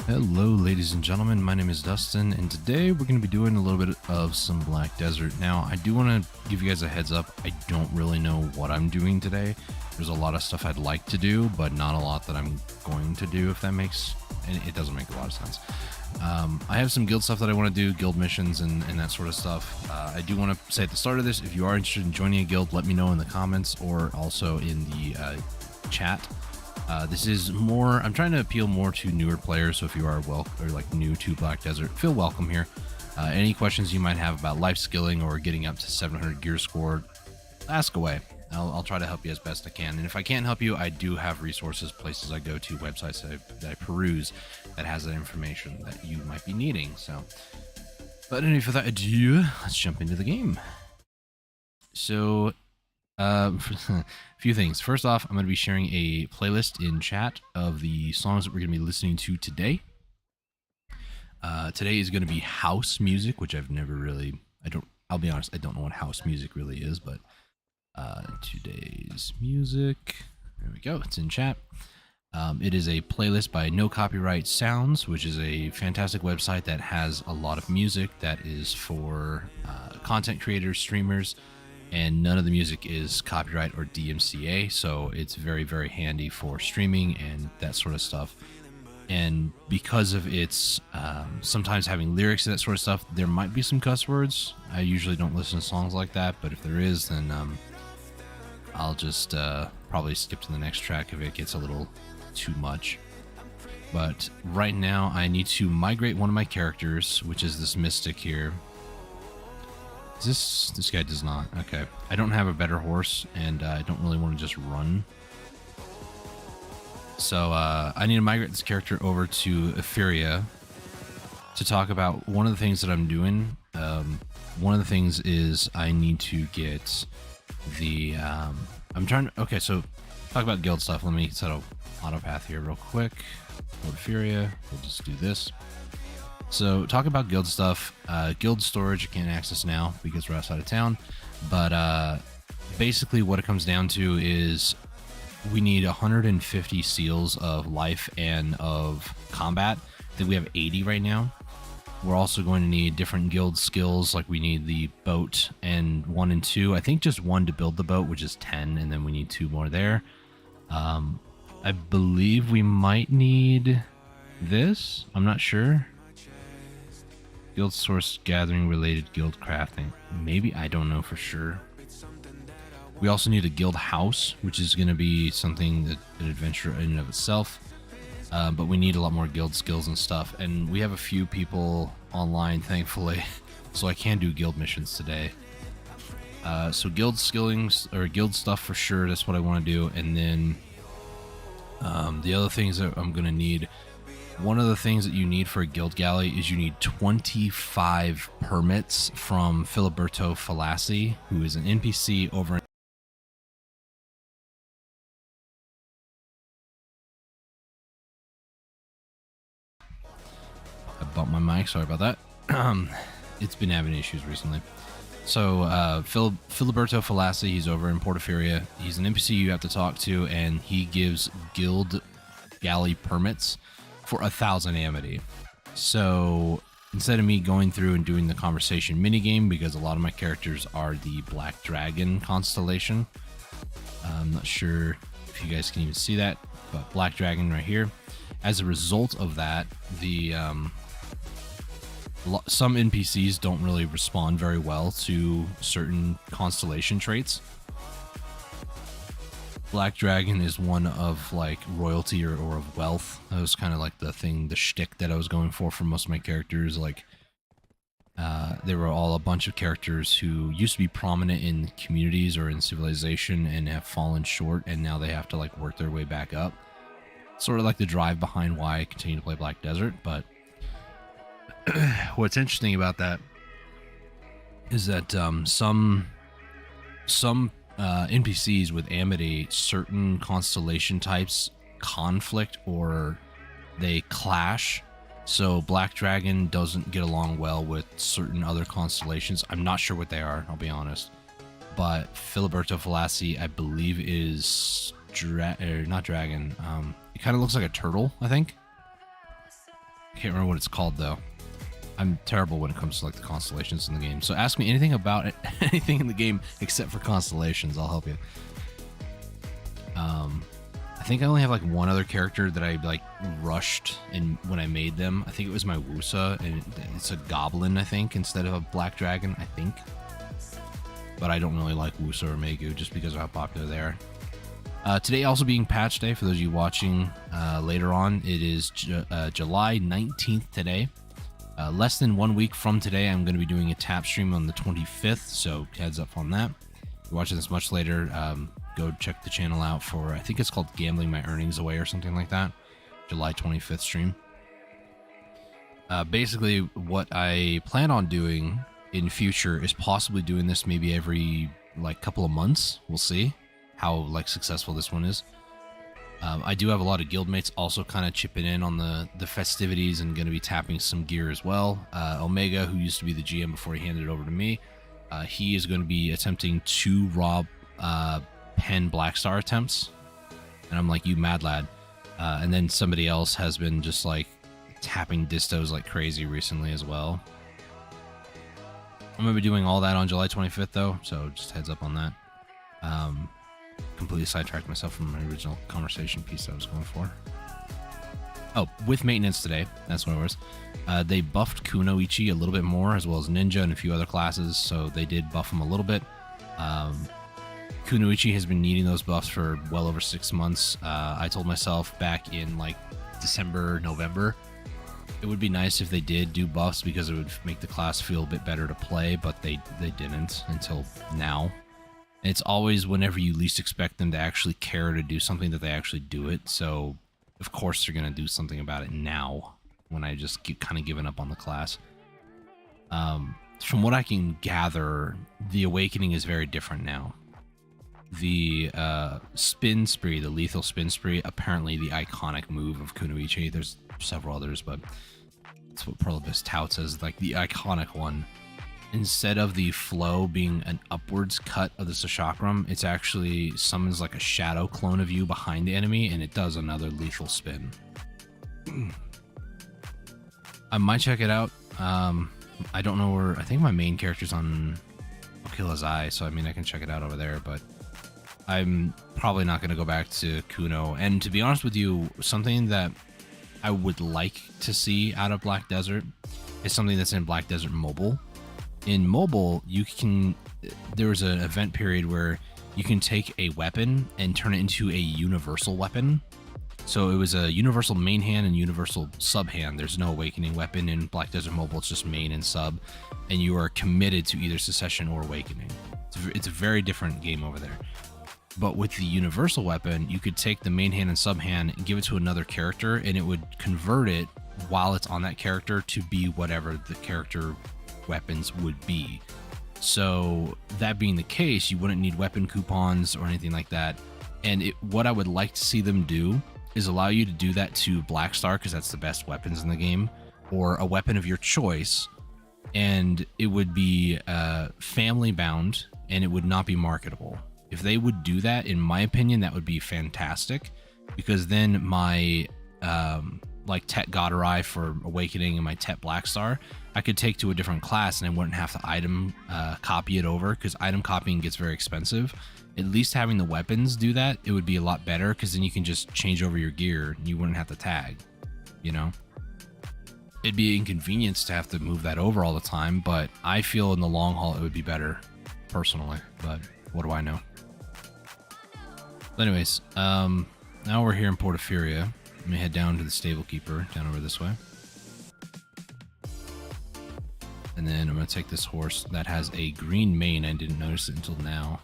Hello ladies and gentlemen, my name is Dustin, and today we're going to be doing a little bit of some Black Desert. Now, I do want to give you guys a heads up, I don't really know what I'm doing today. There's a lot of stuff I'd like to do, but not a lot that I'm going to do, if that makes... and it doesn't make a lot of sense. I have some guild stuff that I want to do, guild missions and that sort of stuff. I do want to say at the start of this, if you are interested in joining a guild, let me know in the comments or also in the chat. This is more, I'm trying to appeal more to newer players, so if you are new to Black Desert, feel welcome here. Any questions you might have about life skilling or getting up to 700 gear score, ask away. I'll try to help you as best I can. And if I can't help you, I do have resources, places I go to, websites that I peruse that has that information that you might be needing. So, but anyway, for that ado, let's jump into the game. So, a few things. First off, I'm going to be sharing a playlist in chat of the songs that we're going to be listening to today. Today is going to be house music, which I've never really, I'll be honest, I don't know what house music really is, but today's music, there we go, it's in chat. It is a playlist by No Copyright Sounds, which is a fantastic website that has a lot of music that is for content creators, streamers, and none of the music is copyright or DMCA, so it's very, very handy for streaming and that sort of stuff. And because of its sometimes having lyrics and that sort of stuff, there might be some cuss words. I usually don't listen to songs like that, but if there is, then I'll just probably skip to the next track if it gets a little too much. But right now I need to migrate one of my characters, which is this mystic here. This guy does not. Okay. I don't have a better horse, and I don't really want to just run. So I need to migrate this character over to Etheria to talk about one of the things that I'm doing. One of the things is I need to get the... I'm trying to... Okay, so talk about guild stuff. Let me set up auto path here real quick. Go to Etheria. We'll just do this. So talk about guild stuff. Guild storage you can't access now because we're outside of town. But basically what it comes down to is we need 150 seals of life and of combat. I think we have 80 right now. We're also going to need different guild skills, like we need the boat and 1 and 2. I think just 1 to build the boat, which is 10, and then we need 2 more there. I believe we might need this. I'm not sure. Guild source gathering related guild crafting. Maybe, I don't know for sure. We also need a guild house, which is going to be something that an adventure in and of itself. But we need a lot more guild skills and stuff. And we have a few people online, thankfully, so I can do guild missions today. So guild skillings or guild stuff for sure. That's what I want to do. And then the other things that I'm going to need. One of the things that you need for a guild galley is you need 25 permits from Filiberto Falassi, who is an NPC over in... I bumped my mic, sorry about that. It's been having issues recently. So Filiberto Falassi, he's over in Portaferia. He's an NPC you have to talk to, and he gives guild galley permits for 1,000 amity. So instead of me going through and doing the conversation minigame, because a lot of my characters are the Black Dragon constellation. I'm not sure if you guys can even see that, but Black Dragon right here. As a result of that, the some NPCs don't really respond very well to certain constellation traits. Black Dragon is one of like royalty or of wealth. That was kind of like the thing, the shtick that I was going for most of my characters. Like, they were all a bunch of characters who used to be prominent in communities or in civilization and have fallen short, and now they have to like work their way back up. Sort of like the drive behind why I continue to play Black Desert. But what's interesting about that is that some NPCs with amity, certain constellation types conflict or they clash. So Black Dragon doesn't get along well with certain other constellations. I'm not sure what they are, I'll be honest. But Filiberto Falassi, I believe, is not dragon. It kind of looks like a turtle, I think. can't remember what it's called though. I'm terrible when it comes to like the constellations in the game. So ask me anything about it, anything in the game except for constellations. I'll help you. I think I only have like one other character that I like rushed and when I made them. I think it was my Wusa, and it's a goblin, I think, instead of a black dragon, I think. But I don't really like Wusa or Megu just because of how popular they are. Today also being patch day for those of you watching later on. It is July 19th today. Less than 1 week from today, I'm going to be doing a tap stream on the 25th, so heads up on that. If you're watching this much later, go check the channel out for, I think it's called Gambling My Earnings Away or something like that. July 25th stream. Basically, what I plan on doing in future is possibly doing this maybe every like couple of months. We'll see how like successful this one is. I do have a lot of guildmates also kind of chipping in on the festivities and going to be tapping some gear as well. Omega, who used to be the GM before he handed it over to me, he is going to be attempting 2 raw pen black star attempts, and I'm like, you mad lad. And then somebody else has been just like tapping distos like crazy recently as well. I'm going to be doing all that on July 25th though, so just heads up on that. Completely sidetracked myself from my original conversation piece I was going for. Oh, with maintenance today, that's what it was. They buffed Kunoichi a little bit more, as well as Ninja and a few other classes, so they did buff them a little bit. Kunoichi has been needing those buffs for well over 6 months. I told myself back in like December, November, it would be nice if they did do buffs because it would make the class feel a bit better to play, but they didn't until now. And it's always whenever you least expect them to actually care to do something that they actually do it. So, of course, they're going to do something about it now when I just keep kind of giving up on the class. From what I can gather, the Awakening is very different now. The spin spree, the lethal spin spree, apparently the iconic move of Kunoichi. There's several others, but that's what Perlibus touts as like the iconic one. Instead of the flow being an upwards cut of the Sashakram, it's actually summons like a shadow clone of you behind the enemy, and it does another lethal spin. I might check it out. I don't know where. I think my main character's on Okila's Eye, so I mean I can check it out over there, but I'm probably not going to go back to Kuno. And to be honest with you, something that I would like to see out of Black Desert is something that's in Black Desert Mobile. In mobile, you can, there was an event period where you can take a weapon and turn it into a universal weapon. So it was a universal main hand and universal sub hand. There's no awakening weapon in Black Desert Mobile. It's just main and sub, and you are committed to either Secession or Awakening. It's a very different game over there. But with the universal weapon, you could take the main hand and sub hand and give it to another character, and it would convert it while it's on that character to be whatever the character weapons would be. So that being the case, you wouldn't need weapon coupons or anything like that. And what I would like to see them do is allow you to do that to Black Star, because that's the best weapons in the game, or a weapon of your choice, and it would be family bound and it would not be marketable. If they would do that, in my opinion, that would be fantastic, because then my like Tet Goderai for Awakening and my Tet Black Star, I could take to a different class and I wouldn't have to item copy it over, because item copying gets very expensive. At least having the weapons do that, it would be a lot better, because then you can just change over your gear and you wouldn't have to tag, you know? It'd be an inconvenience to have to move that over all the time, but I feel in the long haul it would be better, personally, but what do I know? But anyways, now we're here in Portaferia. Let me head down to the Stable Keeper, down over this way. And then I'm going to take this horse that has a green mane. I didn't notice it until now.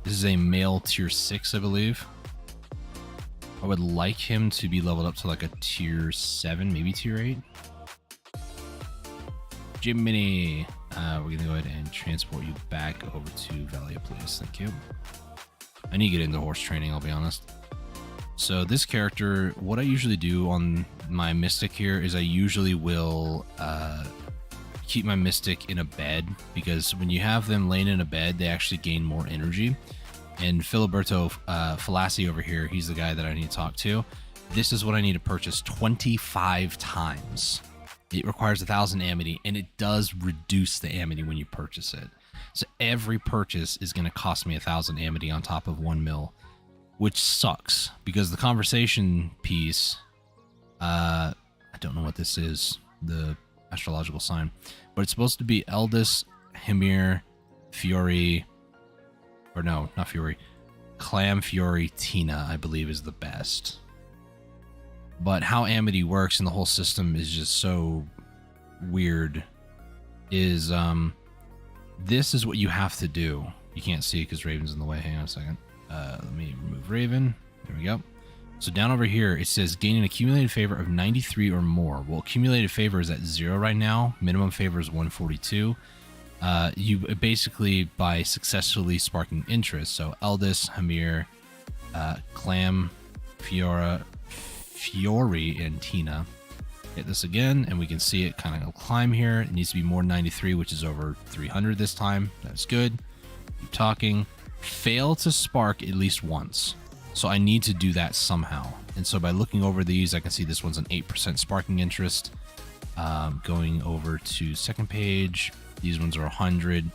This is a male tier 6, I believe. I would like him to be leveled up to like a tier 7, maybe tier 8. Jiminy! We're going to go ahead and transport you back over to Valia, please. Thank you. I need to get into horse training, I'll be honest. So this character, what I usually do on my Mystic here is I usually will keep my Mystic in a bed, because when you have them laying in a bed, they actually gain more energy. And Filiberto Falassi over here, he's the guy that I need to talk to. This is what I need to purchase 25 times. It requires 1,000 amity, and it does reduce the amity when you purchase it. So every purchase is going to cost me 1,000 amity on top of 1 mil, which sucks because the conversation piece, I don't know what this is, the astrological sign, but it's supposed to be Eldest, Hymir, Fury, or no, not Fury, Clam, Fury, Tina, I believe is the best. But how amity works in the whole system is just so weird. Is this is what you have to do. You can't see it because Raven's in the way. Hang on a second. Let me remove Raven. There we go. So down over here, it says gain an accumulated favor of 93 or more. Well, accumulated favor is at 0 right now. Minimum favor is 142. You basically, by successfully sparking interest, so Eldest, Hymir, Clam, Fury, and Tina. Hit this again, and we can see it kind of climb here. It needs to be more than 93, which is over 300 this time. That's good. Keep talking. Fail to spark at least once. So I need to do that somehow. And so by looking over these, I can see this one's an 8% sparking interest. Going over to second page, these ones are 100.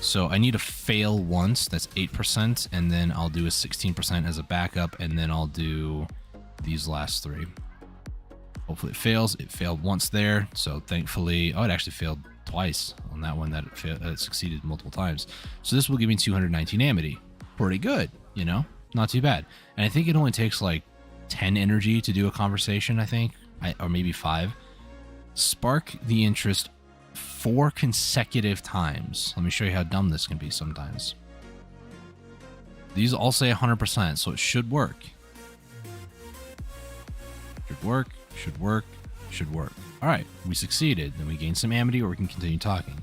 So I need to fail once, that's 8%, and then I'll do a 16% as a backup, and then I'll do these last three. Hopefully it fails. It failed once there, so thankfully, oh, it actually failed twice on that one. That it succeeded multiple times. So this will give me 219 amity. Pretty good, you know, not too bad. And I think it only takes like 10 energy to do a conversation, I think, or maybe 5. Spark the interest 4 consecutive times. Let me show you how dumb this can be sometimes. These all say 100%, so it should work. Should work, should work, should work. All right, we succeeded. Then we gain some amity, or we can continue talking.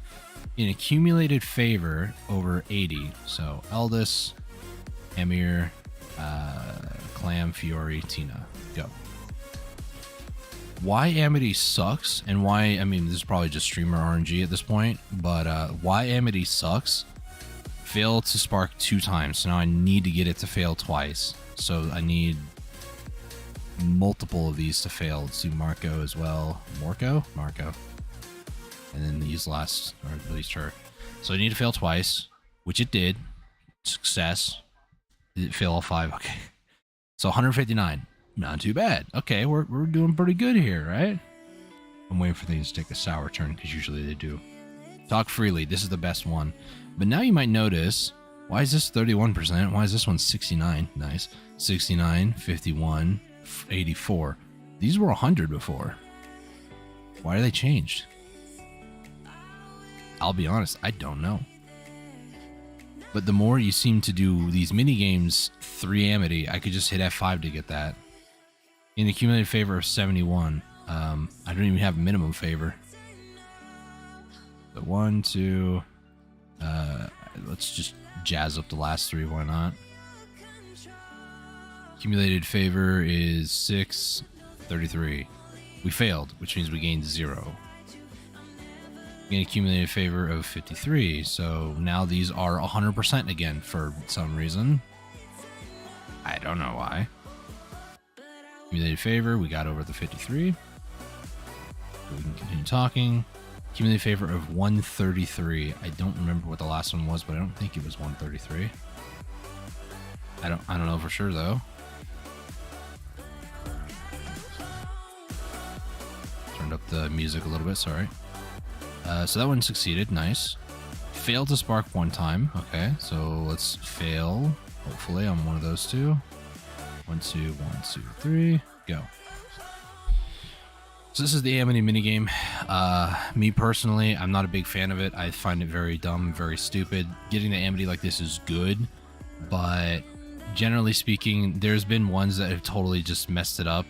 In accumulated favor over 80, so Eldest, Hymir, Clam, Fury, Tina, go. Why amity sucks, and why, I mean, this is probably just streamer RNG at this point, but why amity sucks, fail to spark 2 times. So now I need to get it to fail twice. So I need multiple of these to fail. Let's do Marco as well. Marco. And then these last, or at least her. So I need to fail twice, which it did. Success. Did it fail all 5? Okay. So 159. Not too bad. Okay, we're doing pretty good here, right? I'm waiting for things to take a sour turn, because usually they do. Talk freely. This is the best one. But now you might notice, why is this 31%? Why is this one 69? Nice. 69, 51, 84. These were 100 before. Why are they changed? I'll be honest, I don't know. But the more you seem to do these mini games, 3 amity, I could just hit F5 to get that. In accumulated favor of 71. I don't even have minimum favor. So 1, 2. Let's just jazz up the last 3. Why not? Accumulated favor is 6, 33. We failed, which means we gained 0. Gain accumulated favor of 53. So now these are 100% again for some reason. I don't know why. Accumulated favor, we got over the 53. So we can continue talking. Accumulated favor of 133. I don't remember what the last one was, but I don't think it was 133. I don't know for sure though. Turned up the music a little bit, sorry. So that one succeeded, nice. Failed to spark 1 time. Okay, so let's fail, hopefully, on one of those 2. 1, 2, 1, 2, 3, go. So this is the amity minigame. Me personally, I'm not a big fan of it. I find it very dumb, very stupid. Getting the amity like this is good, but generally speaking, there's been ones that have totally just messed it up.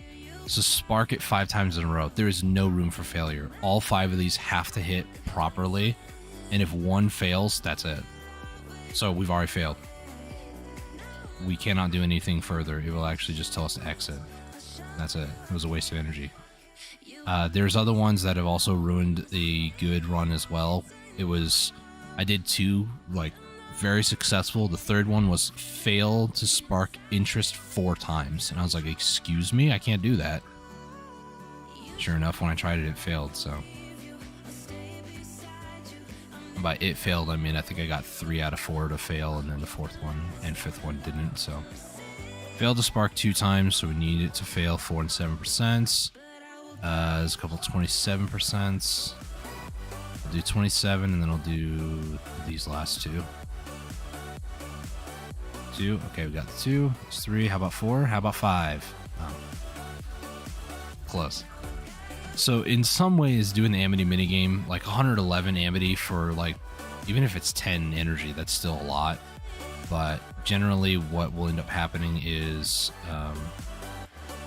So spark it 5 times in a row. There is no room for failure. All 5 of these have to hit properly, and if one fails, that's it. So we've already failed. We cannot do anything further. It will actually just tell us to exit. That's it. It was a waste of energy. There's other ones that have also ruined the good run as well. I did 2 like very successful. The third one was fail to spark interest 4 times. And I was like, excuse me? I can't do that. Sure enough, when I tried it, it failed, so. And by it failed, I mean, I think I got 3 out of 4 to fail, and then the 4th one and 5th one didn't, so. Failed to spark 2 times, so we need it to fail 4 and 7%. There's a couple 27%. I'll do 27, and then I'll do these last 2. 2. Okay, we got the 2. It's 3. How about 4? How about 5? Oh. Close. So in some ways, doing the Amity minigame, like 111 Amity for like, even if it's 10 energy, that's still a lot. But generally what will end up happening is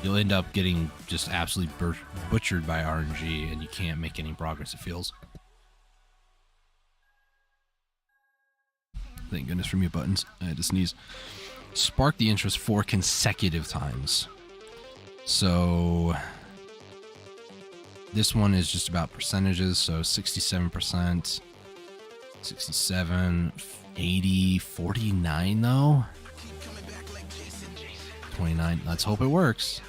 you'll end up getting just absolutely butchered by RNG, and you can't make any progress, it feels. Thank goodness for mute buttons. I had to sneeze. Spark the interest 4 consecutive times. So this one is just about percentages. So 67%, 67, 80, 49 though. 29. Let's hope it works.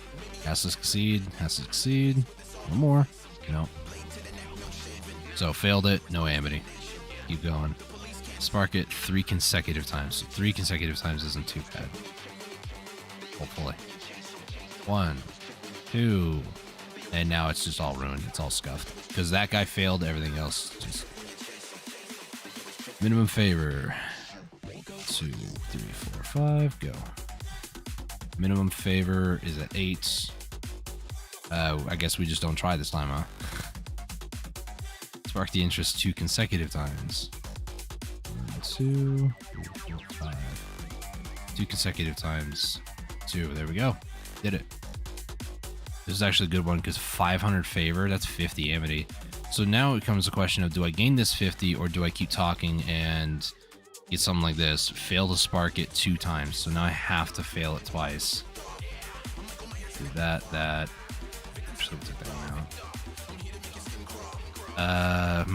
Has to succeed. Has to succeed. One more. No. So failed it. No Amity. Keep going. Spark it 3 consecutive times. So 3 consecutive times isn't too bad. Hopefully. 1, 2, and now it's just all ruined. It's all scuffed because that guy failed. Everything else just minimum favor. 2, 3, 4, 5. Go. Minimum favor is at 8. I guess we just don't try this time, huh? Spark the interest 2 consecutive times. 1, 2, 3, 4, 5. 2 consecutive times. 2. There we go. Did it. This is actually a good one because 500 favor, that's 50 Amity. So now it comes a question of, do I gain this 50 or do I keep talking and get something like this? Fail to spark it 2 times. So now I have to fail it twice. Do that. Actually, take that one out.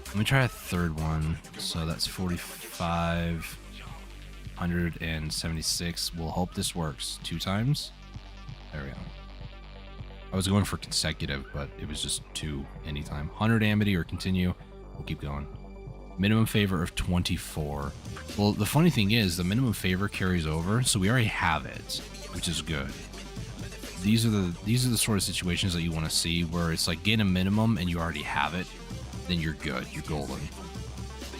Let me try a third one. So that's 4,576. We'll hope this works. 2 times. There we go. I was going for consecutive, but it was just 2 anytime. 100 Amity or continue. We'll keep going. Minimum favor of 24. Well, the funny thing is the minimum favor carries over, so we already have it, which is good. These are the sort of situations that you want to see where it's like get a minimum and you already have it, then you're good. You're golden.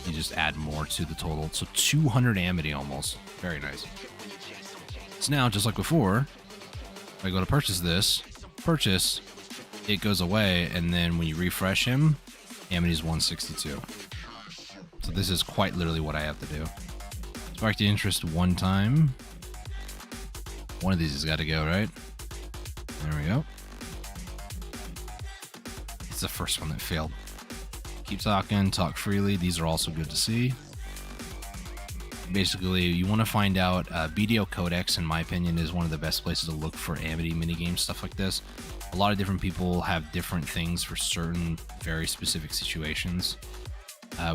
You just add more to the total. So 200 Amity almost. Very nice. So now, just like before, I go to purchase this, it goes away, and then when you refresh him, Amity's 162. So this is quite literally what I have to do. Spark the interest 1 time. One of these has got to go, right? There we go. It's the first one that failed. Keep talking, talk freely. These are also good to see. Basically, you want to find out BDO Codex, in my opinion, is one of the best places to look for Amity minigames, stuff like this. A lot of different people have different things for certain very specific situations.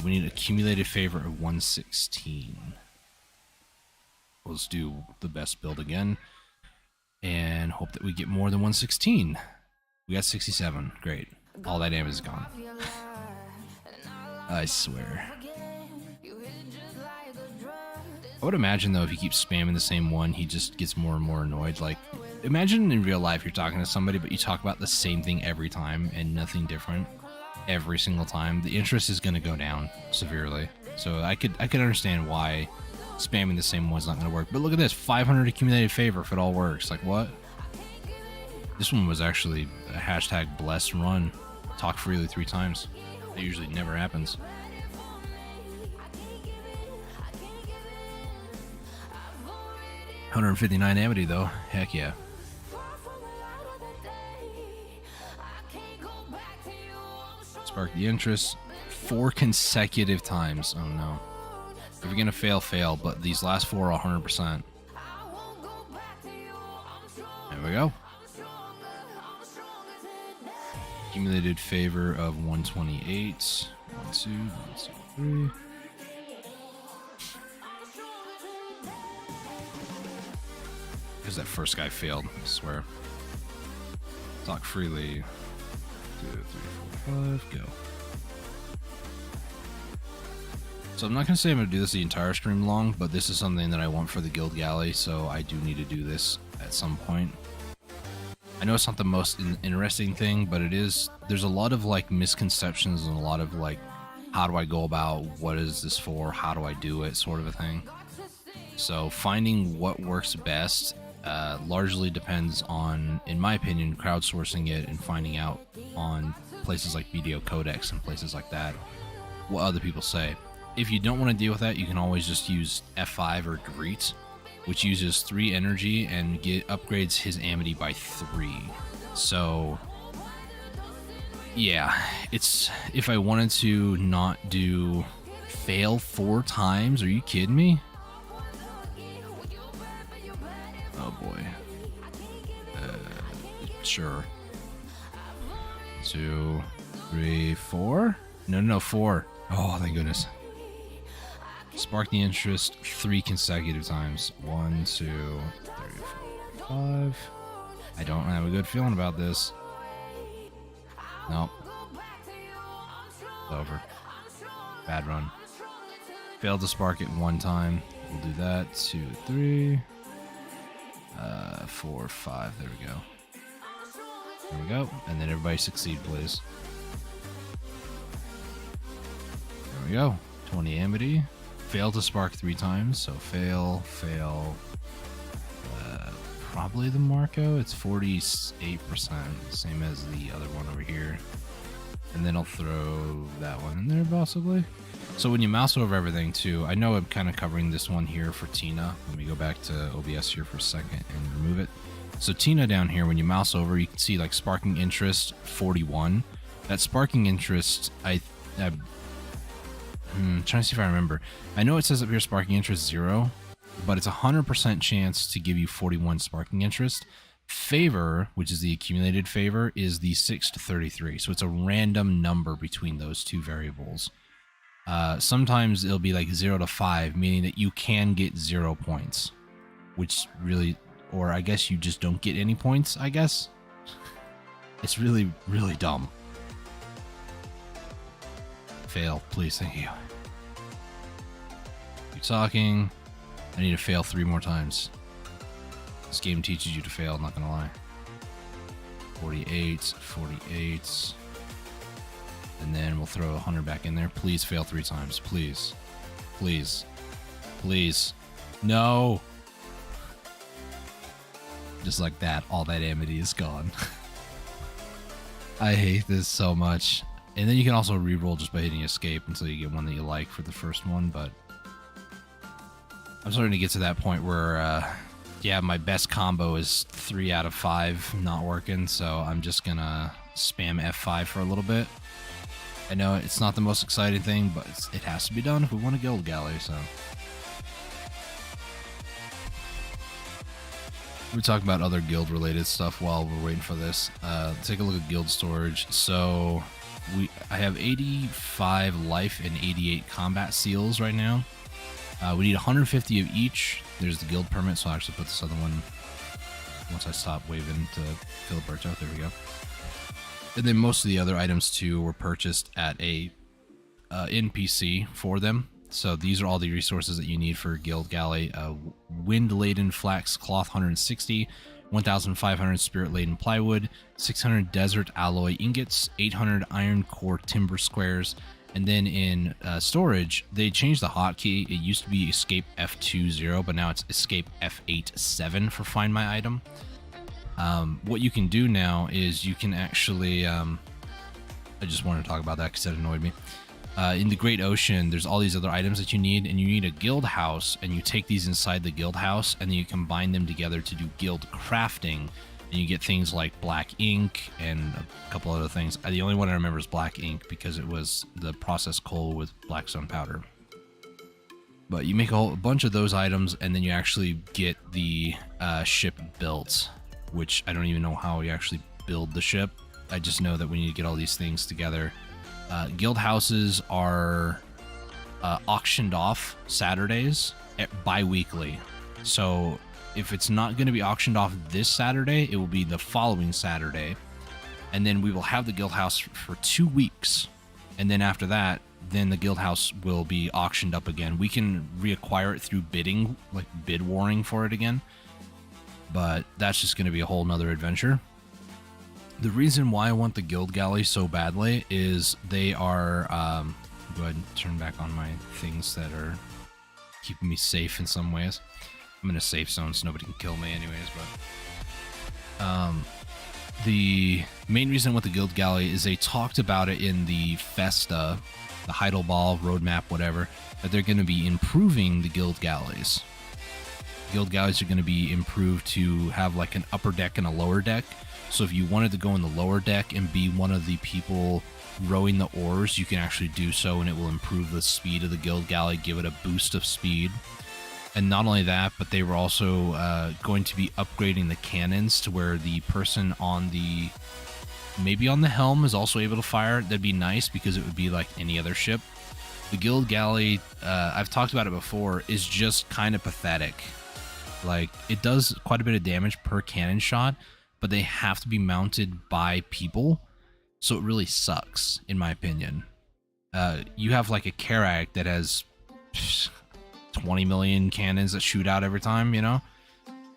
We need accumulated favor of 116. Let's do the best build again and hope that we get more than 116. We got 67. Great. All that damage is gone. I swear. I would imagine, though, if you keep spamming the same one, he just gets more and more annoyed. Like, imagine in real life you're talking to somebody, but you talk about the same thing every time and nothing different every single time. The interest is going to go down severely. So I could understand why spamming the same one's not going to work. But look at this, 500 accumulated favor if it all works. Like, what? This one was actually a hashtag blessed run. Talk freely 3 times. That usually never happens. $159 Amity though. Heck yeah. Spark the interest 4 consecutive times. Oh no. If you're gonna fail, fail, but these last 4 are 100%. There we go. Accumulated favor of 128. 1, 2, 1, 2, 3. because that first guy failed, I swear. Talk freely. 2, 3, 4, 5, go. So I'm not going to say I'm going to do this the entire stream long, but this is something that I want for the Guild Galley, so I do need to do this at some point. I know it's not the most interesting thing, but it is. There's a lot of like misconceptions and a lot of like, how do I go about, what is this for, how do I do it, sort of a thing. So finding what works best largely depends on, in my opinion, crowdsourcing it and finding out on places like Video Codex and places like that what other people say. If you don't want to deal with that, you can always just use F5 or Dorit, which uses 3 energy and upgrades his amity by 3. So yeah, it's, if I wanted to not do fail 4 times, are you kidding me? Oh boy. Sure. 2, 3, 4? No, 4. Oh, thank goodness. Spark the interest 3 consecutive times. 1, 2, 3, 4, 5. I don't have a good feeling about this. Nope. Over. Bad run. Failed to spark it 1 time. We'll do that. 2, 3. 4, 5. There we go. There we go. And then everybody succeed, please. There we go. 20 amity. Fail to spark 3 times. So fail, fail. Probably the Marco. It's 48%. Same as the other one over here. And then I'll throw that one in there possibly. So when you mouse over everything too, I know I'm kind of covering this one here for Tina. Let me go back to OBS here for a second and remove it. So Tina down here, when you mouse over, you can see like sparking interest 41. That sparking interest, I'm trying to see if I remember. I know it says up here sparking interest 0, but it's 100% chance to give you 41 sparking interest. Favor, which is the accumulated favor, is the 6 to 33. So it's a random number between those 2 variables. Sometimes it'll be like 0 to 5, meaning that you can get 0 points, which really, or I guess you just don't get any points, I guess. It's really, really dumb. Fail, please, thank you. Keep talking. I need to fail 3 more times. This game teaches you to fail, I'm not gonna lie. 48, 48. And then we'll throw 100 back in there. Please fail 3 times, please. Please. Please. No! Just like that, all that amity is gone. I hate this so much. And then you can also reroll just by hitting escape until you get one that you like for the first one, but I'm starting to get to that point where, yeah, my best combo is 3 out of 5 not working, so I'm just gonna spam F5 for a little bit. I know it's not the most exciting thing, but it has to be done if we want a Guild Galley, so. We talk about other guild related stuff while we're waiting for this. Take a look at guild storage. So I have 85 life and 88 combat seals right now. We need 150 of each. There's the guild permit, so I'll actually put this other one once I stop waving to Filiberto. There we go. And then most of the other items too were purchased at a NPC for them. So these are all the resources that you need for Guild Galley. Wind-laden flax cloth 160, 1,500 spirit-laden plywood, 600 desert alloy ingots, 800 iron core timber squares. And then in storage, they changed the hotkey. It used to be escape F20, but now it's escape F87 for find my item. What you can do now is you can actually, I just wanted to talk about that because it annoyed me. In the Great Ocean, there's all these other items that you need, and you need a guild house, and you take these inside the guild house, and then you combine them together to do guild crafting, and you get things like black ink and a couple other things. The only one I remember is black ink because it was the processed coal with blackstone powder. But you make a bunch of those items, and then you actually get the ship built, which I don't even know how you actually build the ship. I just know that we need to get all these things together. Guild houses are auctioned off Saturdays bi-weekly. So if it's not going to be auctioned off this Saturday, it will be the following Saturday. And then we will have the guild house for 2 weeks. And then after that, then the guild house will be auctioned up again. We can reacquire it through bidding, like bid warring for it again. But that's just going to be a whole nother adventure. The reason why I want the guild galley so badly is they are... go ahead and turn back on my things that are keeping me safe in some ways. I'm in a safe zone, so nobody can kill me anyways, but... the main reason with the guild galley is they talked about it in the Festa, the Heidelball roadmap, whatever, that they're going to be improving the guild galleys. Guild galleys are going to be improved to have like an upper deck and a lower deck. So if you wanted to go in the lower deck and be one of the people rowing the oars, you can actually do so, and it will improve the speed of the guild galley, give it a boost of speed. And not only that, but they were also going to be upgrading the cannons to where the person on the, maybe on the helm, is also able to fire. That'd be nice because it would be like any other ship. The guild galley, I've talked about it before, is just kind of pathetic. Like, it does quite a bit of damage per cannon shot, but they have to be mounted by people, so it really sucks, in my opinion. You have like a Karak that has 20 million cannons that shoot out every time, you know?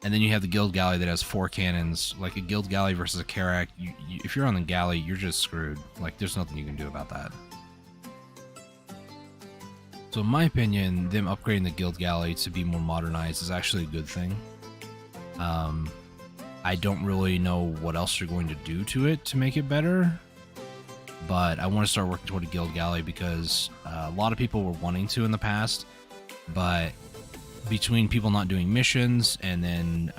And then you have the guild galley that has 4 cannons. Like a guild galley versus a Karak, if you're on the galley, you're just screwed. Like, there's nothing you can do about that. So in my opinion, them upgrading the guild galley to be more modernized is actually a good thing. I don't really know what else they're going to do to it to make it better, but I want to start working toward a guild galley because a lot of people were wanting to in the past, but between people not doing missions and then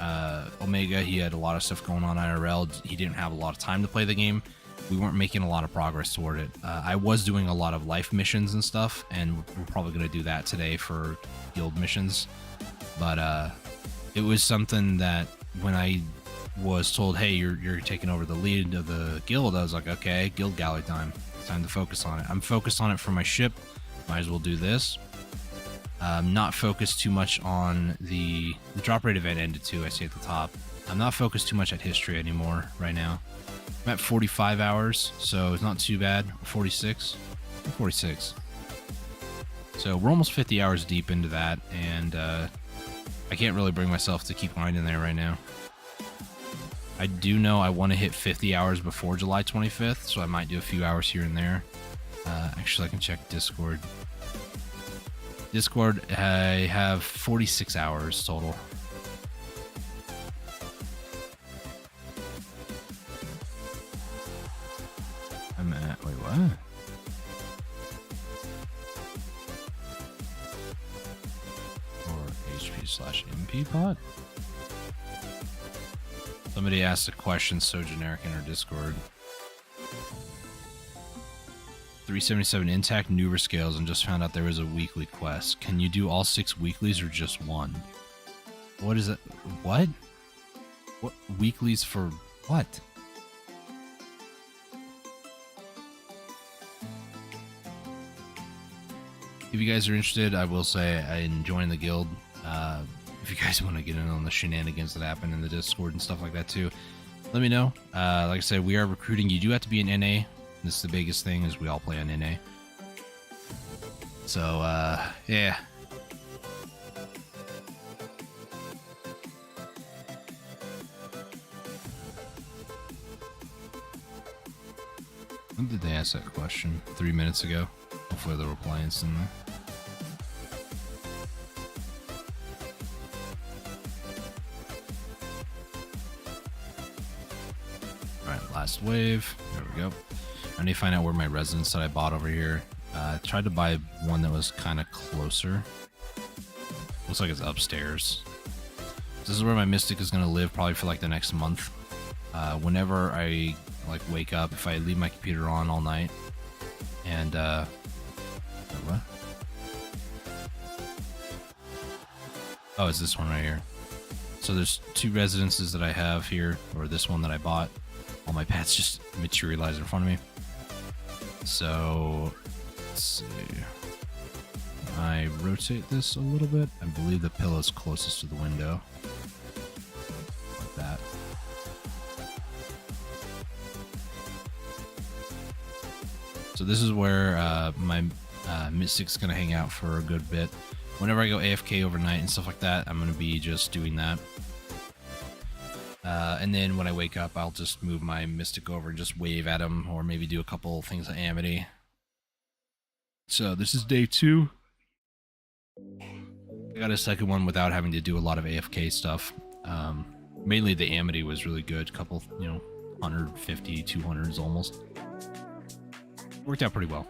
Omega, he had a lot of stuff going on IRL. He didn't have a lot of time to play the game. We weren't making a lot of progress toward it. I was doing a lot of life missions and stuff, and we're probably going to do that today for guild missions. But it was something that when I was told, hey, you're taking over the lead of the guild, I was like, okay, guild galley time. It's time to focus on it. I'm focused on it for my ship. Might as well do this. Not focused too much on the drop rate event ended too, I see at the top. I'm not focused too much at history anymore right now. I'm at 45 hours, so it's not too bad. 46? 46. So we're almost 50 hours deep into that, and I can't really bring myself to keep grinding there right now. I do know I want to hit 50 hours before July 25th, so I might do a few hours here and there. Actually, I can check Discord. Discord, I have 46 hours total. I'm at, wait, what? Or HP/MP pot? Somebody asked a question so generic in our Discord. 377 intact Nuver scales and just found out there was a weekly quest. Can you do all 6 weeklies or just one? What is it? What? What weeklies for what? If you guys are interested, I will say I joined the guild. If you guys want to get in on the shenanigans that happen in the Discord and stuff like that too, let me know. Like I said, we are recruiting. You do have to be an NA. This is the biggest thing, is we all play on NA. So, yeah. When did they ask that question? 3 minutes ago. Hopefully they'll reply instantly. Alright, last wave. There we go. I need to find out where my residence that I bought over here. I tried to buy one that was kind of closer. Looks like it's upstairs. This is where my Mystic is going to live probably for like the next month. Whenever I like wake up, if I leave my computer on all night and what? Oh, it's this one right here. So there's 2 residences that I have here, or this one that I bought. All my pets just materialize in front of me. So let's see. I rotate this a little bit. I believe the pillow's closest to the window. like that. So this is where my Mystic's going to hang out for a good bit. Whenever I go AFK overnight and stuff like that, I'm going to be just doing that. And then when I wake up, I'll just move my Mystic over and just wave at him, or maybe do a couple things of Amity. So this is day 2. I got a second one without having to do a lot of AFK stuff. Mainly the Amity was really good. Couple, 150, 200s almost. Worked out pretty well.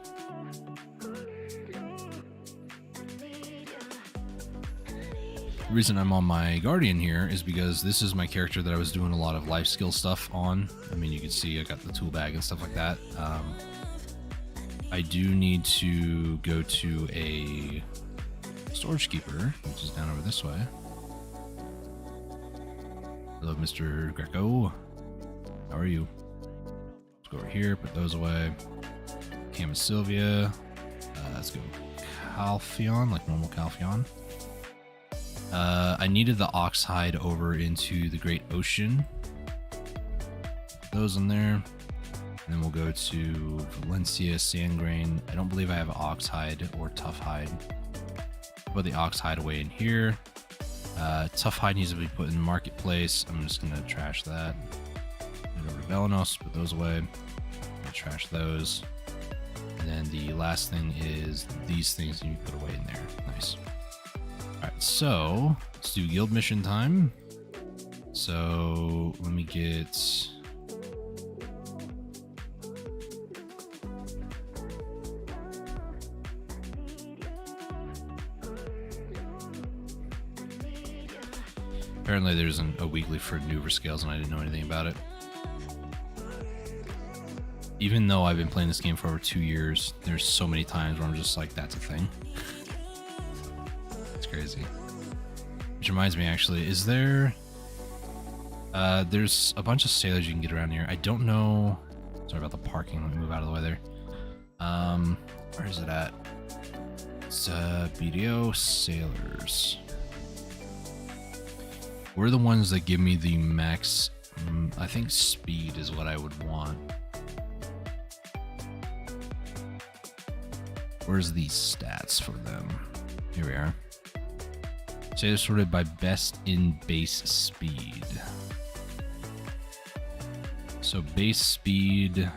The reason I'm on my Guardian here is because this is my character that I was doing a lot of life skill stuff on. I mean, you can see I got the tool bag and stuff like that. I do need to go to a storage keeper, which is down over this way. Hello, Mr. Greco. How are you? Let's go over here, put those away. Camus Sylvia. Let's go Calpheon, like normal Calpheon. I needed the Oxhide over into the Great Ocean. Those in there. And then we'll go to Valencia, Sandgrain. I don't believe I have Oxhide or Tough Hide. Put the Oxhide away in here. Tough Hide needs to be put in the marketplace. I'm just going to trash that. Head over to Velenos, put those away. Trash those. And then the last thing is these things you put away in there. Nice. Alright, so let's do guild mission time. So let me get... Apparently there's a weekly for new scales and I didn't know anything about it. Even though I've been playing this game for over 2 years, there's so many times where I'm just like, that's a thing. It's crazy. Which reminds me, actually, is there... there's a bunch of sailors you can get around here. I don't know... Sorry about the parking. Let me move out of the way there. Where is it at? It's BDO sailors. We're the ones that give me the max... I think speed is what I would want. Where's the stats for them? Here we are. So they're sorted by best in base speed. So base speed,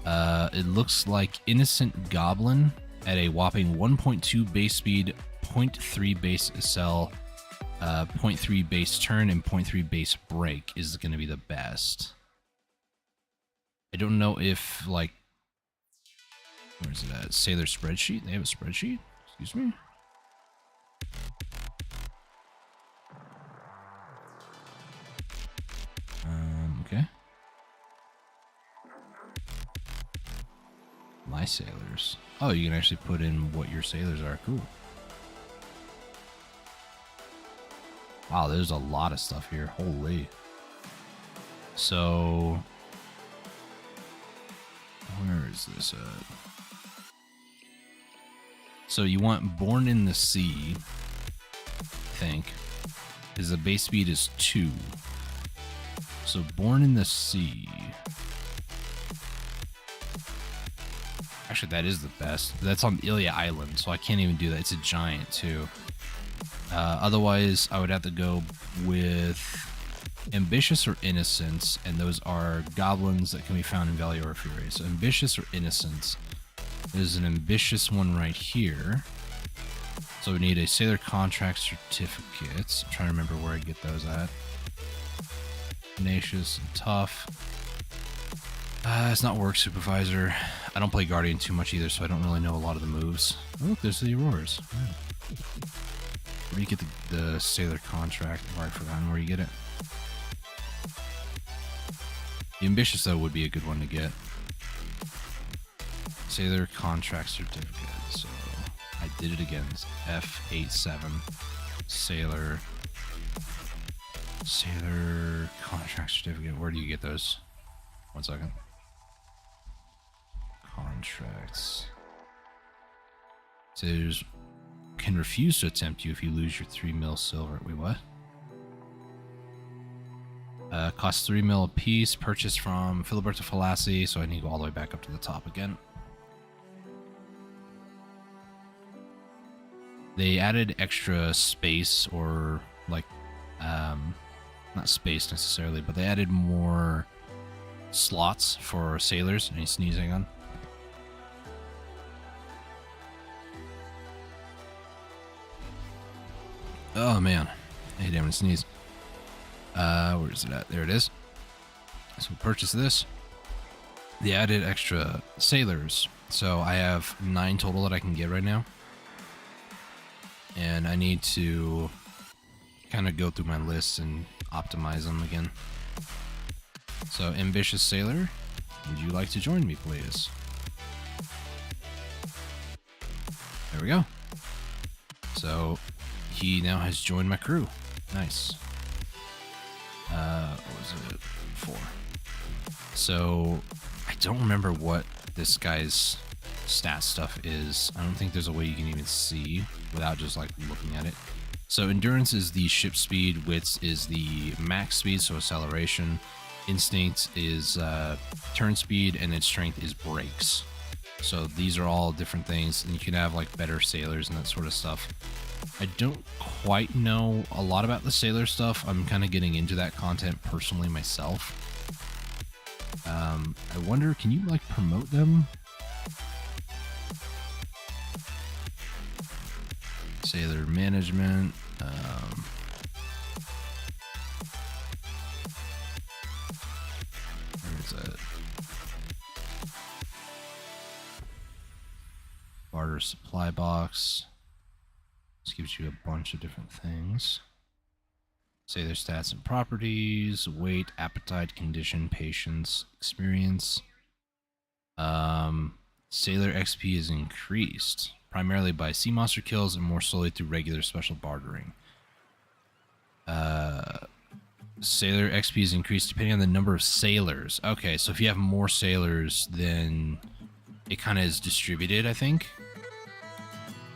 it looks like Innocent Goblin at a whopping 1.2 base speed, 0.3 base cell, 0.3 base turn, and 0.3 base break is going to be the best. I don't know if, like, where's it at? Sailor spreadsheet? They have a spreadsheet? Excuse me? Okay. My sailors. Oh, you can actually put in what your sailors are. Cool. Wow, there's a lot of stuff here. Holy. So... where is this at? So you want Born in the Sea, I think, because the base speed is 2. So Born in the Sea. Actually, that is the best. That's on Ilia Island, so I can't even do that. It's a giant, too. Otherwise, I would have to go with Ambitious or Innocence, and those are goblins that can be found in Valley or Fury. So Ambitious or Innocence. There's an Ambitious one right here. So we need a Sailor Contract Certificates. I'm trying to remember where I get those at. Tenacious and Tough. It's not Work Supervisor. I don't play Guardian too much either, so I don't really know a lot of the moves. Oh, look, there's the Auroras. Yeah. Where do you get the Sailor Contract? I've already forgotten where you get it. The Ambitious, though, would be a good one to get. Sailor Contract Certificate. So I did it again. It's F87. Sailor Contract Certificate. Where do you get those? 1 second. Contracts. Sailors can refuse to attempt you if you lose your 3 mil silver. Wait, what? Costs 3 mil a piece. Purchased from Filiberto Falassi, so I need to go all the way back up to the top again. They added extra space, or like, not space necessarily, but they added more slots for sailors. Any sneezing on? Oh man, I hate having to sneeze. Where is it at? There it is. So we'll purchase this. They added extra sailors, so I have 9 total that I can get right now. And I need to kind of go through my lists and optimize them again. So, ambitious sailor, would you like to join me, please? There we go. So, he now has joined my crew. Nice. What was it? 4. So, I don't remember what this guy's stat stuff is. I don't think there's a way you can even see without just like looking at it. So endurance is the ship speed, wits is the max speed, so acceleration, instinct is turn speed, and its strength is brakes. So these are all different things, and you can have like better sailors and that sort of stuff. I don't quite know a lot about the sailor stuff. I'm kind of getting into that content personally myself. I wonder, can you like promote them? Sailor management. Where is it? Barter supply box. This gives you a bunch of different things. Sailor stats and properties, weight, appetite, condition, patience, experience. Sailor XP is increased, primarily by sea monster kills and more slowly through regular special bartering. Sailor XP is increased depending on the number of sailors. Okay, so if you have more sailors, then it kind of is distributed, I think.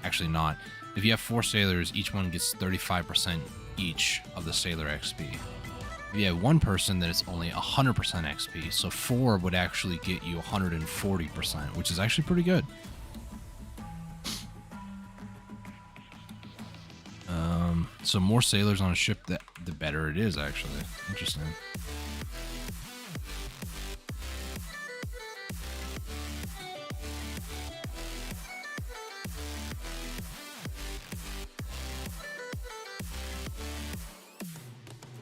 Actually not. If you have 4 sailors, each one gets 35% each of the sailor XP. If you have 1 person, then it's only 100% XP. So 4 would actually get you 140%, which is actually pretty good. So more sailors on a ship, the better it is, actually. Interesting.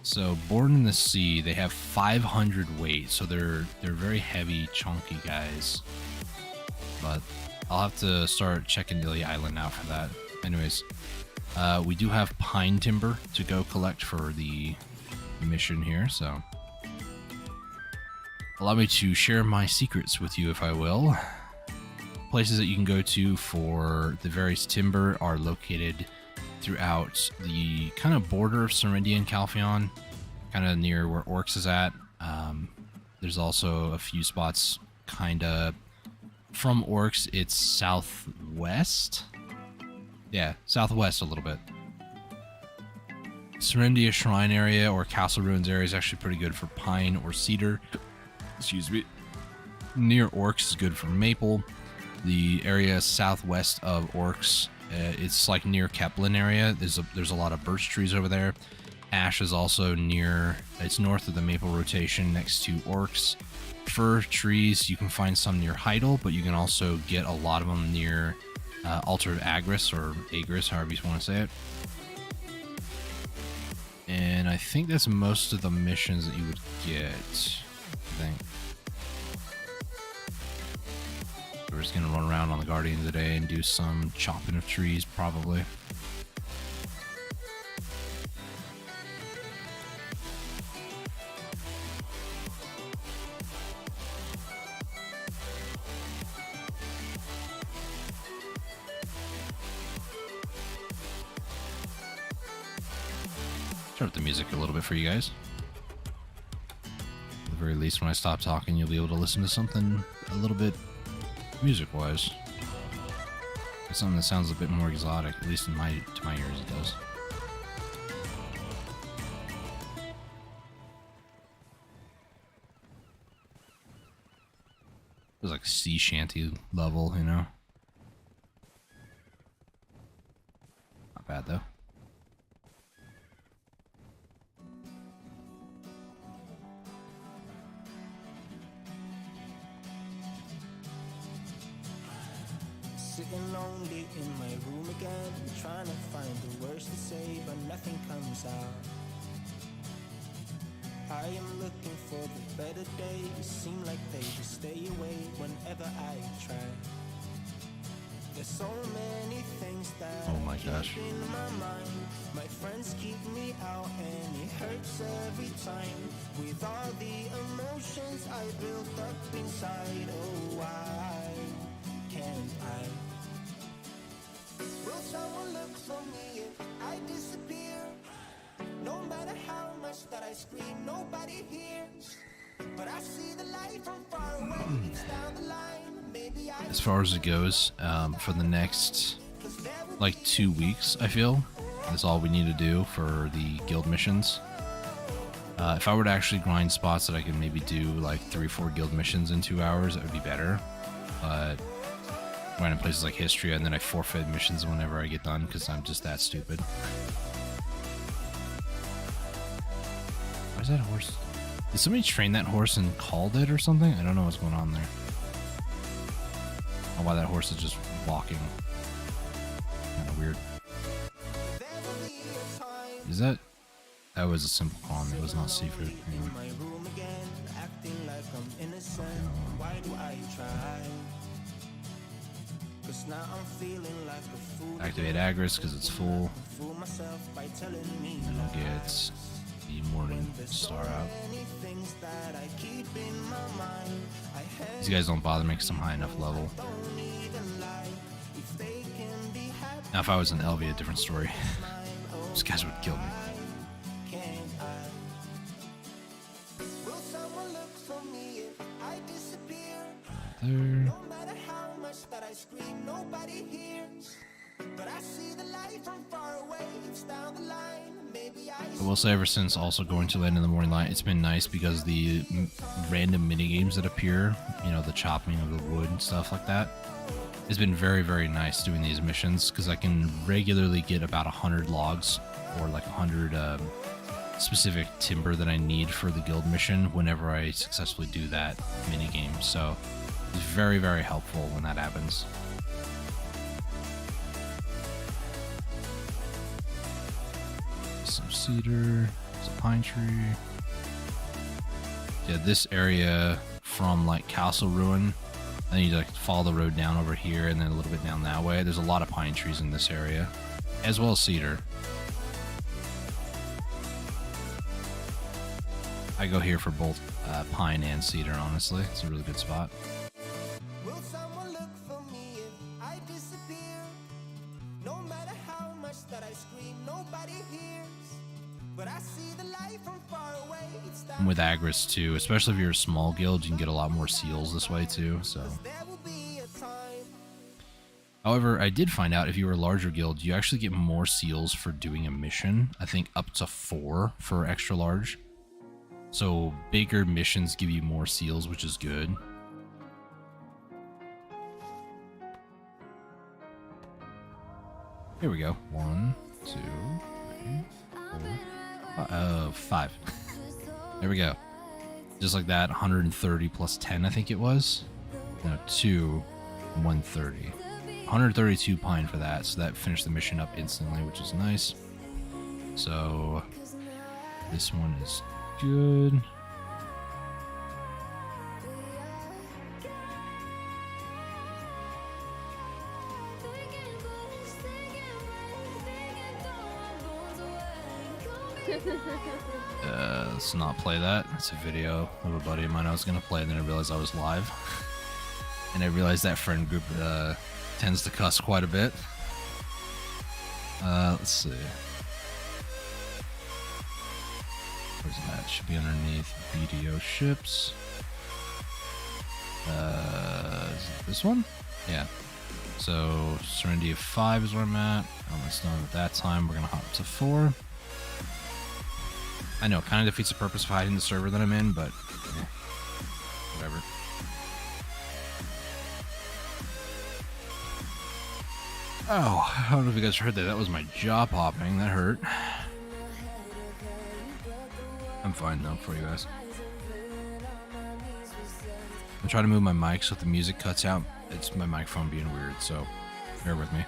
So Born in the Sea, they have 500 weight, so they're very heavy, chunky guys. But I'll have to start checking the island out for that. Anyways, we do have pine timber to go collect for the mission here, so allow me to share my secrets with you, if I will. Places that you can go to for the various timber are located throughout the kind of border of Serendia and Calpheon, kind of near where Orcs is at. There's also a few spots kind of from Orcs. It's southwest. Yeah, southwest a little bit. Serendia Shrine area or Castle Ruins area is actually pretty good for pine or cedar. Excuse me. Near Orcs is good for maple. The area southwest of Orcs, it's like near Keplin area. There's a lot of birch trees over there. Ash is also near. It's north of the maple rotation next to Orcs. Fir trees, you can find some near Heidel, but you can also get a lot of them near Altar of Agris, or Agris, however you want to say it. And I think that's most of the missions that you would get, I think. We're just going to run around on the Guardian today and do some chopping of trees, probably. Turn up the music a little bit for you guys. At the very least, when I stop talking, you'll be able to listen to something a little bit music-wise. It's something that sounds a bit more exotic, at least to my ears it does. was like sea shanty level, you know. Not bad though. Sitting lonely in my room again, trying to find the words to say, but nothing comes out. I am looking for the better days, seem like they just stay away whenever I try. There's so many things that Oh my gosh. keep in my mind. My friends keep me out and it hurts every time. With all the emotions I built up inside, oh why can't I? Will someone look for me if I disappear? No matter how much that I scream, nobody hears. But I see the light from far away, it's down the line. Maybe I As far as it goes, for the next like 2 weeks, I feel that's all we need to do for the guild missions. If I were to actually grind spots that I could maybe do like 3 or 4 guild missions in 2 hours, that would be better. But grind in places like History, and then I forfeit missions whenever I get done because I'm just that stupid. Why is that horse? Did somebody train that horse and called it or something? I don't know what's going on there. I don't know why that horse is just walking. Kind of weird. Is that? That was a simple call. It was not Seafood. Activate Agris because it's full. And I'll get the Morning Star out. These guys don't bother me because I'm high enough level. Now if I was in LV, a different story. These guys would kill me. There. I will say, ever since also going to Land in the Morning Light, it's been nice because the random mini games that appear, you know, the chopping of the wood and stuff like that, has been very, very nice doing these missions because I can regularly get about 100 logs or like 100 specific timber that I need for the guild mission whenever I successfully do that mini game. So it's very, very helpful when that happens. Some cedar, some pine tree. Yeah, this area from like Castle Ruin, then you like follow the road down over here and then a little bit down that way. There's a lot of pine trees in this area, as well as cedar. I go here for both pine and cedar, honestly. It's a really good spot. Will someone look for me if I disappear? No matter how much that I scream, nobody hears. But I see the light from far away. It's And with Agris too, especially if you're a small guild, you can get a lot more seals this way too. So, however, I did find out if you were a larger guild, you actually get more seals for doing a mission. I think up to 4 for extra large. So bigger missions give you more seals, which is good. Here we go. 1, 2, 3, 4, 5. There we go. Just like that, 130 plus 10, I think it was. No, 2, 130. 132 pine for that, so that finished the mission up instantly, which is nice. So this one is good. Let's not play that. It's a video of a buddy of mine I was gonna play, and then I realized I was live. And I realized that friend group tends to cuss quite a bit. Let's see. Where's that? Should be underneath BDO ships. Is it this one? Yeah. So Serenity of 5 is where I'm at. Almost done at that time. We're gonna hop to 4. I know, it kind of defeats the purpose of hiding the server that I'm in, but yeah, whatever. Oh, I don't know if you guys heard that. That was my jaw popping. That hurt. I'm fine though for you guys. I'm trying to move my mic so if the music cuts out. It's my microphone being weird, so bear with me.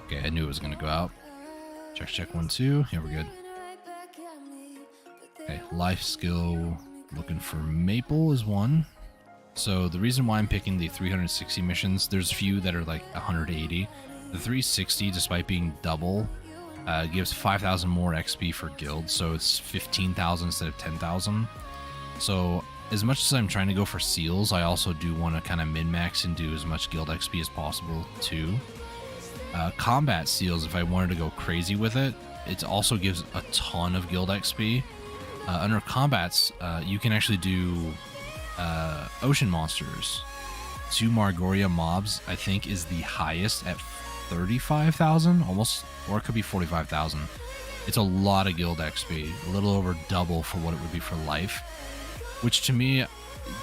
Okay, I knew it was going to go out. Check, 1, 2. Yeah, we're good. Okay, life skill. Looking for Maple is one. So the reason why I'm picking the 360 missions, there's a few that are like 180. The 360, despite being double, gives 5,000 more XP for guild, so it's 15,000 instead of 10,000. So as much as I'm trying to go for seals, I also do want to kind of min-max and do as much guild XP as possible too. Combat seals, if I wanted to go crazy with it, it also gives a ton of guild XP. Under combats, you can actually do ocean monsters. 2 Margoria mobs, I think, is the highest at 35,000, almost, or it could be 45,000. It's a lot of guild XP, a little over double for what it would be for life, which to me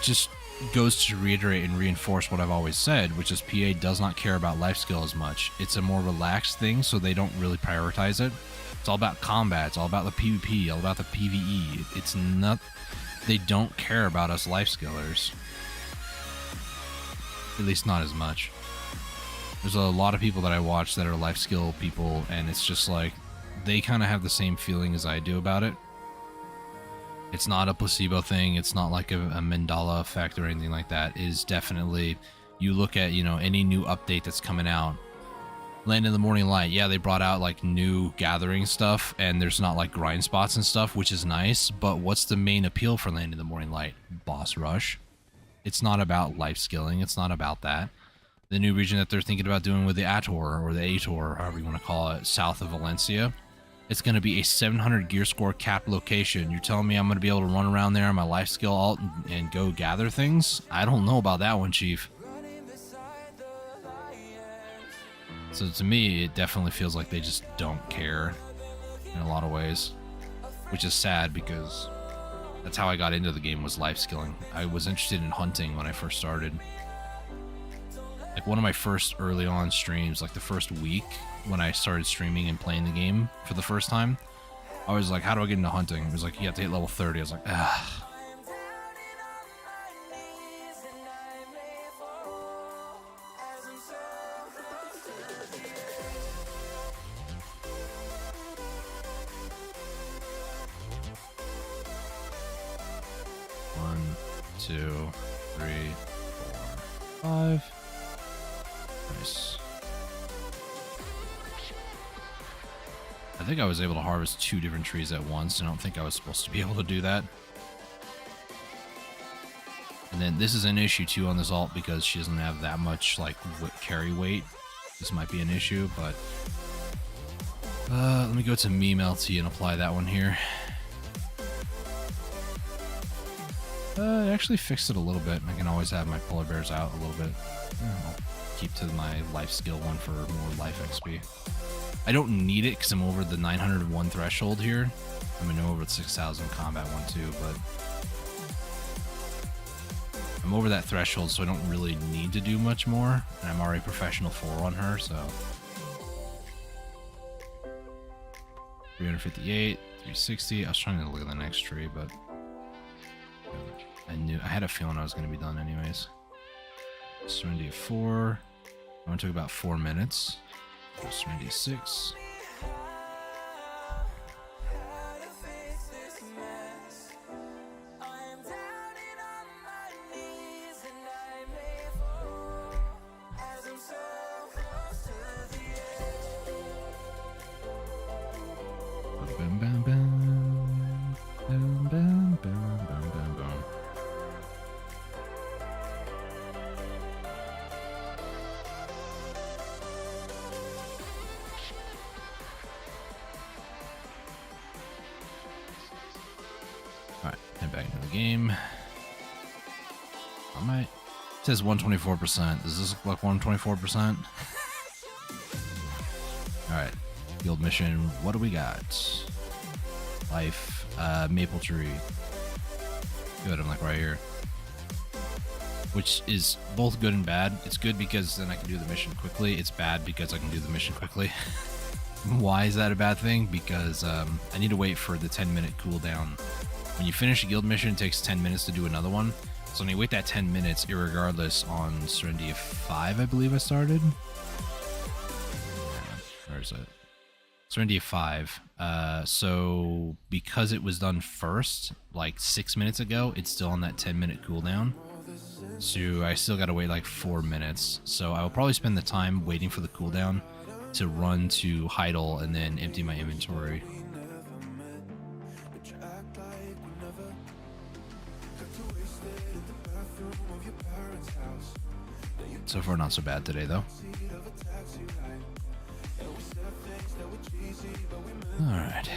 just goes to reiterate and reinforce what I've always said, which is PA does not care about life skill as much. It's a more relaxed thing, so they don't really prioritize it. It's all about combat, it's all about the PvP, all about the PvE. It's not, they don't care about us life skillers. At least not as much. There's a lot of people that I watch that are life skill people, and it's just like, they kind of have the same feeling as I do about it. It's not a placebo thing. It's not like a Mandala effect or anything like that. It is definitely, you look at, you know, any new update that's coming out. Land in the Morning Light, yeah, they brought out like new gathering stuff, and there's not like grind spots and stuff, which is nice, but what's the main appeal for Land in the Morning Light? Boss rush. It's not about life skilling. It's not about that. The new region that they're thinking about doing with the Ator, or the Ator, however you want to call it, south of Valencia, it's going to be a 700 gear score capped location. You're telling me I'm going to be able to run around there on my life skill alt and go gather things? I don't know about that one, Chief. So to me, it definitely feels like they just don't care in a lot of ways, which is sad because that's how I got into the game, was life skilling. I was interested in hunting when I first started. Like one of my first early on streams, like the first week when I started streaming and playing the game for the first time, I was like, how do I get into hunting? It was like, you have to hit level 30. I was like, ah. One, 2, 3, 4, 5. Nice. I think I was able to harvest 2 different trees at once. I don't think I was supposed to be able to do that. And then this is an issue too on this alt because she doesn't have that much like carry weight. This might be an issue, but let me go to meme LT and apply that one here. I actually fixed it a little bit. I can always have my polar bears out a little bit. I'll keep to my life skill one for more life XP. I don't need it because I'm over the 901 threshold here. I'm going to over the 6,000 combat one too, but I'm over that threshold, so I don't really need to do much more. And I'm already professional 4 on her, so 358, 360. I was trying to look at the next tree, but I had a feeling I was going to be done anyways. Serenity of 4. It took about 4 minutes. Serenity 6. Bam, bam, bam. Bam, bam, bam, bam, bam, bam. Alright, head back into the game. I might. It says 124%. Does this look like 124%? Alright. Guild mission. What do we got? Life. Maple tree. Good, I'm like right here. Which is both good and bad. It's good because then I can do the mission quickly. It's bad because I can do the mission quickly. Why is that a bad thing? Because I need to wait for the 10-minute cooldown. When you finish a guild mission, it takes 10 minutes to do another one. So when you wait that 10 minutes, irregardless, on Serenity 5, I believe I started. Where is it? Serenity 5. So because it was done first, like 6 minutes ago, it's still on that 10-minute cooldown. So I still gotta wait like 4 minutes. So I will probably spend the time waiting for the cooldown to run to Heidel and then empty my inventory. So far, not so bad today, though. All right.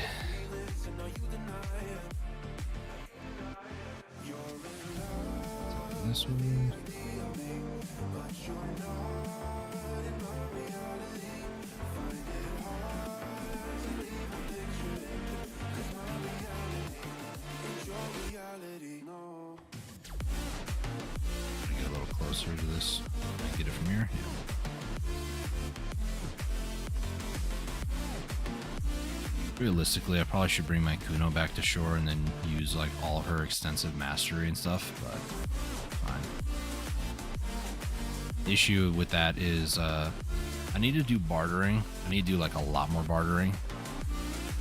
This one. Get a little closer to this. Can I get it from here? Yeah. Realistically, I probably should bring my Kuno back to shore and then use like all her extensive mastery and stuff, but fine. The issue with that is I need to do bartering. I need to do like a lot more bartering,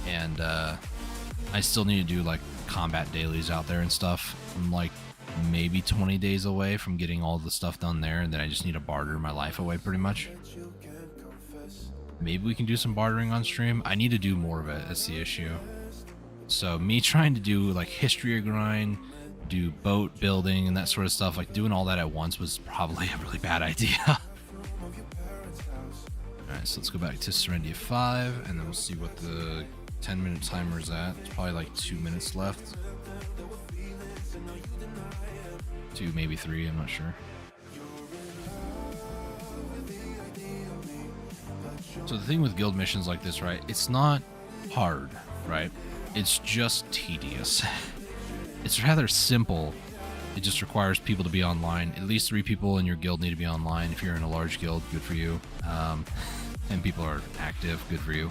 and I still need to do like combat dailies out there and stuff. I'm like maybe 20 days away from getting all the stuff done there, and then I just need to barter my life away pretty much. Maybe we can do some bartering on stream. I need to do more of it. That's the issue. So me trying to do like history grind, do boat building and that sort of stuff, like doing all that at once was probably a really bad idea. Alright, so let's go back to Serenity 5 and then we'll see what the 10-minute timer is at. It's probably like 2 minutes left. 2, maybe 3, I'm not sure. So the thing with guild missions like this, right? It's not hard, right? It's just tedious. It's rather simple. It just requires people to be online. At least 3 people in your guild need to be online. If you're in a large guild, good for you. 10 people are active, good for you.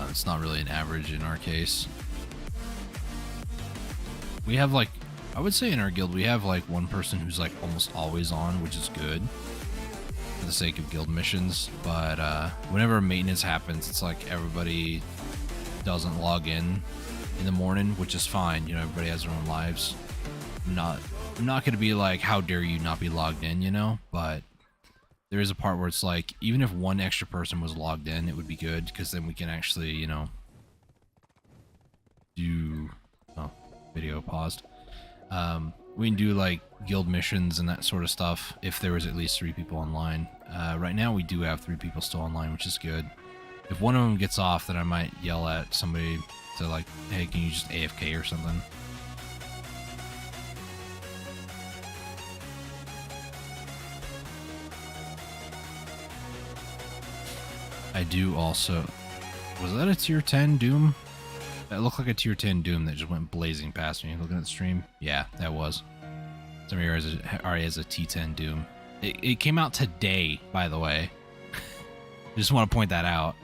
It's not really an average in our case. We have like, I would say in our guild, we have like one person who's like almost always on, which is good for the sake of guild missions. But whenever maintenance happens, it's like everybody doesn't log in the morning, which is fine. You know, everybody has their own lives. I'm not going to be like, how dare you not be logged in, you know? But there is a part where it's like, even if one extra person was logged in, it would be good, because then we can actually, you know, do... Oh, video paused. We can do like guild missions and that sort of stuff if there was at least 3 people online. Right now we do have 3 people still online, which is good. If one of them gets off, then I might yell at somebody to like, hey, can you just AFK or something? I do also... Was that a tier 10 Doom? That looked like a tier 10 Doom that just went blazing past me. Looking at the stream? Yeah, that was. Somebody already has a T10 Doom. It came out today, by the way. I just want to point that out.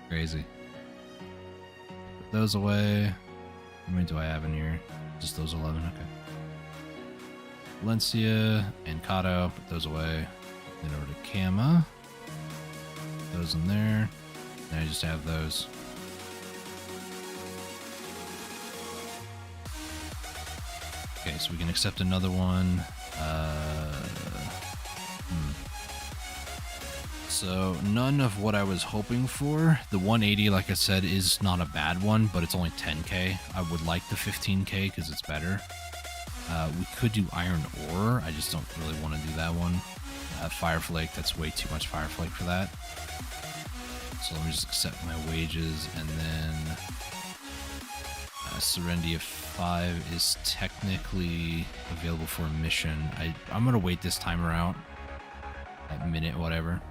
Crazy. Put those away. How many do I have in here? Just those 11, okay. Valencia and Kato, put those away. Then over to Kama. Those in there. And I just have those. Okay, so we can accept another one. So none of what I was hoping for. The 180, like I said, is not a bad one, but it's only 10k. I would like the 15k because it's better. We could do Iron Ore. I just don't really want to do that one. Fireflake, that's way too much Fireflake for that. So let me just accept my wages, and then Serenity of 5 is technically available for a mission. I'm gonna wait this timer out at minute whatever.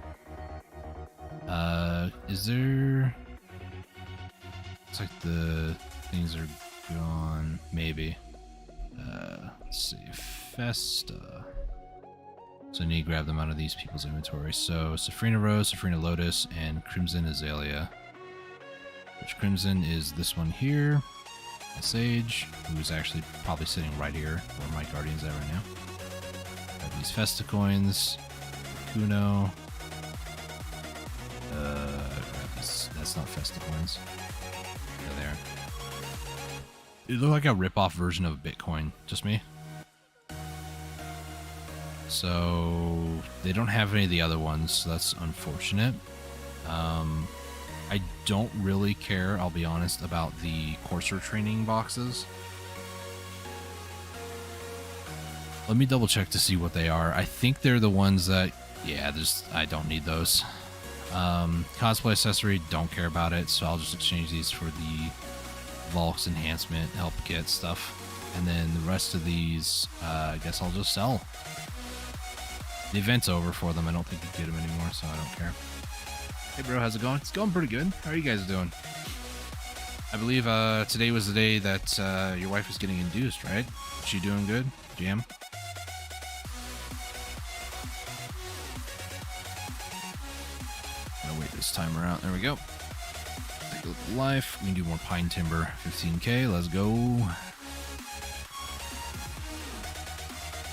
Is there... It's like the things are You on maybe. Let's see, Festa. So I need to grab them out of these people's inventory. So Safrina Rose, Safrina Lotus, and Crimson Azalea. Which Crimson is this one here. Sage, who's actually probably sitting right here where my Guardian's at right now. Got these Festa coins. Kuno. That's not Festa coins. Yeah, there. It looked like a rip-off version of Bitcoin. Just me. So they don't have any of the other ones, so that's unfortunate. I don't really care, I'll be honest, about the Courser training boxes. Let me double check to see what they are. I think they're the ones that, yeah, I don't need those. Cosplay accessory, don't care about it, so I'll just exchange these for the Volks enhancement, help get stuff. And then the rest of these, I guess I'll just sell. The event's over for them. I don't think you can get them anymore, so I don't care. Hey bro, how's it going? It's going pretty good. How are you guys doing? I believe today was the day that your wife was getting induced, right? Is she doing good? Jam? Gotta wait this timer out. There we go. Take a look at life. We can do more pine timber. 15k. Let's go.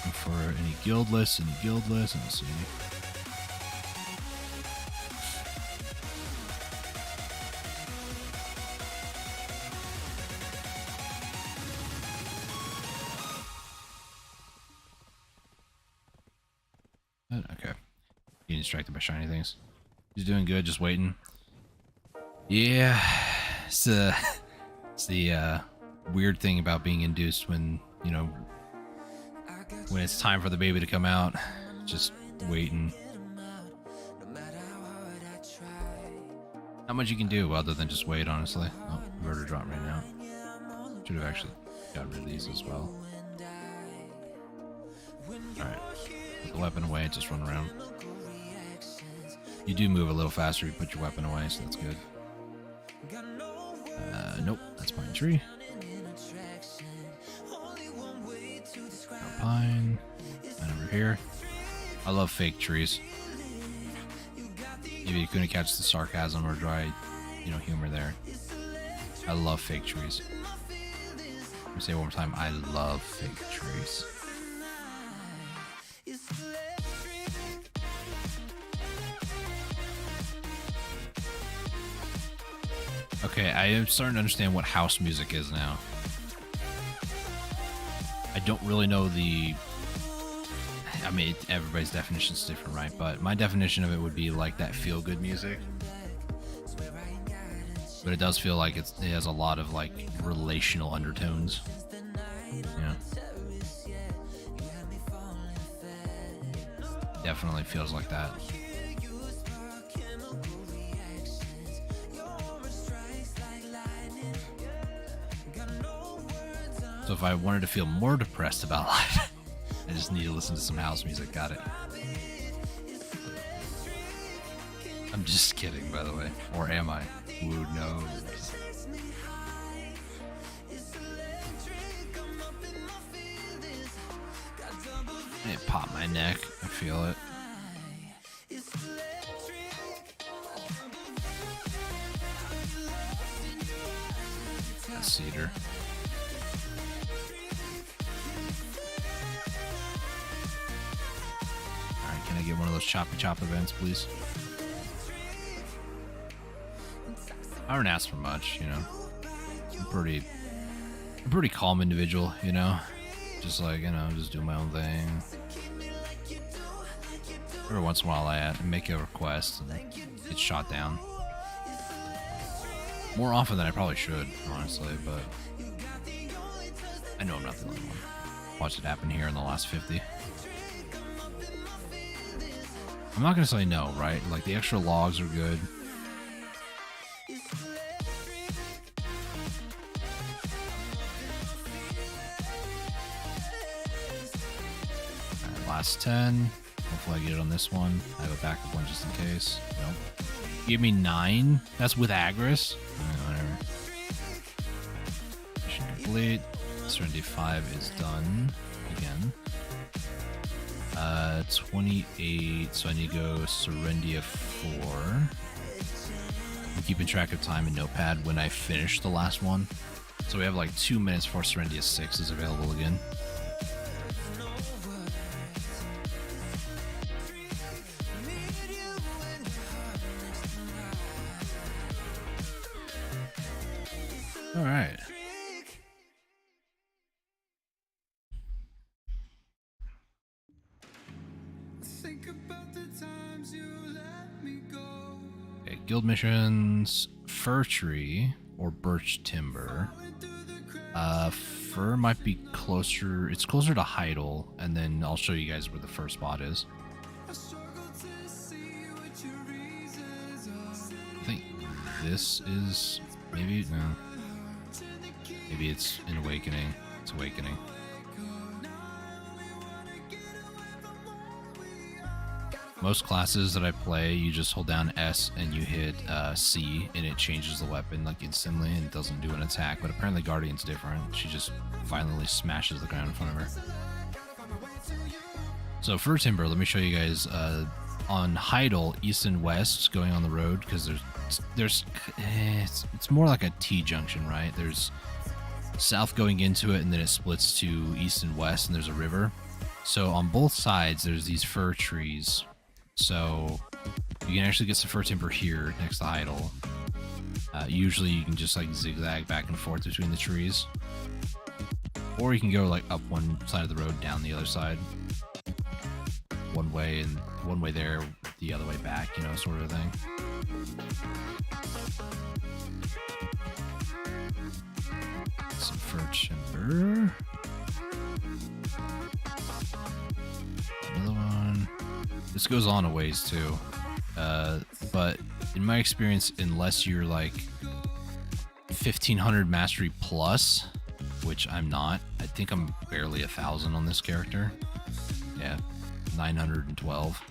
Look for any guild lists. Let's see. Okay. Getting distracted by shiny things. He's doing good, just waiting. Yeah. It's the weird thing about being induced when, you know, when it's time for the baby to come out. Just waiting. Not much you can do other than just wait, honestly. Oh, murder drop right now. Should have actually got rid of these as well. Alright. Put the weapon away and just run around. You do move a little faster if you put your weapon away, so that's good. Nope, that's pine tree. No pine. And over here. I love fake trees. Maybe you couldn't catch the sarcasm or dry, you know, humor there. I love fake trees. Let me say it one more time. I love fake trees. Okay, I am starting to understand what house music is now. I don't really know the... I mean, everybody's definition is different, right? But my definition of it would be like that feel-good music. But it does feel like it has a lot of like relational undertones. Yeah. Definitely feels like that. So if I wanted to feel more depressed about life, I just need to listen to some house music. Got it. I'm just kidding, by the way. Or am I? Who knows? It popped my neck. I feel it. That's cedar. Alright, can I get one of those choppy chop events, please? I don't ask for much, you know. I'm a pretty calm individual, you know. Just like, you know, just do my own thing. Every once in a while I make a request and get shot down. More often than I probably should, honestly, but I know I'm not the only one. Watched it happen here in the last 50. I'm not gonna say no, right? Like, the extra logs are good. Alright, last 10. Hopefully I get it on this one. I have a backup one just in case. Nope. Give me 9? That's with Agris? Whatever. Mission complete. Serenity 5 is done again. 28, so I need to go Serendia 4. I'm keeping track of time in Notepad when I finish the last one. So we have like 2 minutes before Serendia 6 is available again. All right. Okay, guild missions, fir tree or birch timber. Fir might be closer. It's closer to Heidel, and then I'll show you guys where the first spot is. I think this is maybe no. Maybe it's in Awakening. It's Awakening. Most classes that I play, you just hold down S and you hit C, and it changes the weapon like instantly and doesn't do an attack. But apparently Guardian's different. She just violently smashes the ground in front of her. So for Timber, let me show you guys on Heidel, east and west, going on the road, because it's more like a T junction, right? There's south going into it, and then it splits to east and west, and there's a river. So on both sides, there's these fir trees. So you can actually get some fir timber here next to Heidel. Usually you can just like zigzag back and forth between the trees, or you can go like up one side of the road, down the other side, one way and one way there, the other way back, you know, sort of thing. Some fir timber. Another one. This goes on a ways too, but in my experience, unless you're like 1500 mastery plus, which I'm not, I think I'm barely 1,000 on this character. Yeah, 912.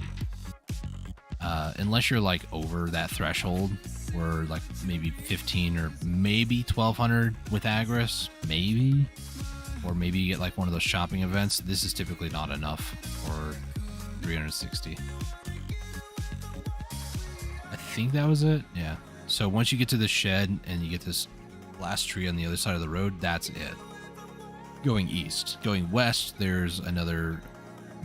Unless you're like over that threshold, or like maybe 15 or maybe 1200 with Agris, maybe, or maybe you get like one of those shopping events. This is typically not enough, or 360. I think that was it. Yeah. So once you get to the shed and you get this last tree on the other side of the road, that's it. Going east. Going west, there's another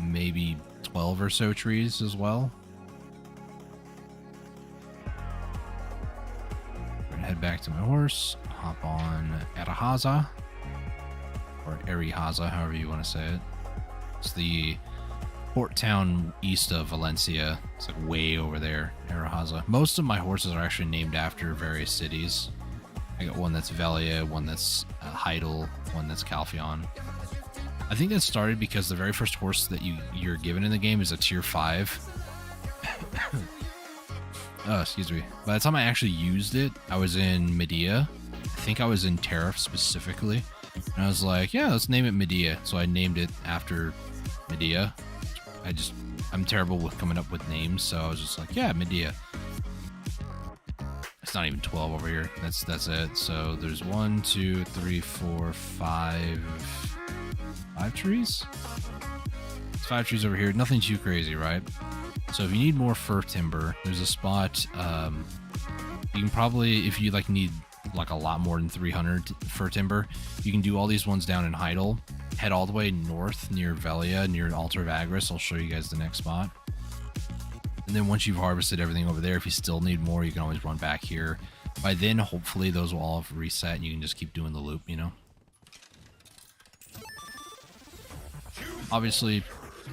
maybe 12 or so trees as well. We're gonna head back to my horse, hop on Arahaza, or Arihaza, however you want to say it. It's the port town east of Valencia. It's like way over there, Arahaza. Most of my horses are actually named after various cities. I got one that's Velia, one that's Heidel, one that's Calphion. I think that started because the very first horse that you're given in the game is a tier 5. Oh, excuse me. By the time I actually used it, I was in Medea. I think I was in Tariff specifically. And I was like, yeah, let's name it Medea. So I named it after Medea. I'm terrible with coming up with names, so I was just like, yeah, Medea. It's not even 12 over here. That's it. So there's 1, 2, 3, 4, 5 trees. It's 5 trees over here. Nothing too crazy, right? So if you need more fir timber, there's a spot. You can probably, if you like need like a lot more than 300 fir timber, you can do all these ones down in Heidel. Head all the way north near Velia, near Altar of Agris. I'll show you guys the next spot. And then once you've harvested everything over there, if you still need more, you can always run back here. By then, hopefully, those will all have reset, and you can just keep doing the loop, you know? Obviously,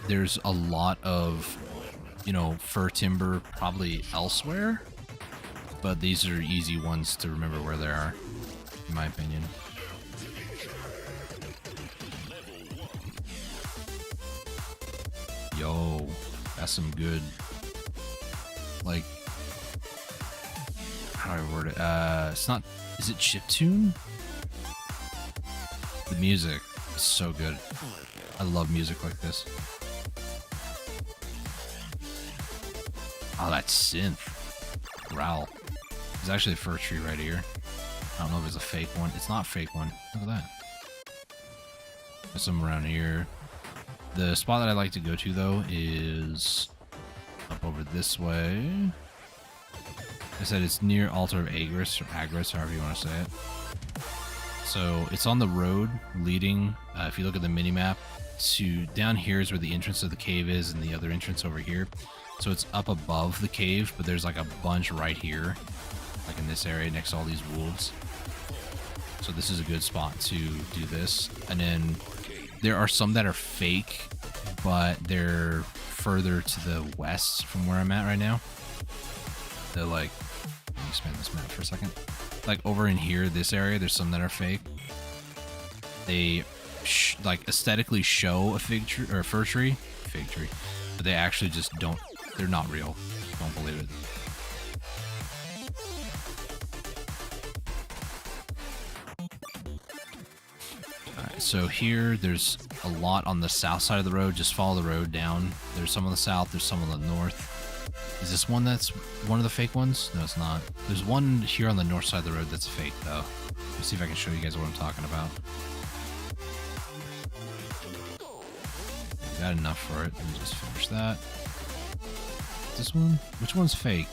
there's a lot of, you know, fir timber probably elsewhere, but these are easy ones to remember where they are, in my opinion. Yo, that's some good, like, how do I word it? It's not, is it chiptune? The music is so good. I love music like this. Oh, that synth. Growl. There's actually a fir tree right here. I don't know if it's a fake one. It's not a fake one. Look at that. There's some around here. The spot that I like to go to though is up over this way. I said it's near Altar of Agris, or Agris, however you want to say it. So it's on the road leading, if you look at the mini-map, to down here is where the entrance of the cave is, and the other entrance over here. So it's up above the cave, but there's like a bunch right here, like in this area next to all these wolves. So this is a good spot to do this. And then there are some that are fake, but they're further to the west from where I'm at right now. They're like, let me expand this map for a second. Like over in here, this area, there's some that are fake. They like aesthetically show a fig tree or a fir tree, but they actually just don't. They're not real. Don't believe it. Alright, so here there's a lot on the south side of the road. Just follow the road down. There's some on the south, there's some on the north. Is this one that's one of the fake ones? No, it's not. There's one here on the north side of the road that's fake, though. Let's see if I can show you guys what I'm talking about. Got enough for it. Let me just finish that. This one? Which one's fake?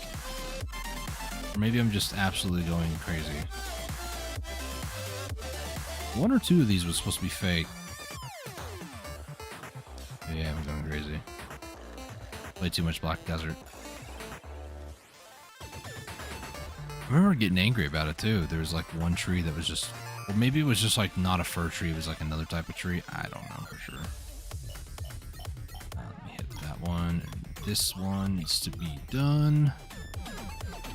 Or maybe I'm just absolutely going crazy. One or two of these was supposed to be fake. Yeah, I'm going crazy. Way too much Black Desert. I remember getting angry about it too. There was like one tree that was just, or maybe it was just like not a fir tree, it was like another type of tree. I don't know for sure. Let me hit that one. And this one needs to be done.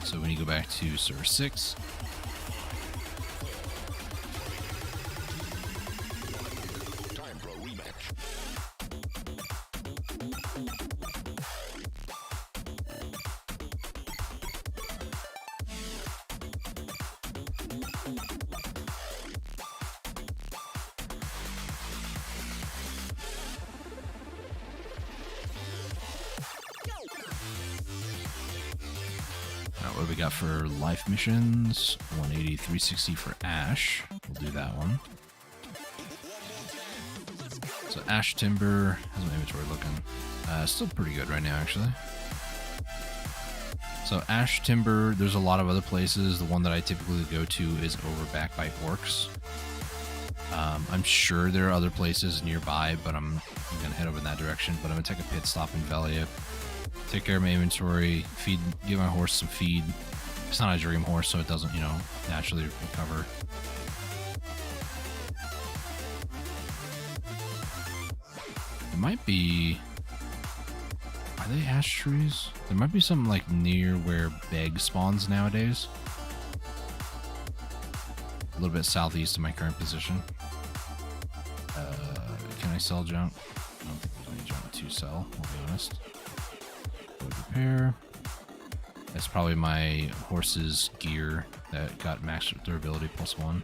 So when you go back to Server 6, what do we got for life missions? 180, 360 for Ash. We'll do that one. So Ash Timber, how's my inventory looking? Still pretty good right now, actually. So Ash Timber, there's a lot of other places. The one that I typically go to is over back by Orcs. I'm sure there are other places nearby, but I'm gonna head over in that direction. But I'm gonna take a pit stop in Velia. Take care of my inventory, feed, give my horse some feed. It's not a dream horse, so it doesn't, you know, naturally recover. It might be... Are they ash trees? There might be something like near where Beg spawns nowadays. A little bit southeast of my current position. Can I sell junk? I don't think there's any junk to sell, I'll be honest. Repair. That's probably my horse's gear that got max durability +1.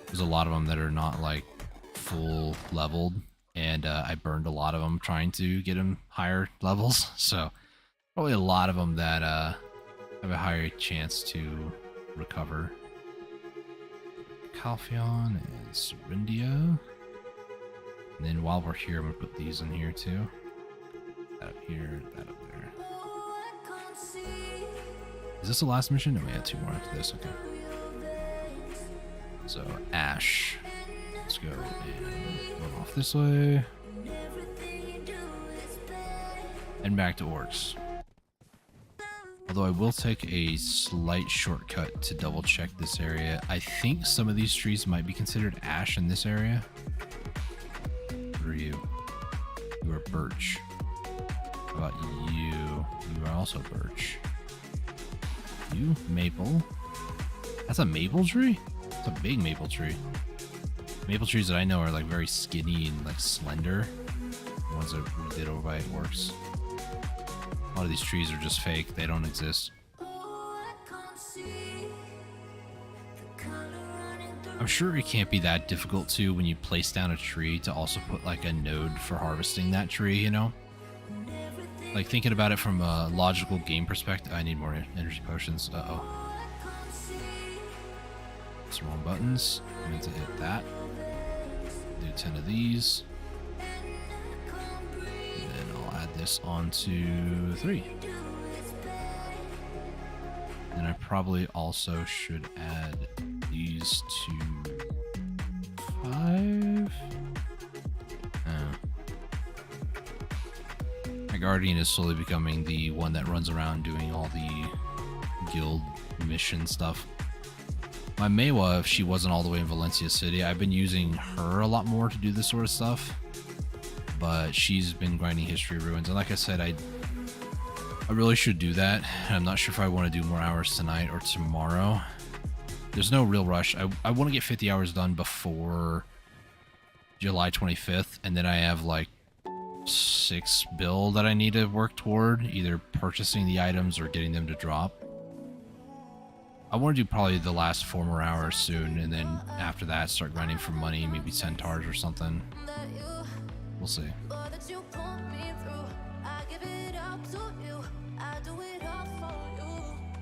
There's a lot of them that are not like full leveled, and I burned a lot of them trying to get them higher levels. So probably a lot of them that have a higher chance to recover. Calphion and Syrindia. And then while we're here, I'm gonna put these in here too. That up here, that up there. Is this the last mission? No, we had 2 more after this. Okay. So Ash, let's go and run off this way, and back to Orcs. Although I will take a slight shortcut to double check this area. I think some of these trees might be considered ash in this area. What are you? You are birch. How about you? You are also birch. You, maple. That's a maple tree? It's a big maple tree. Maple trees that I know are like very skinny and like slender. The ones that we did over by Orcs. A lot of these trees are just fake. They don't exist. I'm sure it can't be that difficult too when you place down a tree to also put like a node for harvesting that tree, you know? Like thinking about it from a logical game perspective. I need more energy potions. Uh-oh. It's the wrong buttons. I meant to hit that. do 10 of these. And then I'll add this onto 3. And I probably also should add these to 5. My guardian is slowly becoming the one that runs around doing all the guild mission stuff. My Maewa, if she wasn't all the way in Valencia City, I've been using her a lot more to do this sort of stuff. But she's been grinding History Ruins, and like I said, I really should do that. I'm not sure if I want to do more hours tonight or tomorrow. There's no real rush. I want to get 50 hours done before July 25th, and then I have like 6 bill that I need to work toward, either purchasing the items or getting them to drop. I want to do probably the last 4 more hours soon, and then after that start grinding for money, maybe centaurs or something. We'll see.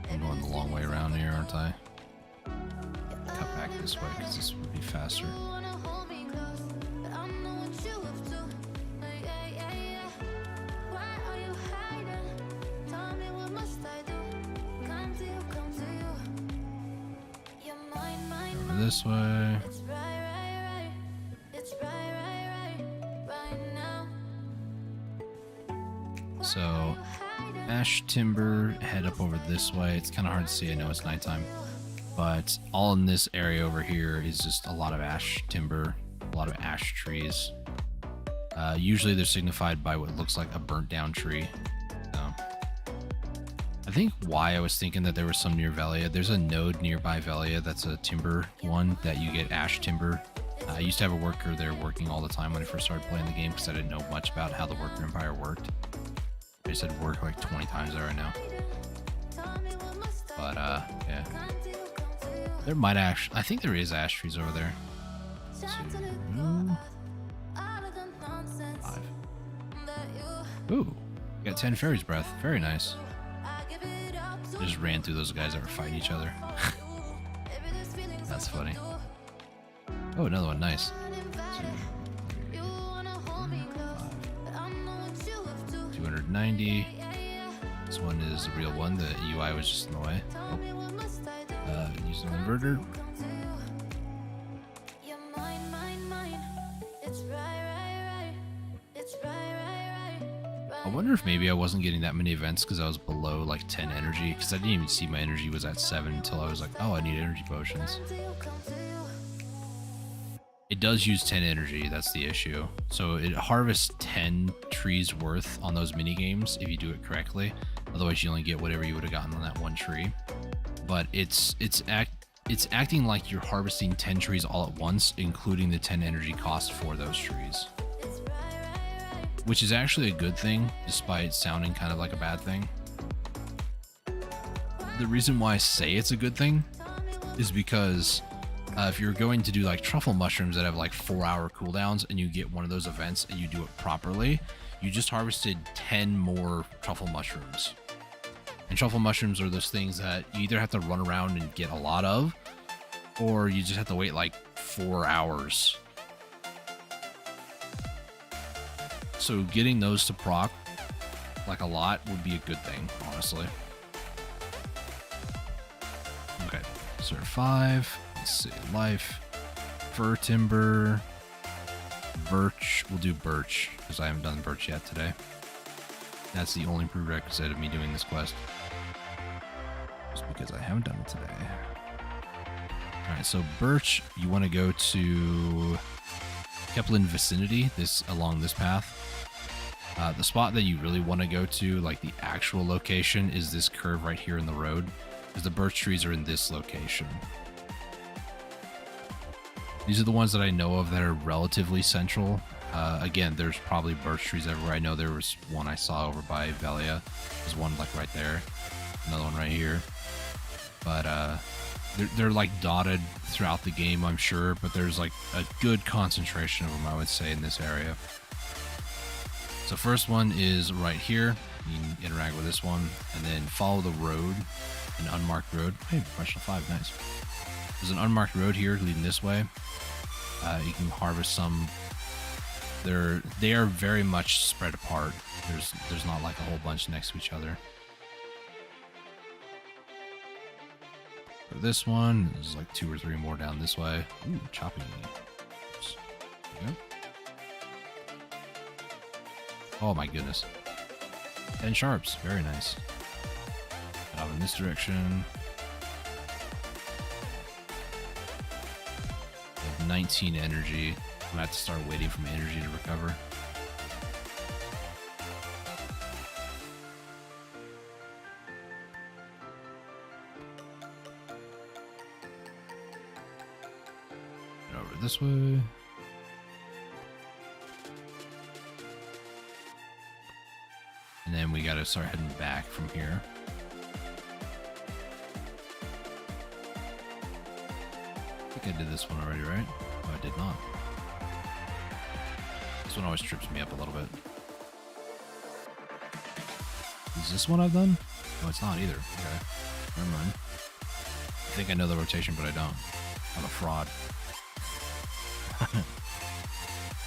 I'm going the long way around here, aren't I? Cut back this way because this would be faster. Over this way. So, ash timber, head up over this way. It's kind of hard to see. I know it's nighttime. But all in this area over here is just a lot of ash timber, a lot of ash trees. Usually they're signified by what looks like a burnt down tree. So, I think why I was thinking that there was some near Velia. There's a node nearby Velia that's a timber one that you get ash timber. I used to have a worker there working all the time when I first started playing the game because I didn't know much about how the worker empire worked. I just had work like 20 times there right now. But, yeah. There might actually... I think there is ash trees over there. 2, 5. Ooh. We got 10 fairies breath. Very nice. I just ran through those guys that were fighting each other. That's funny. Oh, another one. Nice. 2, 3, 5. 290. This one is the real one. The UI was just in the way. Oh. Use an inverter. I wonder if maybe I wasn't getting that many events because I was below like 10 energy, because I didn't even see my energy was at 7 until I was like, oh, I need energy potions. It does use 10 energy, that's the issue. So it harvests 10 trees worth on those mini games if you do it correctly. Otherwise you only get whatever you would have gotten on that one tree. But it's acting like you're harvesting 10 trees all at once, including the 10 energy cost for those trees. Which is actually a good thing, despite sounding kind of like a bad thing. The reason why I say it's a good thing is because if you're going to do like truffle mushrooms that have like 4-hour cooldowns and you get one of those events and you do it properly, you just harvested 10 more truffle mushrooms. And truffle mushrooms are those things that you either have to run around and get a lot of, or you just have to wait like 4 hours. So getting those to proc like a lot would be a good thing, honestly. Okay, so 5. Let's see, life, fir timber, birch. We'll do birch because I haven't done birch yet today. That's the only prerequisite of me doing this quest. Just because I haven't done it today. Alright, so birch, you want to go to Keplin vicinity, along this path. The spot that you really want to go to, like the actual location, is this curve right here in the road. Because the birch trees are in this location. These are the ones that I know of that are relatively central. Again, there's probably birch trees everywhere. I know there was one I saw over by Velia. There's one like right there. Another one right here. But they're like dotted throughout the game, I'm sure. But there's like a good concentration of them, I would say, in this area. So first one is right here. You can interact with this one. And then follow the road. An unmarked road. Hey, professional 5, nice. There's an unmarked road here leading this way. You can harvest some. They are very much spread apart. There's not like a whole bunch next to each other. For this one, there's like 2 or 3 more down this way. Ooh, chopping. Oops. Yep. Oh my goodness. 10 sharps, very nice. Out in this direction. 19 energy. I'm gonna have to start waiting for my energy to recover. And over this way. And then we gotta start heading back from here. I think I did this one already, right? Oh, I did not. This one always trips me up a little bit. Is this one I've done? No, it's not either. Okay. Never mind. I think I know the rotation, but I don't. I'm a fraud.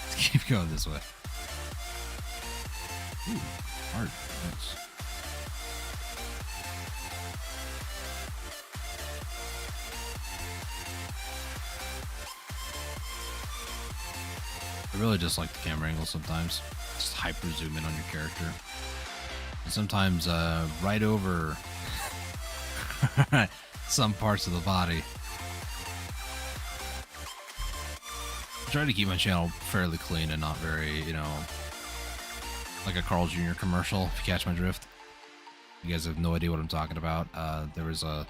Let's keep going this way. Ooh, hard. Nice. I really just like the camera angle sometimes. Just hyper zoom in on your character. And sometimes right over some parts of the body. I try to keep my channel fairly clean and not very, you know, like a Carl Jr. commercial, if you catch my drift. You guys have no idea what I'm talking about. There was a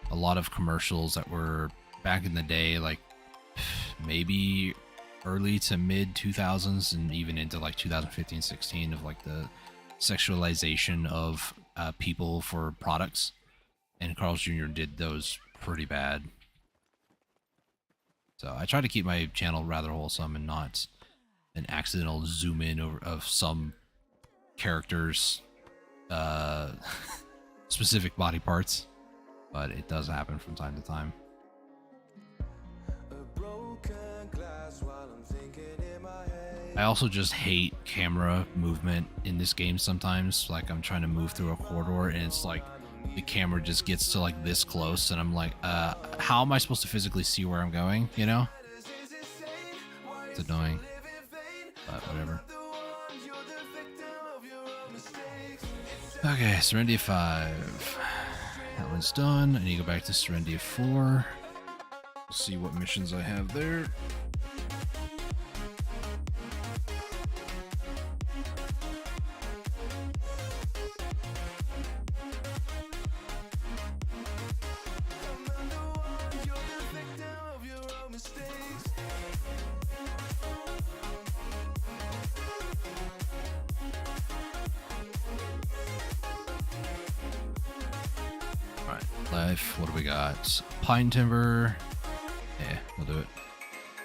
lot of commercials that were back in the day, like maybe early to mid 2000s and even into like 2015-16 of like the sexualization of people for products, and Carl's Jr. did those pretty bad. So I try to keep my channel rather wholesome and not an accidental zoom in over of some characters specific body parts, but it does happen from time to time. I also just hate camera movement in this game sometimes. Like I'm trying to move through a corridor and it's like the camera just gets to like this close and I'm like, how am I supposed to physically see where I'm going, you know? It's annoying, but whatever. Okay, Serendia 5. That one's done. I need to go back to Serendia 4. See what missions I have there. Life. What do we got? Pine timber. Yeah, we'll do it.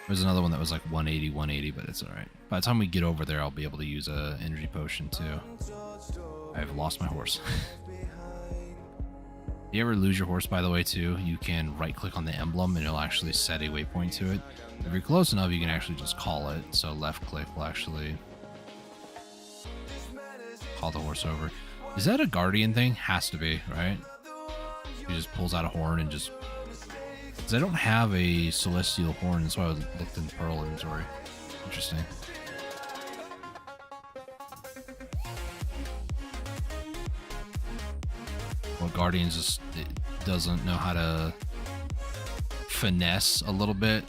There's another one that was like 180, but it's alright. By the time we get over there, I'll be able to use a energy potion too. I've lost my horse. You ever lose your horse, by the way, too? You can right click on the emblem and it'll actually set a waypoint to it. If you're close enough, you can actually just call it. So left click will actually call the horse over. Is that a guardian thing? Has to be, right? He just pulls out a horn and just... Because I don't have a celestial horn, that's why I looked in the Pearl inventory. Interesting. Well, Guardians just doesn't know how to finesse a little bit.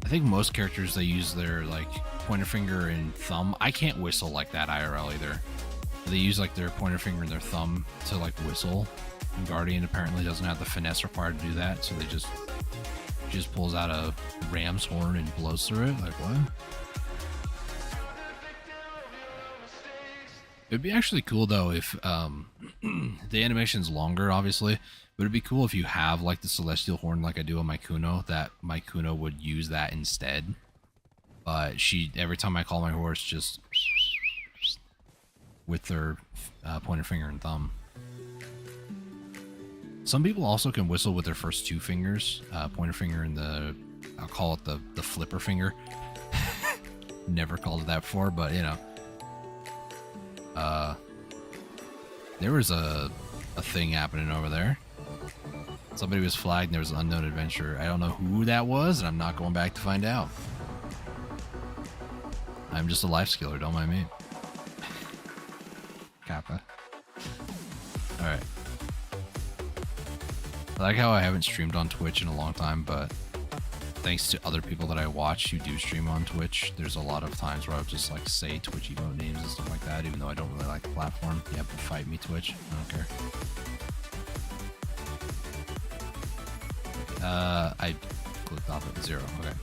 I think most characters, they use their like pointer finger and thumb. I can't whistle like that IRL either. They use like their pointer finger and their thumb to like whistle. And Guardian apparently doesn't have the finesse required to do that, so they just pulls out a ram's horn and blows through it. Like what? It'd be actually cool though if the animation's longer, obviously, but it'd be cool if you have like the celestial horn like I do on my Kuno, that my Kuno would use that instead. But she, every time I call my horse, just with their pointer finger and thumb. Some people also can whistle with their first 2 fingers, pointer finger and the I'll call it the flipper finger. Never called it that before, but you know. There was a thing happening over there. Somebody was flagged and there was an unknown adventurer. I don't know who that was, and I'm not going back to find out. I'm just a life skiller, don't mind me. Kappa. Alright. I like how I haven't streamed on Twitch in a long time, but thanks to other people that I watch who do stream on Twitch, there's a lot of times where I'll just like say Twitch emote names and stuff like that, even though I don't really like the platform. Yeah, but fight me, Twitch. I don't care. I clicked off at 0. Okay.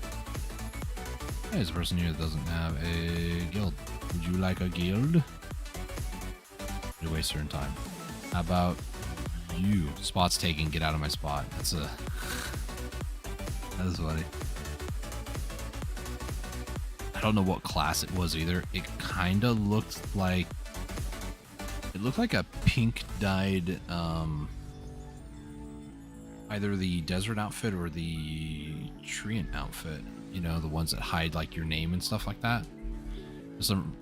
Hey, there's a person here that doesn't have a guild. Would you like a guild? You waste your time. How about you? Spot's taken. Get out of my spot. That's a... That is funny. I don't know what class it was either. It kind of looked like... It looked like a pink dyed... either the desert outfit or the treant outfit. You know, the ones that hide like your name and stuff like that.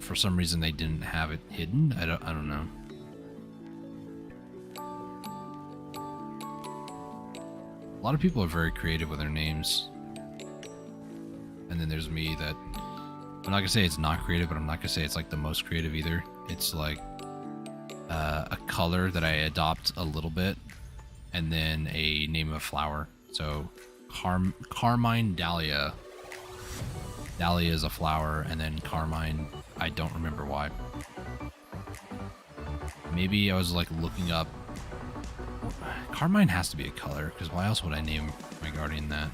For some reason they didn't have it hidden. I don't know. A lot of people are very creative with their names. And then there's me that I'm not gonna say it's not creative, but I'm not gonna say it's like the most creative either. It's like a color that I adopt a little bit, and then a name of a flower. So Carmine Dahlia. Dahlia is a flower, and then Carmine, I don't remember why. Maybe I was like looking up. Carmine has to be a color, because why else would I name my guardian that?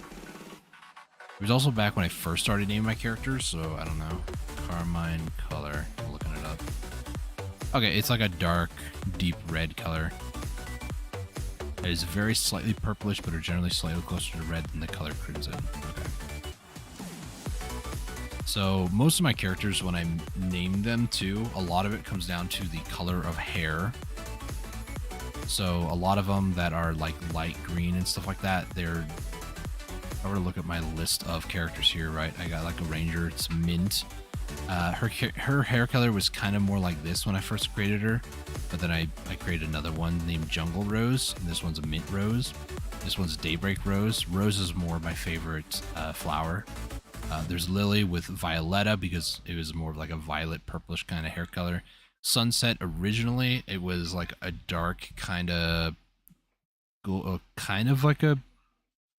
It was also back when I first started naming my characters, so I don't know. Carmine color. I'm looking it up. Okay, it's like a dark, deep red color. It is very slightly purplish, but are generally slightly closer to red than the color crimson. Okay. So most of my characters, when I name them too, a lot of it comes down to the color of hair. So a lot of them that are like light green and stuff like that, they're... If I were to look at my list of characters here, right? I got like a ranger, it's mint. Her hair color was kind of more like this when I first created her, but then I created another one named Jungle Rose, and this one's a mint rose. This one's Daybreak Rose. Rose is more my favorite flower. There's Lily with Violetta because it was more of like a violet purplish kind of hair color. Sunset, originally it was like a dark kind of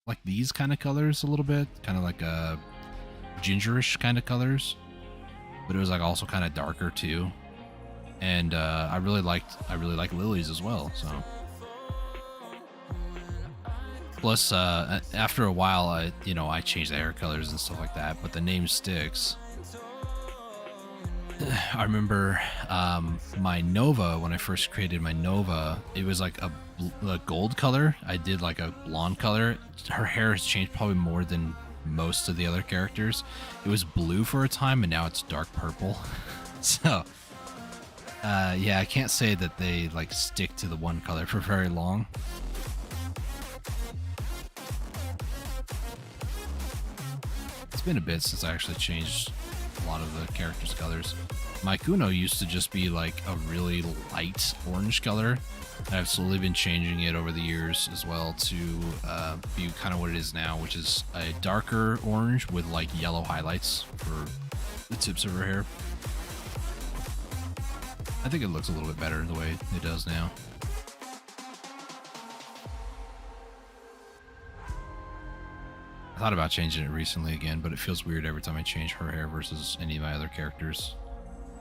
like these kind of colors a little bit, kind of like a gingerish kind of colors, but it was like also kind of darker too. And I really like lilies as well. So plus after a while I changed the hair colors and stuff like that, but the name sticks. I remember my Nova, when I first created my Nova, it was like a gold color. I did like a blonde color. Her hair has changed probably more than most of the other characters. It was blue for a time, and now it's dark purple. So yeah, I can't say that they like stick to the one color for very long. It's been a bit since I actually changed a lot of the characters' colors. My Kuno used to just be like a really light orange color. I've slowly been changing it over the years as well to be kind of what it is now, which is a darker orange with like yellow highlights for the tips of her hair. I think it looks a little bit better the way it does now. I thought about changing it recently again, but it feels weird every time I change her hair versus any of my other characters.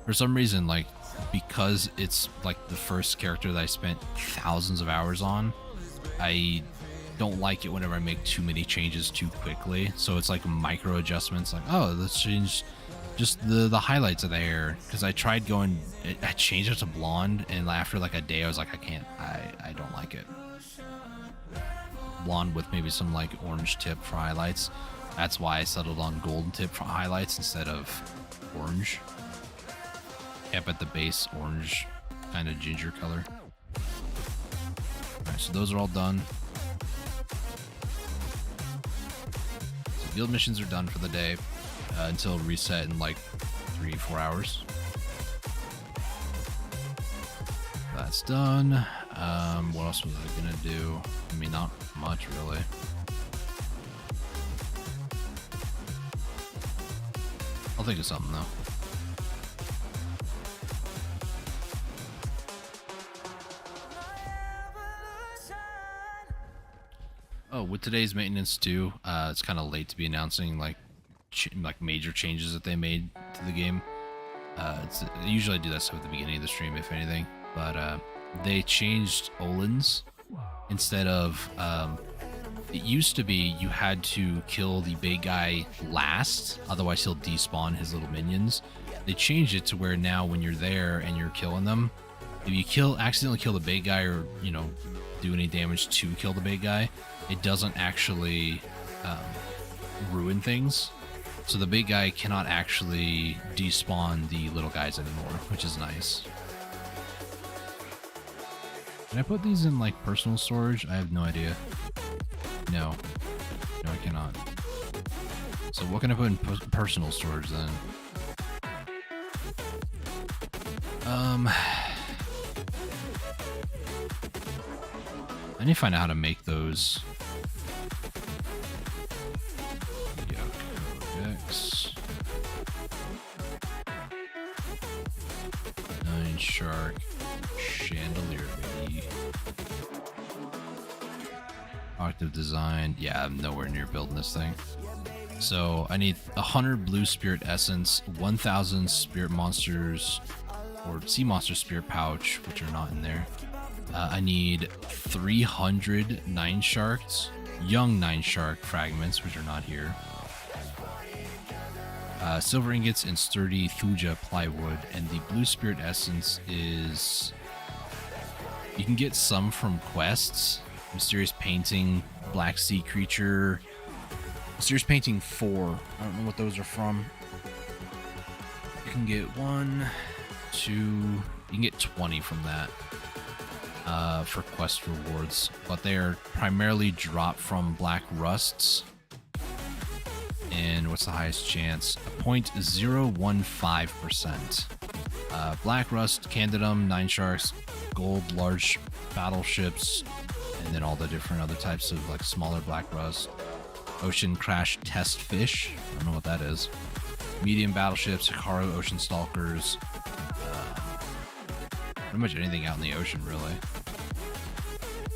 For some reason, like, because it's like the first character that I spent thousands of hours on, I don't like it whenever I make too many changes too quickly. So it's like micro adjustments, like, oh, let's change just the highlights of the hair. Because I tried I changed it to blonde, and after like a day I was like, I don't like it. Blonde with maybe some like orange tip for highlights. That's why I settled on golden tip for highlights instead of orange. Kept at the base orange kind of ginger color. Alright, so those are all done. So Guild missions are done for the day until reset in like 3-4 hours. That's done. What else was I gonna do? I mean, not much really. I'll think of something though. Oh, with today's maintenance too, it's kind of late to be announcing like major changes that they made to the game. They usually do that stuff at the beginning of the stream, if anything. But they changed Olins instead of. It used to be you had to kill the big guy last, otherwise he'll despawn his little minions. They changed it to where now when you're there and you're killing them, if you accidentally kill the big guy or do any damage to kill the big guy, it doesn't actually ruin things. So the big guy cannot actually despawn the little guys anymore, which is nice. Can I put these in like personal storage? I have no idea. No, I cannot. So what can I put in personal storage then? I need to find out how to make those. Codex. 9 shark chandelier, baby. Octave design. Yeah, I'm nowhere near building this thing. So I need 100 blue spirit essence, 1,000 spirit monsters or sea monster spirit pouch, which are not in there. I need 300 9 sharks, young 9 shark fragments, which are not here. Silver ingots and sturdy thuja plywood, and the blue spirit essence is. You can get some from quests. Mysterious painting, black sea creature, mysterious painting 4. I don't know what those are from. You can get 1, 2. You can get 20 from that. For quest rewards, but they are primarily dropped from black rusts. And what's the highest chance? 0.015%. Black rust, candidum, 9 sharks, gold, large battleships, and then all the different other types of like smaller black rust. Ocean crash test fish. I don't know what that is. Medium battleships, Hikaru ocean stalkers. Pretty much anything out in the ocean, really.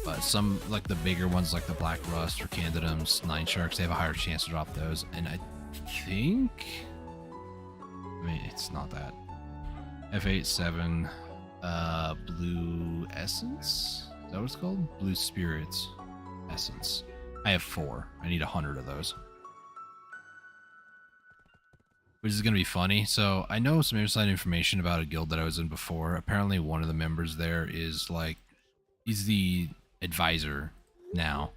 But some, like the bigger ones, like the black rust or candidums, 9 sharks, they have a higher chance to drop those. And I think, I mean, it's not that. F87, blue essence. Is that what it's called? Blue spirits essence. I have 4. I need 100 of those. Which is going to be funny. So I know some inside information about a guild that I was in before. Apparently one of the members there is like, he's the advisor now.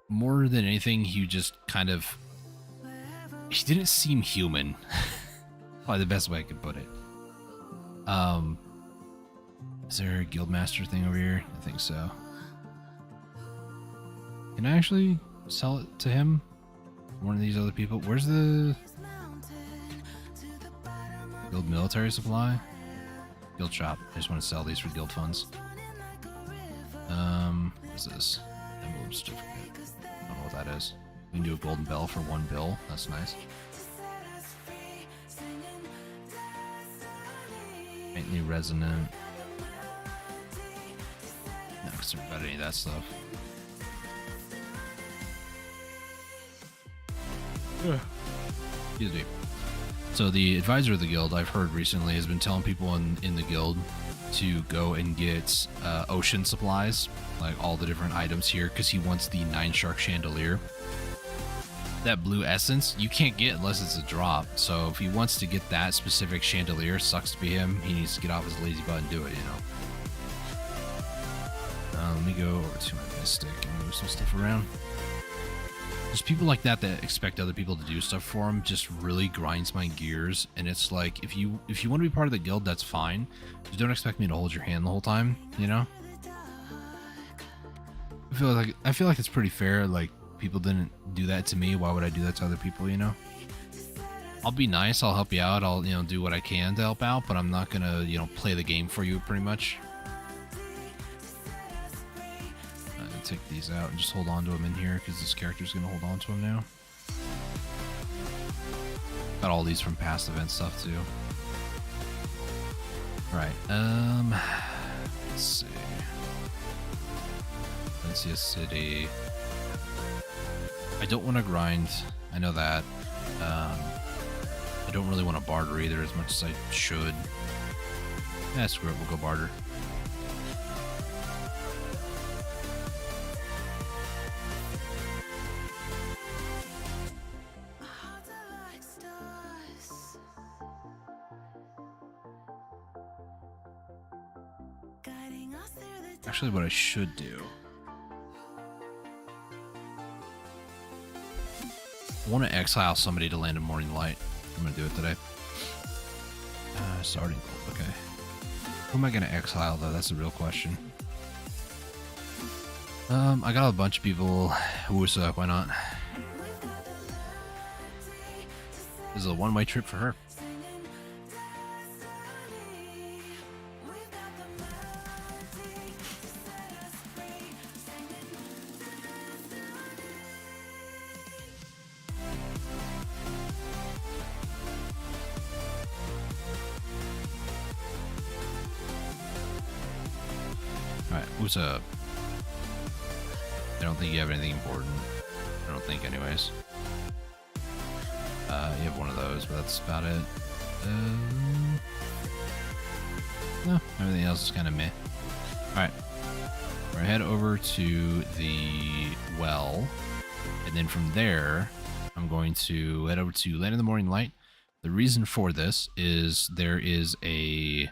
More than anything, he just kind of, he didn't seem human. Probably the best way I could put it. Is there a guildmaster thing over here? I think so. Can I actually sell it to him? One of these other people? Where's the guild military supply? Guild shop. I just want to sell these for guild funds. What's this? Emblem certificate. I don't know what that is. We can do a golden bell for 1 bill. That's nice. Faintly resonant. Not concerned about any of that stuff. Excuse me. So the advisor of the guild, I've heard recently, has been telling people in the guild to go and get ocean supplies, like all the different items here, because he wants the 9 shark chandelier. That blue essence you can't get unless it's a drop. So if he wants to get that specific chandelier, sucks to be him. He needs to get off his lazy butt and do it, you know. Let me go over to my mystic and move some stuff around. There's people like that that expect other people to do stuff for them, just really grinds my gears. And it's like, if you want to be part of the guild, that's fine. Just don't expect me to hold your hand the whole time, you know? I feel like it's pretty fair. Like, people didn't do that to me, why would I do that to other people, you know? I'll be nice, I'll help you out, I'll, you know, do what I can to help out, but I'm not gonna, you know, play the game for you, pretty much. I'm gonna take these out and just hold on to them in here, because this character's gonna hold on to them now. Got all these from past event stuff, too. Right, let's see. Valencia City. I don't want to grind, I know that. I don't really want to barter either as much as I should. Yeah, screw it, we'll go barter. Actually, what I should do, I want to exile somebody to Land of Morning Light. I'm going to do it today. Starting gold, okay. Who am I going to exile, though? That's the real question. I got a bunch of people. Wusa, why not? This is a one-way trip for her. Alright, what's up? I don't think you have anything important. I don't think, anyways. You have one of those, but that's about it. No, everything else is kind of meh. Alright. We're gonna head over to the well. And then from there, I'm going to head over to Land of the Morning Light. The reason for this is there is a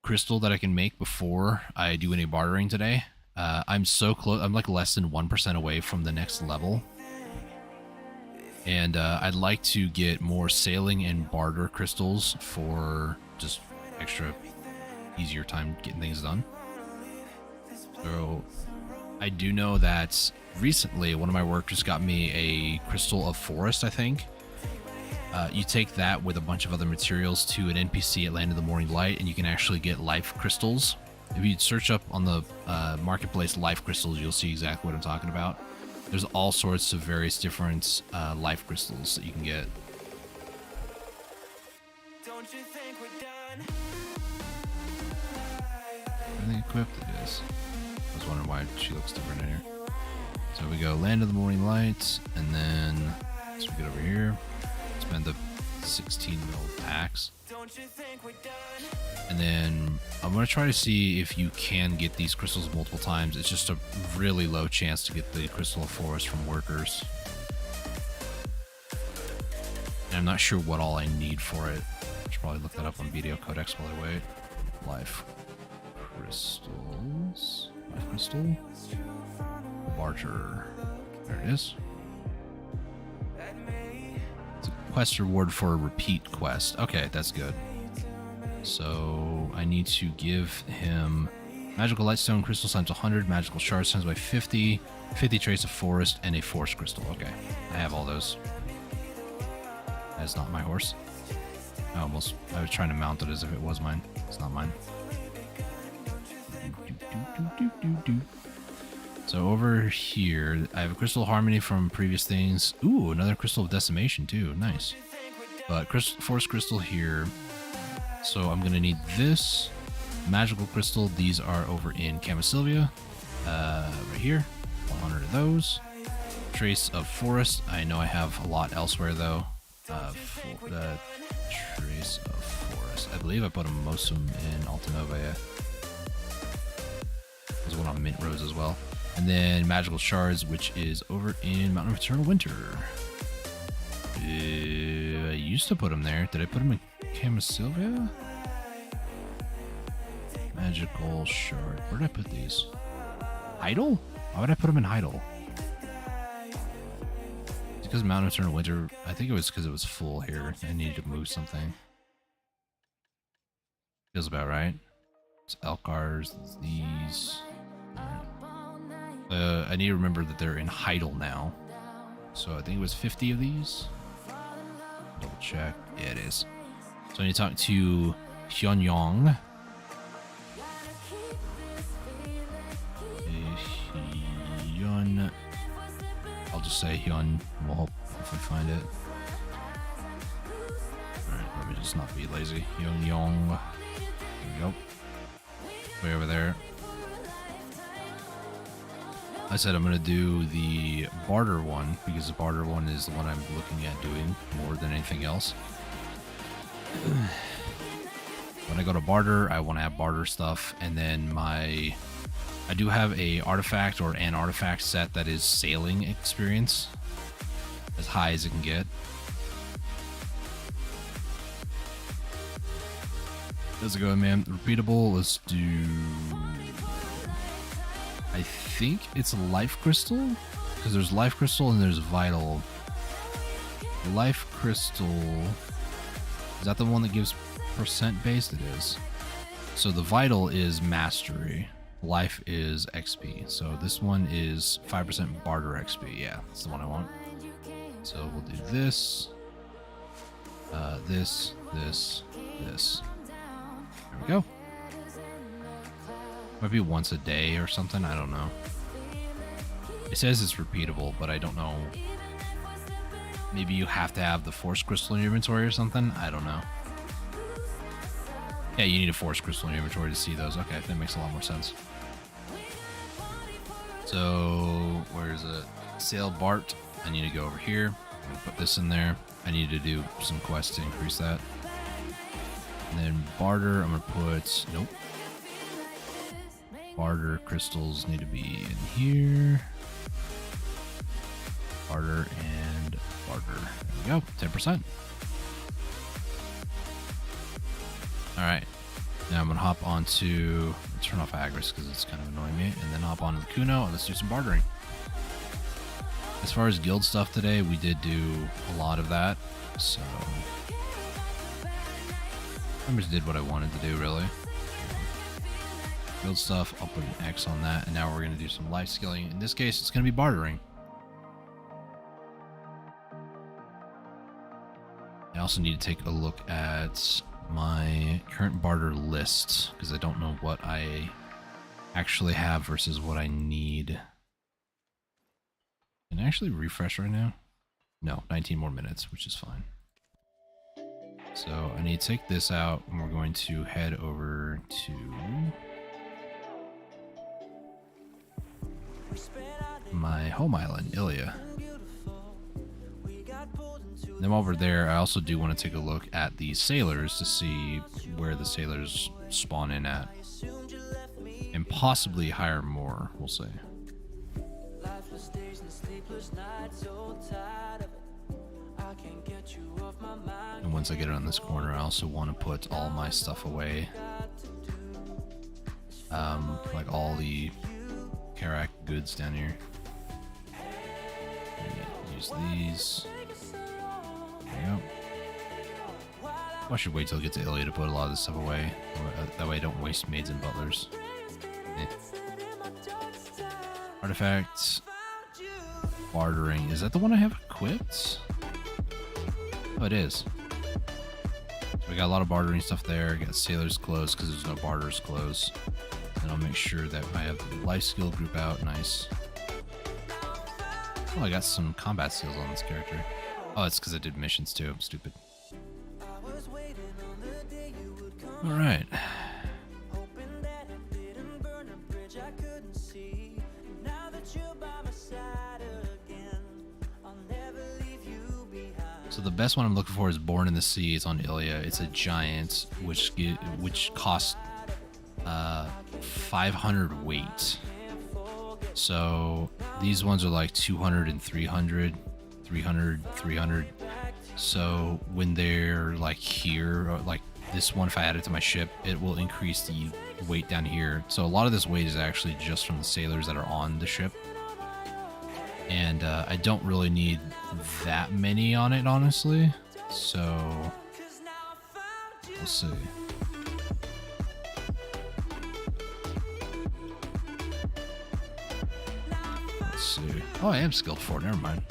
crystal that I can make before I do any bartering today. I'm so close. I'm like less than 1% away from the next level. And I'd like to get more sailing and barter crystals for just extra easier time getting things done. So I do know that recently one of my workers got me a crystal of forest, I think. You take that with a bunch of other materials to an NPC at Land of the Morning Light, and you can actually get life crystals. If you search up on the marketplace life crystals, you'll see exactly what I'm talking about. There's all sorts of various different life crystals that you can get. Don't you think we're done? Everything equipped it is. I was wondering why she looks different in here. So we go Land of the Morning Light, and then let's get over here. Spend the 16 mil packs. And then I'm going to try to see if you can get these crystals multiple times. It's just a really low chance to get the Crystal of Forest from workers. And I'm not sure what all I need for it. I should probably look that up on Video Codex while I wait. Life crystals. Life crystal. Barter. There it is. It's a quest reward for a repeat quest. Okay, that's good. So I need to give him magical lightstone crystal times 100, magical shards times by 50, 50 traits of forest, and a forest crystal. Okay, I have all those. That's not my horse. I was trying to mount it as if it was mine. It's not mine. So over here, I have a crystal harmony from previous things. Ooh, another crystal of decimation too. Nice. But forest crystal here. So I'm going to need this magical crystal. These are over in Camisylvia. Right here. 100 of those. Trace of forest. I know I have a lot elsewhere though. Trace of forest. I believe I put most of them in Altanova. Yeah. There's one on Mint Rose as well. And then magical shards, which is over in Mountain of Eternal Winter. I used to put them there. Did I put them in Camisylvia? Magical shard. Where did I put these? Heidel? Why would I put them in Heidel? It's because Mountain of Eternal Winter. I think it was because it was full here. I needed to move something. Feels about right. It's Elkar's. These. I need to remember that they're in Heidel now. So I think it was 50 of these. Double check. Yeah, it is. So I need to talk to Hyunyong. Hyun. I'll just say Hyun. We'll hope if we find it. Alright, let me just not be lazy. Hyunyong. There we go. Way over there. I said I'm going to do the barter one because the barter one is the one I'm looking at doing more than anything else. When I go to barter, I want to have barter stuff, and then I do have a artifact or an artifact set that is sailing experience, as high as it can get. How's it going, man? Repeatable, let's do... I think it's life crystal, because there's life crystal and there's vital. Life crystal, is that the one that gives percent based? It is. So the vital is mastery, life is XP. So this one is 5% barter XP. Yeah, that's the one I want. So we'll do this, this. There we go. Might be once a day or something, I don't know. It says it's repeatable, but I don't know. Maybe you have to have the force crystal in your inventory or something? I don't know. Yeah, you need a force crystal in your inventory to see those. Okay, that makes a lot more sense. So, where is it? Sail Bart. I need to go over here. I'm gonna put this in there. I need to do some quests to increase that. And then barter, I'm gonna put, nope. Barter crystals need to be in here. Barter and barter. There we go, 10%. Alright, now I'm gonna hop onto, turn off Agris because it's kind of annoying me, and then hop onto the Kuno and let's do some bartering. As far as guild stuff today, we did do a lot of that, so I just did what I wanted to do, really. Build stuff, I'll put an X on that, and now we're going to do some life skilling. In this case, it's going to be bartering. I also need to take a look at my current barter list, because I don't know what I actually have versus what I need. Can I actually refresh right now? No, 19 more minutes, which is fine. So I need to take this out, and we're going to head over to my home island, Ilya. Then while we're there, I also do want to take a look at the sailors to see where the sailors spawn in at. And possibly hire more, we'll see. And once I get it on this corner, I also want to put all my stuff away. Like all the Karak goods down here. Use these. There we go. I should wait till I get to Ilya to put a lot of this stuff away. That way I don't waste maids and butlers. Artifacts. Bartering. Is that the one I have equipped? Oh, it is. So we got a lot of bartering stuff there. Got sailors clothes because there's no barters clothes. And I'll make sure that I have the life skill group out. Nice. Oh, I got some combat skills on this character. Oh, it's because I did missions too. I'm stupid. Alright. So the best one I'm looking for is Born in the Sea. It's on Ilya. It's a giant, which costs 500 weight. So these ones are like 200 and 300, 300, 300. So when they're like here, or like this one, if I add it to my ship, it will increase the weight down here. So a lot of this weight is actually just from the sailors that are on the ship. And I don't really need that many on it, honestly. So we'll see. Let's see. Oh, I am skilled 4. Never mind.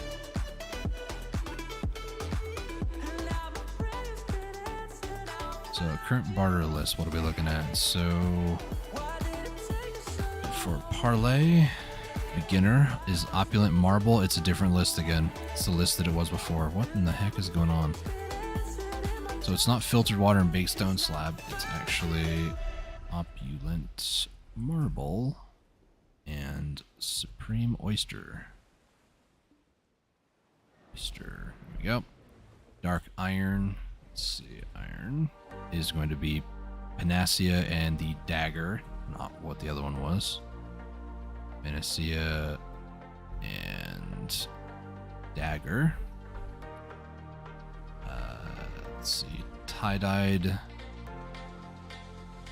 So current barter list. What are we looking at? So for parlay, beginner is opulent marble. It's a different list again. It's the list that it was before. What in the heck is going on? So it's not filtered water and baked stone slab. It's actually opulent marble and supreme oyster. Oyster. Here we go. Dark iron. Let's see. Iron is going to be panacea and the dagger. Not what the other one was. Panacea and dagger. Let's see. Tie-dyed.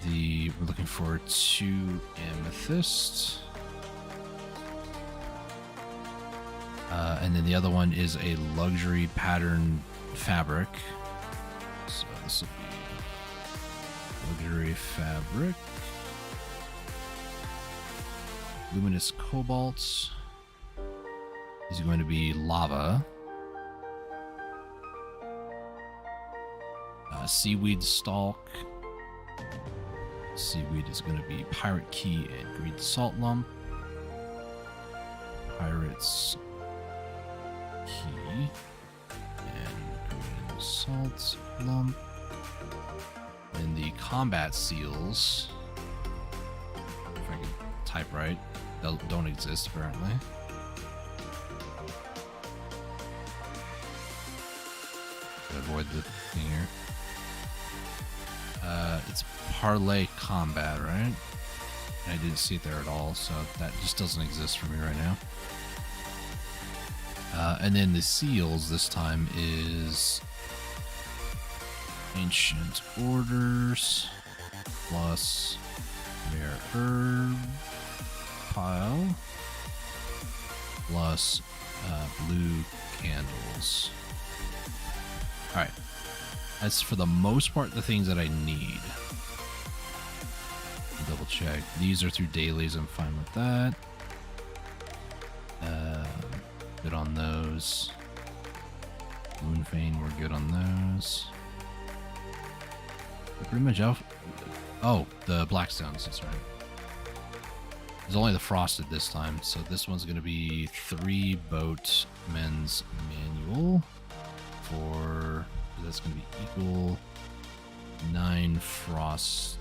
We're looking for 2 amethyst. And then the other one is a luxury pattern fabric. So this will be luxury fabric. Luminous cobalt is going to be lava. Seaweed stalk. Seaweed is going to be pirate key and green salt lump. Pirate's key and green salt lump. And the combat seals, if I can type right, don't exist apparently. Avoid the thing here. It's parlay combat, right? And I didn't see it there at all, so that just doesn't exist for me right now. And then the seals this time is ancient orders plus rare herb pile plus blue candles. All right. That's for the most part the things that I need. Double check. These are through dailies. I'm fine with that. Good on those. Moonfane, we're good on those. We're pretty much out. Oh, the Blackstones. That's right. There's only the frosted this time, so this one's going to be 3 boatmen's manual for. That's going to be equal 9 frosted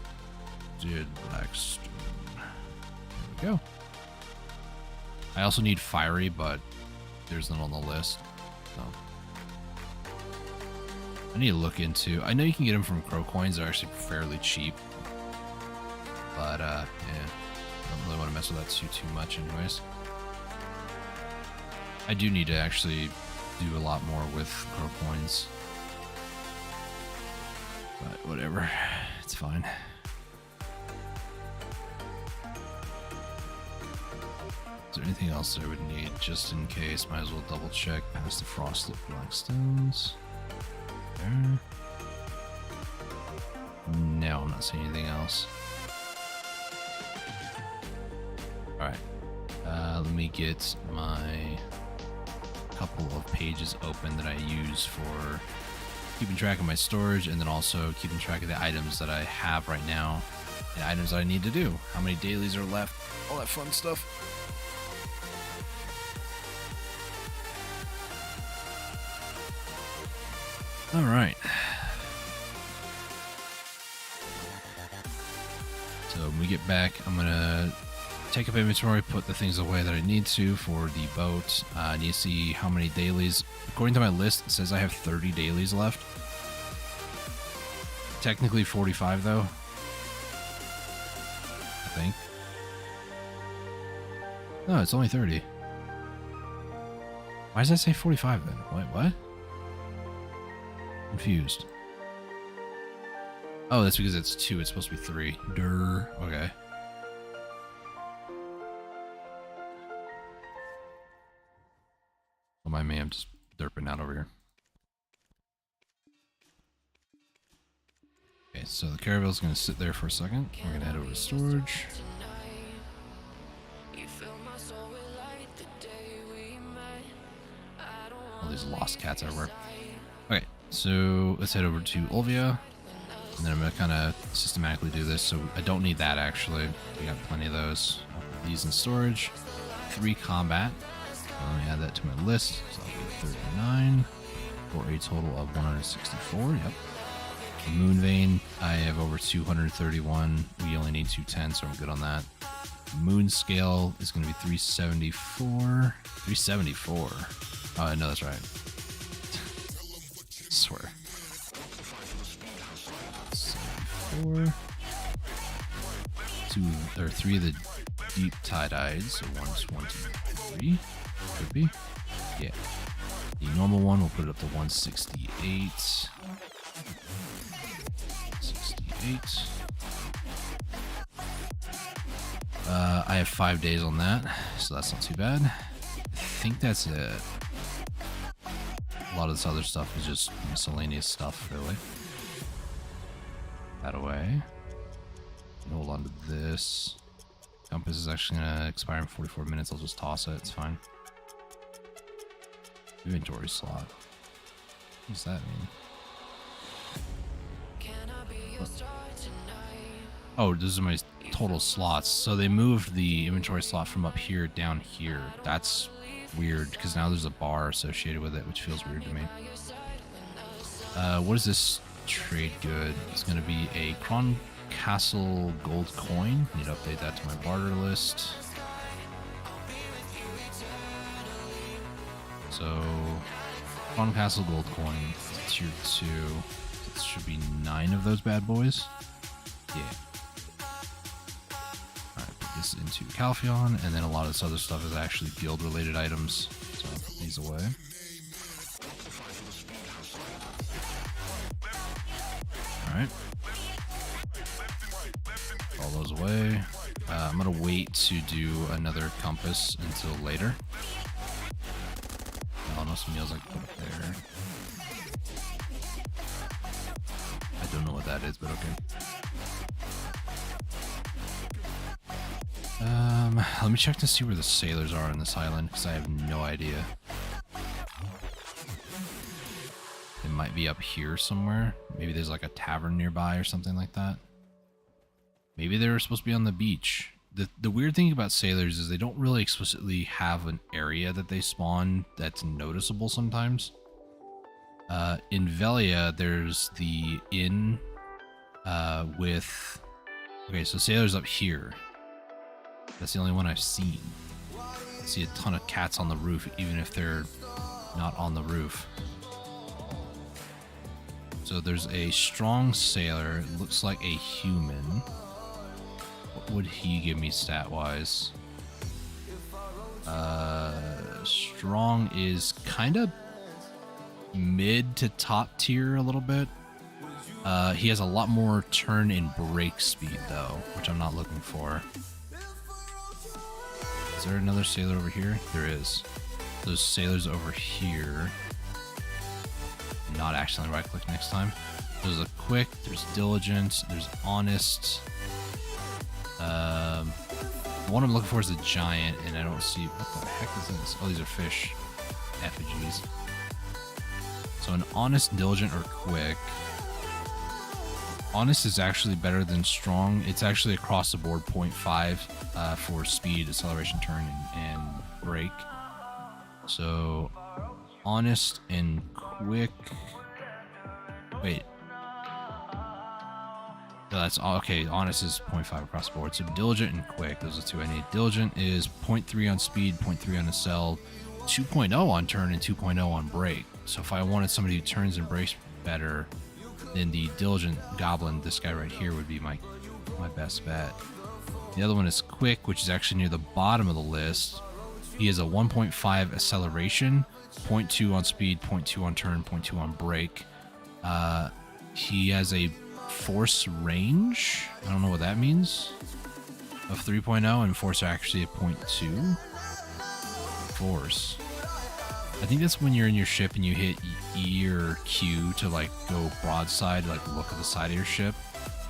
blackstone. There we go. I also need fiery, but there's none on the list. So I need to look into. I know you can get them from Crow Coins. They're actually fairly cheap, but yeah, I don't really want to mess with that too much, anyways. I do need to actually do a lot more with Crow Coins. But whatever, it's fine. Is there anything else I would need just in case? Might as well double check past the frosted blackstones. There. No, I'm not seeing anything else. Alright. Let me get my couple of pages open that I use for keeping track of my storage, and then also keeping track of the items that I have right now and items that I need to do. How many dailies are left? All that fun stuff. All right. So when we get back, I'm gonna take up inventory, put the things away that I need to for the boat. I need to see how many dailies. According to my list, it says I have 30 dailies left. Technically 45 though, I think. No, it's only 30. Why does that say 45 then? Wait, what? Confused. Oh, that's because it's 2. It's supposed to be 3. Durr. Okay. Oh, my man, I'm just derping out over here. Okay, so the caravel's going to sit there for a second. We're going to head over to storage. All these lost cats everywhere. Okay, so let's head over to Olvia. And then I'm going to kind of systematically do this. So I don't need that, actually. We got plenty of those. I'll put these in storage. 3 combat. Let me add that to my list. So I'll do 39 for a total of 164. Yep. The Moon Vein, I have over 231. We only need 210, so I'm good on that. Moon Scale is going to be 374. 374. Oh, no, that's right. I swear. 74. 3 of the deep tie-dyed, so 1, 2, 3. Could be. Yeah. The normal one, we'll put it up to 168. 68. I have 5 days on that, so that's not too bad. I think that's it. A lot of this other stuff is just miscellaneous stuff, really. That away. Hold on to this. Compass is actually going to expire in 44 minutes. I'll just toss it. It's fine. Inventory slot. What does that mean? Oh, those are my total slots. So they moved the inventory slot from up here down here. That's weird because now there's a bar associated with it, which feels weird to me. What is this trade good? It's going to be a Kron Castle gold coin. Need to update that to my barter list. So, Kron Castle gold coin, tier 2. It should be 9 of those bad boys. Yeah. Alright, put this into Calpheon, and then a lot of this other stuff is actually guild related items. So I'll put these away. Alright. All those away. I'm gonna wait to do another compass until later. Oh, no, some meals I can put up there. I don't know what that is, but okay. Let me check to see where the sailors are on this island, because I have no idea. It might be up here somewhere. Maybe there's like a tavern nearby or something like that. Maybe they were supposed to be on the beach. The weird thing about sailors is they don't really explicitly have an area that they spawn that's noticeable sometimes. In Velia, there's the inn with... Okay, so sailors up here. That's the only one I've seen. I see a ton of cats on the roof, even if they're not on the roof. So there's a strong sailor. It looks like a human. What would he give me stat-wise? Strong is kind of mid to top tier a little bit. He has a lot more turn and break speed, though, which I'm not looking for. Is there another sailor over here? There is. Those sailors over here. Not accidentally right-click next time. There's a quick, there's diligent, there's honest. The one I'm looking for is a giant, and I don't see... What the heck is this? Oh, these are fish effigies. So an honest, diligent, or quick. Honest is actually better than strong. It's actually across the board 0.5 for speed, acceleration, turn, and break. So honest and quick. Wait. No, that's okay. Honest is 0.5 across the board. So diligent and quick, those are the two I need. Diligent is 0.3 on speed, 0.3 on accel, 2.0 on turn, and 2.0 on break. So if I wanted somebody who turns and breaks better, then the diligent goblin, this guy right here, would be my best bet. The other one is quick, which is actually near the bottom of the list. He has a 1.5 acceleration, 0.2 on speed, 0.2 on turn, 0.2 on break. He has a force range, I don't know what that means, of 3.0, and force actually at 0.2. Force. I think that's when you're in your ship and you hit E or Q to like go broadside, like look at the side of your ship.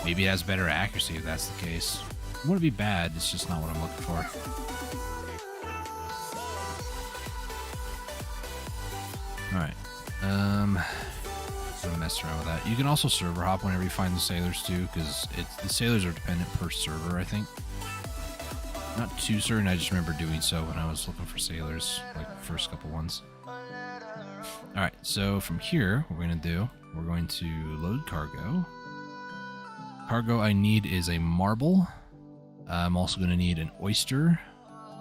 Maybe it has better accuracy if that's the case. It wouldn't be bad, it's just not what I'm looking for. All right. Gonna mess around with that. You can also server hop whenever you find the sailors too, because the sailors are dependent per server, I think. Not too certain. I just remember doing so when I was looking for sailors, like the first couple ones. All right. So from here, what we're gonna do, we're going to load cargo. Cargo I need is a marble. I'm also gonna need an oyster,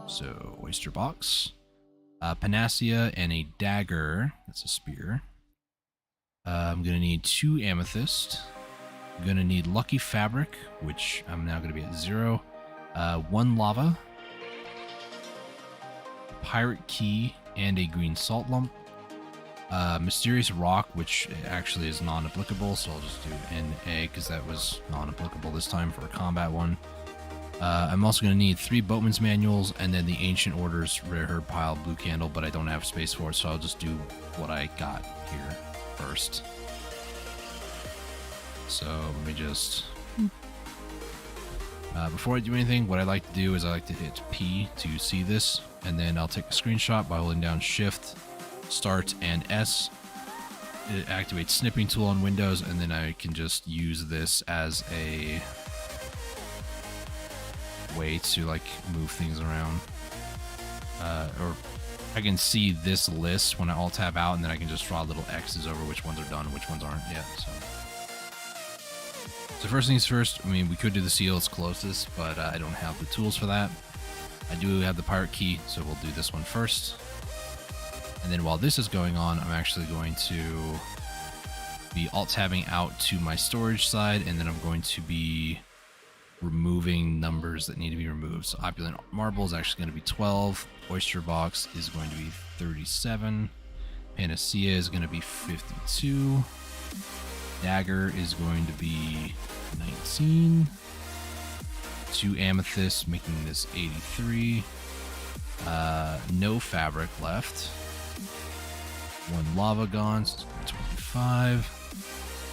so oyster box, panacea, and a dagger. That's a spear. I'm going to need 2 amethyst. I'm going to need lucky fabric, which I'm now going to be at 0. 1 lava. Pirate key and a green salt lump. Mysterious rock, which actually is non-applicable, so I'll just do NA because that was non-applicable this time for a combat one. I'm also going to need 3 boatman's manuals and then the ancient orders rare herb pile blue candle, but I don't have space for it, so I'll just do what I got here first. So let me just before I do anything, what I like to do is I like to hit P to see this, and then I'll take a screenshot by holding down Shift, Start, and S. It activates snipping tool on Windows, and then I can just use this as a way to like move things around, or I can see this list when I alt tab out, and then I can just draw little X's over which ones are done and which ones aren't yet. So first things first, I mean, we could do the seal, it's closest, but I don't have the tools for that. I do have the pirate key, so we'll do this one first. And then while this is going on, I'm actually going to be alt tabbing out to my storage side, and then I'm going to be removing numbers that need to be removed. So opulent marble is actually going to be 12. Oyster box is going to be 37. Panacea is going to be 52. Dagger is going to be 19. 2 amethyst, making this 83. No fabric left. 1 lava gone, so it's going to be 25.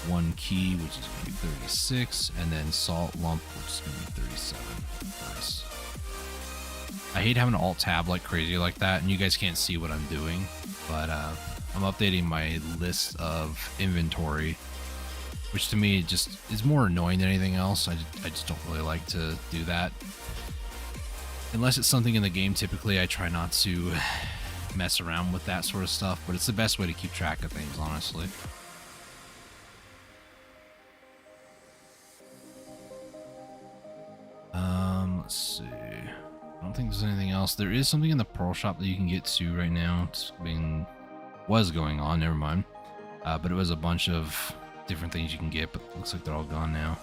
1 key, which is going to be 36, and then salt lump, which is going to be 37. Nice. I hate having to alt tab like crazy like that, and you guys can't see what I'm doing, but I'm updating my list of inventory, which to me just is more annoying than anything else. I just don't really like to do that. Unless it's something in the game, typically I try not to mess around with that sort of stuff, but it's the best way to keep track of things, honestly. Let's see. I don't think there's anything else. There is something in the pearl shop that you can get to right now. Was going on, never mind. But it was a bunch of different things you can get, but it looks like they're all gone now.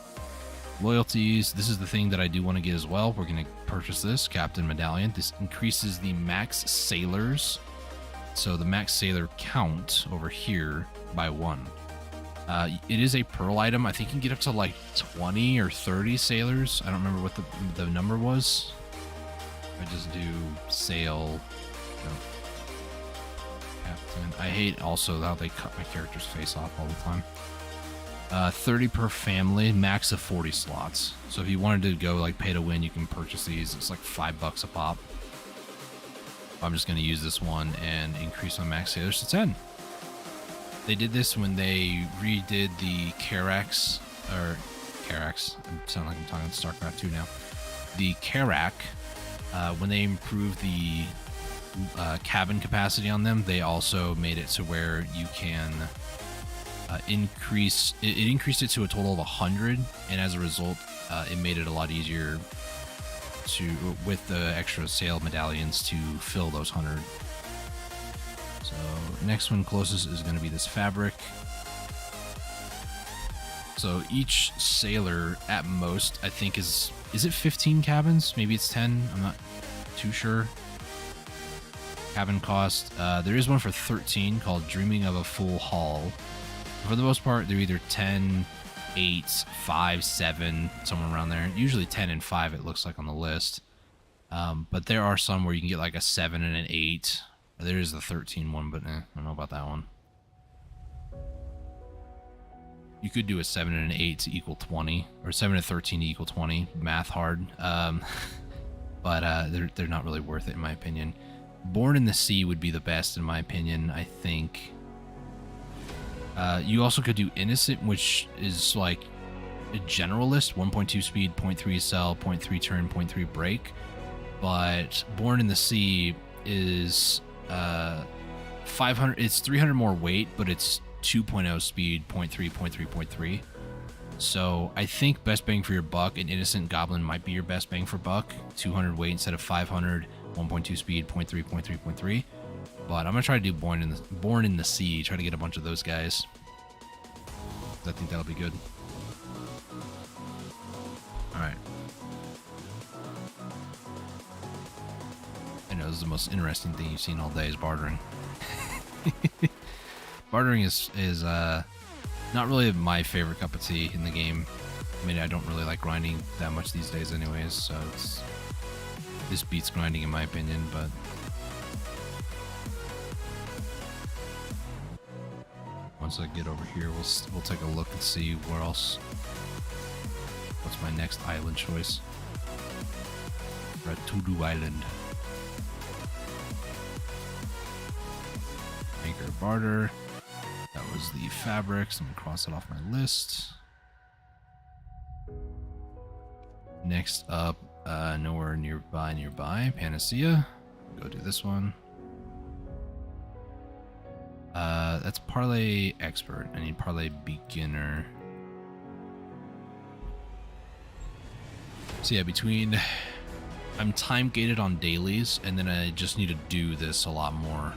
Loyalties. This is the thing that I do want to get as well. We're going to purchase this Captain Medallion. This increases the max sailors. So the max sailor count over here by 1. It is a pearl item. I think you can get up to like 20 or 30 sailors. I don't remember what the number was. I just do sail. Captain. I hate also how they cut my character's face off all the time. 30 per family, max of 40 slots. So if you wanted to go like pay to win, you can purchase these. It's like $5 a pop. I'm just going to use this one and increase my max sailors to 10. They did this when they redid the Carax, or Carax, I sound like I'm talking StarCraft 2 now. The Carac, when they improved the cabin capacity on them, they also made it to where you can increased it to a total of 100, and as a result, it made it a lot easier with the extra sail medallions to fill those 100. So next one closest is going to be this fabric. So each sailor at most, I think is it 15 cabins? Maybe it's 10. I'm not too sure. Cabin cost. There is one for 13 called Dreaming of a Full Hull. For the most part, they're either 10, 8, 5, 7, somewhere around there. Usually 10 and 5 it looks like on the list. But there are some where you can get like a 7 and an 8. There is the 13 one, but I don't know about that one. You could do a 7 and an 8 to equal 20, or 7 and 13 to equal 20. Math hard. But they're not really worth it in my opinion. Born in the Sea would be the best in my opinion, I think. You also could do innocent, which is like a generalist, 1.2 speed, 0.3 cell, 0.3 turn, 0.3 break. But Born in the Sea is 500. It's 300 more weight, but it's 2.0 speed, 0.3, 0.3, 0.3. So I think best bang for your buck, an innocent goblin might be your best bang for buck. 200 weight instead of 500, 1.2 speed, 0.3, 0.3, 0.3. But I'm gonna try to do Born in the Sea. Try to get a bunch of those guys. I think that'll be good. All right. I know this is the most interesting thing you've seen all day is bartering. Bartering is not really my favorite cup of tea in the game. I mean, I don't really like grinding that much these days anyways, so this beats grinding in my opinion, but once I get over here, we'll take a look and see where else. What's my next island choice? Ratudu Island. Anchor barter. That was the fabrics. I'm gonna cross it off my list. Next up, nowhere nearby, Panacea. Go do this one. That's Parlay Expert. I need Parlay Beginner. So yeah, I'm time gated on dailies, and then I just need to do this a lot more.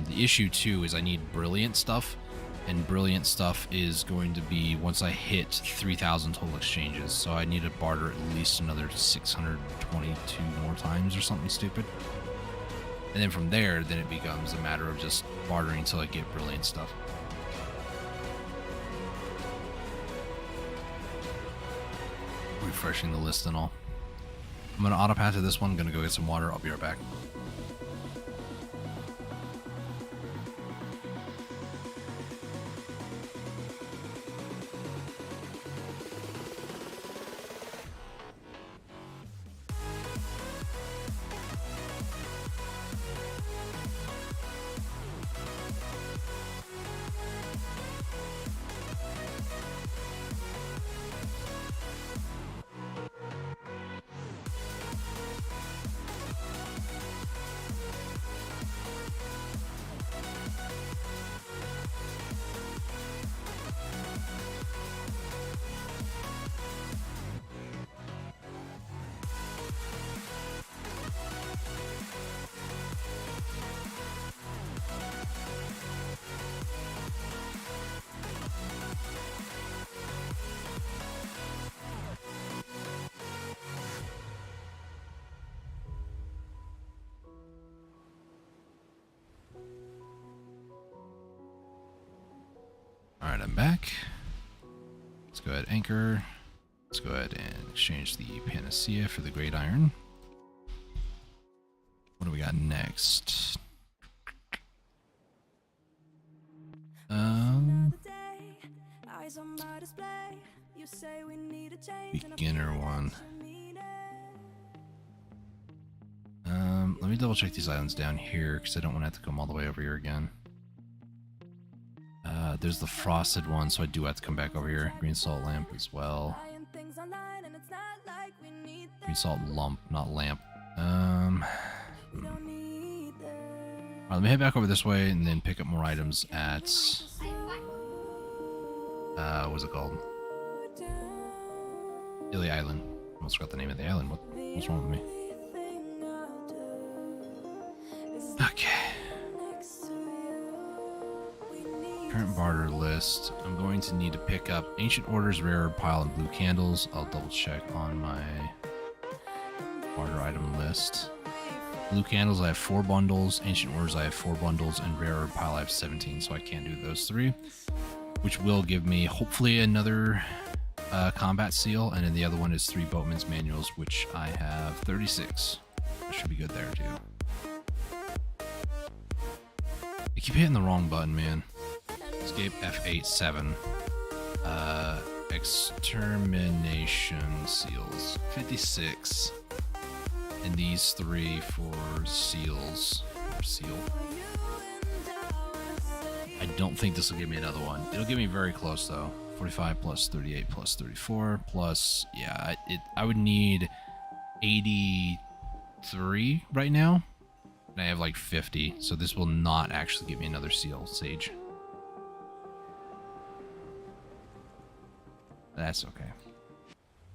The issue too is I need brilliant stuff, and brilliant stuff is going to be once I hit 3,000 total exchanges. So I need to barter at least another 622 more times or something stupid. And then from there, then it becomes a matter of just bartering until I get brilliant stuff. Refreshing the list and all. I'm going to auto path to this one. I'm going to go get some water. I'll be right back. Alright, I'm back. Let's go ahead and anchor. Let's go ahead and exchange the Panacea for the Great Iron. What do we got next? Beginner one. Let me double check these islands down here because I don't want to have to come all the way over here again. There's the frosted one, so I do have to come back over here. Green salt lamp as well. Green salt lump, not lamp. Alright, let me head back over this way and then pick up more items at what's it called? Galley Island. I almost forgot the name of the island. What's wrong with me? Okay. Current barter list. I'm going to need to pick up Ancient Orders, Rare Herb Pile, and Blue Candles. I'll double check on my barter item list. Blue Candles, I have 4 bundles. Ancient Orders, I have 4 bundles. And Rare Herb Pile, I have 17, so I can't do those 3. Which will give me, hopefully, another combat seal. And then the other one is 3 Boatman's Manuals, which I have 36. That should be good there, too. I keep hitting the wrong button, man. Escape F8, 7. Extermination seals. 56. And these 3 for seals. Or seal. I don't think this will give me another one. It'll give me very close though. 45 plus 38 plus 34 plus, yeah, I would need 83 right now. And I have like 50, so this will not actually give me another seal sage. That's okay.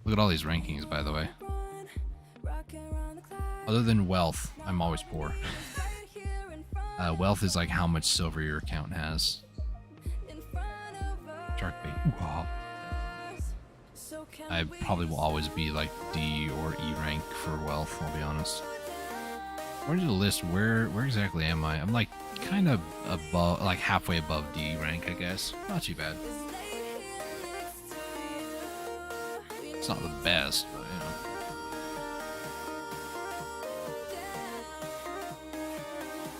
Look at all these rankings, by the way. Other than wealth, I'm always poor. Wealth is like how much silver your account has. Shark bait. Wow. I probably will always be like D or E rank for wealth, I'll be honest. According to the list, where exactly am I? I'm like kind of above, like halfway above D rank, I guess. Not too bad. It's not the best, but you know.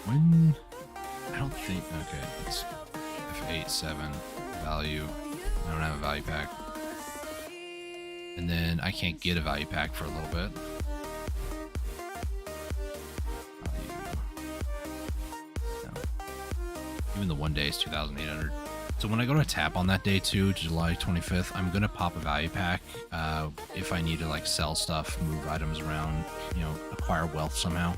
When I don't think, okay, it's F8, 7 value. I don't have a value pack. And then I can't get a value pack for a little bit. No. Even the one day is 2,800. So when I go to tap on that day too, July 25th, I'm gonna pop a value pack if I need to like sell stuff, move items around, you know, acquire wealth somehow.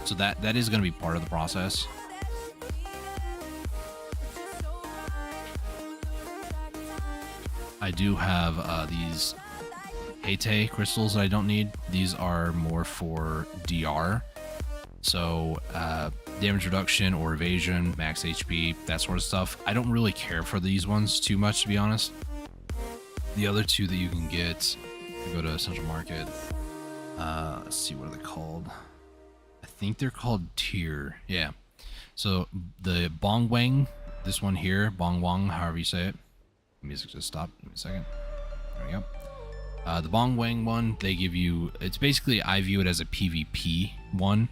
So that is gonna be part of the process. I do have these Hate crystals that I don't need. These are more for DR. So damage reduction or evasion, max HP, that sort of stuff. I don't really care for these ones too much, to be honest. The other two that you can get, you go to Central Market. Let's see, what are they called? I think they're called tier. Yeah. So the Bong Wang, this one here, Bong Wang, however you say it. The music just stopped. Give me a second. There we go. The Bong Wang one, they give you, it's basically, I view it as a PvP one.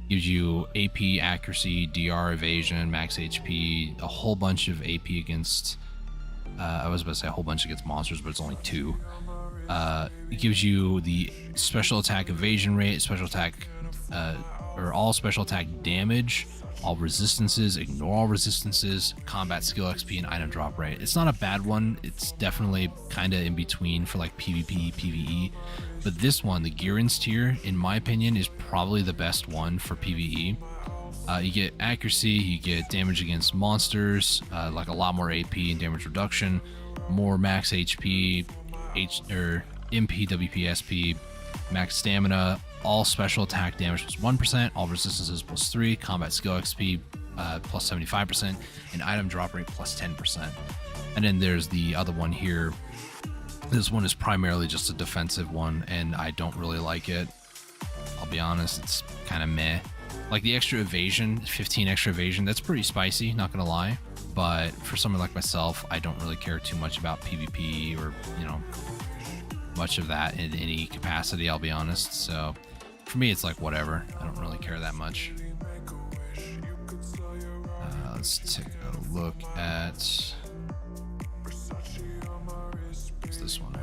Gives you AP, accuracy, DR, evasion, max HP, a whole bunch of AP against, I was about to say a whole bunch against monsters, but it's only 2. It gives you the special attack evasion rate, special attack, or all special attack damage, all resistances, ignore all resistances, combat skill XP, and item drop rate. It's not a bad one. It's definitely kind of in between for like PvP, PvE. But this one, the Gearins tier, in my opinion, is probably the best one for PvE. You get accuracy, you get damage against monsters, like a lot more AP and damage reduction, more max HP, MP, WP, SP, max stamina, all special attack damage plus 1%, all resistances plus 3, combat skill XP plus 75%, and item drop rate plus 10%. And then there's the other one here. This one is primarily just a defensive one, and I don't really like it. I'll be honest, it's kind of meh. Like the extra evasion, 15 extra evasion, that's pretty spicy, not gonna lie. But for someone like myself, I don't really care too much about PvP or, you know, much of that in any capacity, I'll be honest. So for me, it's like whatever. I don't really care that much. Let's take a look at, what's this one at?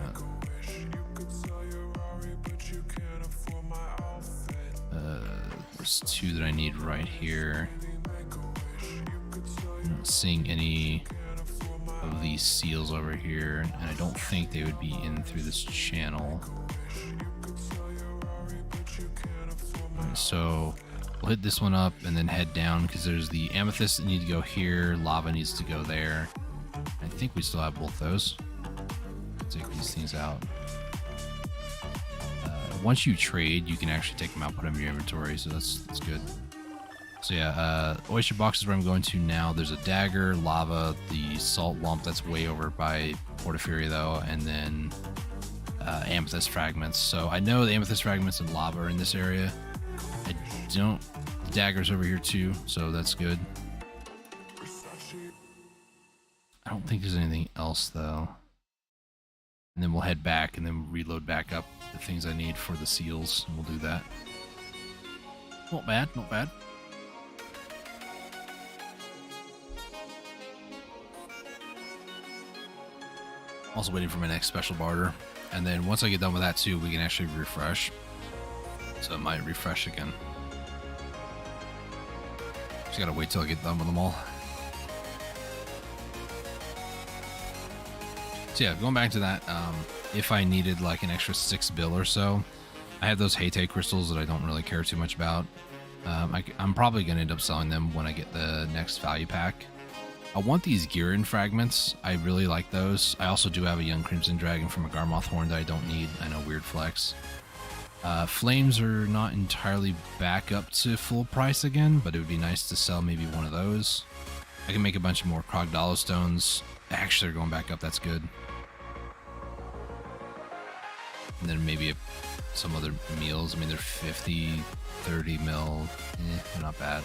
There's 2 that I need right here. I'm not seeing any of these seals over here, and I don't think they would be in through this channel. So we'll hit this one up and then head down, because there's the amethyst that need to go here, lava needs to go there. I think we still have both those. Take these things out. Once you trade, you can actually take them out, put them in your inventory, so that's good. So yeah, oyster box is where I'm going to now. There's a dagger, lava, the salt lump that's way over by Portafuria though, and then amethyst fragments. So I know the amethyst fragments and lava are in this area. I don't, the dagger's over here too, so that's good. I don't think there's anything else though. And then we'll head back and then reload back up the things I need for the seals, and we'll do that. Not bad, not bad. Also waiting for my next special barter, and then once I get done with that too, we can actually refresh. So it might refresh again. Just gotta wait till I get done with them all. So yeah, going back to that, if I needed like an extra 6 bill or so, I have those Heyte crystals that I don't really care too much about. I'm probably going to end up selling them when I get the next value pack. I want these Girin fragments. I really like those. I also do have a young Crimson Dragon from a Garmoth Horn that I don't need. I know, weird flex. Flames are not entirely back up to full price again, but it would be nice to sell maybe one of those. I can make a bunch of more Krogdala stones. Actually, they're going back up. That's good. And then maybe some other meals. I mean, they're 50, 30 mil. They're not bad.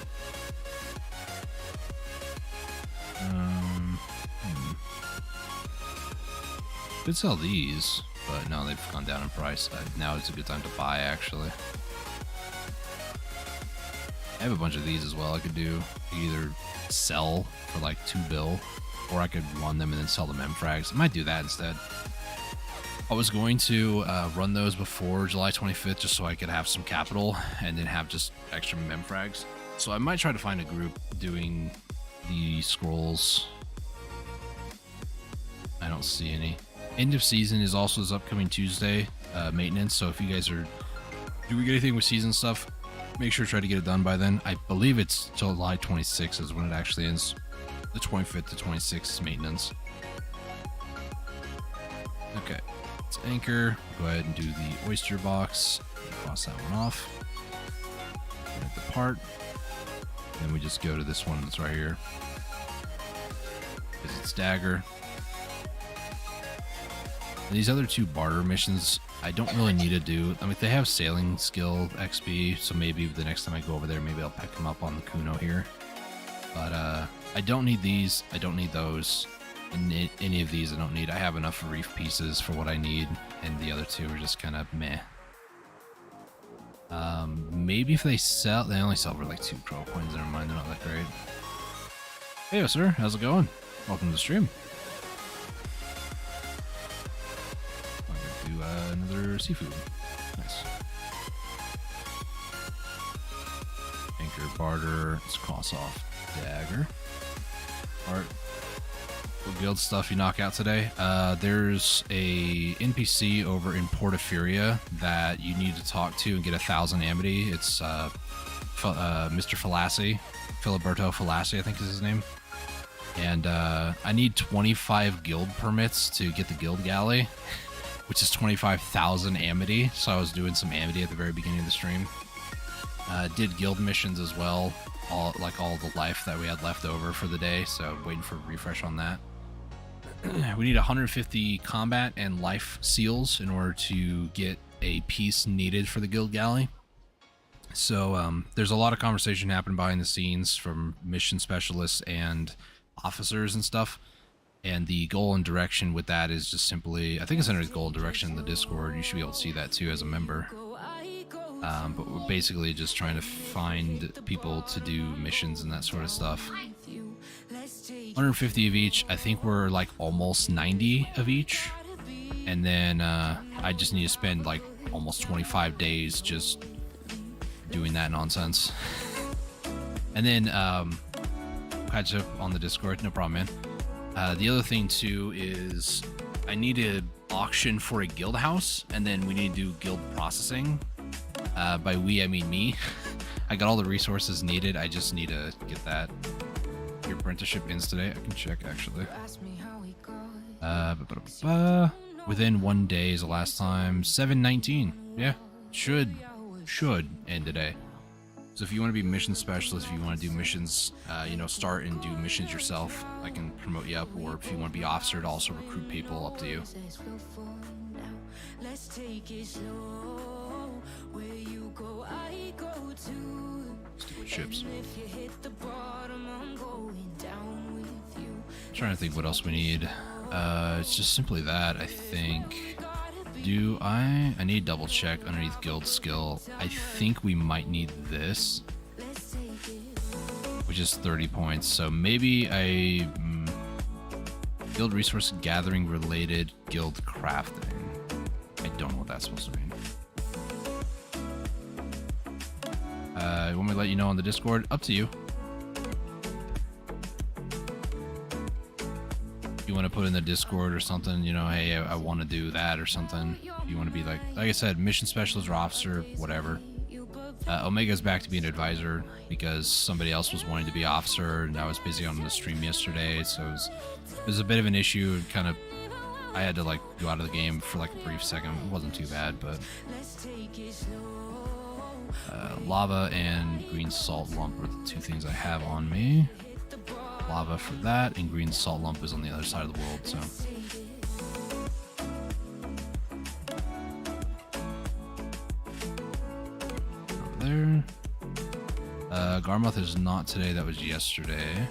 Could sell these, but no, they've gone down in price. Now is a good time to buy, actually. I have a bunch of these as well. I could do either sell for like 2 bill, or I could run them and then sell the mem frags. I might do that instead. I was going to run those before July 25th just so I could have some capital and then have just extra mem frags. So I might try to find a group doing the scrolls. I don't see any. End of season is also this upcoming Tuesday, maintenance. So if you guys are doing anything with season stuff, make sure to try to get it done by then. I believe it's July 26th is when it actually ends. The 25th to 26th is maintenance. Okay, let's anchor. Go ahead and do the oyster box. Cross that one off. Get the part. Then we just go to this one that's right here. Because it's dagger. These other 2 barter missions, I don't really need to do. I mean, they have sailing skill XP, so maybe the next time I go over there, maybe I'll pick them up on the Kuno here. But I don't need these. I don't need those. And any of these I don't need. I have enough reef pieces for what I need, and the other 2 are just kind of meh. Maybe if they sell, they only sell for like 2 crow coins. Never mind, they're not that great. Hey, sir, how's it going? Welcome to the stream. I'm gonna do another seafood. Nice. Anchor, barter. Let's cross off dagger. Art. What guild stuff you knock out today? There's a NPC over in Portaferia that you need to talk to and get 1,000 amity. It's Mr. Falassi, Filiberto Falassi, I think is his name. And I need 25 guild permits to get the guild galley, which is 25,000 amity. So I was doing some amity at the very beginning of the stream. Did guild missions as well, all the life that we had left over for the day. So waiting for a refresh on that. We need 150 combat and life seals in order to get a piece needed for the guild galley. So there's a lot of conversation happening behind the scenes from mission specialists and officers and stuff. And the goal and direction with that is just simply, I think it's under the goal and direction in the Discord. You should be able to see that too as a member. But we're basically just trying to find people to do missions and that sort of stuff. 150 of each. I think we're like almost 90 of each. And then I just need to spend like almost 25 days just doing that nonsense. And then catch up on the Discord. No problem, man. The other thing too is I need to auction for a guild house, and then we need to do guild processing. By we, I mean me. I got all the resources needed. I just need to get that. Your apprenticeship ends today. I can check actually. Within 1 day is the last time. 7/19. Yeah, should end today. So if you want to be mission specialist, if you want to do missions, start and do missions yourself, I can promote you up. Or if you want to be officer to also recruit people, up to you. Stupid ships. Trying to think what else we need. It's just simply that, I think. I need double check underneath guild skill. I think we might need this, which is 30 points. So maybe guild resource gathering related guild crafting. I don't know what that's supposed to mean. You want me to let you know on the Discord? Up to you. you want to put in the Discord or something, you know, hey, I want to do that or something. You want to be like I said, mission specialist or officer, whatever. Omega's back to be an advisor because somebody else was wanting to be officer, and I was busy on the stream yesterday, so it was a bit of an issue. Kind of, I had to like go out of the game for like a brief second. It wasn't too bad, but lava and green salt lump are the two things I have on me. Lava for that, and green salt lump is on the other side of the world, so. Over there. Garmoth is not today, that was yesterday.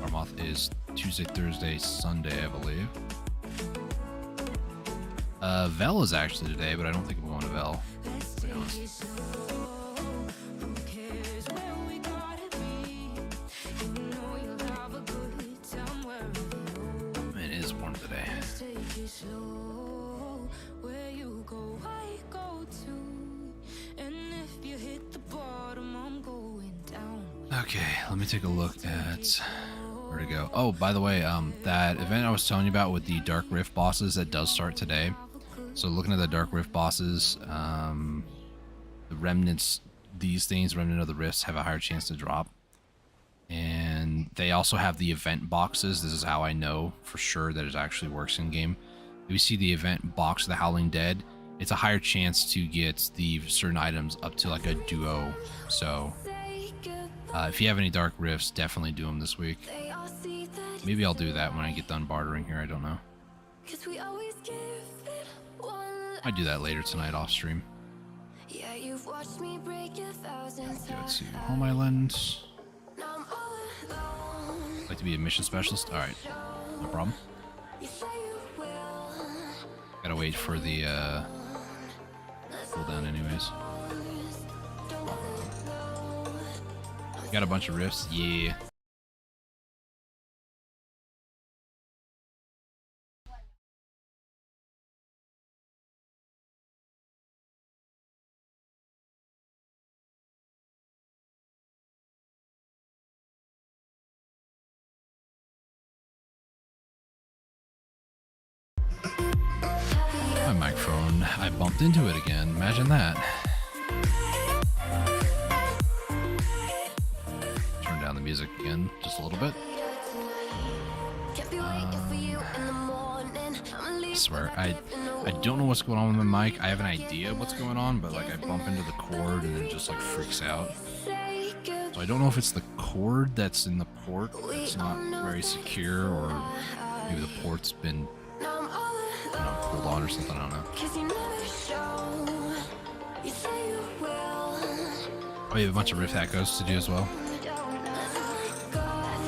Garmoth is Tuesday, Thursday, Sunday, I believe. Vel is actually today, but I don't think I'm going to Vel, to be honest. It is warm today. Okay, let me take a look at where to go. Oh, by the way, that event I was telling you about with the Dark Rift bosses, that does start today. So looking at the Dark Rift bosses, the remnants, these things, remnant of the rifts, have a higher chance to drop. And they also have the event boxes. This is how I know for sure that it actually works in game. If you see the event box of the Howling Dead, it's a higher chance to get the certain items up to like a duo. So if you have any Dark Rifts, definitely do them this week. Maybe I'll do that when I get done bartering here. I don't know. I'd do that later tonight off stream. Let's see. Home Island. Like to be a mission specialist? Alright. No problem. Gotta wait for the cooldown anyways. Got a bunch of rifts? Yeah. My microphone, I bumped into it again. Imagine that. Turn down the music again just a little bit. I swear, I don't know what's going on with my mic. I have an idea of what's going on, but like I bump into the cord and it just like freaks out. So I don't know if it's the cord that's in the port that's not very secure, or maybe the port's been pulled on or something, I don't know. Oh, you have a bunch of rift echoes to do as well?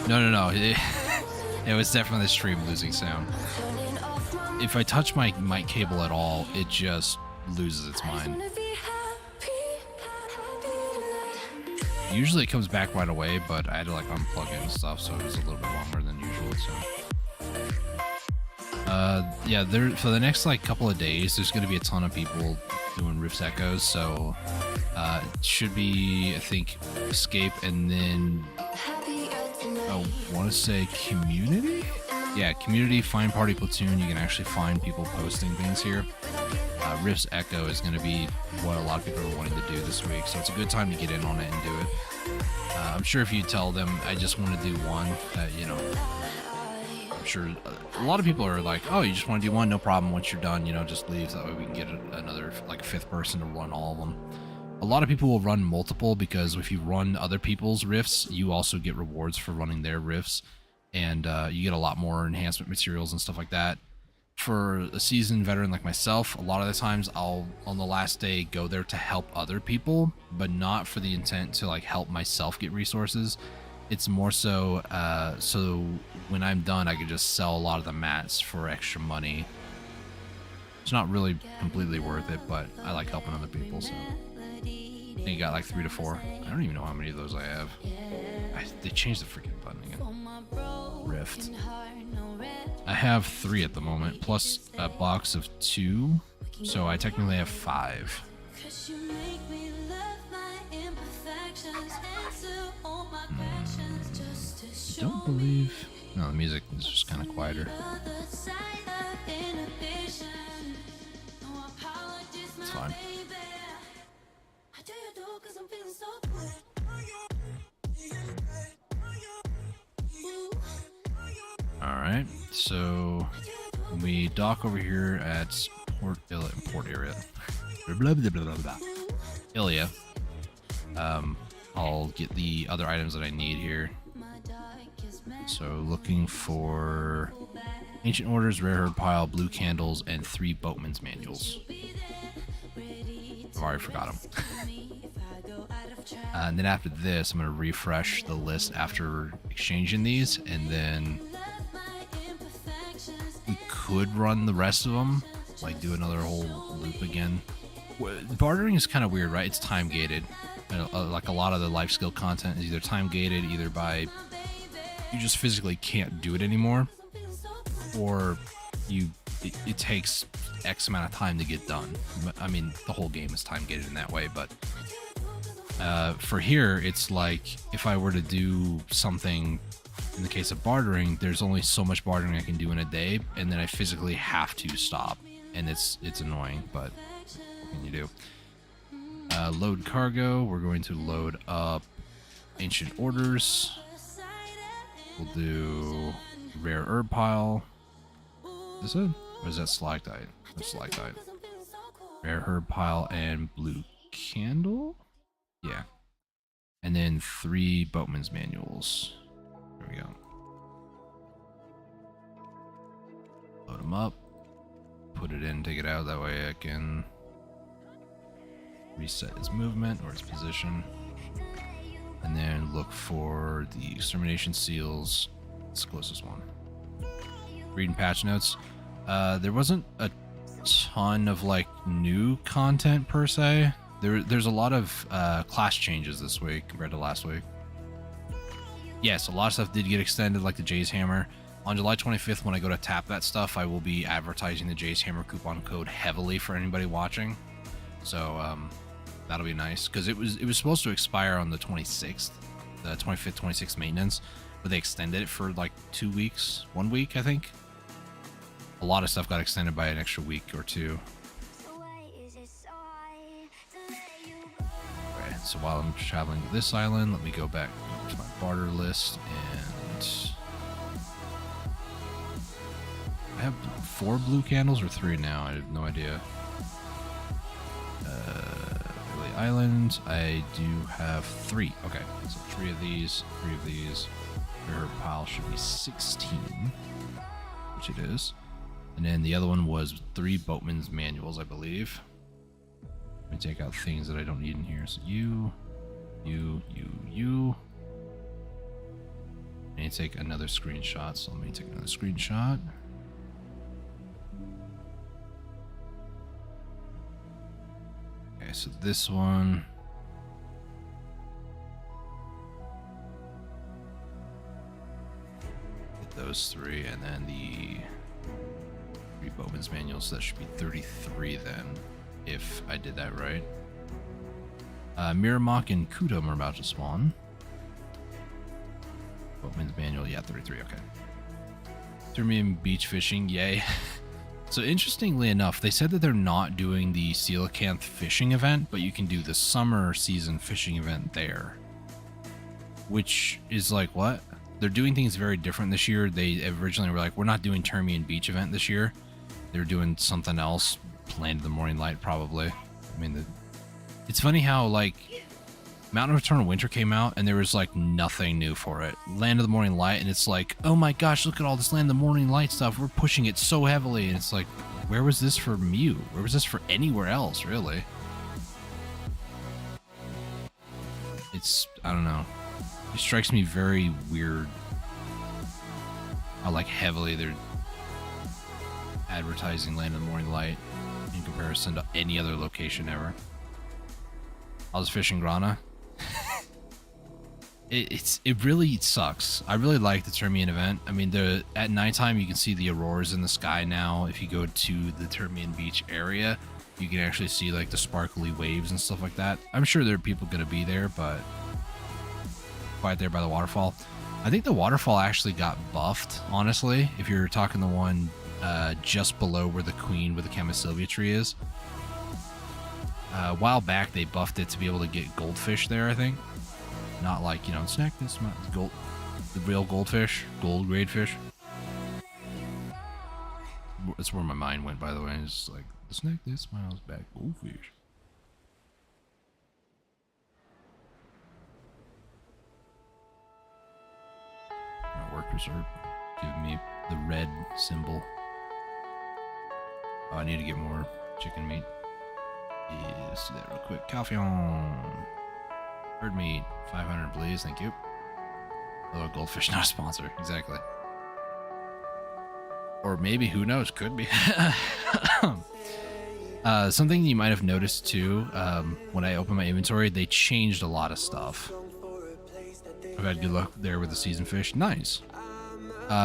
No. It was definitely the stream losing sound. If I touch my mic cable at all, it just loses its mind. Usually it comes back right away, but I had to like unplug it and stuff, so it was a little bit longer than usual, so. Yeah, for the next like couple of days, there's going to be a ton of people doing Rift Echoes, so it should be, I think, Escape, and then I want to say Community? Yeah, Community, Find Party Platoon. You can actually find people posting things here. Rift's Echo is going to be what a lot of people are wanting to do this week, so it's a good time to get in on it and do it. I'm sure if you tell them, I just want to do one, you know, I'm sure a lot of people are like, oh, you just want to do one, no problem. Once you're done, you know, just leave. That way we can get another, like a fifth person to run all of them. A lot of people will run multiple, because if you run other people's rifts, you also get rewards for running their rifts, and you get a lot more enhancement materials and stuff like that. For a seasoned veteran like myself, a lot of the times I'll, on the last day, go there to help other people, but not for the intent to like help myself get resources. It's more so, so when I'm done, I can just sell a lot of the mats for extra money. It's not really completely worth it, but I like helping other people, so. I think you got like 3 to 4. I don't even know how many of those I have. They changed the freaking button again. Rift. I have 3 at the moment, plus a box of 2, so I technically have 5. I don't believe No, the music is just kind of quieter. It's fine. Alright, so we dock over here at Port Area. Blah, blah, blah, blah, blah. Ilia. I'll get the other items that I need here. So looking for Ancient Orders, Rare Herd Pile, Blue Candles, and 3 Boatman's Manuals. I've already forgot them. And then after this, I'm going to refresh the list after exchanging these, and then we could run the rest of them, like do another whole loop again. Bartering is kind of weird, right? It's time gated. Like a lot of the life skill content is either time gated, either by you just physically can't do it anymore, or it takes X amount of time to get done. I mean, the whole game is time gated in that way, but for here, it's like if I were to do something in the case of bartering, there's only so much bartering I can do in a day, and then I physically have to stop, and it's annoying, but what can you do? Load cargo. We're going to load up Ancient Orders. We'll do Rare Herb Pile. Is it? Or is that Stalactite? That's Stalactite. Rare Herb Pile and Blue Candle? Yeah. And then 3 Boatman's Manuals. There we go. Load them up. Put it in, take it out. That way I can reset its movement or its position. And then look for the extermination seals. It's the closest one. Reading patch notes. There wasn't a ton of like new content per se. There's a lot of class changes this week compared to last week. Yes, a lot of stuff did get extended, like the Jay's Hammer. On July 25th, when I go to tap that stuff, I will be advertising the Jay's Hammer coupon code heavily for anybody watching. So that'll be nice, because it was supposed to expire on the 26th, the 25th, 26th maintenance, but they extended it for like 2 weeks, 1 week, I think. A lot of stuff got extended by an extra week or two. Okay, so while I'm traveling to this island, let me go back to my barter list, and I have 4 blue candles or 3 now. I have no idea. Island, I do have 3. Okay, so 3 of these, 3 of these. Your pile should be 16, which it is. And then the other one was 3 Boatman's Manuals, I believe. Let me take out things that I don't need in here. So you. I need to take another screenshot, so let me take another screenshot. Okay, so this one. Get those 3, and then the 3 Bowman's Manuals, so that should be 33 then, if I did that right. Miramok and Kudum are about to spawn. Bowman's Manual, yeah, 33, okay. Termian beach fishing, yay. So interestingly enough, they said that they're not doing the coelacanth fishing event, but you can do the summer season fishing event there. Which is like, what? They're doing things very different this year. They originally were like, we're not doing Termian beach event this year. They're doing something else. Land of the Morning Light, probably. I mean, it's funny how, like, Mountain of Eternal Winter came out, and there was, like, nothing new for it. Land of the Morning Light, and it's like, oh my gosh, look at all this Land of the Morning Light stuff. We're pushing it so heavily, and it's like, where was this for Mew? Where was this for anywhere else, really? It's, I don't know. It strikes me very weird how, like, heavily they're advertising Land of the Morning Light in comparison to any other location ever. I was fishing Grana. It really sucks. I really like the Termian event. I mean, at nighttime you can see the auroras in the sky now. If you go to the Termian beach area, you can actually see like the sparkly waves and stuff like that. I'm sure there are people gonna be there, but quiet there by the waterfall. I think the waterfall actually got buffed, honestly, if you're talking the one just below where the queen with the Camasylvia tree is. A while back, they buffed it to be able to get goldfish there, I think. Not like, you know, snack this gold, the real goldfish, gold grade fish. That's where my mind went, by the way. It's like, the snack this smiles back, goldfish. My workers are giving me the red symbol. Oh, I need to get more chicken meat. Yeah, let's do that real quick. Coffee on. Bird meat. 500, please. Thank you. Oh, goldfish, not a sponsor. Exactly. Or maybe, who knows? Could be. Something you might have noticed too, when I open my inventory, they changed a lot of stuff. I've had good luck there with the seasoned fish. Nice.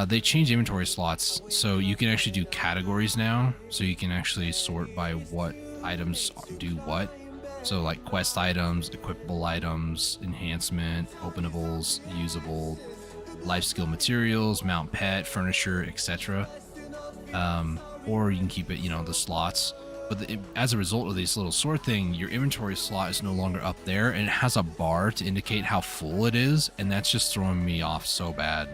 They changed inventory slots, so you can actually do categories now. So you can actually sort by what items do what. So like quest items, equipable items, enhancement, openables, usable, life skill materials, mount pet, furniture, etc. Or you can keep it, you know, the slots. But as a result of this little sort thing, your inventory slot is no longer up there, and it has a bar to indicate how full it is, and that's just throwing me off so bad.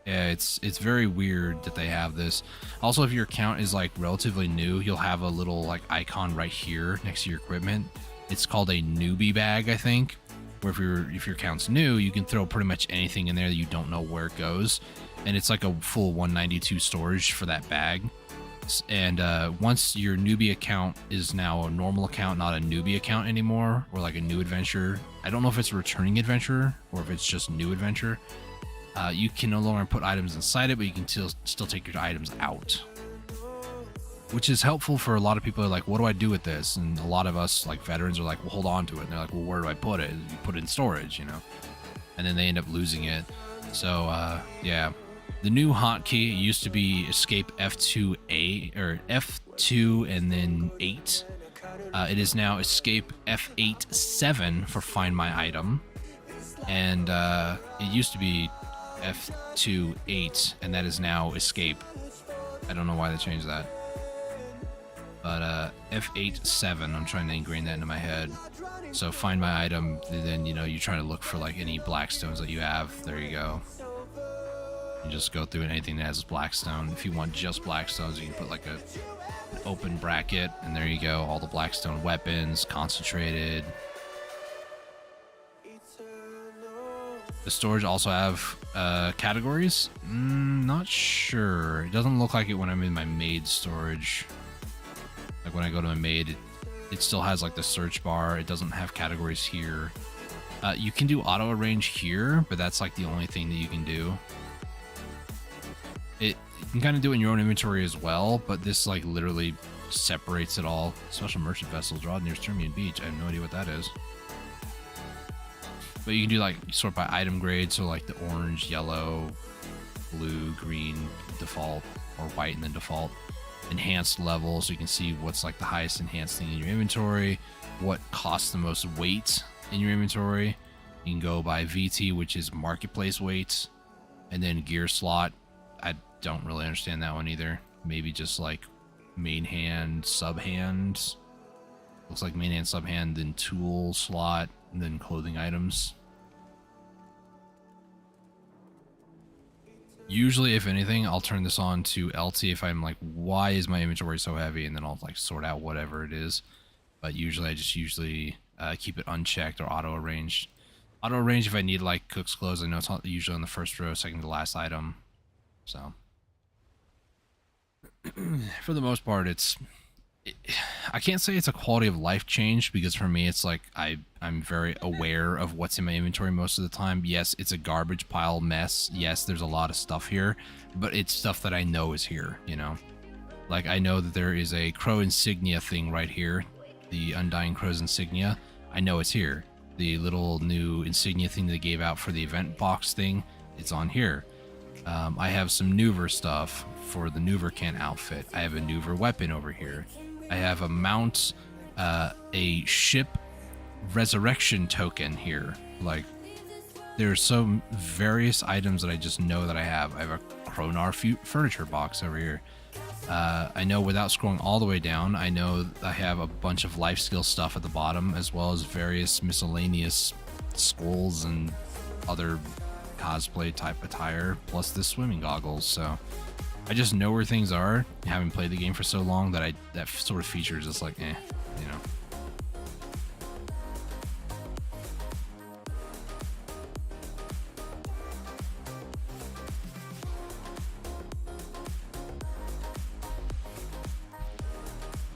Yeah, it's very weird that they have this. Also, if your account is like relatively new, you'll have a little like icon right here next to your equipment. It's called a newbie bag, I think. Where if your account's new, you can throw pretty much anything in there that you don't know where it goes, and it's like a full 192 storage for that bag. And once your newbie account is now a normal account, not a newbie account anymore, or like a new adventure. I don't know if it's a returning adventure or if it's just new adventure. You can no longer put items inside it, but you can still take your items out, which is helpful for a lot of people. Who are like, what do I do with this? And a lot of us, like veterans, are like, well, hold on to it. And they're like, well, where do I put it? You put it in storage, you know, and then they end up losing it. So, yeah, the new hotkey used to be escape F2A or F2 and then 8. It is now escape F8 7 for find my item, and it used to be F2 8, and that is now escape. I don't know why they changed that. But F8 7, I'm trying to ingrain that into my head. So find my item, then you know you try to look for like any blackstones that you have. There you go. You just go through anything that has blackstone. If you want just blackstones, you can put like an open bracket, and there you go. All the blackstone weapons, concentrated. The storage also have categories. Not sure. It doesn't look like it when I'm in my maid storage. Like when I go to my maid, it still has like the search bar. It doesn't have categories here. You can do auto arrange here, but that's like the only thing that you can do. You can kind of do it in your own inventory as well, but this like literally separates it all. Special merchant vessel, draw near Sturmian Beach. I have no idea what that is. But you can do like sort by item grade, so like the orange, yellow, blue, green, default, or white and then default. Enhanced level, so you can see what's like the highest enhanced thing in your inventory, what costs the most weight in your inventory. You can go by VT, which is marketplace weight, and then gear slot. I don't really understand that one either. Maybe just like main hand, sub hand. Looks like main hand, sub hand, then tool slot, and then clothing items. Usually, if anything, I'll turn this on to LT if I'm like, why is my inventory so heavy? And then I'll like sort out whatever it is. But usually I just keep it unchecked or auto arranged. Auto arrange if I need like cook's clothes. I know it's usually on the first row, second to last item. So for the most part, I can't say it's a quality of life change, because for me it's like I'm very aware of what's in my inventory most of the time. Yes, it's a garbage pile mess. Yes, there's a lot of stuff here, but it's stuff that I know is here, you know. Like I know that there is a crow insignia thing right here, the Undying Crow's insignia. I know it's here. The little new insignia thing they gave out for the event box thing, it's on here. I have some Nuver stuff for the Nuver outfit. I have a Nuver weapon over here. I have a mount, a ship resurrection token here. Like, there's some various items that I just know that I have. I have a Kronar furniture box over here. I know without scrolling all the way down, I know I have a bunch of life skill stuff at the bottom, as well as various miscellaneous scrolls and other cosplay type attire, plus this swimming goggles. So I just know where things are, having played the game for so long, that that sort of feature is just like, you know.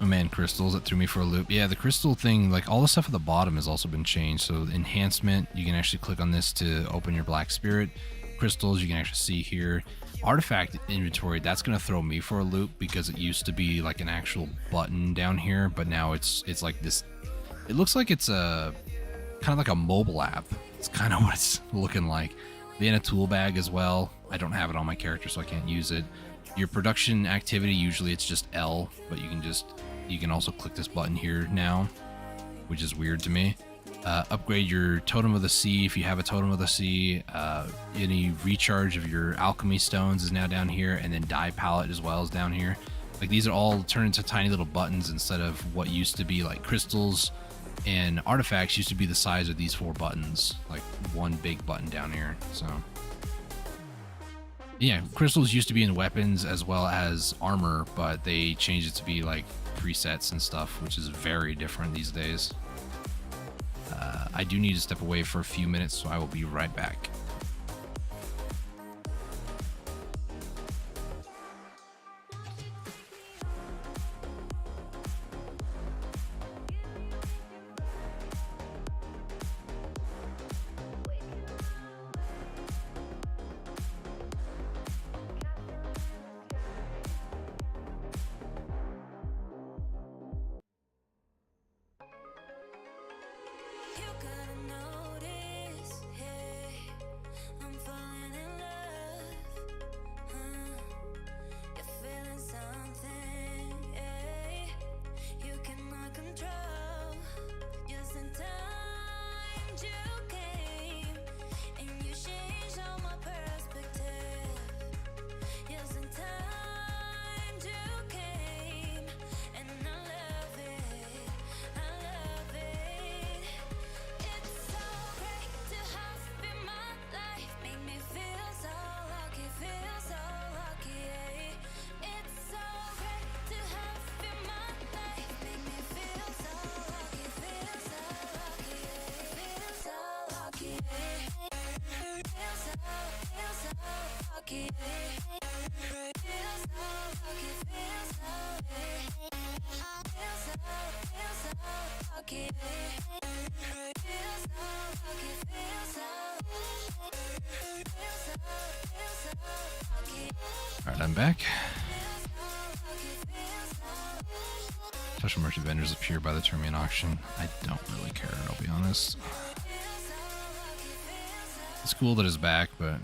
Oh man, crystals, that threw me for a loop. Yeah, the crystal thing, like all the stuff at the bottom has also been changed. So enhancement, you can actually click on this to open your black spirit. Crystals, you can actually see here. Artifact inventory, that's going to throw me for a loop because it used to be like an actual button down here, but now it's like this. It looks like it's a kind of like a mobile app. It's kind of what it's looking like. Then a tool bag as well. I don't have it on my character, so I can't use it. Your production activity, usually it's just L, but you can also click this button here now, which is weird to me. Upgrade your Totem of the Sea if you have a Totem of the Sea. Any recharge of your alchemy stones is now down here, and then dye palette as well is down here. Like these are all turned into tiny little buttons instead of what used to be like crystals and artifacts used to be the size of these 4 buttons, like one big button down here. So yeah, crystals used to be in weapons as well as armor, but they changed it to be like presets and stuff, which is very different these days. I do need to step away for a few minutes, so I will be right back. Alright, I'm back. Special merchant vendors appear by the Termian auction. I don't really care, I'll be honest. It's cool that it's back, but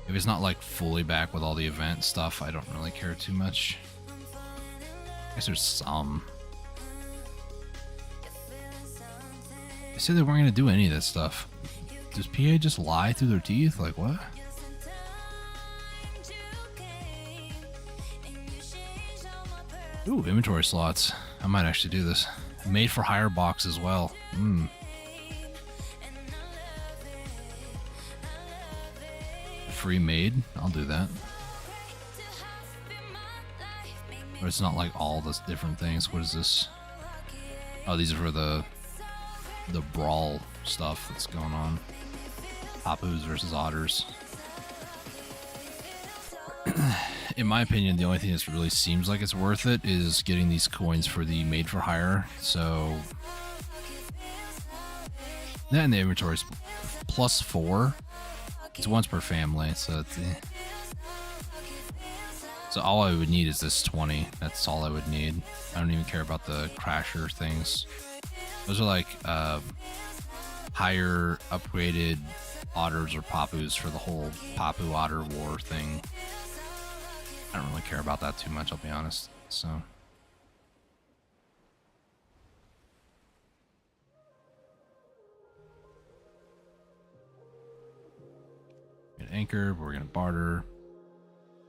if it's not like fully back with all the event stuff, I don't really care too much. I guess there's some. They said they weren't going to do any of that stuff. Does PA just lie through their teeth? Like, what? Ooh, inventory slots. I might actually do this. Made for hire box as well. Free made? I'll do that. But it's not like all this different things. What is this? Oh, these are for the brawl stuff that's going on. Papus versus otters. In my opinion, the only thing that really seems like it's worth it is getting these coins for the made for hire. So that in the inventory is +4. It's once per family, so it's, so all I would need is this 20. That's all I would need. I don't even care about the crasher things. Those are like higher upgraded otters or papus for the whole papu otter war thing. I don't really care about that too much, I'll be honest. So anchor, but we're gonna barter.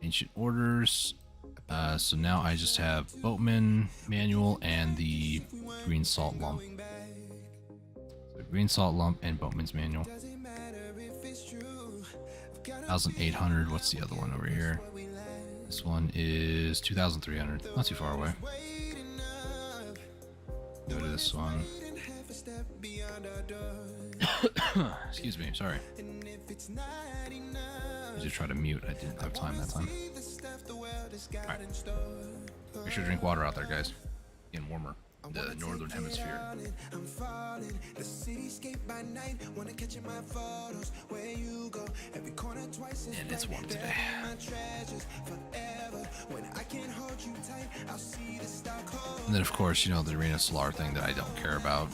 Ancient orders. So now I just have boatman manual and the green salt lump. So green salt lump and boatman's manual. 1,800. What's the other one over here? This one is 2,300. Not too far away. Go to this one. Excuse me, sorry. I just try to mute. I didn't have time that time. Alright. Make sure to drink water out there, guys. Getting warmer. The northern hemisphere. And it's warm today. And then, of course, you know, the Arena Solar thing that I don't care about.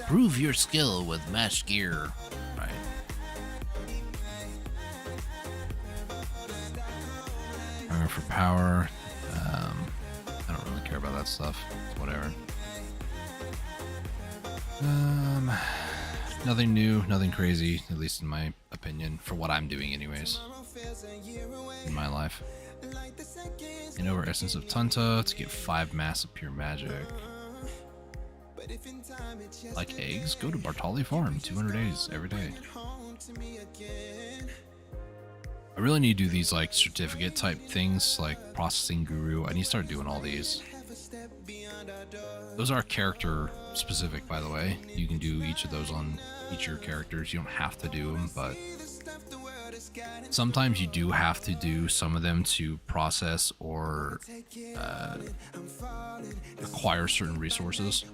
Prove your skill with mesh gear. Right. Armor for power. I don't really care about that stuff. It's whatever. Nothing new, nothing crazy, at least in my opinion, for what I'm doing anyways. In my life. And over Essence of Tunta to get 5 mass of pure magic. Like eggs? Go to Bartali Farm, 200 days every day. I really need to do these like certificate type things, like Processing Guru. I need to start doing all these. Those are character specific, by the way. You can do each of those on each of your characters. You don't have to do them, but sometimes you do have to do some of them to process or acquire certain resources.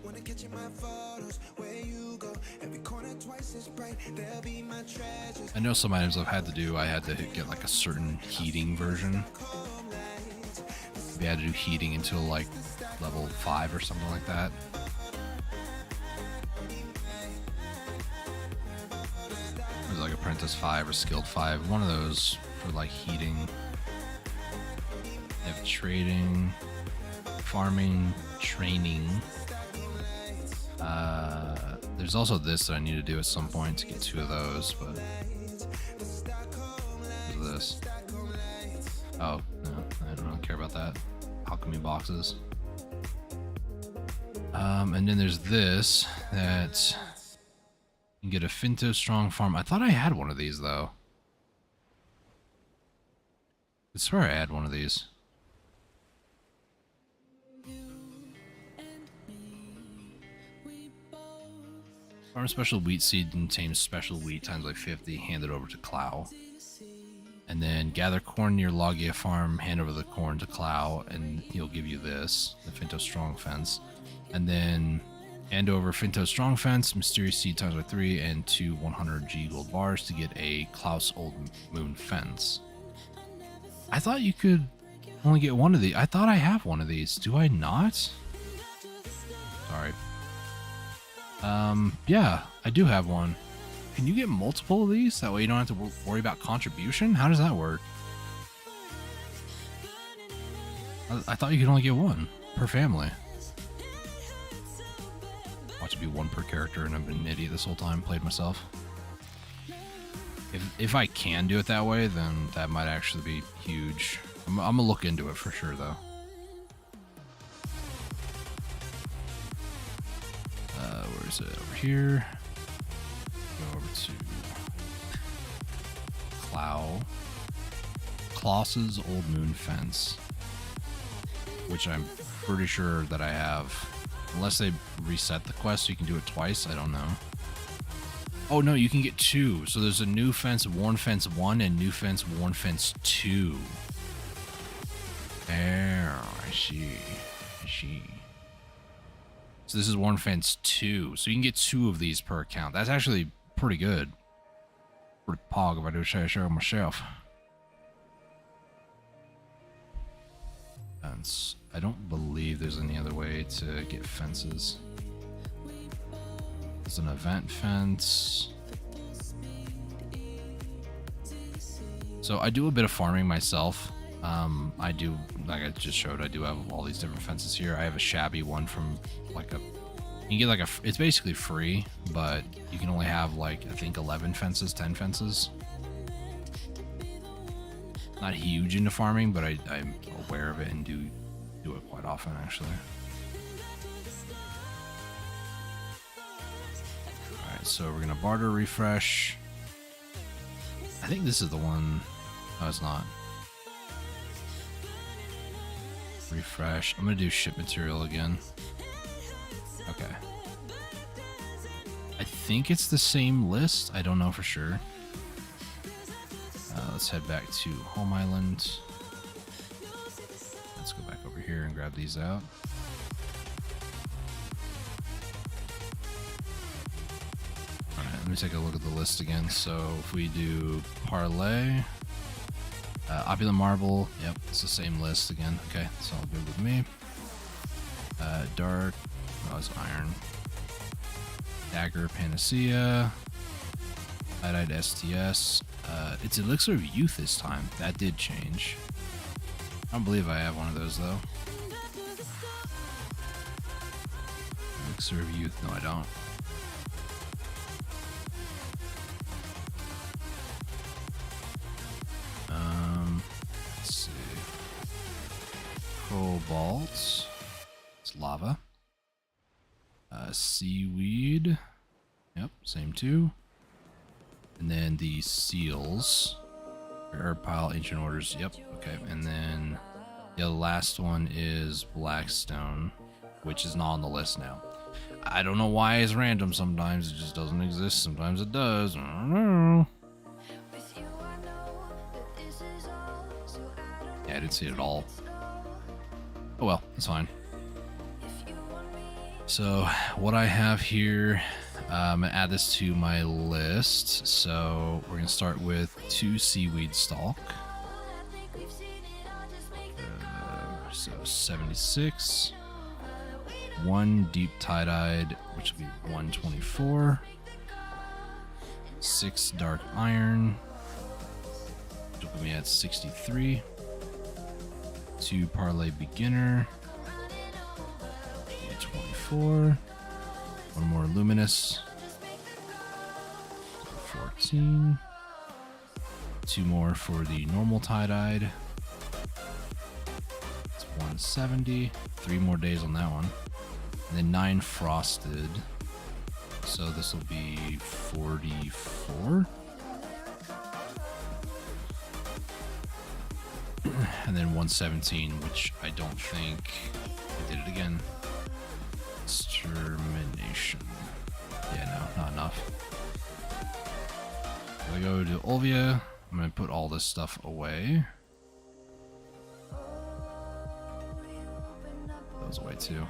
I know some items I've had to do, I had to get like a certain heating version. We had to do heating until like level 5 or something like that. It was like Apprentice 5 or Skilled 5, one of those for like heating. They have trading, farming, training. There's also this that I need to do at some point to get 2 of those, but what is this? Oh, no, I don't really care about that. Alchemy boxes. And then there's this that you can get a Finto Strong Farm. I thought I had one of these though. I swear I had one of these. Farm special wheat seed contains special wheat times like 50. Hand it over to Clow. And then gather corn near Logia Farm. Hand over the corn to Clow, and he'll give you this, the Finto Strong Fence. And then hand over Finto Strong Fence, Mysterious Seed times by 3, and 2 100G gold bars to get a Klaus Old Moon Fence. I thought you could only get one of these. I thought I have one of these. Do I not? Sorry. Yeah, I do have one. Can you get multiple of these? That way you don't have to worry about contribution? How does that work? I thought you could only get one per family. Watch it be one per character, and I've been an idiot this whole time, played myself. If I can do it that way, then that might actually be huge. I'm gonna look into it for sure, though. Where is it? Over here. Go over to Klaus's Old Moon Fence, which I'm pretty sure that I have. Unless they reset the quest so you can do it twice, I don't know. Oh no, you can get 2. So there's a new fence, Worn Fence 1, and new fence, Worn Fence 2. There, I see. So this is Worn Fence 2. So you can get 2 of these per account. That's actually pretty good. Pretty pog if I do say so myself. Fence. I don't believe there's any other way to get fences. There's an event fence. So I do a bit of farming myself. I do, like I just showed, I do have all these different fences here. I have a shabby one from like a, you can get like it's basically free, but you can only have like, I think 11 fences, 10 fences. not huge into farming, but I'm aware of it and do it quite often, actually. Alright, so we're gonna barter refresh. I think this is the one. No, it's not. Refresh. I'm gonna do ship material again. Okay. I think it's the same list. I don't know for sure. Let's head back to Home Island. Let's go back over here and grab these out. Alright, let me take a look at the list again. So if we do parlay, opulent marble, yep, it's the same list again. Okay, it's all good with me. Dark, oh, it's iron. Dagger, panacea. Iodide STS. It's Elixir of Youth this time. That did change. I don't believe I have one of those though. Elixir of Youth. No, I don't. Let's see. Cobalt. It's lava. Seaweed. Yep, same two. And then the seals. Herb pile, ancient orders. Yep, okay. And then the last one is Blackstone, which is not on the list now. I don't know why it's random sometimes. It just doesn't exist. Sometimes it does. I don't know. Yeah, I didn't see it at all. Oh well, that's fine. So what I have here, I'm gonna add this to my list. So we're gonna start with 2 seaweed stalk. So 76. 1 deep tie-dyed, which will be 124. 6 dark iron, which will put me at 63. 2 parlay beginner. 24. 1 more luminous. 14. 2 more for the normal tie-dyed. It's 170. 3 more days on that one. And then 9 frosted. So this will be 44. And then 117, which I don't think I did it again. Extermination. Yeah, no, not enough. I go to Olvia. I'm gonna put all this stuff away. Those away too.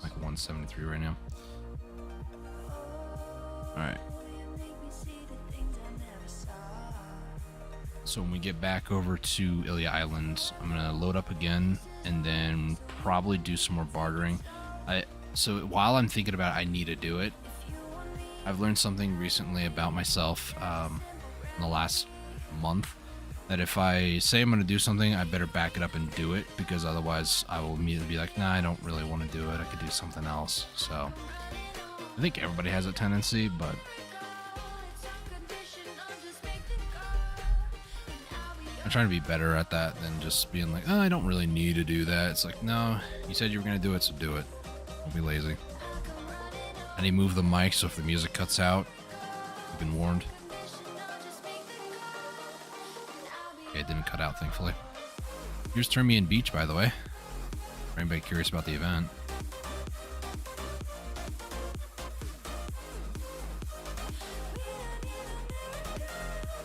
Like 173 right now. Alright. So when we get back over to Ilya Island, I'm gonna load up again and then probably do some more bartering. So while I'm thinking about it, I need to do it. I've learned something recently about myself in the last month, that if I say I'm going to do something, I better back it up and do it, because otherwise I will immediately be like, nah, I don't really want to do it. I could do something else. So I think everybody has a tendency, but I'm trying to be better at that than just being like, oh, I don't really need to do that. It's like, no, you said you were going to do it, so do it. Don't be lazy. I need to move the mic, so if the music cuts out, you've been warned. Okay, it didn't cut out, thankfully. Here's Termian Beach, by the way. For anybody curious about the event.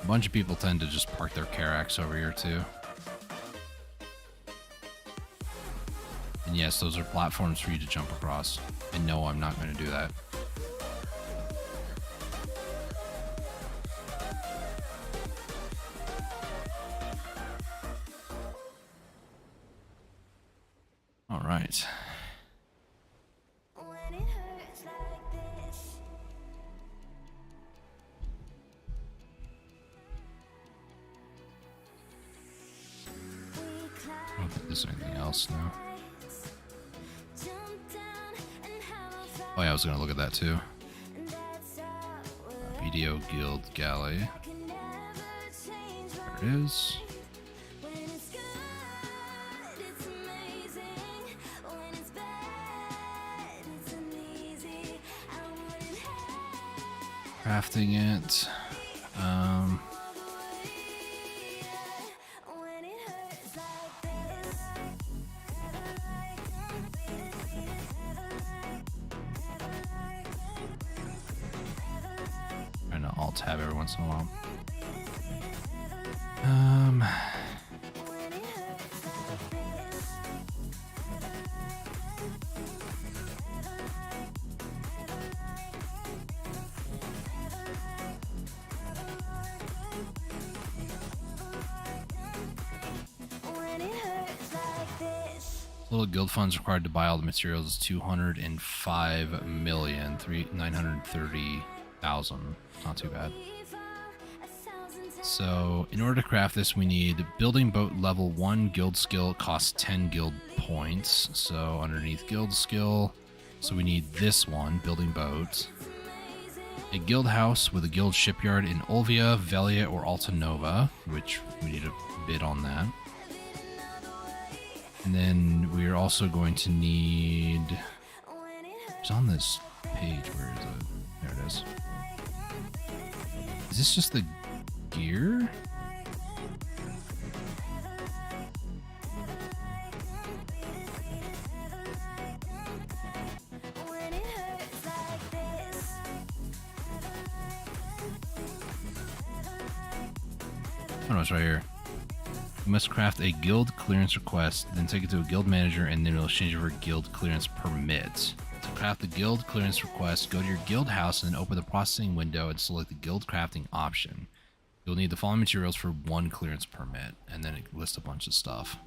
A bunch of people tend to just park their Caracs over here, too. And yes, those are platforms for you to jump across. And no, I'm not going to do that. All right. I don't think there's anything else now. Oh yeah, I was gonna look at that too. BDO Guild Galley. There it is. Crafting it. Trying to alt tab every once in a while. Total guild funds required to buy all the materials is 205,930,000. Not too bad. So, in order to craft this, we need building boat level 1 guild skill. It costs 10 guild points. So, underneath guild skill, so we need this one, building boat. A guild house with a guild shipyard in Olvia, Velia, or Altanova, which we need a bid on that. And then we're also going to need... It's on this page. Where is it? There it is. Is this just the gear? Oh no, it's right here. You must craft a guild clearance request, then take it to a guild manager, and then it'll exchange it for guild clearance permit. To craft the guild clearance request, go to your guild house and then open the processing window and select the guild crafting option. You'll need the following materials for 1 clearance permit, and then it lists a bunch of stuff.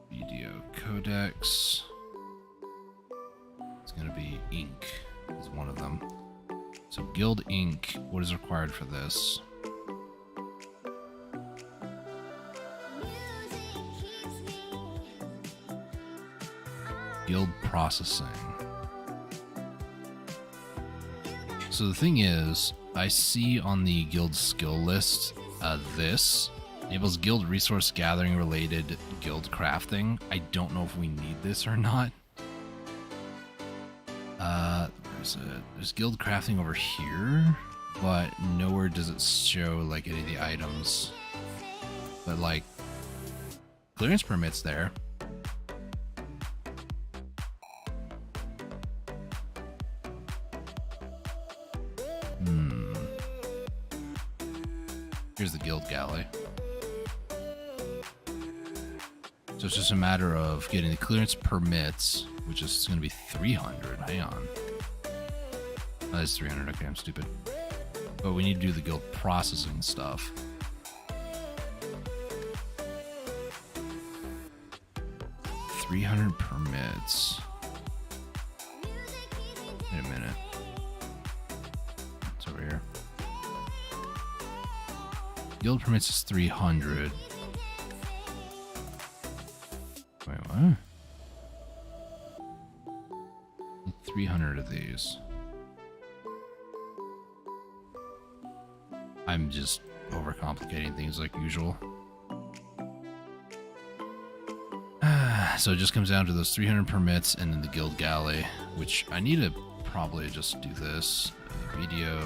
Video codex. It's going to be ink is one of them. So guild ink, what is required for this? Guild processing. So the thing is, I see on the guild skill list, this enables guild resource gathering related guild crafting. I don't know if we need this or not. Where's it? There's guild crafting over here, but nowhere does it show like any of the items. But like, clearance permits there. Here's the guild galley. So it's just a matter of getting the clearance permits, which is going to be 300. Hang on. Oh, that's 300. Okay, I'm stupid. But we need to do the guild processing stuff. $300 permits. Wait a minute. It's over here. Guild permits is 300. Wait, what? 300 of these. I'm just overcomplicating things like usual. So it just comes down to those 300 permits and then the guild galley, which I need to probably just do this. Video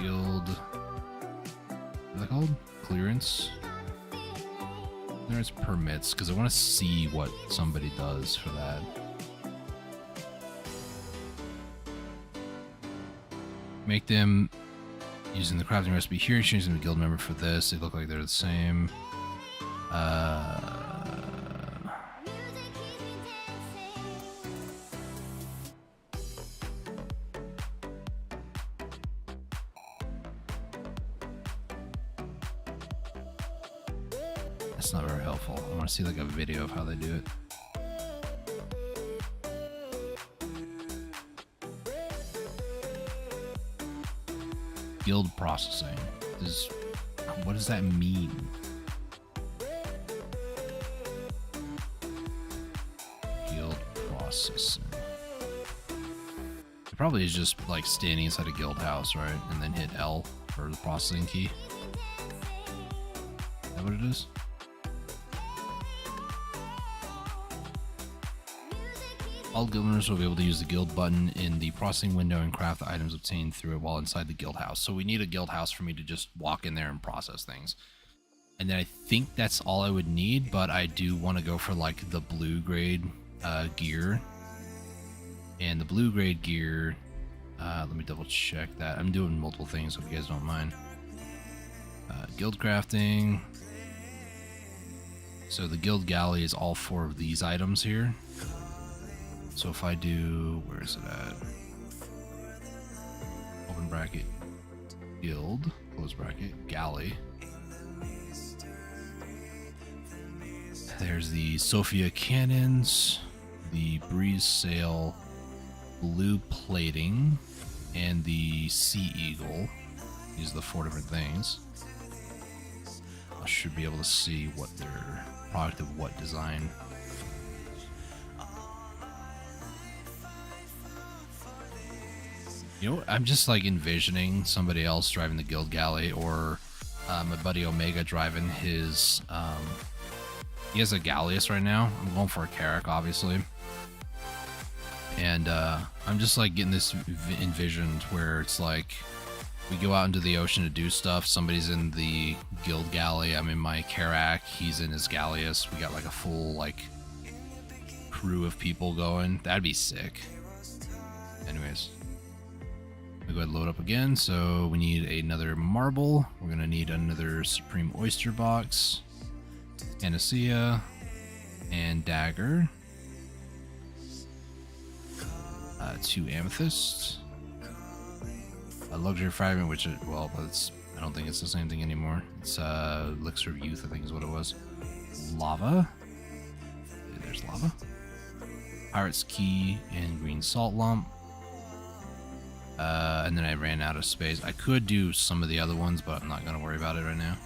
guild. What are they called? Clearance permits, because I want to see what somebody does for that. Make them using the crafting recipe here, change them to guild member for this. They look like they're the same. That's not very helpful. I want to see like a video of how they do it. Guild processing. What does that mean? Guild processing. It probably is just like standing inside a guild house, right? And then hit L for the processing key. that what it is? All guild members will be able to use the guild button in the processing window and craft the items obtained through it while inside the guild house. So we need a guild house for me to just walk in there and process things. And then I think that's all I would need, but I do want to go for like the blue grade gear. And the blue grade gear, let me double check that. I'm doing multiple things, so if you guys don't mind. Guild crafting. So the guild galley is all 4 of these items here. So if I do, where is it at? Open bracket, guild, close bracket, galley. There's the Sophia cannons, the breeze sail, blue plating, and the sea eagle. These are the 4 different things. I should be able to see what their product of what design. You know, I'm just like envisioning somebody else driving the guild galley, or my buddy Omega driving his. He has a Galleus right now. I'm going for a Carrack, obviously, and I'm just like getting this envisioned where it's like we go out into the ocean to do stuff. Somebody's in the guild galley. I'm in my Carrack. He's in his Galleus. We got like a full like crew of people going. That'd be sick. Anyways. We go ahead and load up again. So we need another marble. We're gonna need another Supreme Oyster box, Panacea, and dagger. 2 amethysts. A luxury fragment, which well, that's I don't think it's the same thing anymore. It's elixir of youth, I think is what it was. Lava. There's lava. Pirate's key and green salt lump. And then I ran out of space. I could do some of the other ones, but I'm not going to worry about it right now.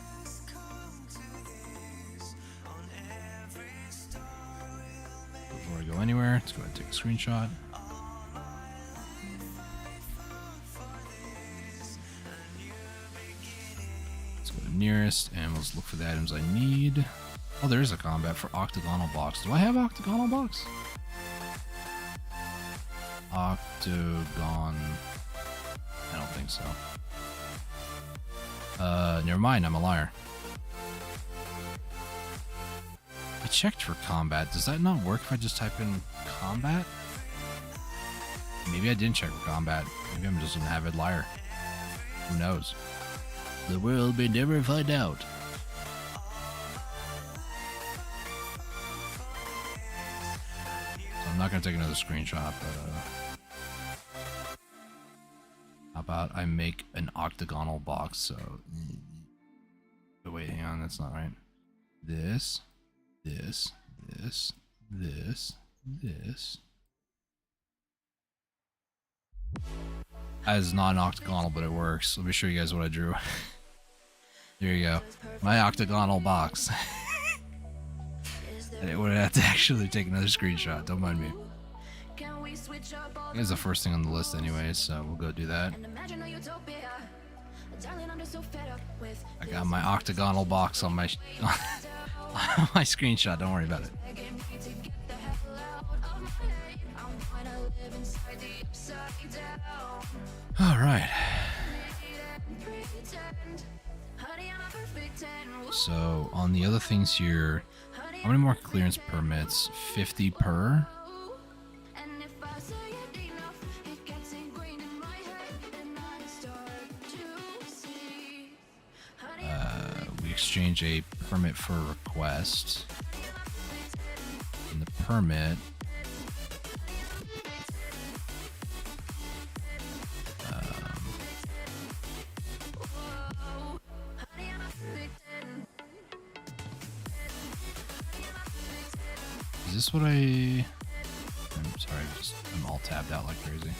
Before I go anywhere, let's go ahead and take a screenshot. Let's go to nearest, and let's look for the items I need. Oh, there is a combat for octagonal box. Do I have octagonal box? Octagon... I don't think so. Never mind, I'm a liar. I checked for combat. Does that not work if I just type in combat? Maybe I didn't check for combat. Maybe I'm just an avid liar. Who knows? The world may never find out. So I'm not going to take another screenshot, but... How about I make an octagonal box? So, oh, wait, hang on, that's not right. This. That is not an octagonal, but it works. Let me show you guys what I drew. There you go, my octagonal box. I would have to actually take another screenshot. Don't mind me. It's the first thing on the list anyway, so we'll go do that. I got my octagonal box on my on my screenshot. Don't worry about it. All right. So on the other things here, how many more clearance permits? 50 per. We exchange a permit for a request. And the permit is this what I'm sorry, I'm all tabbed out like crazy.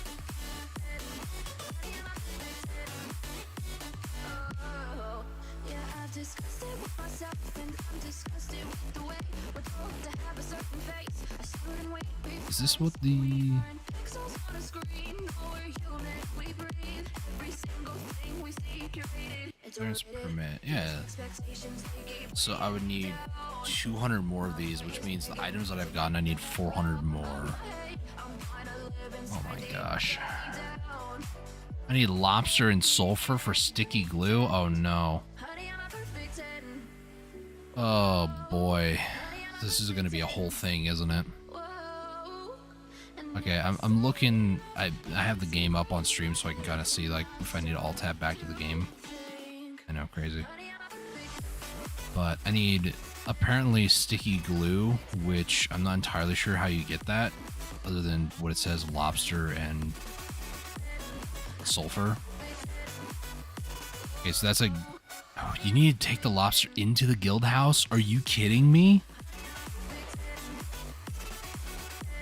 Is this what the... Clearance permit. Yeah. So I would need 200 more of these, which means the items that I've gotten, I need 400 more. Oh my gosh. I need lobster and sulfur for sticky glue. Oh no. Oh boy. This is going to be a whole thing, isn't it? Okay, I'm looking. I have the game up on stream so I can kind of see like if I need to alt tab back to the game. I know, crazy. But I need apparently sticky glue, which I'm not entirely sure how you get that, other than what it says, lobster and sulfur. Okay, so that's like, oh, you need to take the lobster into the guild house? Are you kidding me?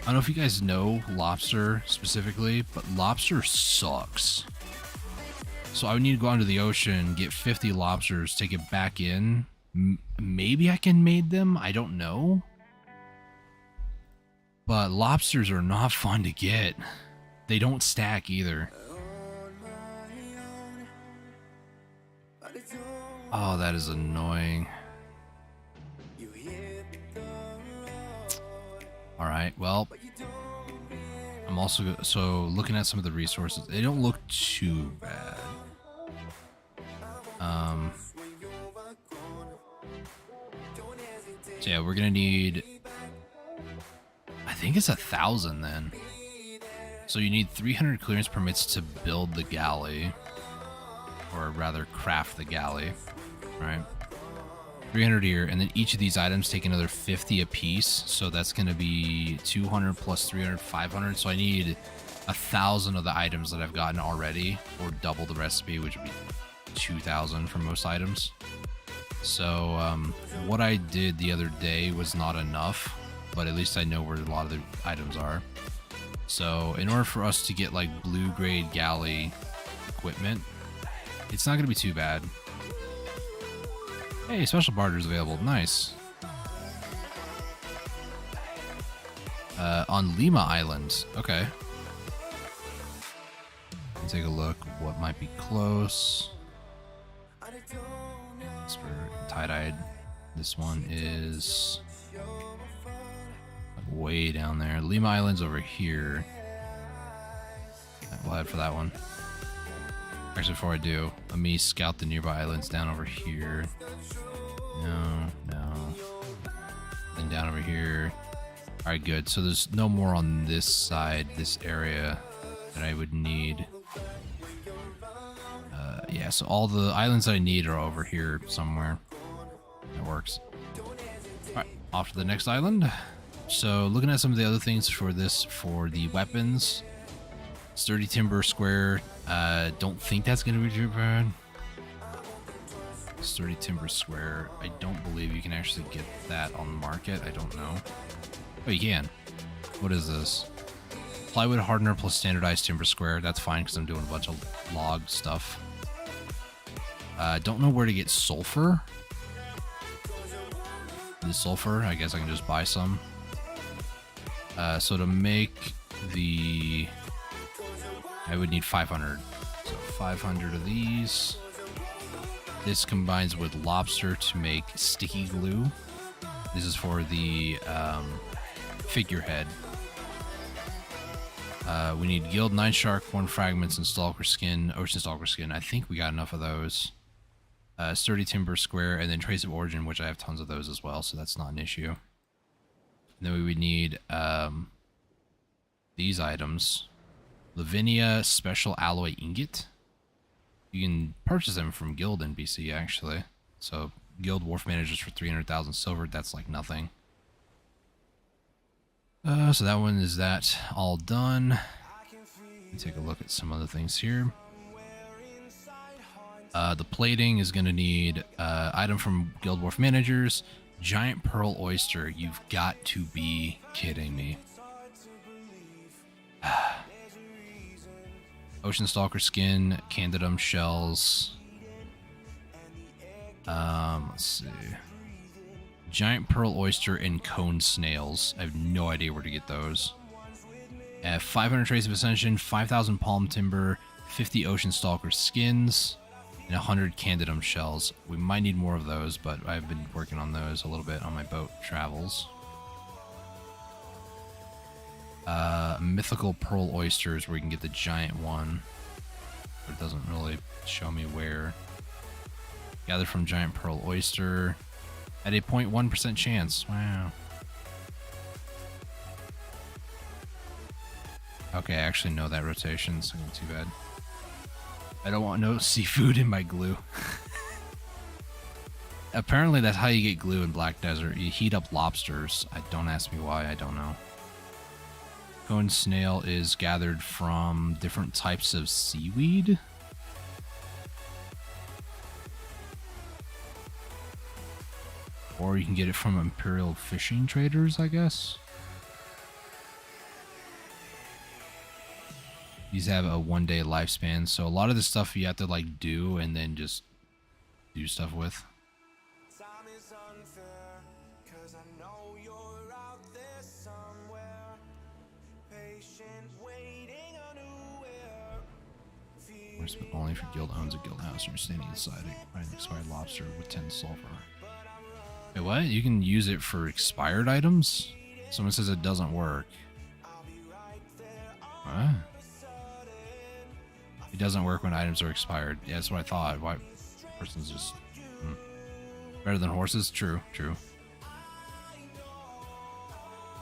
I don't know if you guys know lobster specifically, but lobster sucks. So I would need to go out into the ocean, get 50 lobsters, take it back in. Maybe I can maid them, I don't know. But lobsters are not fun to get. They don't stack either. Oh, that is annoying. All right, well, I'm also, so looking at some of the resources, they don't look too bad. So yeah, we're gonna need, I think it's 1,000 then. So you need 300 clearance permits to build the galley, or rather craft the galley, right? 300 here, and then each of these items take another 50 a piece, so that's going to be 200 plus 300, 500. So I need 1,000 of the items that I've gotten already, or double the recipe, which would be 2,000 for most items. So what I did the other day was not enough, but at least I know where a lot of the items are. So in order for us to get like blue grade galley equipment, it's not going to be too bad. Hey, special barter is available. Nice. On Lima Island. Okay. Let's take a look. What might be close? Tie-dyed. This one is like way down there. Lima Island's over here. We'll head for that one. Actually, before I do, let me scout the nearby islands down over here. No. Then down over here. Alright, good. So there's no more on this side, this area, that I would need. Yeah, so all the islands that I need are over here somewhere. That works. Alright, off to the next island. So looking at some of the other things for this, for the weapons. Sturdy timber square. Don't think that's going to be too bad. Sturdy timber square. I don't believe you can actually get that on the market. I don't know. Oh, you can. What is this? Plywood hardener plus standardized timber square. That's fine because I'm doing a bunch of log stuff. Don't know where to get sulfur. The sulfur, I guess I can just buy some. So to make the... I would need 500. So 500 of these. This combines with lobster to make sticky glue. This is for the figurehead. We need Guild 9 Shark, Horn Fragments, and Stalker Skin, Ocean Stalker Skin. I think we got enough of those. Sturdy Timber Square, and then Trace of Origin, which I have tons of those as well, so that's not an issue. And then we would need these items. Lavinia Special Alloy Ingot. You can purchase them from Guild NPC, actually. So, Guild Wharf Managers for 300,000 silver, that's like nothing. So that one is that all done. Let me take a look at some other things here. The plating is going to need item from Guild Wharf Managers. Giant Pearl Oyster. You've got to be kidding me. Ocean Stalker Skin, Candidum Shells. Let's see. Giant Pearl Oyster and Cone Snails. I have no idea where to get those. 500 Trace of Ascension, 5,000 Palm Timber, 50 Ocean Stalker Skins. and 100 candidum shells. We might need more of those, but I've been working on those a little bit on my boat travels. Mythical pearl oysters, where you can get the giant one. But it doesn't really show me where. Gathered from giant pearl oyster at a 0.1% chance. Wow. Okay, I actually know that rotation, so not too bad. I don't want no seafood in my glue. Apparently that's how you get glue in Black Desert. You heat up lobsters. Don't ask me why, I don't know. Cone snail is gathered from different types of seaweed. Or you can get it from Imperial fishing traders, I guess. These have a 1-day lifespan, so a lot of this stuff you have to like do and then just do stuff with. Time is unfair, 'cause I know you're out there somewhere. Patient, waiting unaware. Where's only if your guild owns a guild house and you're standing inside it by an expired lobster with 10 sulfur. Wait, what? You can use it for expired items? Someone says it doesn't work. What? It doesn't work when items are expired. Yeah, that's what I thought. Why? Person's just better than horses. True, true.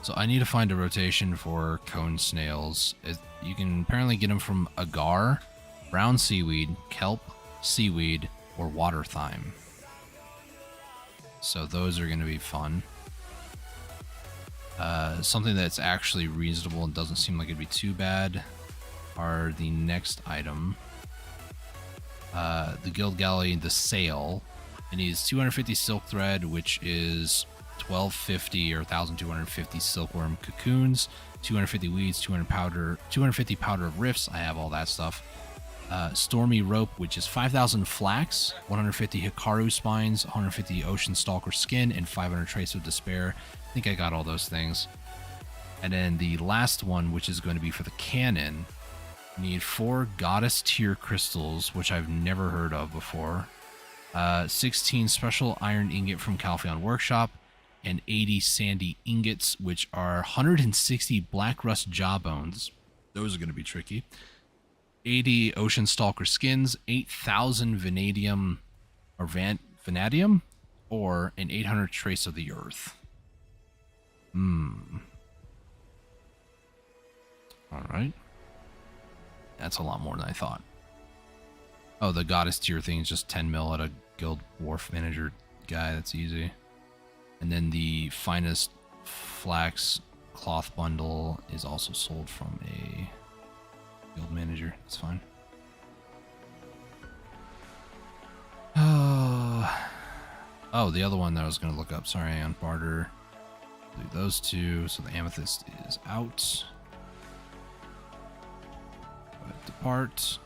So I need to find a rotation for cone snails. You can apparently get them from agar, brown seaweed, kelp, seaweed, or water thyme. So those are going to be fun. Something that's actually reasonable and doesn't seem like it'd be too bad are the next item. The Guild Galley, the sail. It needs 250 silk thread, which is 1250 or 1250 silkworm cocoons, 250 weeds, 250 powder of rifts. I have all that stuff. Stormy rope, which is 5,000 flax, 150 hikaru spines, 150 ocean stalker skin, and 500 trace of despair. I think I got all those things. And then the last one, which is going to be for the cannon, need 4 goddess tier crystals, which I've never heard of before. 16 special iron ingot from Calpheon Workshop, and 80 sandy ingots, which are 160 black rust jawbones. Those are going to be tricky. 80 ocean stalker skins, 8,000 vanadium or vanadium, or an 800 trace of the earth. All right. That's a lot more than I thought. Oh, the goddess tier thing is just 10 mil at a guild wharf manager guy. That's easy. And then the finest flax cloth bundle is also sold from a guild manager. That's fine. Oh, the other one that I was going to look up. Sorry, on barter. Do those two. So the amethyst is out. Depart.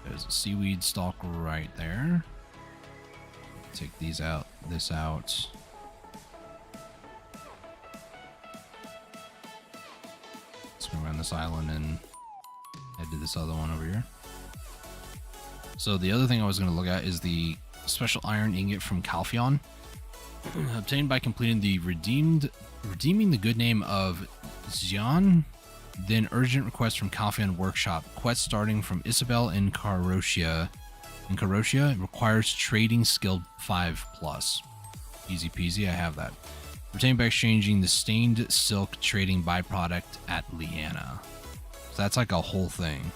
There's a seaweed stalk right there. Take these out. This out. Swim around this island and head to this other one over here. So the other thing I was going to look at is the special iron ingot from Calpheon. Obtained by completing the redeeming the good name of Xian. Then urgent request from Calpheon Workshop. Quest starting from Isabel in Carotia. Requires trading skill 5+. Easy peasy, I have that. Obtained by exchanging the stained silk trading byproduct at Liana. So that's like a whole thing.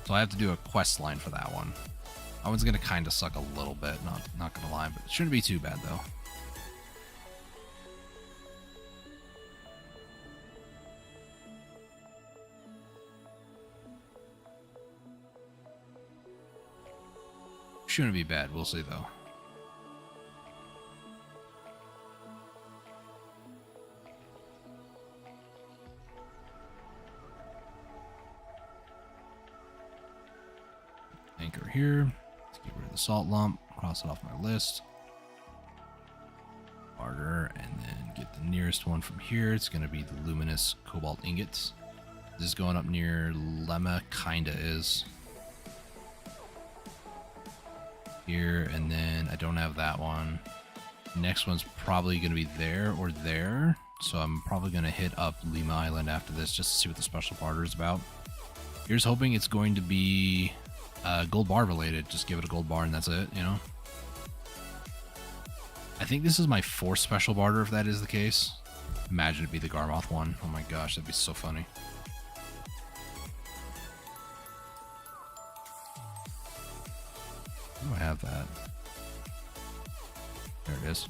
So I have to do a quest line for that one. That one's gonna kind of suck a little bit, not gonna lie, but it shouldn't be too bad though. Shouldn't be bad, we'll see though. Anchor here. Let's get rid of the salt lump, cross it off my list. Barter, and then get the nearest one from here. It's going to be the luminous cobalt ingots. This is going up near Lemma, kinda is. here, and then I don't have that one. Next one's probably going to be there or there, so I'm probably going to hit up Lima Island after this just to see what the special barter is about. Here's hoping it's going to be gold bar related. Just give it a gold bar and that's it, you know? I think this is my 4th special barter if that is the case. Imagine it'd be the Garmoth one. Oh my gosh, that'd be so funny. Do I have that? There it is.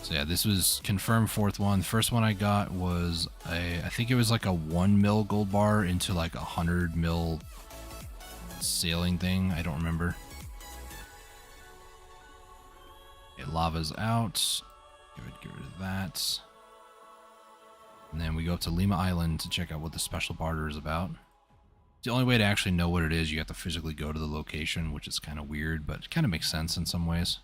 So yeah, this was confirmed 4th one. The first one I got was I think it was like a 1 mil gold bar into like a 100 mil sailing thing. I don't remember. Okay, lava's out. Get rid of that. And then we go up to Lima Island to check out what the special barter is about. The only way to actually know what it is, you have to physically go to the location, which is kind of weird, but it kind of makes sense in some ways.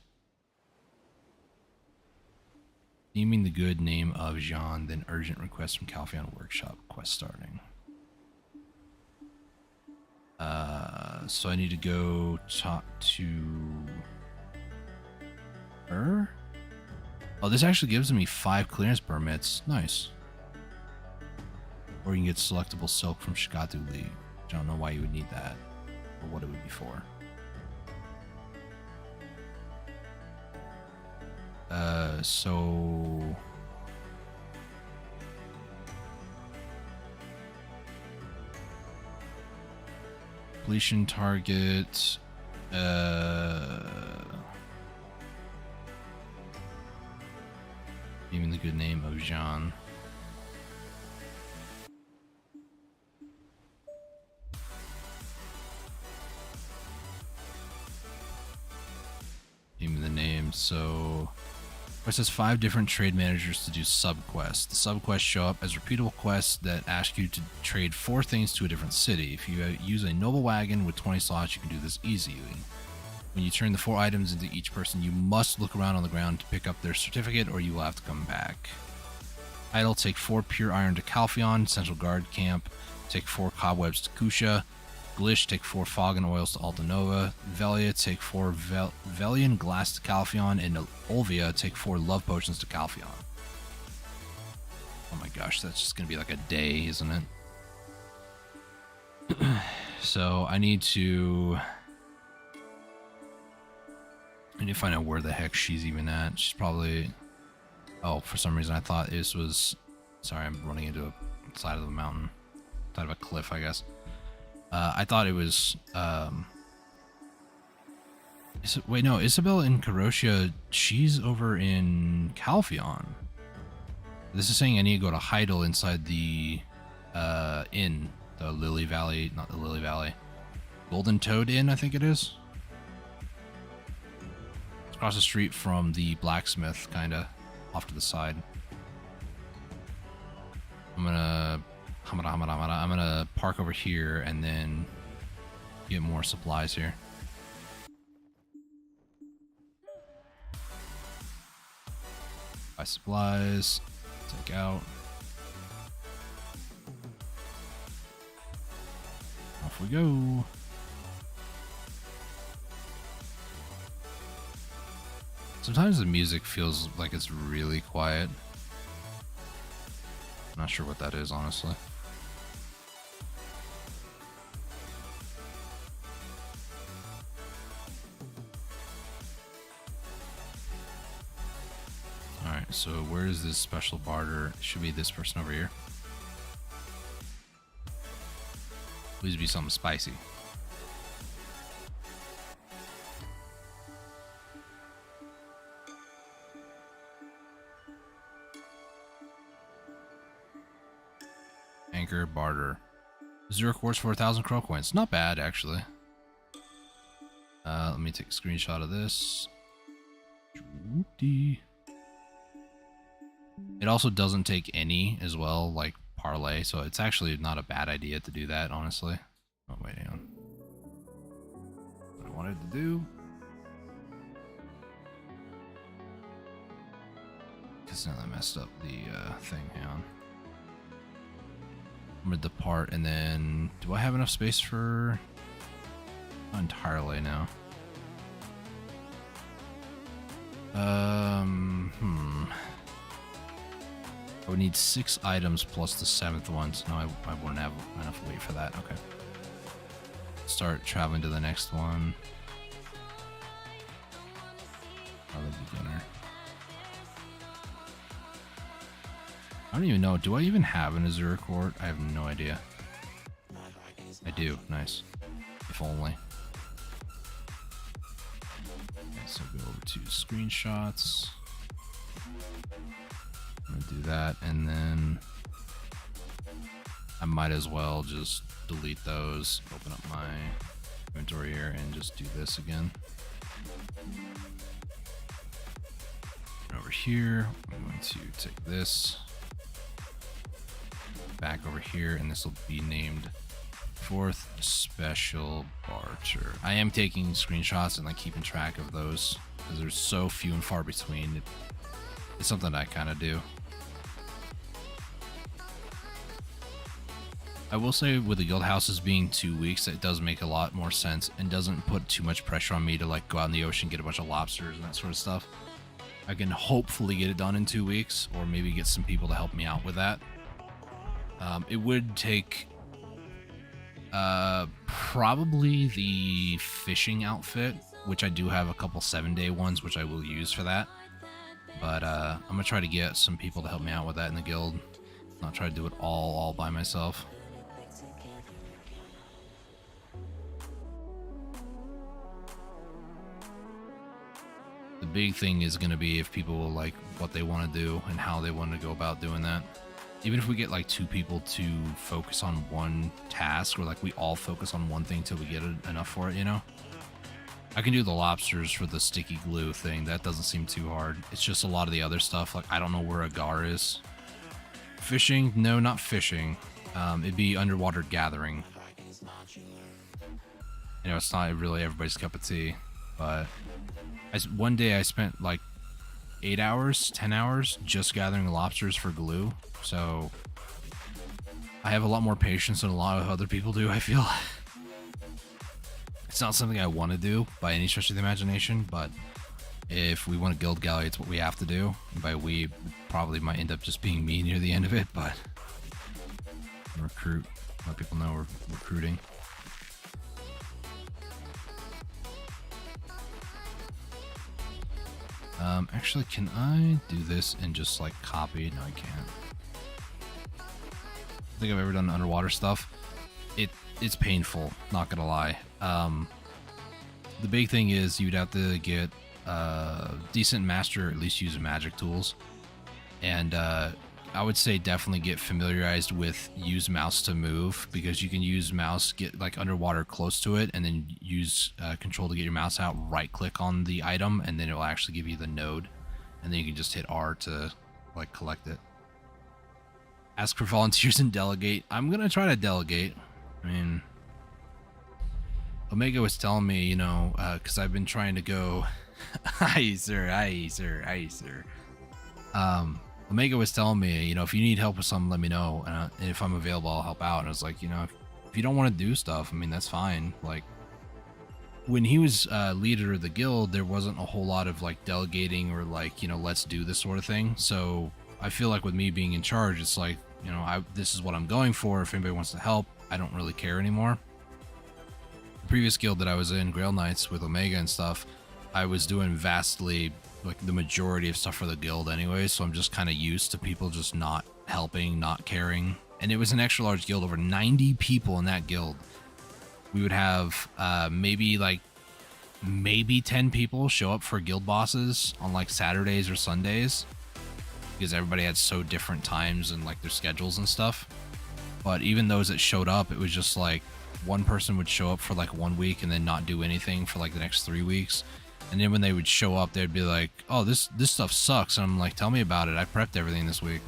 Naming the good name of Jean, then urgent request from Calpheon Workshop. Quest starting. So I need to go talk to her? Oh, this actually gives me 5 clearance permits. Nice. Or you can get selectable silk from Shigatu League. I don't know why you would need that, or what it would be for. So completion target. Even the good name of Jean. Even the name. So it says 5 different trade managers to do subquests. The subquests show up as repeatable quests that ask you to trade 4 things to a different city. If you use a noble wagon with 20 slots, you can do this easily. When you turn the 4 items into each person, you must look around on the ground to pick up their certificate, or you will have to come back. Idle, take 4 pure iron to Calpheon, Central Guard Camp. Take 4 cobwebs to Kusha. Glish, take 4 fog and oils to Altanova. Velia, take 4 Velian glass to Calpheon. And Olvia, take 4 love potions to Calpheon. Oh my gosh, that's just going to be like a day, isn't it? So I need to find out where the heck she's even at. She's probably... Oh, for some reason I thought this was... Sorry, I'm running into a side of the mountain. Side of a cliff, I guess. I thought it was... Wait, no. Isabel and Karoshia, she's over in Calpheon. This is saying I need to go to Heidel inside the inn. The Lily Valley... Not the Lily Valley. Golden Toad Inn, I think it is. It's across the street from the blacksmith, kind of. Off to the side. I'm gonna park over here and then get more supplies here. Buy supplies. Take out. Off we go. Sometimes the music feels like it's really quiet. I'm not sure what that is, honestly. Alright, so where is this special barter? It should be this person over here. Please be something spicy. Anchor barter. 0 quartz for 1,000 crow coins. Not bad, actually. Let me take a screenshot of this. It also doesn't take any as well, like parlay, so it's actually not a bad idea to do that, honestly. Oh, wait, hang on. What I wanted to do. Because now I messed up the thing. Hang on. I'm gonna depart, and then do I have enough space for... Not entirely now. I would need 6 items plus the 7th one. So no, I wouldn't have enough weight for that. Okay. Start traveling to the next one. Probably beginner. I don't even know. Do I even have an Azure Court? I have no idea. I do. Nice. If only. Okay, so go over to screenshots. I'm gonna do that, and then I might as well just delete those, open up my inventory here, and just do this again. And over here, I'm going to take this back over here, and this will be named 4th Special Barter. I am taking screenshots and like keeping track of those because there's so few and far between. It's something I kind of do. I will say with the guild houses being 2 weeks, it does make a lot more sense and doesn't put too much pressure on me to like go out in the ocean, get a bunch of lobsters and that sort of stuff. I can hopefully get it done in 2 weeks, or maybe get some people to help me out with that. It would take probably the fishing outfit, which I do have a couple 7-day ones, which I will use for that. But I'm gonna try to get some people to help me out with that in the guild. Not try to do it all by myself. The big thing is gonna be if people will like what they want to do and how they want to go about doing that. Even if we get like 2 people to focus on one task, or like we all focus on one thing till we get enough for it, you know? I can do the lobsters for the sticky glue thing. That doesn't seem too hard. It's just a lot of the other stuff. Like I don't know where a gar is. Fishing? No, not fishing. It'd be underwater gathering. You know, it's not really everybody's cup of tea, but one day I spent like 8 hours, 10 hours just gathering lobsters for glue. So I have a lot more patience than a lot of other people do, I feel. It's not something I want to do by any stretch of the imagination, but if we want to guild Galley, it's what we have to do. And by we, probably might end up just being me near the end of it, but recruit. Let people know we're recruiting. Actually, can I do this and just like copy? No, I can't. I think I've ever done underwater stuff. It's painful, not gonna lie. The big thing is you'd have to get decent master, or at least use magic tools, and I would say definitely get familiarized with use mouse to move, because you can use mouse, get like underwater close to it, and then use control to get your mouse out, right click on the item, and then it will actually give you the node, and then you can just hit R to like collect it. Ask for volunteers and delegate. I'm gonna try to delegate. I mean, Omega was telling me, you know, because I've been trying to go. Aye, sir. Aye, sir. Aye, sir. Omega was telling me, you know, if you need help with something, let me know, and if I'm available, I'll help out. And I was like, you know, if you don't want to do stuff, I mean, that's fine. Like, when he was leader of the guild, there wasn't a whole lot of like delegating or like, you know, let's do this sort of thing. So I feel like with me being in charge, it's like, you know, this is what I'm going for. If anybody wants to help, I don't really care anymore. The previous guild that I was in, Grail Knights, with Omega and stuff, I was doing vastly, like, the majority of stuff for the guild anyway, so I'm just kind of used to people just not helping, not caring. And it was an extra large guild, over 90 people in that guild. We would have maybe 10 people show up for guild bosses on like Saturdays or Sundays, because everybody had so different times and like their schedules and stuff. But even those that showed up, it was just like one person would show up for like 1 week and then not do anything for like the next 3 weeks. And then when they would show up, they'd be like, oh, this stuff sucks. And I'm like, tell me about it. I prepped everything this week.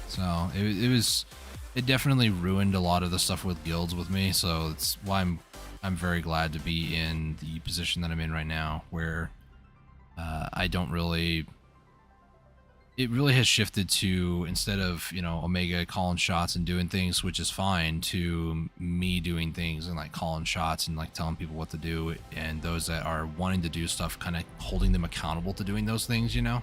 So it definitely ruined a lot of the stuff with guilds with me. So it's why I'm very glad to be in the position that I'm in right now, where I don't really it really has shifted to, instead of, you know, Omega calling shots and doing things, which is fine, to me doing things and like calling shots and like telling people what to do, and those that are wanting to do stuff kind of holding them accountable to doing those things, you know.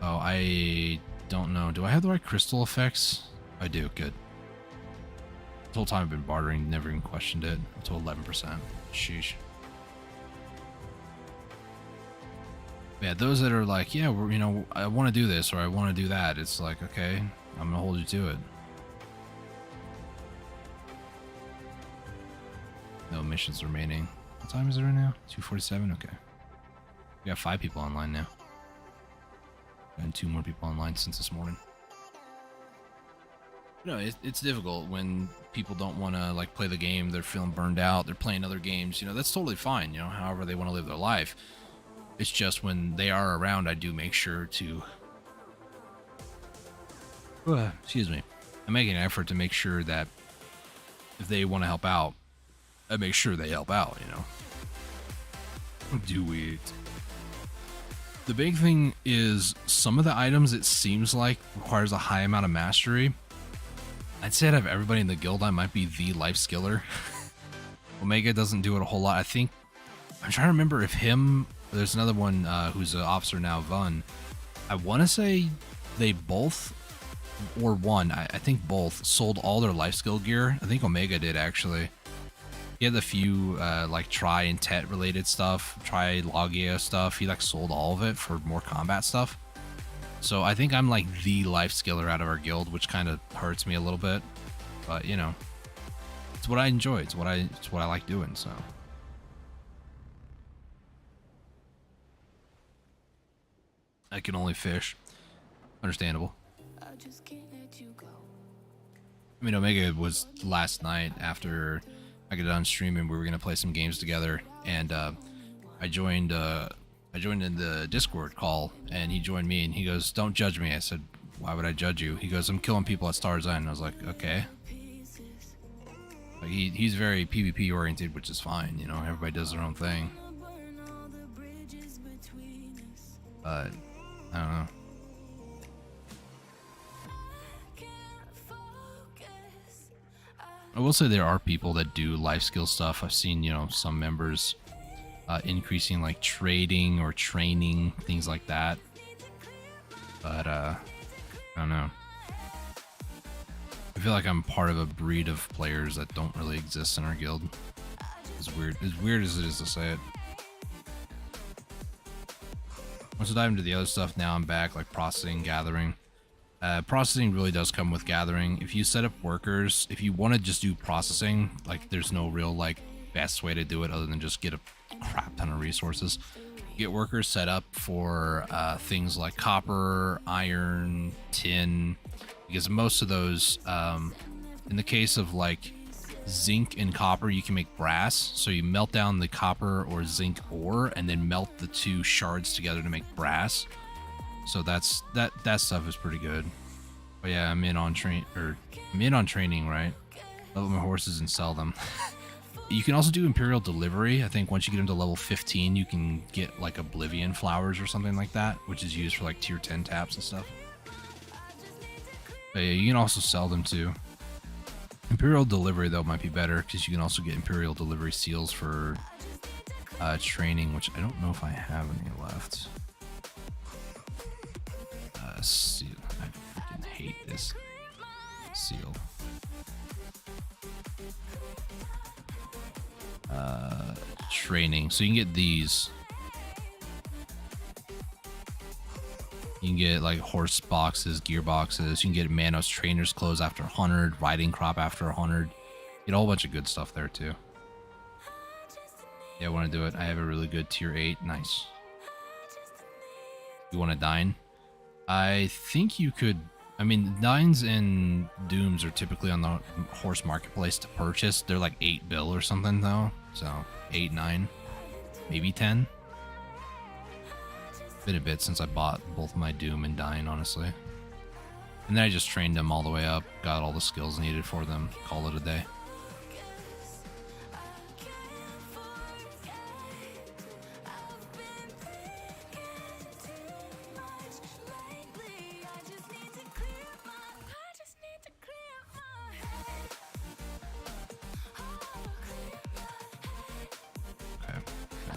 Oh, I don't know, do I have the right crystal effects? I do. Good. The whole time I've been bartering, never even questioned it. To 11%. Sheesh. Yeah, those that are like, yeah, we're, you know, I want to do this or I want to do that, it's like, okay, I'm gonna hold you to it. No missions remaining. What time is it right now? 2:47. Okay, we got 5 people online now, and 2 more people online since this morning. No, it's difficult when people don't want to like play the game. They're feeling burned out. They're playing other games. You know, that's totally fine. You know, however they want to live their life. It's just when they are around, I do make sure to, excuse me, I make an effort to make sure that if they want to help out, I make sure they help out, you know. Do it. The big thing is some of the items, it seems like, requires a high amount of mastery. I'd say out of everybody in the guild, I might be the life skiller. Omega doesn't do it a whole lot. I think, I'm trying to remember if him, there's another one who's an officer now, Vun. I want to say they both, or one, I think both, sold all their life skill gear. I think Omega did, actually. He had a few like Tri and Tet related stuff, Tri Logia stuff. He like sold all of it for more combat stuff. So I think I'm like the life skiller out of our guild, which kind of hurts me a little bit. But you know, it's what I enjoy. It's what I like doing. So. I can only fish. Understandable. I mean, Omega was last night after I got done streaming. We were gonna play some games together, and I joined in the Discord call, and he joined me, and he goes, "Don't judge me." I said, "Why would I judge you?" He goes, "I'm killing people at Star's End." I was like, "Okay." Like he's very PvP oriented, which is fine. You know, everybody does their own thing. But I don't know. I will say there are people that do life skill stuff. I've seen, you know, some members increasing like trading or training, things like that. But I don't know. I feel like I'm part of a breed of players that don't really exist in our guild. It's weird as it is to say it. Once I dive into the other stuff, now I'm back, like processing, gathering. Processing really does come with gathering. If you set up workers, if you want to just do processing, like there's no real like best way to do it other than just get a crap ton of resources. Get workers set up for things like copper, iron, tin, because most of those, in the case of like zinc and copper, you can make brass. So you melt down the copper or zinc ore and then melt the 2 shards together to make brass. So that stuff is pretty good. But yeah, I'm in on training, right? Level my horses and sell them. You can also do Imperial Delivery. I think once you get into level 15, you can get like Oblivion Flowers or something like that, which is used for like tier 10 taps and stuff. But yeah, you can also sell them too. Imperial Delivery, though, might be better because you can also get Imperial Delivery seals for training, which I don't know if I have any left. Seal. I freaking hate this seal. Training. So you can get these. You can get like horse boxes, gear boxes. You can get Manos trainer's clothes after 100, riding crop after 100. Get a whole bunch of good stuff there too. Yeah, I want to do it. I have a really good tier 8. Nice. You want to dine? I think you could. I mean, dines and dooms are typically on the horse marketplace to purchase. They're like 8 bill or something though. So 8, 9, maybe 10. Been a bit since I bought both my Doom and Dine, honestly. And then I just trained them all the way up, got all the skills needed for them, call it a day.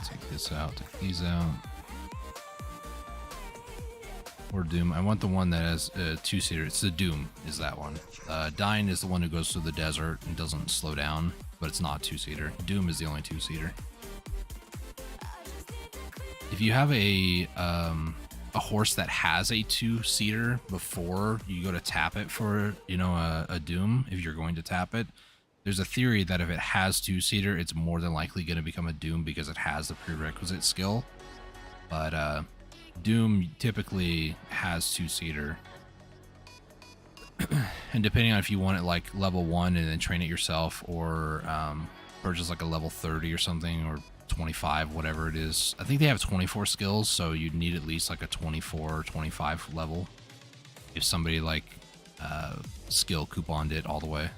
Take this out. Take these out. Or Doom. I want the one that has a two-seater. It's the Doom is that one. Dying is the one who goes through the desert and doesn't slow down, but it's not two-seater. Doom is the only two-seater. If you have a horse that has a two-seater before you go to tap it for, you know, a Doom, if you're going to tap it, there's a theory that if it has two-seater, it's more than likely going to become a Doom because it has the prerequisite skill. But Doom typically has two-seater. And depending on if you want it like level 1 and then train it yourself, or purchase like a level 30 or something, or 25, whatever it is. I think they have 24 skills, so you'd need at least like a 24 or 25 level if somebody like skill couponed it all the way.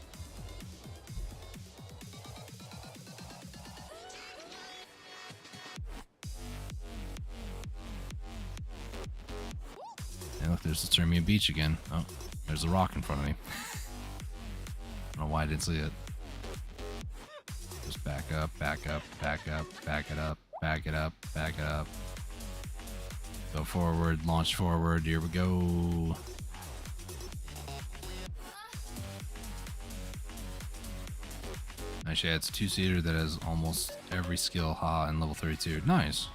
And look, there's the Sturmian Beach again. Oh, there's a rock in front of me. I don't know why I didn't see it. Just back up, back up, back up, back it up, back it up, back it up. Go forward, launch forward, here we go. Actually, it's a two-seater that has almost every skill in level 32. Nice.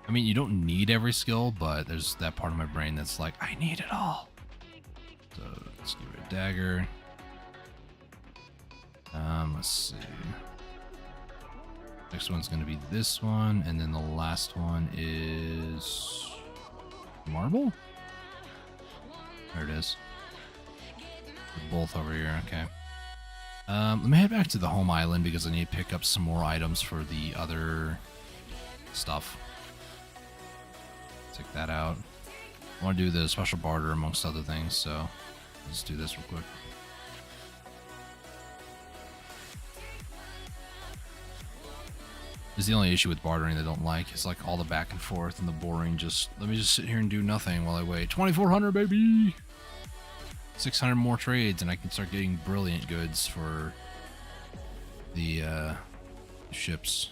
I mean, you don't need every skill, but there's that part of my brain that's like, I need it all. So let's give it a dagger. Let's see. Next one's going to be this one, and then the last one is marble. There it is. They're both over here. Okay. Let me head back to the home island because I need to pick up some more items for the other stuff. Take that out. I want to do the special barter amongst other things, so let's do this real quick. This is the only issue with bartering that I don't like. It's like all the back and forth and the boring just, let me just sit here and do nothing while I wait. 2,400, baby! 600 more trades and I can start getting brilliant goods for the ships.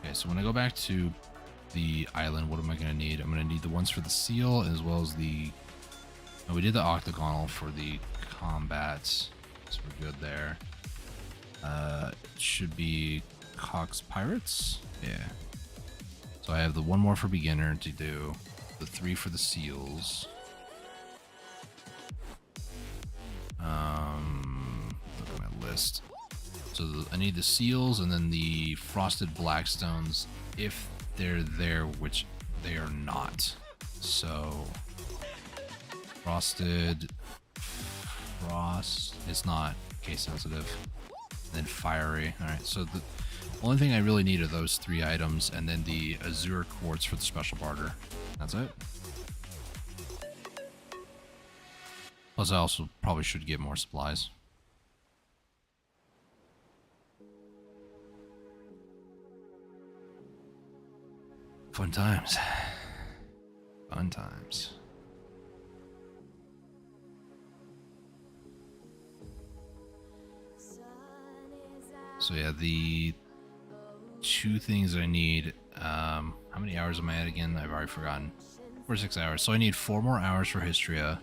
Okay, so when I go back to the island, what am I going to need? I'm going to need the ones for the seal as well as the... Oh, we did the octagonal for the combat, so we're good there. It should be Cox Pirates? Yeah. So I have the one more for beginner to do, the 3 for the seals. Look at my list. So I need the seals and then the frosted blackstones if they're there, which they are not. So frosted, frost, it's not case sensitive. And then fiery. All right, so the only thing I really need are those 3 items and then the azure quartz for the special barter. That's it. Plus I also probably should get more supplies. Fun times. Fun times. So yeah, the 2 things I need, how many hours am I at again? I've already forgotten. 4 or 6 hours. So I need 4 more hours for Histria.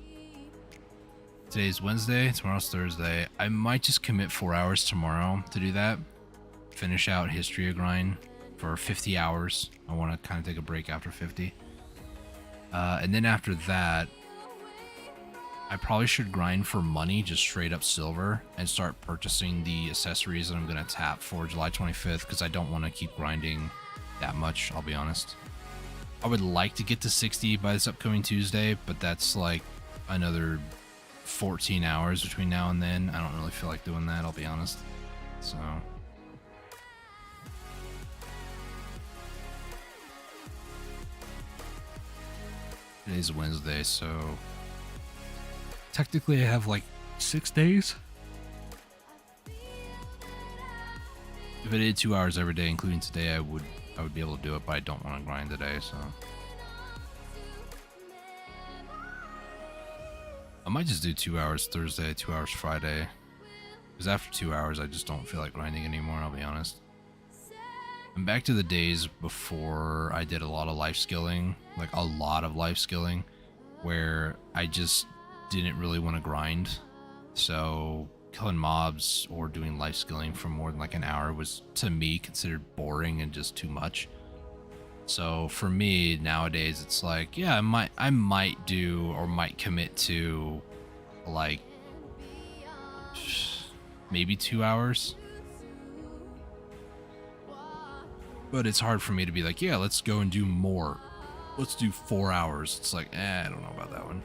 Today's Wednesday, tomorrow's Thursday. I might just commit 4 hours tomorrow to do that. Finish out Histria grind for 50 hours. I want to kind of take a break after 50. And then after that, I probably should grind for money, just straight up silver, and start purchasing the accessories that I'm going to tap for July 25th, because I don't want to keep grinding that much, I'll be honest. I would like to get to 60 by this upcoming Tuesday, but that's like another 14 hours between now and then. I don't really feel like doing that, I'll be honest. So... Today's Wednesday, so technically I have like 6 days. If I did 2 hours every day, including today, I would be able to do it, but I don't want to grind today, so. I might just do 2 hours Thursday, 2 hours Friday. Because after 2 hours, I just don't feel like grinding anymore, I'll be honest. I'm back to the days before I did a lot of life skilling, like a lot of life skilling, where I just didn't really want to grind. So killing mobs or doing life skilling for more than like an hour was, to me, considered boring and just too much. So for me nowadays, it's like, yeah, I might do or might commit to like maybe 2 hours. But it's hard for me to be like, yeah, let's go and do more. Let's do 4 hours. It's like, I don't know about that one.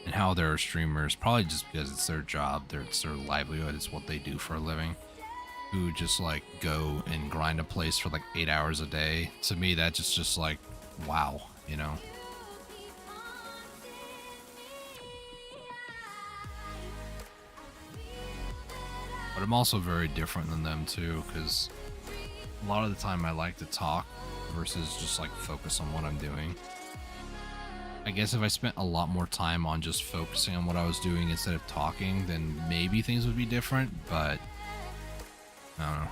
And how there are streamers, probably just because it's their job, it's their livelihood, it's what they do for a living, who just like go and grind a place for like 8 hours a day. To me, that's just like, wow, you know? But I'm also very different than them too, because a lot of the time I like to talk versus just like focus on what I'm doing. I guess if I spent a lot more time on just focusing on what I was doing instead of talking, then maybe things would be different, but I don't know.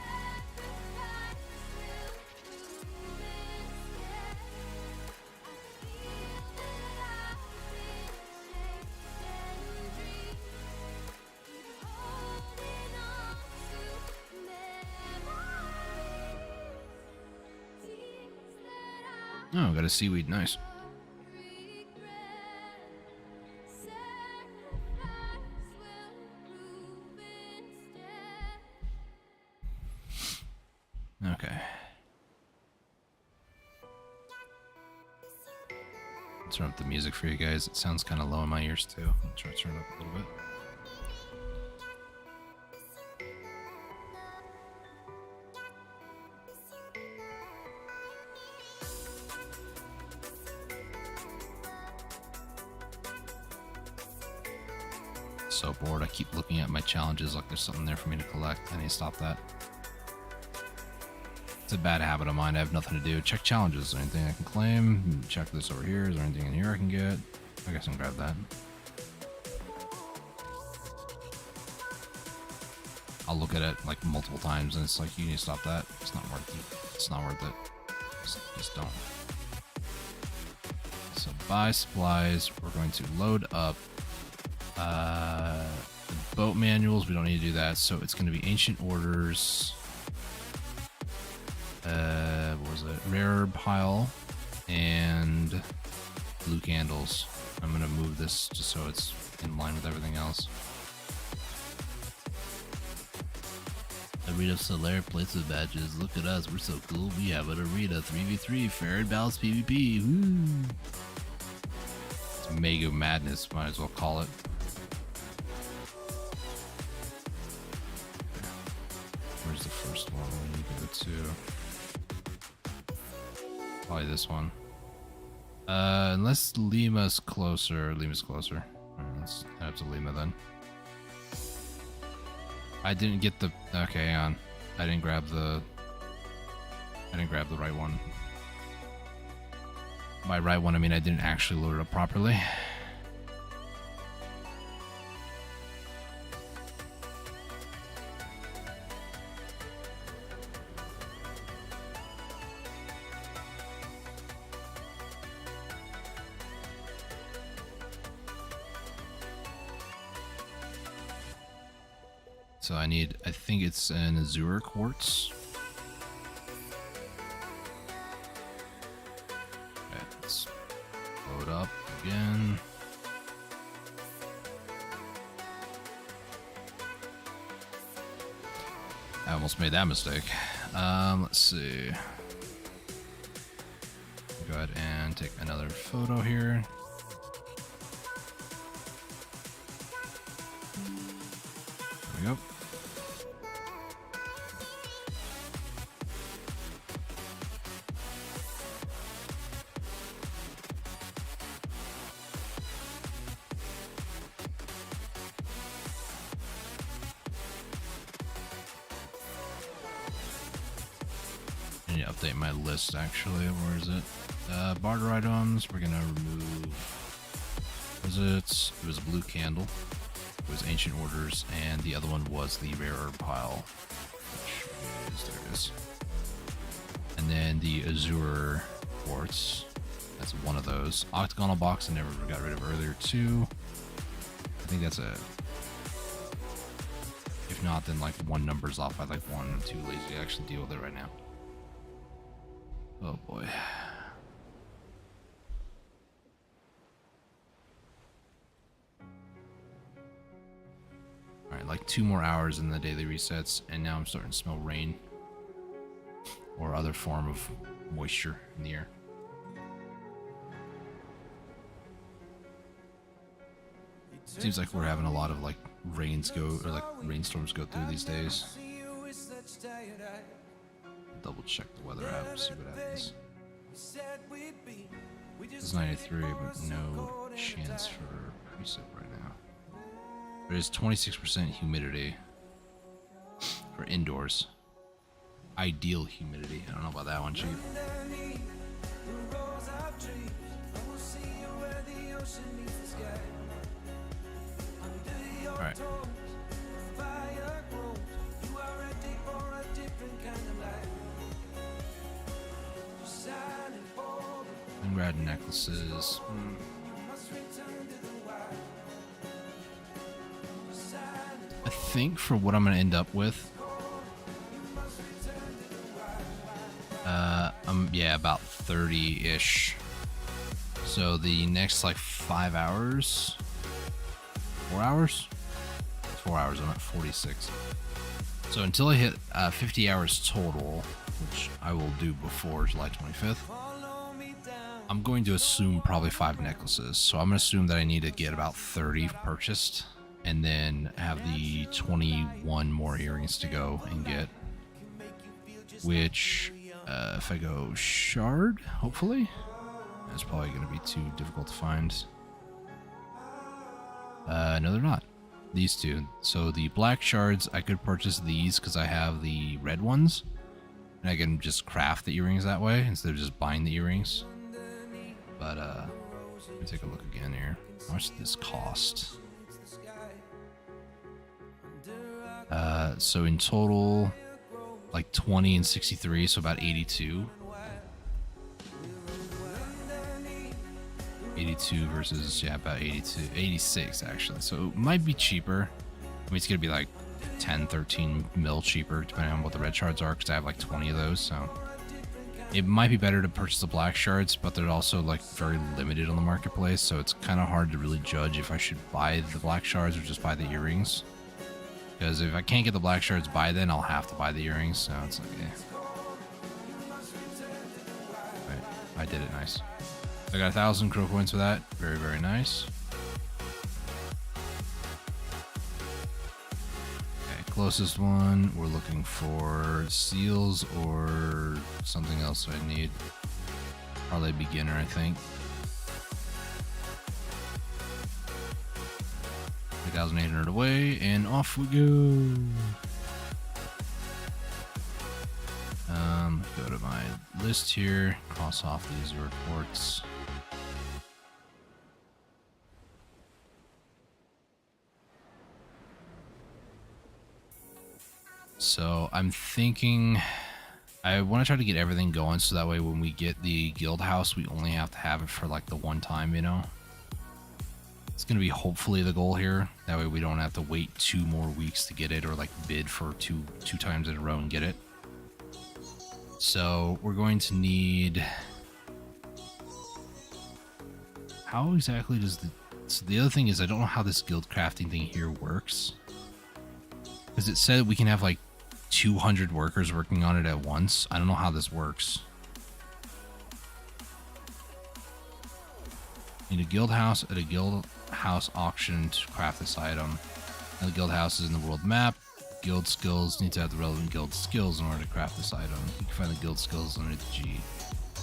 Oh, got a seaweed, nice. Okay. Turn up the music for you guys. It sounds kind of low in my ears too. I'll try to turn it up a little bit. So bored. I keep looking at my challenges like there's something there for me to collect. I need to stop that. It's a bad habit of mine. I have nothing to do. Check challenges. Is there anything I can claim? Check this over here. Is there anything in here I can get? I guess I can grab that. I'll look at it like multiple times and it's like, you need to stop that. It's not worth it. It's not worth it. Just don't. So buy supplies. We're going to load up the boat manuals. We don't need to do that. So it's going to be ancient orders. What was it? Rare pile and blue candles. I'm going to move this just so it's in line with everything else. Arena Solaire plates of badges. Look at us, we're so cool. We have an Arena 3v3 fair and balanced PvP. Woo! It's Mega Madness, might as well call it. Where's the first one? We need to go to probably this one. Unless Lima's closer. Lima's closer. Alright, let's head up to Lima then. I didn't get the... Okay, hang on. I didn't grab the right one. By right one, I mean I didn't actually load it up properly. So I think it's an Azure Quartz. Okay, let's load up again. I almost made that mistake. Let's see. Go ahead and take another photo here. There we go. update my list actually. Where is it? Barter items. We're gonna remove. It was a blue candle. It was ancient orders, and the other one was the rare herb pile. There it is. And then the azure quartz. That's one of those. Octagonal box I never got rid of earlier too. I think that's a. If not, then like one number's off by like one. I'm too lazy to actually deal with it right now. Oh boy. Alright, like 2 more hours in the daily resets, and now I'm starting to smell rain. Or other form of moisture in the air. Seems like we're having a lot of like rainstorms go through these days. Double check the weather app, see what happens. It's 93, but no chance for precip right now. There is 26% humidity for indoors. Ideal humidity. I don't know about that one, Chief. Alright. Ungrad necklaces. I think for what I'm going to end up with, yeah, about 30-ish. So the next like 5 hours, 4 hours? 4 hours, I'm at 46. So until I hit 50 hours total, which I will do before July 25th, I'm going to assume probably 5 necklaces. So I'm going to assume that I need to get about 30 purchased and then have the 21 more earrings to go and get, which if I go shard, hopefully, that's probably going to be too difficult to find. No, they're not. These two. So the black shards, I could purchase these because I have the red ones. And I can just craft the earrings that way instead of just buying the earrings. But, let me take a look again here. How much does this cost? So in total, like 20 and 63, so about 82. 82 versus, yeah, about 82, 86 actually. So it might be cheaper. I mean, it's gonna be like 10, 13 mil cheaper depending on what the red shards are, because I have like 20 of those. So it might be better to purchase the black shards, but they're also like very limited on the marketplace. So it's kind of hard to really judge if I should buy the black shards or just buy the earrings. Because if I can't get the black shards by then, I'll have to buy the earrings. So it's like, yeah. Right, I did it, nice. I got 1,000 crow coins for that. Very, very nice. Okay, closest one. We're looking for seals or something else I need. Probably beginner, I think. 3,800 away, and off we go. Go to my list here. Cross off these reports. So I'm thinking I want to try to get everything going so that way when we get the guild house, we only have to have it for like the one time, you know? It's going to be hopefully the goal here. That way we don't have to wait 2 more weeks to get it, or like bid for two times in a row and get it. So we're going to need... How exactly does the... So the other thing is I don't know how this guild crafting thing here works. Because it said we can have like 200 workers working on it at once. I don't know how this works. Need a guild house at a guild house auction to craft this item. Now the guild house is in the world map. Guild skills need to have the relevant guild skills in order to craft this item. You can find the guild skills under the G.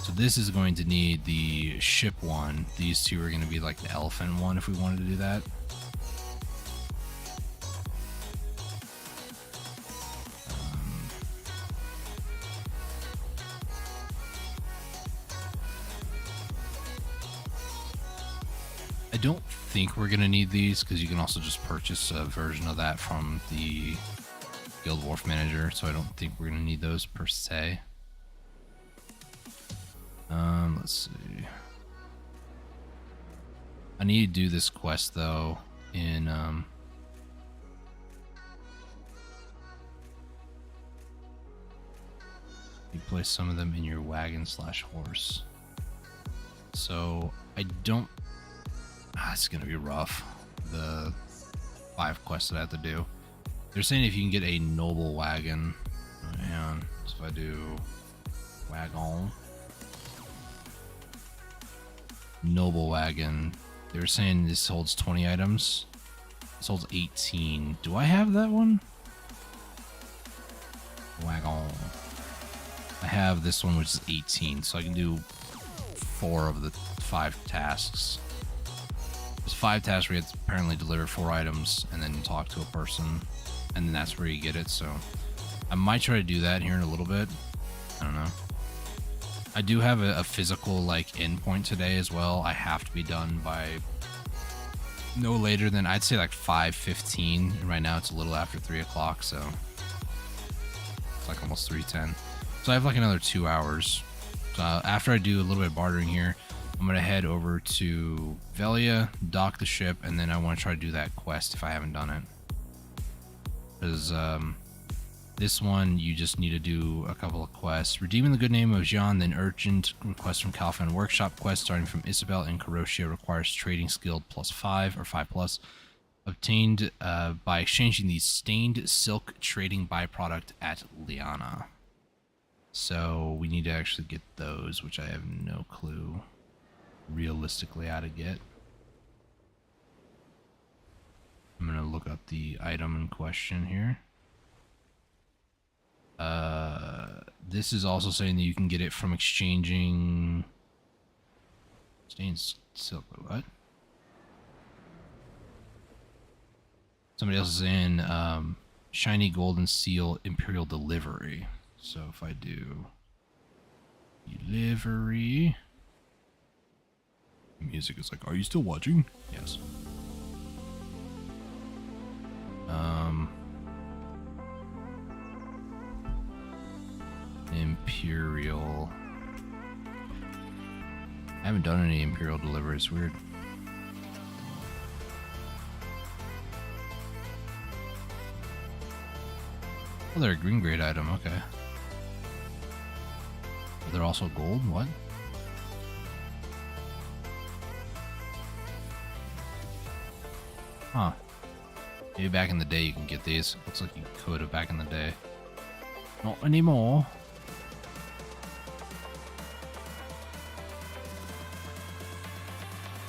So this is going to need the ship one. These two are going to be like the elephant one if we wanted to do that. don't think we're gonna need these because you can also just purchase a version of that from the Guild Wharf Manager, so I don't think we're gonna need those per se. Let's see. I need to do this quest though in you place some of them in your wagon / horse. So I don't. It's gonna be rough. The 5 quests that I have to do. They're saying if you can get a noble wagon, and so if I do wagon, noble wagon, they were saying this holds 20 items. This holds 18. Do I have that one? Wagon. I have this one, which is 18, so I can do 4 of the 5 tasks. There's 5 tasks where you have to apparently deliver 4 items and then talk to a person, and then that's where you get it. So I might try to do that here in a little bit. I don't know. I do have a physical like endpoint today as well. I have to be done by no later than, I'd say, like 5:15. And right now it's a little after 3 o'clock, so it's like almost 3:10. So I have like another 2 hours. So after I do a little bit of bartering here, I'm gonna head over to Velia, dock the ship, and then I want to try to do that quest if I haven't done it. Because this one, you just need to do a couple of quests. Redeeming the good name of Jean, then urgent request from Calfan Workshop quest starting from Isabel and Karoshia requires trading skill +5 or 5+, obtained by exchanging the stained silk trading byproduct at Liana. So we need to actually get those, which I have no clue realistically how to get. I'm gonna look up the item in question here. This is also saying that you can get it from exchanging stained silk. What? Somebody else is in shiny golden seal imperial delivery. So if I do delivery, music is like, are you still watching? Yes. Imperial. I haven't done any imperial delivery. It's weird. Oh, they're a green grade item. Okay. They're also gold? What? Huh. Maybe back in the day you can get these. Looks like you could have back in the day. Not anymore.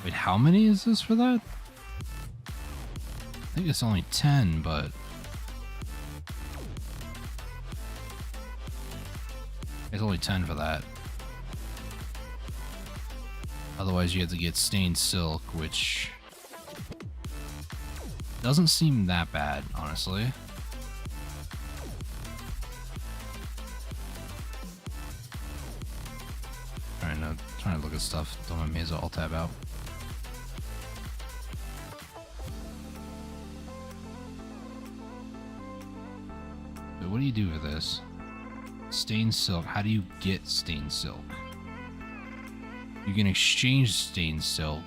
Wait, how many is this for that? I think it's only 10, but... it's only 10 for that. Otherwise you have to get stained silk, which doesn't seem that bad, honestly. Trying to look at stuff. Don't mind me as I'll tab out. But what do you do for this? Stained silk. How do you get stained silk? You can exchange stained silk.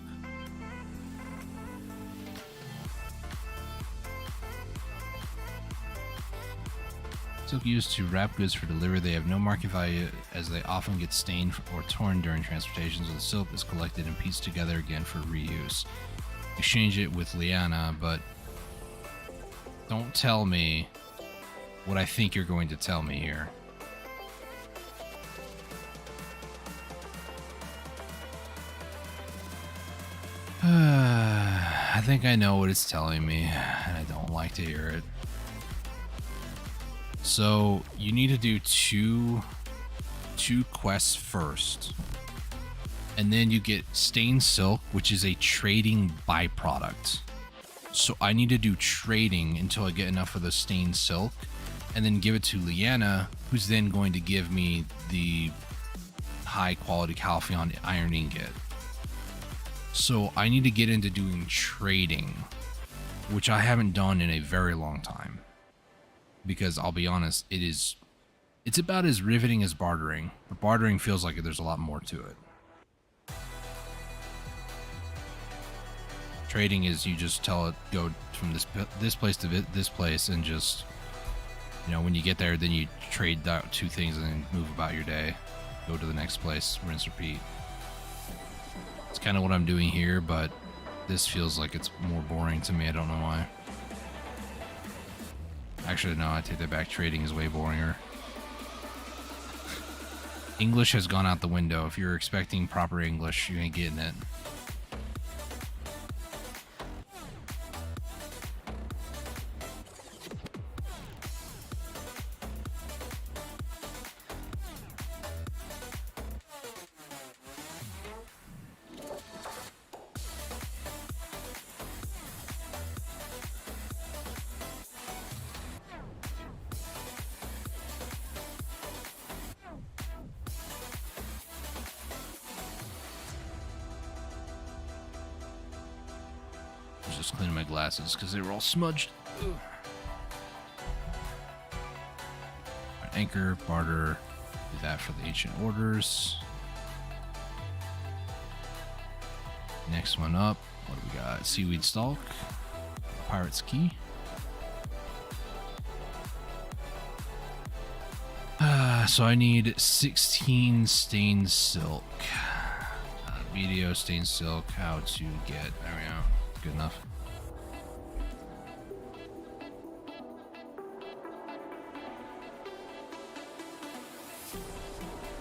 Silk used to wrap goods for delivery. They have no market value as they often get stained or torn during transportation, so the silk is collected and pieced together again for reuse. Exchange it with Liana, but don't tell me what I think you're going to tell me here. I think I know what it's telling me, and I don't like to hear it. So you need to do two quests first, and then you get stained silk, which is a trading byproduct. So I need to do trading until I get enough of the stained silk, and then give it to Liana, who's then going to give me the high quality Calpheon iron ingot. So I need to get into doing trading, which I haven't done in a very long time. Because I'll be honest, it's about as riveting as bartering, but bartering feels like there's a lot more to it. Trading is you just tell it go from this place to this place, and just, you know, when you get there, then you trade that 2 things and then move about your day, go to the next place, rinse, repeat. It's kind of what I'm doing here, but this feels like it's more boring to me. I don't know why. Actually, no, I take that back. Trading is way boringer. English has gone out the window. If you're expecting proper English, you ain't getting it. Just cleaning my glasses because they were all smudged. Ugh. Anchor, barter, do that for the ancient orders. Next one up, what do we got? Seaweed stalk, pirate's key. So I need 16 stained silk. Video stained silk, how to get, there we go. Good enough.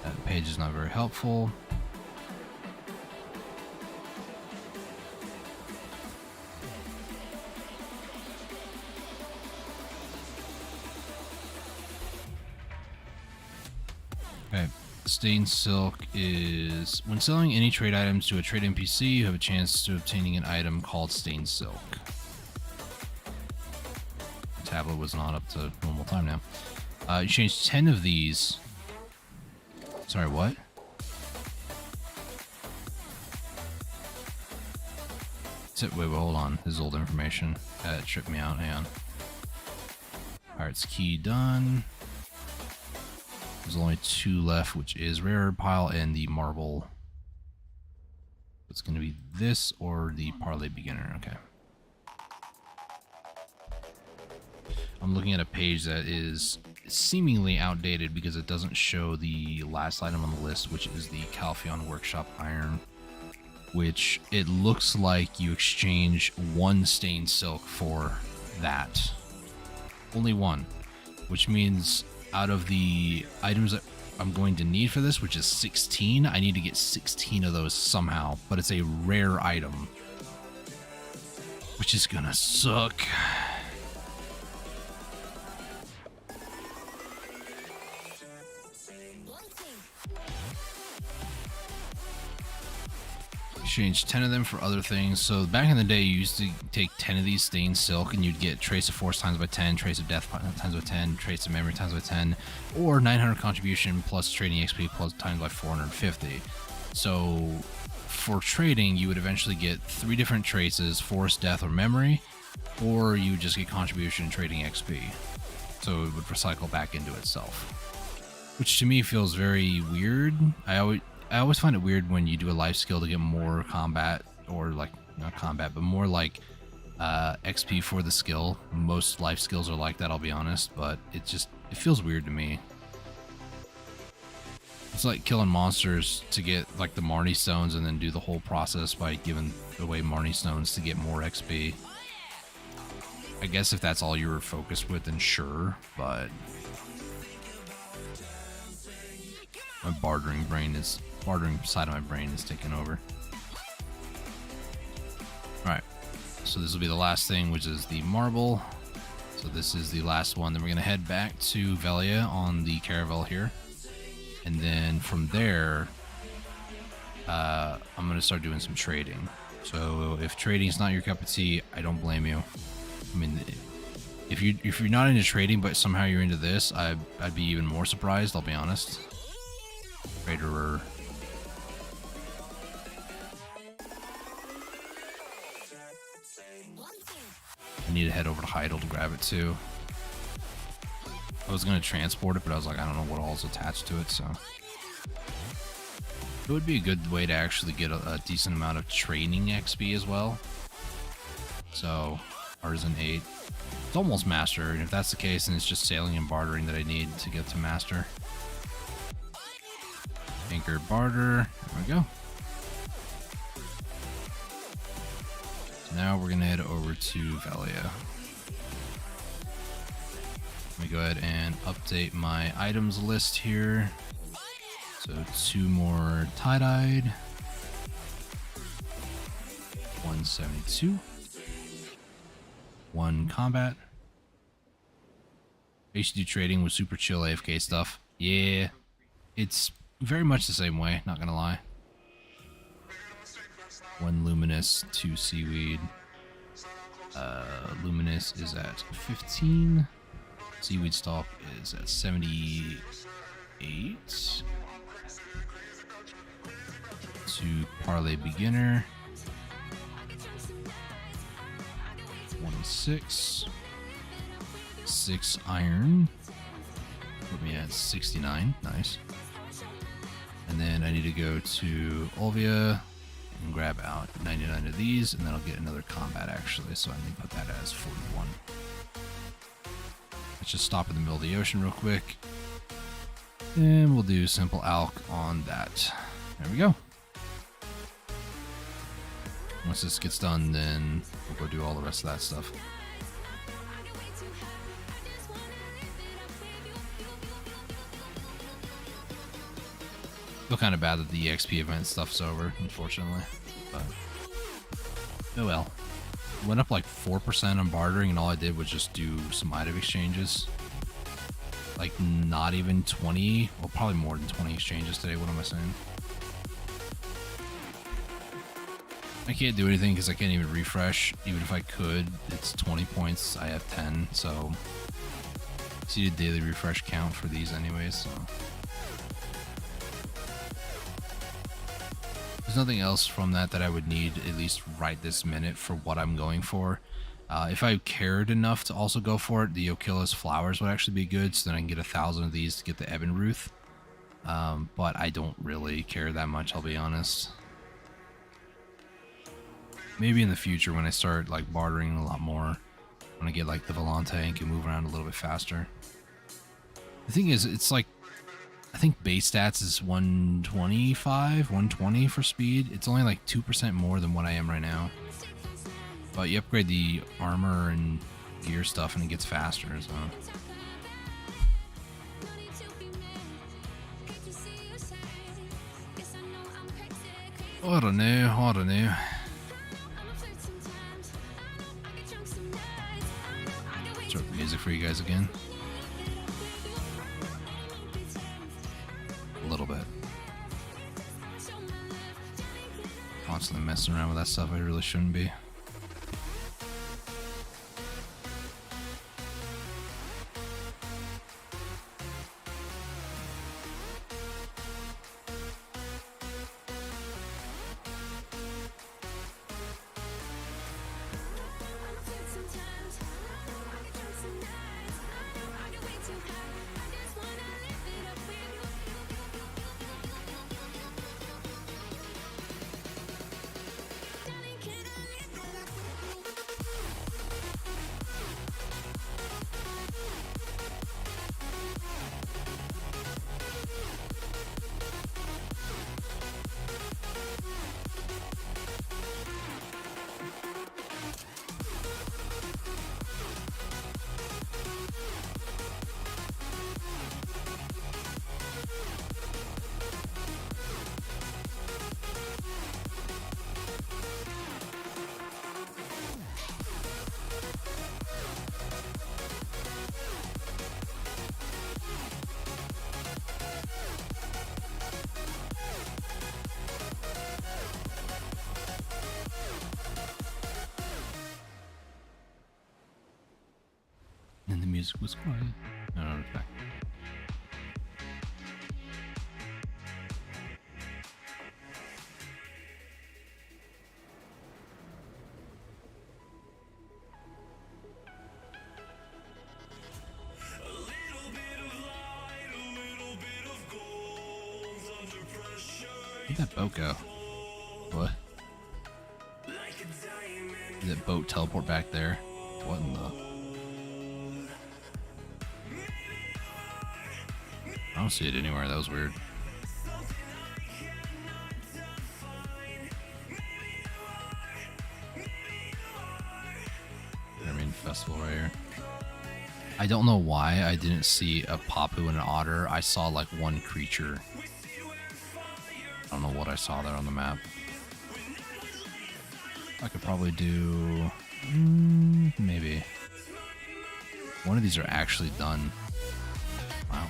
That page is not very helpful. Okay. Stained silk is when selling any trade items to a trade NPC, you have a chance to obtaining an item called stained silk. The tablet was not up to normal time now. You change 10 of these. Sorry, what? Wait, hold on. This is old information. That tripped me out. Hang on. Pirate's key done. There's only 2 left, which is rare pile and the marble. It's going to be this or the parlay beginner. Okay. I'm looking at a page that is seemingly outdated because it doesn't show the last item on the list, which is the Calpheon Workshop Iron, which it looks like you exchange 1 stained silk for that. Only 1, which means out of the items that I'm going to need for this, which is 16, I need to get 16 of those somehow, but it's a rare item, which is gonna suck. Exchange 10 of them for other things. So back in the day, you used to take 10 of these stained silk and you'd get trace of force times by 10, trace of death times by 10, trace of memory times by 10, or 900 contribution plus trading XP plus times by 450. So for trading, you would eventually get 3 different traces: force, death, or memory, or you would just get contribution and trading XP. So it would recycle back into itself, which to me feels very weird. I always find it weird when you do a life skill to get more combat, or like, not combat, but more like XP for the skill. Most life skills are like that, I'll be honest, but it feels weird to me. It's like killing monsters to get like the Marnie stones and then do the whole process by giving away Marnie stones to get more XP. I guess if that's all you were focused with, then sure, but my bartering side of my brain is taking over. Alright, so this will be the last thing, which is the marble. So this is the last one. Then we're going to head back to Velia on the caravel here. And then from there, I'm going to start doing some trading. So if trading is not your cup of tea, I don't blame you. I mean, if you're not into trading, but somehow you're into this, I'd be even more surprised, I'll be honest. Traderer. I need to head over to Heidel to grab it too. I was going to transport it, but I was like, I don't know what all's attached to it, so. It would be a good way to actually get a decent amount of training XP as well. So, Artisan 8. It's almost Master, and if that's the case, then it's just sailing and bartering that I need to get to Master. Anchor barter. There we go. So now we're going to head over to Valia. Let me go ahead and update my items list here. So 2 more tie-dyed. 172. 1 combat. I used to do trading with super chill AFK stuff. Yeah, it's very much the same way, not gonna lie. 1 luminous, 2 seaweed. Luminous is at 15. Seaweed stalk is at 78. 2 parlay beginner. 26. 6 iron. Put me at 69. Nice. And then I need to go to Olvia and grab out 99 of these, and then I'll get another combat actually, so I need to put that as 41. Let's just stop in the middle of the ocean real quick. And we'll do simple alch on that. There we go. Once this gets done, then we'll go do all the rest of that stuff. Feel kind of bad that the EXP event stuff's over, unfortunately. But oh well. Went up like 4% on bartering, and all I did was just do some item exchanges. Like not even 20, well probably more than 20 exchanges today. What am I saying? I can't do anything because I can't even refresh. Even if I could, it's 20 points. I have 10, so see the daily refresh count for these anyways. So there's nothing else from that I would need at least right this minute for what I'm going for. If I cared enough to also go for it, the Okilis flowers would actually be good, so then I can get 1,000 of these to get the Ebon Ruth. But I don't really care that much, I'll be honest. Maybe in the future when I start like bartering a lot more, when I get like the Volante and can move around a little bit faster. The thing is, it's like, I think base stats is 125, 120 for speed. It's only like 2% more than what I am right now. But you upgrade the armor and gear stuff and it gets faster, so. I don't know. Start the music for you guys again. A little bit. Constantly messing around with that stuff I really shouldn't be. And the music was quiet. No, it's back. Where'd that boat go? What? Did that boat teleport back there? What in the... I don't see it anywhere. That was weird. I mean, festival right here. I don't know why I didn't see a Papu and an otter. I saw like one creature. I don't know what I saw there on the map. I could probably do... maybe. One of these are actually done. Wow.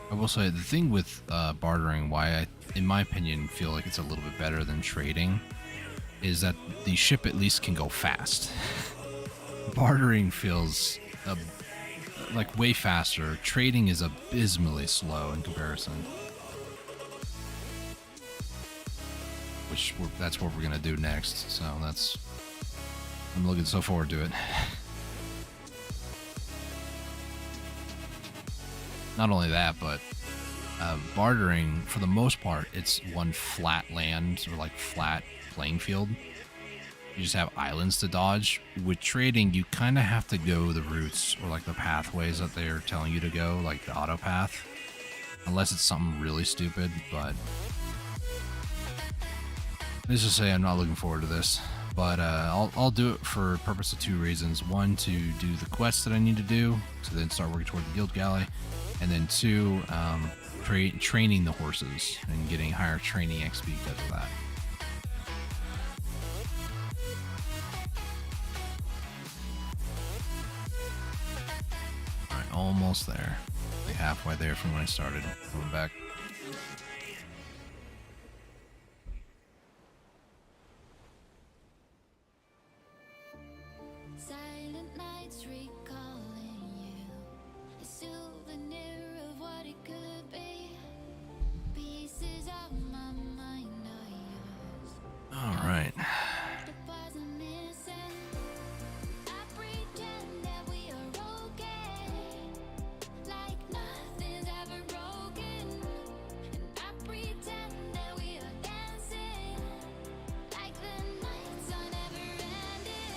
I will say the thing with bartering, why I, in my opinion, feel like it's a little bit better than trading, is that the ship at least can go fast. Bartering feels like way faster. Trading is abysmally slow in comparison. That's what we're gonna do next. So I'm looking so forward to it. Not only that, but bartering, for the most part, it's one flat land or like flat playing field. You just have islands to dodge. With trading, you kind of have to go the routes or like the pathways that they're telling you to go, like the auto path, unless it's something really stupid. But let's just say I'm not looking forward to this. But I'll do it for purpose of two reasons. One, to do the quests that I need to do, to then start working toward the guild galley. And then two, training the horses and getting higher training XP because of that. Alright, almost there. Like halfway there from when I started. Going back. Silent nights recalling you, a souvenir of what it could be. Pieces of my mind are yours. All right. The parts I'm missing. I pretend that we are okay, like nothing's ever broken. And I pretend that we are dancing, like the nights are never ending.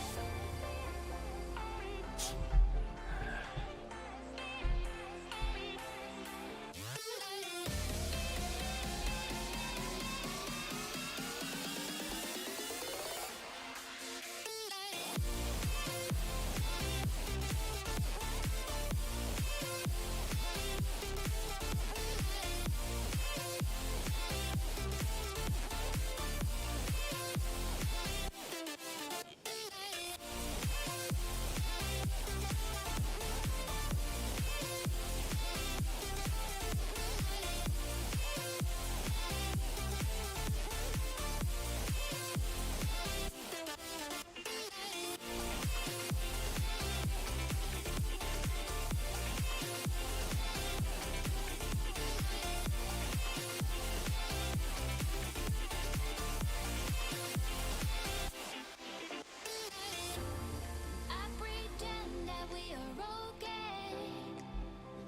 I pretend that we are okay,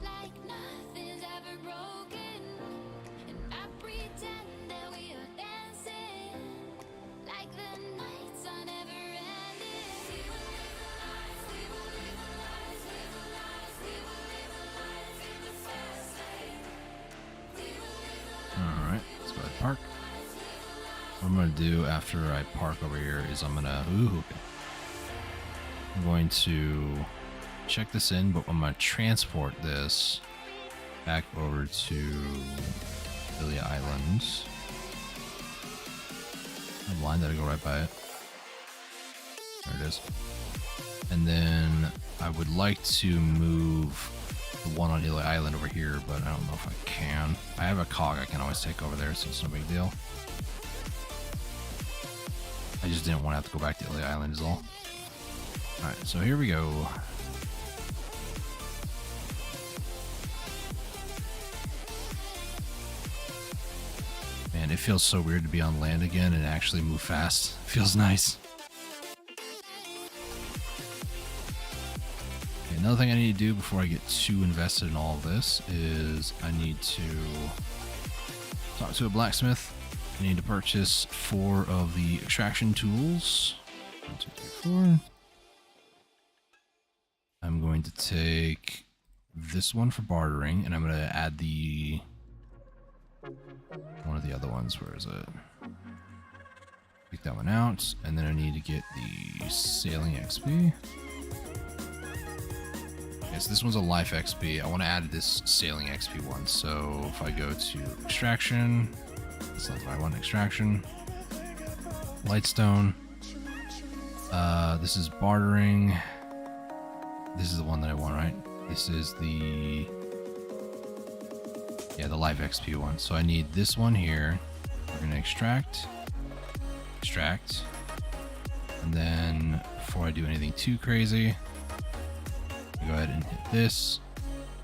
like nothing's ever broken. And I pretend that we are dancing, like the nights are never ending. We will live the lives, we will live the lives, live the lives, we will live the lives in the fast lane. We will live the lives. All right. Let's go ahead and park. What I'm going to do after I park over here is I'm going to check this in, but I'm going to transport this back over to Galley Islands. I'm blind that I go right by it. There it is. And then I would like to move the one on Galley Island over here, but I don't know if I can. I have a cog I can always take over there, so it's no big deal. I just didn't want to have to go back to Galley Island is all. Alright, so here we go. Man, it feels so weird to be on land again and actually move fast. It feels nice. Okay, another thing I need to do before I get too invested in all of this is I need to talk to a blacksmith. I need to purchase 4 of the extraction tools. 1, 2, 3, 4. I'm going to take this one for bartering, and I'm going to add the one of the other ones. Where is it? Take that one out, and then I need to get the sailing XP. Okay, so this one's a life XP. I want to add this sailing XP one. So if I go to extraction, that's not the right one. Extraction, lightstone. This is bartering. This is the one that I want, right? This is the life XP one. So I need this one here. We're gonna extract, and then before I do anything too crazy, go ahead and hit this.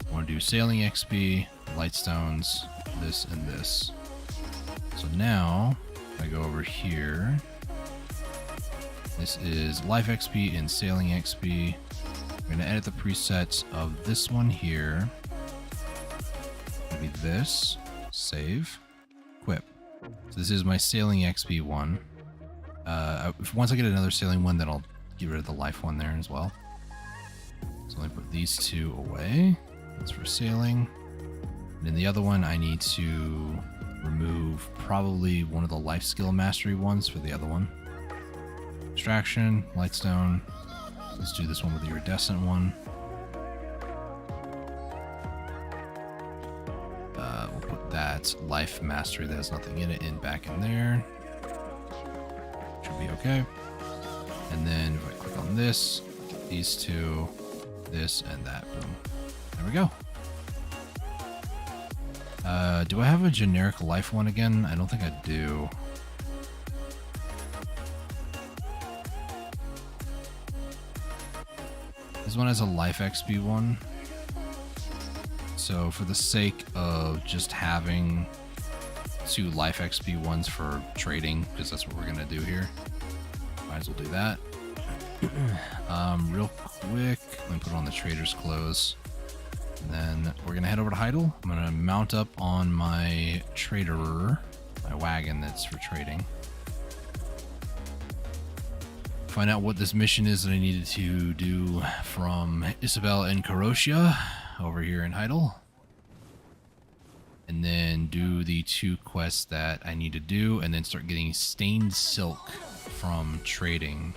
I want to do sailing XP, lightstones, this and this. So now I go over here. This is life XP and sailing XP. I'm going to edit the presets of this one here. Maybe this. Save. Equip. So this is my sailing XP one. Once I get another sailing one, then I'll get rid of the life one there as well. So let me put these 2 away. That's for sailing. And then the other one, I need to remove probably one of the life skill mastery ones for the other one. Extraction, lightstone. Let's do this one with the iridescent one. We'll put that life mastery that has nothing in it back in there. Should be okay. And then if I click on this, these 2, this and that, boom. There we go. Do I have a generic life one again? I don't think I do. This one has a life XP one. So for the sake of just having 2 life XP ones for trading, because that's what we're gonna do here, might as well do that. Real quick, let me put on the trader's clothes. And then we're gonna head over to Heidel. I'm gonna mount up on my trader, my wagon that's for trading. Find out what this mission is that I needed to do from Isabel and Karoshia over here in Heidel. And then do the 2 quests that I need to do, and then start getting stained silk from trading.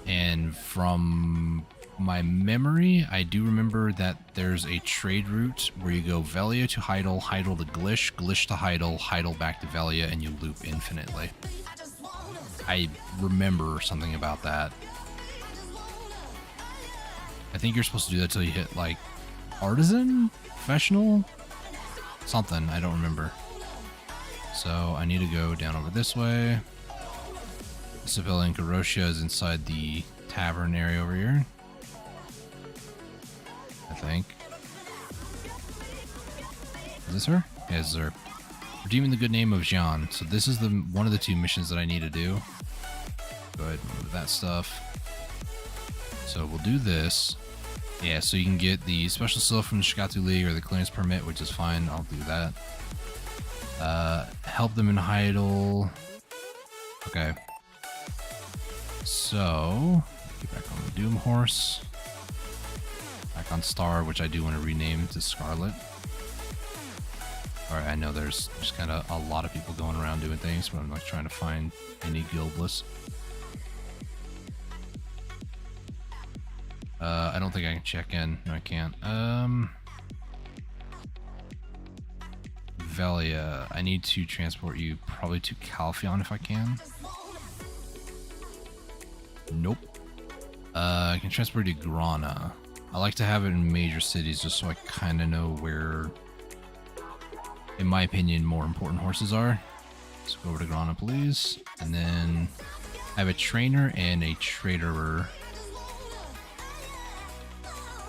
And from my memory, I do remember that there's a trade route where you go Velia to Heidel, Heidel to Glish, Glish to Heidel, Heidel back to Velia, and you loop infinitely. I remember something about that. I think you're supposed to do that till you hit like artisan, professional, something. I don't remember. So I need to go down over this way. Isabella and Karoshia is inside the tavern area over here, I think. Is this her? Yeah, this is her. Redeeming the good name of Jean. So this is the one of the 2 missions that I need to do. Go ahead and move that stuff. So we'll do this. Yeah, so you can get the special seal from the Shikatu League or the clearance permit, which is fine. I'll do that. Help them in Heidel. Okay. So get back on the Doom Horse. Back on Star, which I do want to rename to Scarlet. Alright, I know there's kind of a lot of people going around doing things, but I'm like trying to find any guildless. I don't think I can check in. No, I can't. Velia. I need to transport you probably to Calphion if I can. Nope. I can transport you to Grana. I like to have it in major cities just so I kind of know where, in my opinion, more important horses are. Let's go over to Grana, please. And then I have a trainer and a traderer.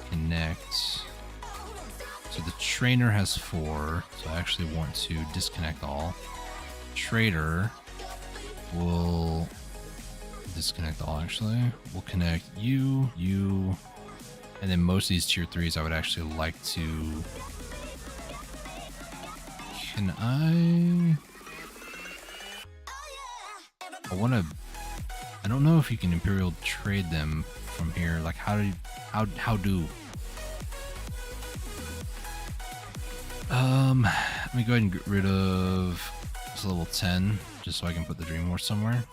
Connect. So the trainer has 4, so I actually want to disconnect all. Trader will disconnect all, actually. We'll connect you, you, and then most of these tier 3s I would actually like to... Can I want to... I don't know if you can Imperial trade them from here. Like, how do... Let me go ahead and get rid of this level 10, just so I can put the Dream Horse somewhere.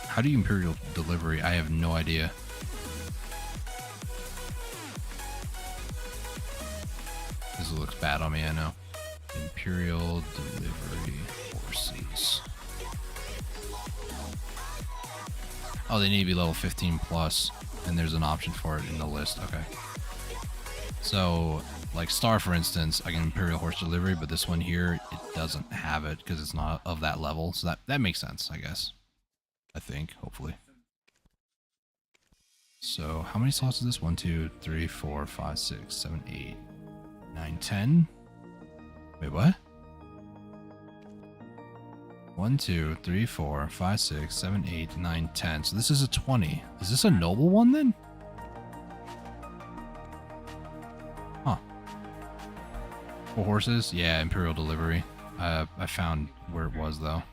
How do you Imperial Delivery? I have no idea. This looks bad on me, I know. Imperial Delivery Horses. Oh, they need to be level 15 plus, and there's an option for it in the list. Okay. So, like Star, for instance, I can Imperial Horse Delivery, but this one here, it doesn't have it because it's not of that level. So that makes sense, I guess. I think, hopefully. So, how many slots is this? 1, 2, 3, 4, 5, 6, 7, 8, 9, 10. Wait, what? 1, 2, 3, 4, 5, 6, 7, 8, 9, 10. So this is a 20. Is this a noble one then? Huh. 4 horses? Yeah, Imperial Delivery. I found where it was though.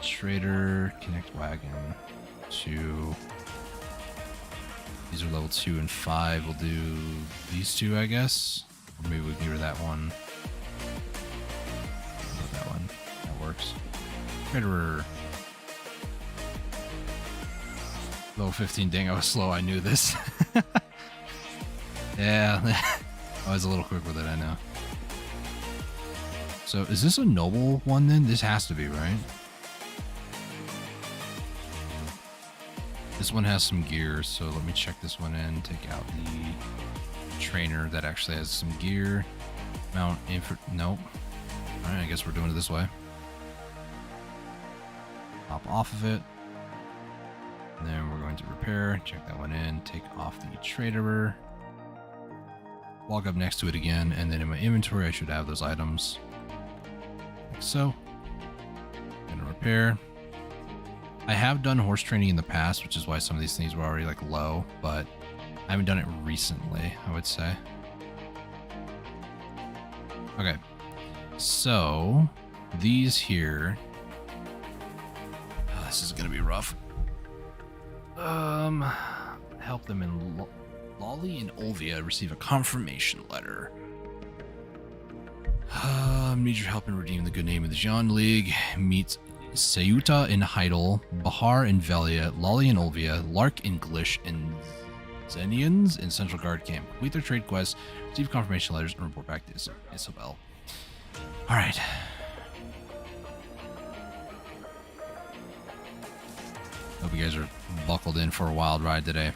Trader, Connect Wagon, 2. These are level 2 and 5. We'll do these 2, I guess. Or maybe we can get rid of that one. That one. That works. Traderer. Level 15. Dang, I was slow. I knew this. Yeah. I was a little quick with it, I know. So, is this a noble one then? This has to be, right? This one has some gear, so let me check this one in. Take out the trainer that actually has some gear. Mount info. Nope. Alright, I guess we're doing it this way. Hop off of it. And then we're going to repair. Check that one in. Take off the traderer. Walk up next to it again, and then in my inventory I should have those items. Like so. Gonna repair. I have done horse training in the past, which is why some of these things were already like low, but I haven't done it recently, I would say. Okay, so these here, oh, this is gonna be rough. Help them in Lolly and Olvia receive a confirmation letter. Need your help in redeeming the good name of the Jean League. Meet Sayuta in Heidel, Bahar in Velia, Lolly in Olvia, Lark in Glish, and Zenians in Central Guard Camp. Complete their trade quests, receive confirmation letters, and report back to Isabel. Alright. Hope you guys are buckled in for a wild ride today.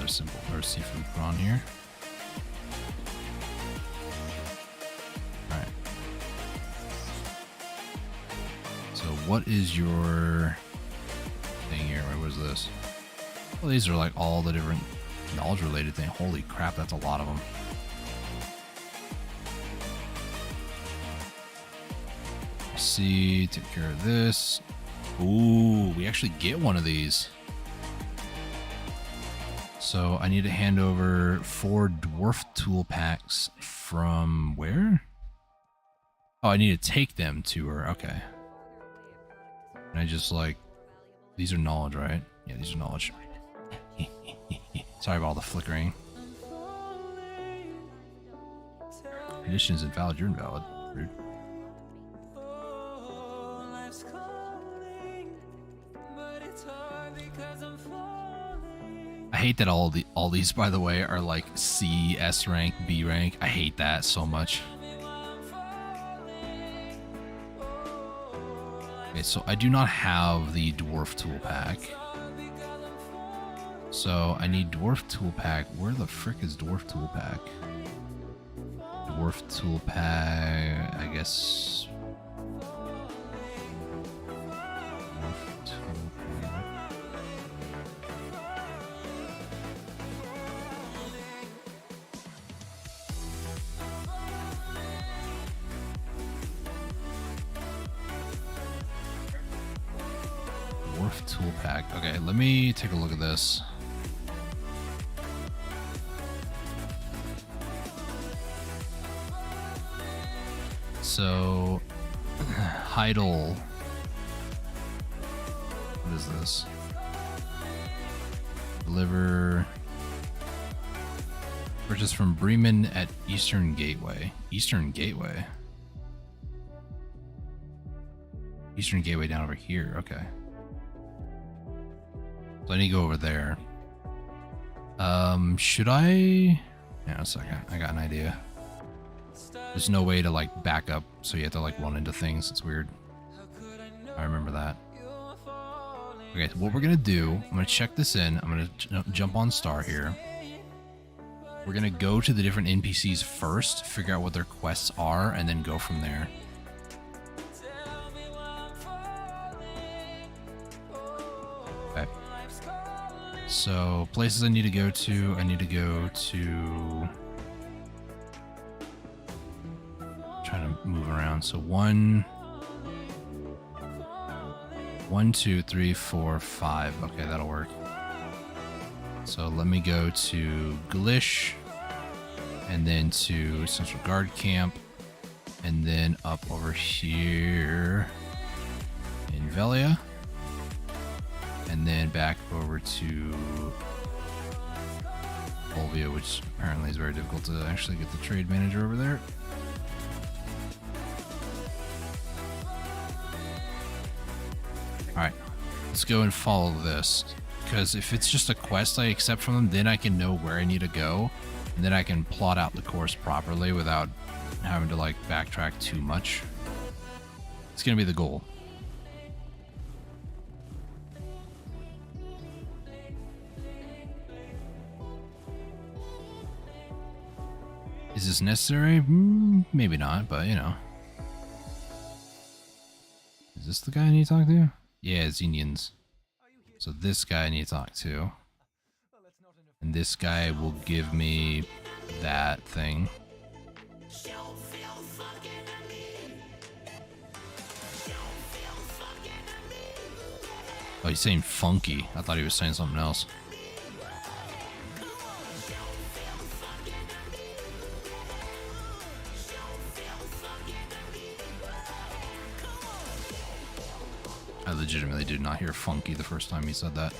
Simple or seafood prawn here. Alright. So what is your thing here? What is this? Well, these are like all the different knowledge related things. Holy crap, that's a lot of them. See, take care of this. Ooh, we actually get one of these. So I need to hand over 4 dwarf tool packs from where? Oh, I need to take them to her. Okay. And I just like, these are knowledge, right? Yeah, these are knowledge. Sorry about all the flickering. Condition is invalid. You're invalid. Rude. I hate that all these, by the way, are like C, S rank, B rank. I hate that so much. Okay, so I do not have the dwarf tool pack. So I need dwarf tool pack. Where the frick is dwarf tool pack? Dwarf tool pack, I guess. Dwarf tool pack. Dwarf tool pack. Okay, let me take a look at this. So, Heidel. What is this? Deliver. Purchase from Bremen at Eastern Gateway. Eastern Gateway? Eastern Gateway down over here. Okay. So I need to go over there. Should I? Yeah, a second. I got an idea. There's no way to like back up, so you have to like run into things. It's weird. I remember that. Okay, so what we're gonna do, I'm gonna check this in. I'm gonna jump on Star here. We're gonna go to the different NPCs first, figure out what their quests are, and then go from there. Okay. So, places I need to go to, trying to move around. So 1, 2, 3, 4, 5. Okay, that'll work. So let me go to Glish, and then to Central Guard Camp, and then up over here in Velia, and then back over to Olvia, which apparently is very difficult to actually get the trade manager over there. Alright, let's go and follow this, because if it's just a quest I accept from them, then I can know where I need to go, and then I can plot out the course properly without having to like backtrack too much. It's gonna be the goal. Is this necessary? Maybe not, but you know. Is this the guy I need to talk to? Yeah, it's Indians. So this guy I need to talk to. And this guy will give me that thing. Oh, he's saying funky. I thought he was saying something else. I legitimately did not hear funky the first time he said that.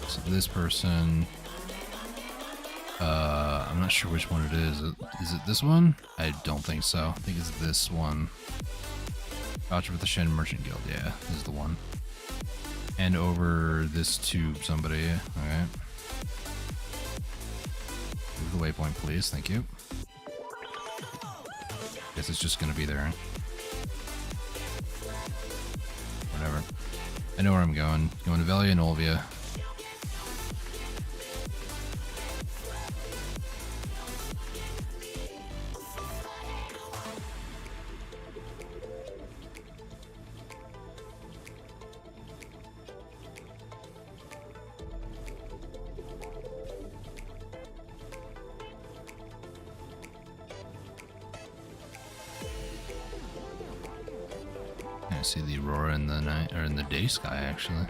So this person, I'm not sure which one it is. Is it this one? I don't think so. I think it's this one. Voucher with the Shen Merchant Guild. Yeah, this is the one. And over this to somebody. Okay. Move the waypoint, please. Thank you. Guess it's just gonna be there. Whatever. I know where I'm going. Going to Velia and Olvia. I see the aurora in the night, or in the day sky, actually.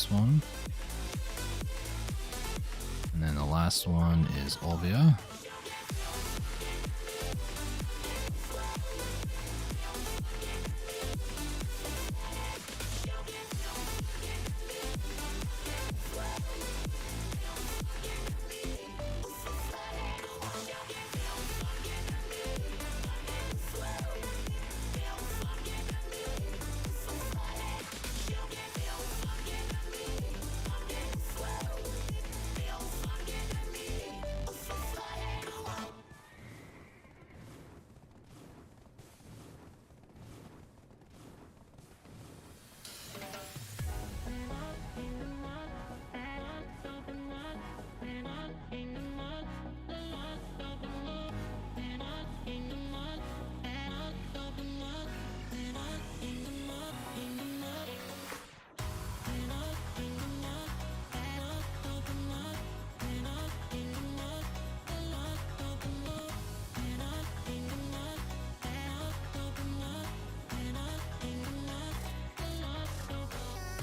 this one. And then the last one is Olvia.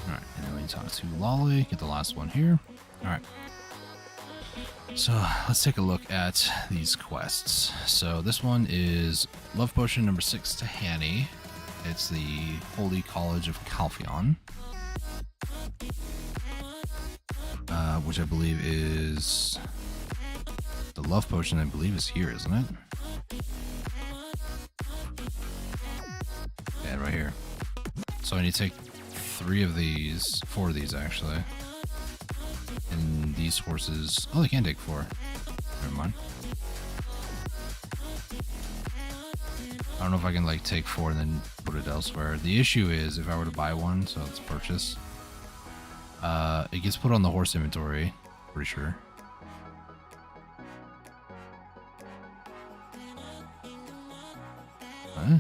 Alright, and then we talk to Lolly, get the last one here. Alright. So let's take a look at these quests. So this one is Love Potion number 6 to Hanny. It's the Holy College of Calphion. Which I believe is... The Love Potion, I believe, is here, isn't it? Yeah, right here. So I need to take 4 of these actually. And these horses, oh, they can take 4. Never mind. I don't know if I can like take 4 and then put it elsewhere. The issue is if I were to buy one, so let's purchase. It gets put on the horse inventory, pretty sure. Huh?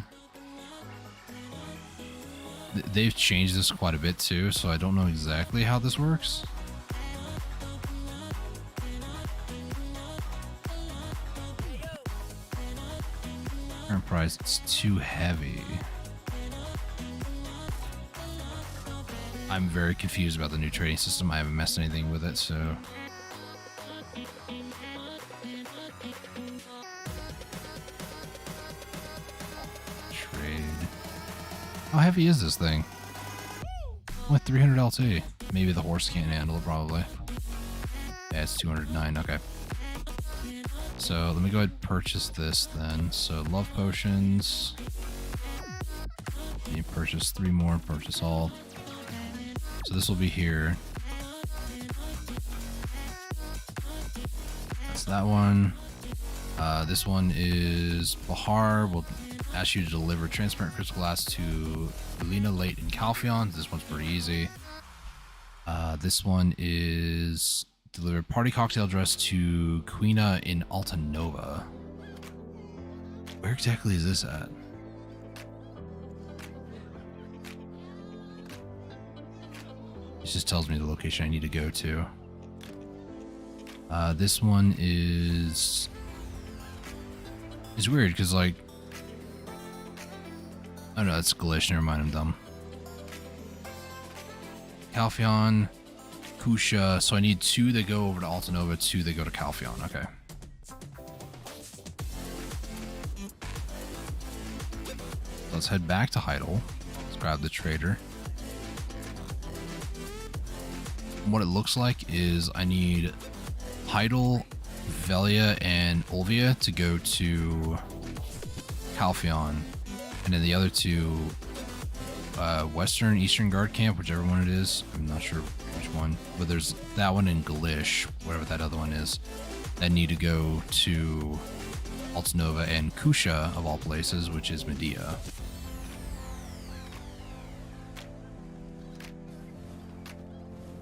They've changed this quite a bit too, so I don't know exactly how this works. Current price, it's too heavy. I'm very confused about the new trading system. I haven't messed anything with it, so... Trade. How heavy is this thing? What, 300 LT? Maybe the horse can't handle it, probably. Yeah, it's 209, okay. So let me go ahead and purchase this then. So love potions. You purchase 3 more, purchase all. So this will be here. That's that one. This one is Bahar. We'll ask you to deliver transparent crystal glass to Elena Late in Calphion. This one's pretty easy. This one is deliver party cocktail dress to Quina in Altanova. Where exactly is this at? It just tells me the location I need to go to. This one is... It's weird because, like... Oh no, that's Galish. Never mind, I'm dumb. Calphion, Kusha. So I need 2 that go over to Altanova, 2 that go to Calphion. Okay. Let's head back to Heidel. Let's grab the trader. What it looks like is I need Heidel, Velia, and Olvia to go to Calphion, and then the other 2, Western, Eastern Guard Camp, whichever one it is. I'm not sure which one, but there's that one in Galish, whatever that other one is, that need to go to Altanova and Kusha, of all places, which is Medea.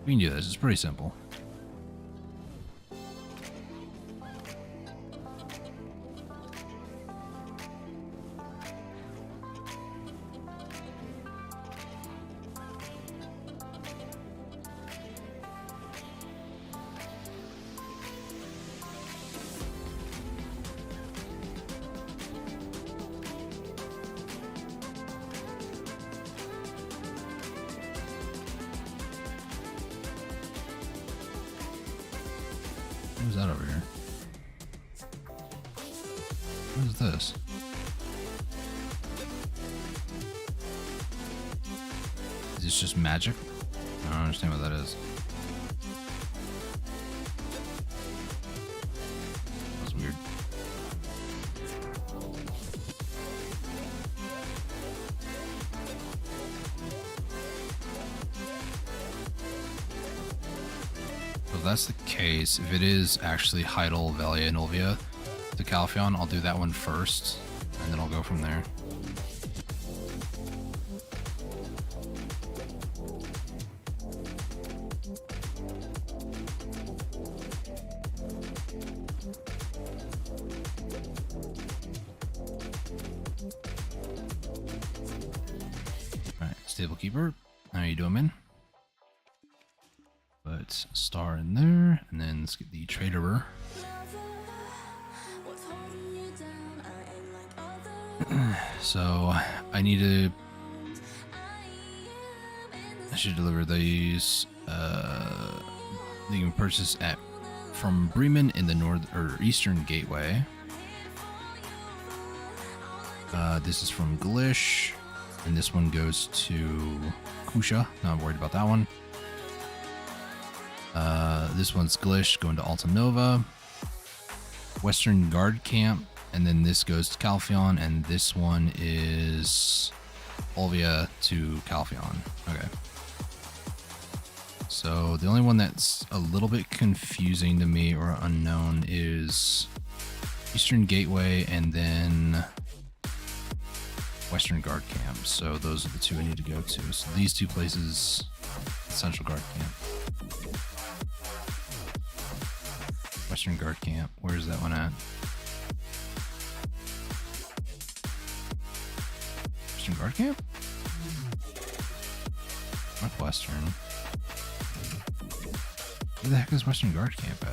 We can do this. It's pretty simple. What is this? Is this just magic? I don't understand what that is. That's weird. So if that's the case, if it is actually Heidel, Velia, and Olvia to Calpheon, I'll do that one first, and then I'll go from there. Alright, Stable Keeper. How you doing, man? Put star in there, and then let's get the Traderer. So I need to. I should deliver these. You can purchase at from Bremen in the north or eastern gateway. This is from Glish, and this one goes to Kusha. Not worried about that one. This one's Glish going to Alta Nova, Western Guard Camp, and then this goes to Calpheon, and this one is Olvia to Calpheon. Okay. So the only one that's a little bit confusing to me or unknown is Eastern Gateway and then Western Guard Camp. So those are the two I need to go to. So these two places, Central Guard Camp. Western Guard Camp. Where's that one at? Western Guard Camp? Northwestern. Where the heck is Western Guard Camp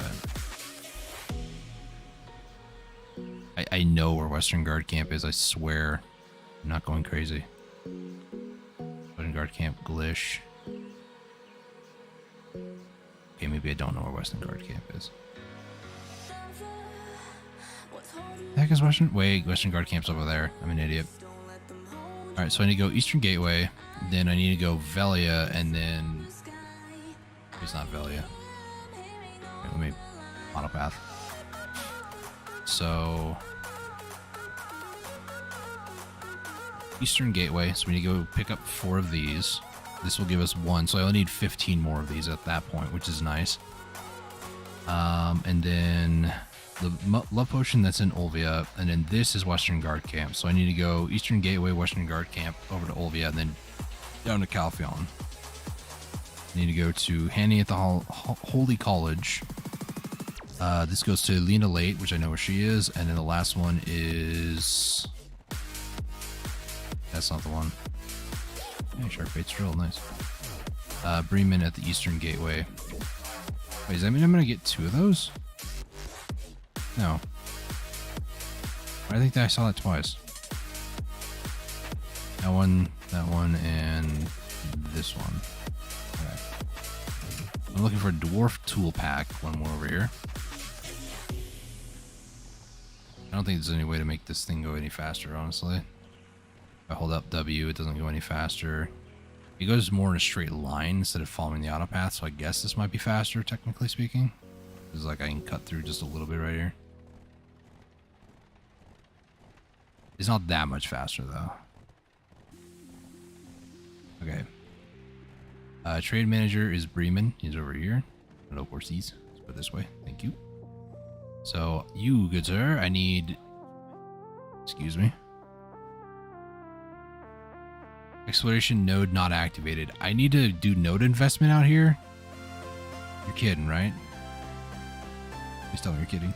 at? I know where Western Guard Camp is, I swear. I'm not going crazy. Western Guard Camp, Glish. Okay, maybe I don't know where Western Guard Camp is. The heck is Western? Wait, Western Guard Camp's over there. I'm an idiot. Alright, so I need to go Eastern Gateway, then I need to go Velia, and then... It's not Velia. Okay, let me... Autopath. So... Eastern Gateway, so we need to go pick up 4 of these. This will give us 1, so I only need 15 more of these at that point, which is nice. And then... the love potion that's in Olvia, and then this is Western Guard Camp. So I need to go Eastern Gateway, Western Guard Camp, over to Olvia, and then down to Calpheon. I need to go to Hanny at the Holy College. This goes to Lena Late, which I know where she is, and then the last one is... That's not the one. Hey, Sharkbait's Drill, nice. Bremen at the Eastern Gateway. Wait, does that mean I'm gonna get 2 of those? No. I think that I saw that twice. That one, and this one. Okay. I'm looking for a Dwarf Tool Pack. One more over here. I don't think there's any way to make this thing go any faster, honestly. If I hold up W, it doesn't go any faster. It goes more in a straight line instead of following the autopath, so I guess this might be faster, technically speaking. Because, like, I can cut through just a little bit right here. It's not that much faster, though. Okay. Trade manager is Bremen. He's over here. Hello, horsies. Let's put it this way. Thank you. So, you, good sir, I need... Excuse me. Exploration node not activated. I need to do node investment out here? You're kidding, right? Please tell me you're kidding.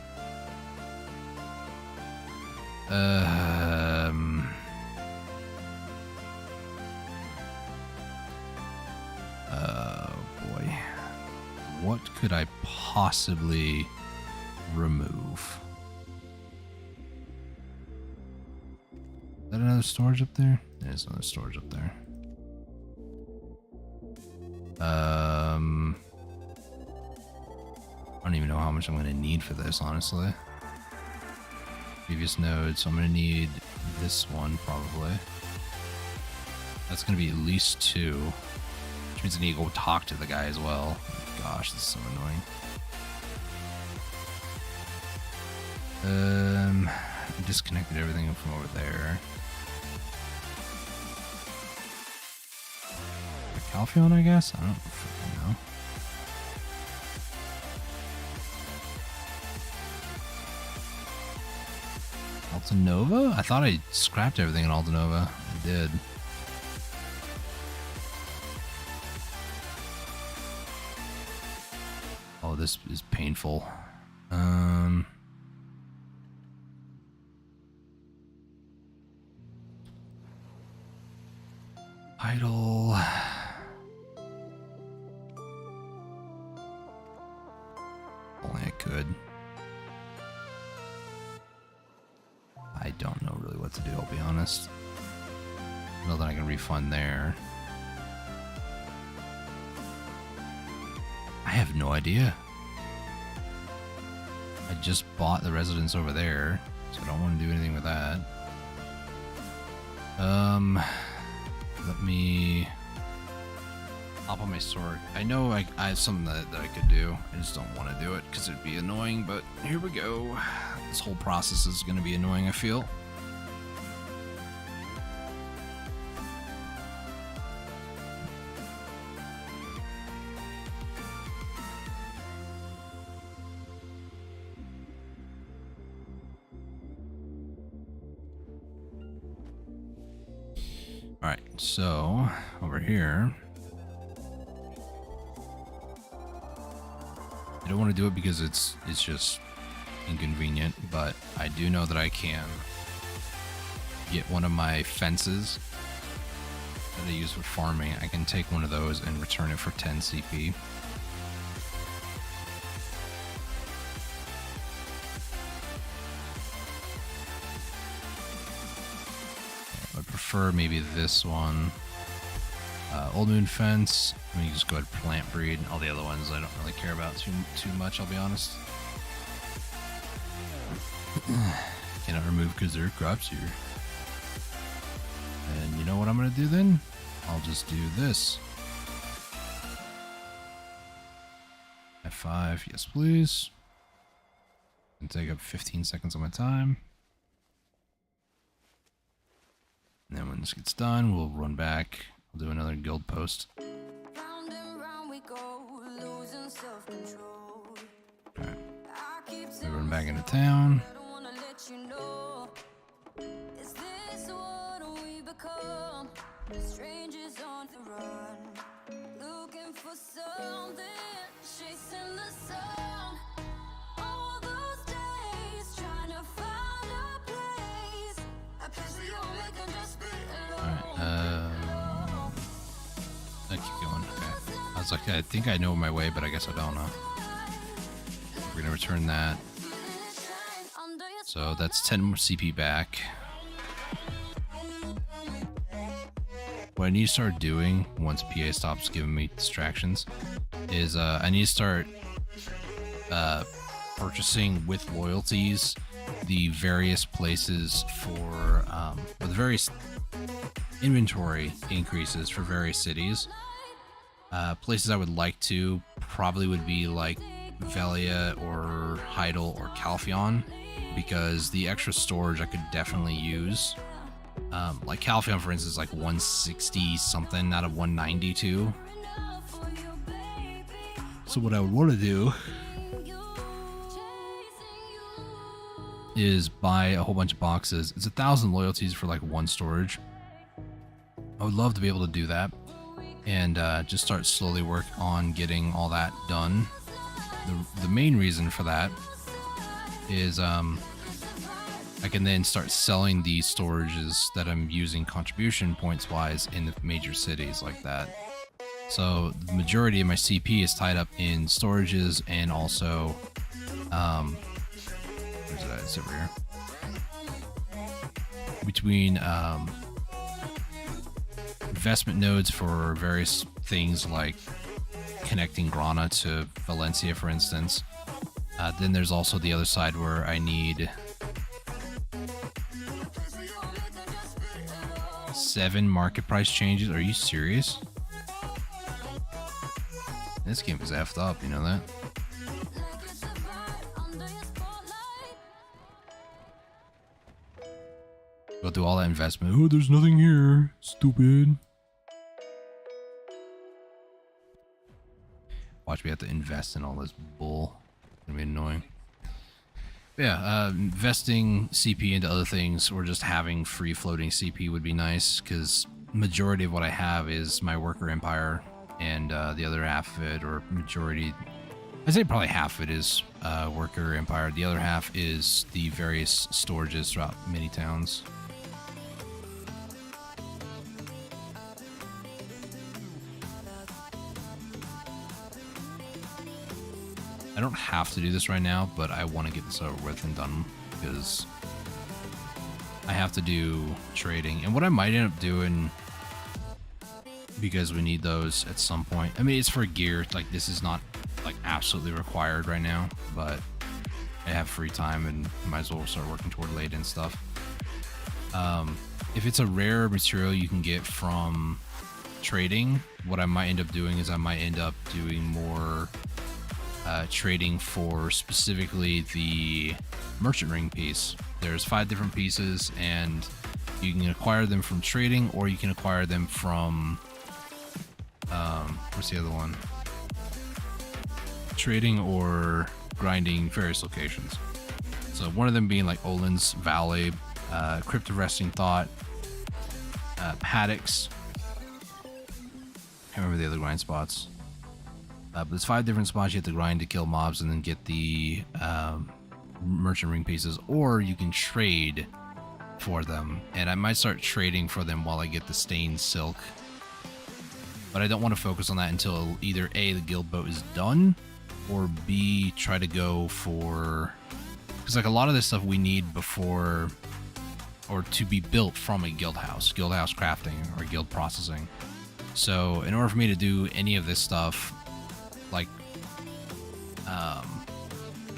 Oh boy. What could I possibly remove? Is that another storage up there? There's another storage up there. I don't even know how much I'm going to need for this, honestly. previous node, so I'm gonna need this one probably. That's gonna be at least 2, which means I need to go talk to the guy as well. Gosh, this is so annoying. I disconnected everything from over there. Calpheon, I guess? I don't freaking know. Altanova? I thought I scrapped everything in Altanova. I did. Oh, this is painful. Idle. Only I could. I don't know really what to do, I'll be honest. I know that I can refund there. I have no idea. I just bought the residence over there, so I don't want to do anything with that. Let me hop on my sword. I know I have something that I could do. I just don't want to do it because it'd be annoying, but here we go. This whole process is going to be annoying, I feel. Alright, so over here, I don't want to do it because it's just inconvenient, but I do know that I can get one of my fences that I use for farming. I can take one of those and return it for 10 CP. I prefer maybe this one. Old Moon Fence. Let me just go ahead and plant breed. All the other ones I don't really care about too much, I'll be honest. Cannot remove because there are crops here. And you know what I'm going to do then? I'll just do this. F5, yes please. And take up 15 seconds of my time. And then when this gets done, we'll run back. We'll do another guild post. Round and round we go, losing self-control. Alright. We run back into town. I don't wanna let you know. Is this what we become? Strangers on the run, looking for something, chasing the sun. All those days trying to find a place we only can just be alone. Alright, I keep going. Okay. I was like, I think I know my way, but I guess I don't know. We're gonna return that. So that's 10 more CP back. What I need to start doing once PA stops giving me distractions is I need to start purchasing with loyalties the various places for or the various inventory increases for various cities. Places I would like to probably would be like Velia or Heidel or Calpheon, because the extra storage I could definitely use. Like Calpheon, for instance, like 160 something out of 192. So what I would want to do is buy a whole bunch of boxes. It's 1,000 loyalties for like one storage. I would love to be able to do that and just start slowly work on getting all that done. The main reason for that is I can then start selling the storages that I'm using contribution points wise in the major cities like that. So the majority of my CP is tied up in storages and also where's it at? It's over here. Between investment nodes for various things like connecting Grana to Valencia, for instance. Then there's also the other side where I need 7 market price changes. Are you serious? This game is effed up, you know that? Go through all that investment. Oh, there's nothing here. Stupid. Watch me have to invest in all this bull. It's gonna be annoying. But yeah, investing CP into other things or just having free floating CP would be nice, because majority of what I have is my worker empire, and the other half of it, or majority, I'd say probably half of it is worker empire. The other half is the various storages throughout many towns. I don't have to do this right now, but I want to get this over with and done, because I have to do trading. And what I might end up doing, because we need those at some point. I mean, it's for gear. Like, this is not like absolutely required right now, but I have free time and might as well start working toward late and stuff. If it's a rare material you can get from trading, what I might end up doing is I might end up doing more trading for specifically the merchant ring piece. There's 5 different pieces, and you can acquire them from trading, or you can acquire them from what's the other one? Trading or grinding various locations. So one of them being like Olin's Valley, Crypt of Resting Thought, Paddocks. Can't remember the other grind spots. But there's 5 different spots you have to grind to kill mobs and then get the merchant ring pieces, or you can trade for them. And I might start trading for them while I get the stained silk. But I don't want to focus on that until either A, the guild boat is done, or B, try to go for... Because like a lot of this stuff we need before, or to be built from a guild house crafting or guild processing. So in order for me to do any of this stuff, like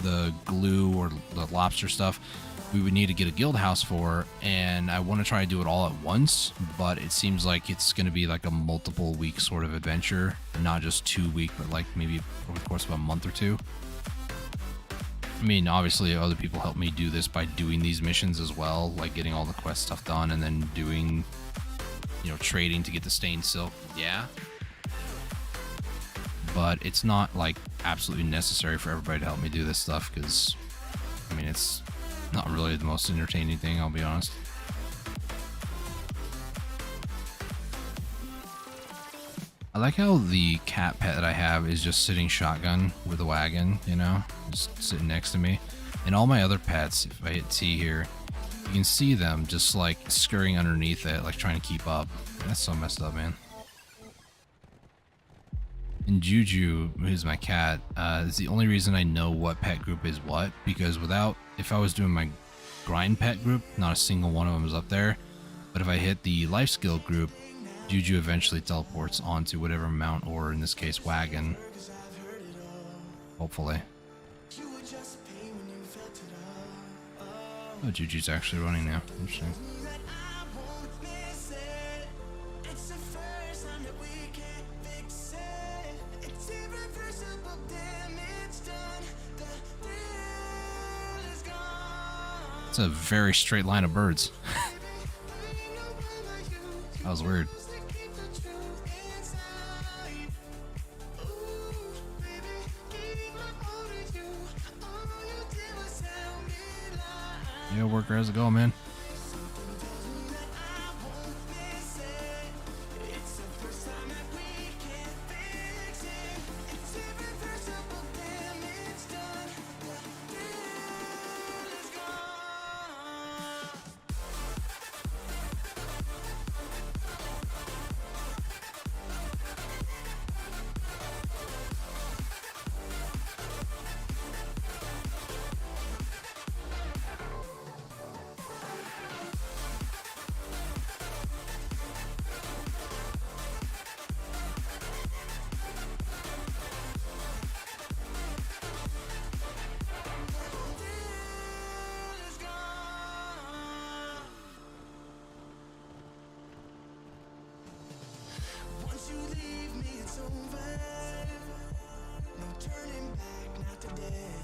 the glue or the lobster stuff, we would need to get a guild house for, and I want to try to do it all at once, but it seems like it's going to be like a multiple week sort of adventure, not just 2 week, but like maybe over the course of a month or 2. I mean, obviously other people help me do this by doing these missions as well, like getting all the quest stuff done and then doing, you know, trading to get the stained silk. Yeah. But it's not like absolutely necessary for everybody to help me do this stuff, because I mean, it's not really the most entertaining thing, I'll be honest. I like how the cat pet that I have is just sitting shotgun with a wagon, you know, just sitting next to me. And all my other pets, if I hit T here, you can see them just like scurrying underneath it, like trying to keep up. That's so messed up, man. And Juju, who's my cat, is the only reason I know what pet group is what, because if I was doing my grind pet group, not a single one of them is up there. But if I hit the life skill group, Juju eventually teleports onto whatever mount, or in this case, wagon. Hopefully. Oh, Juju's actually running now. Interesting. It's a very straight line of birds. That was weird. Yeah, worker, how's it going, man? believe me, it's over. No turning back, not today.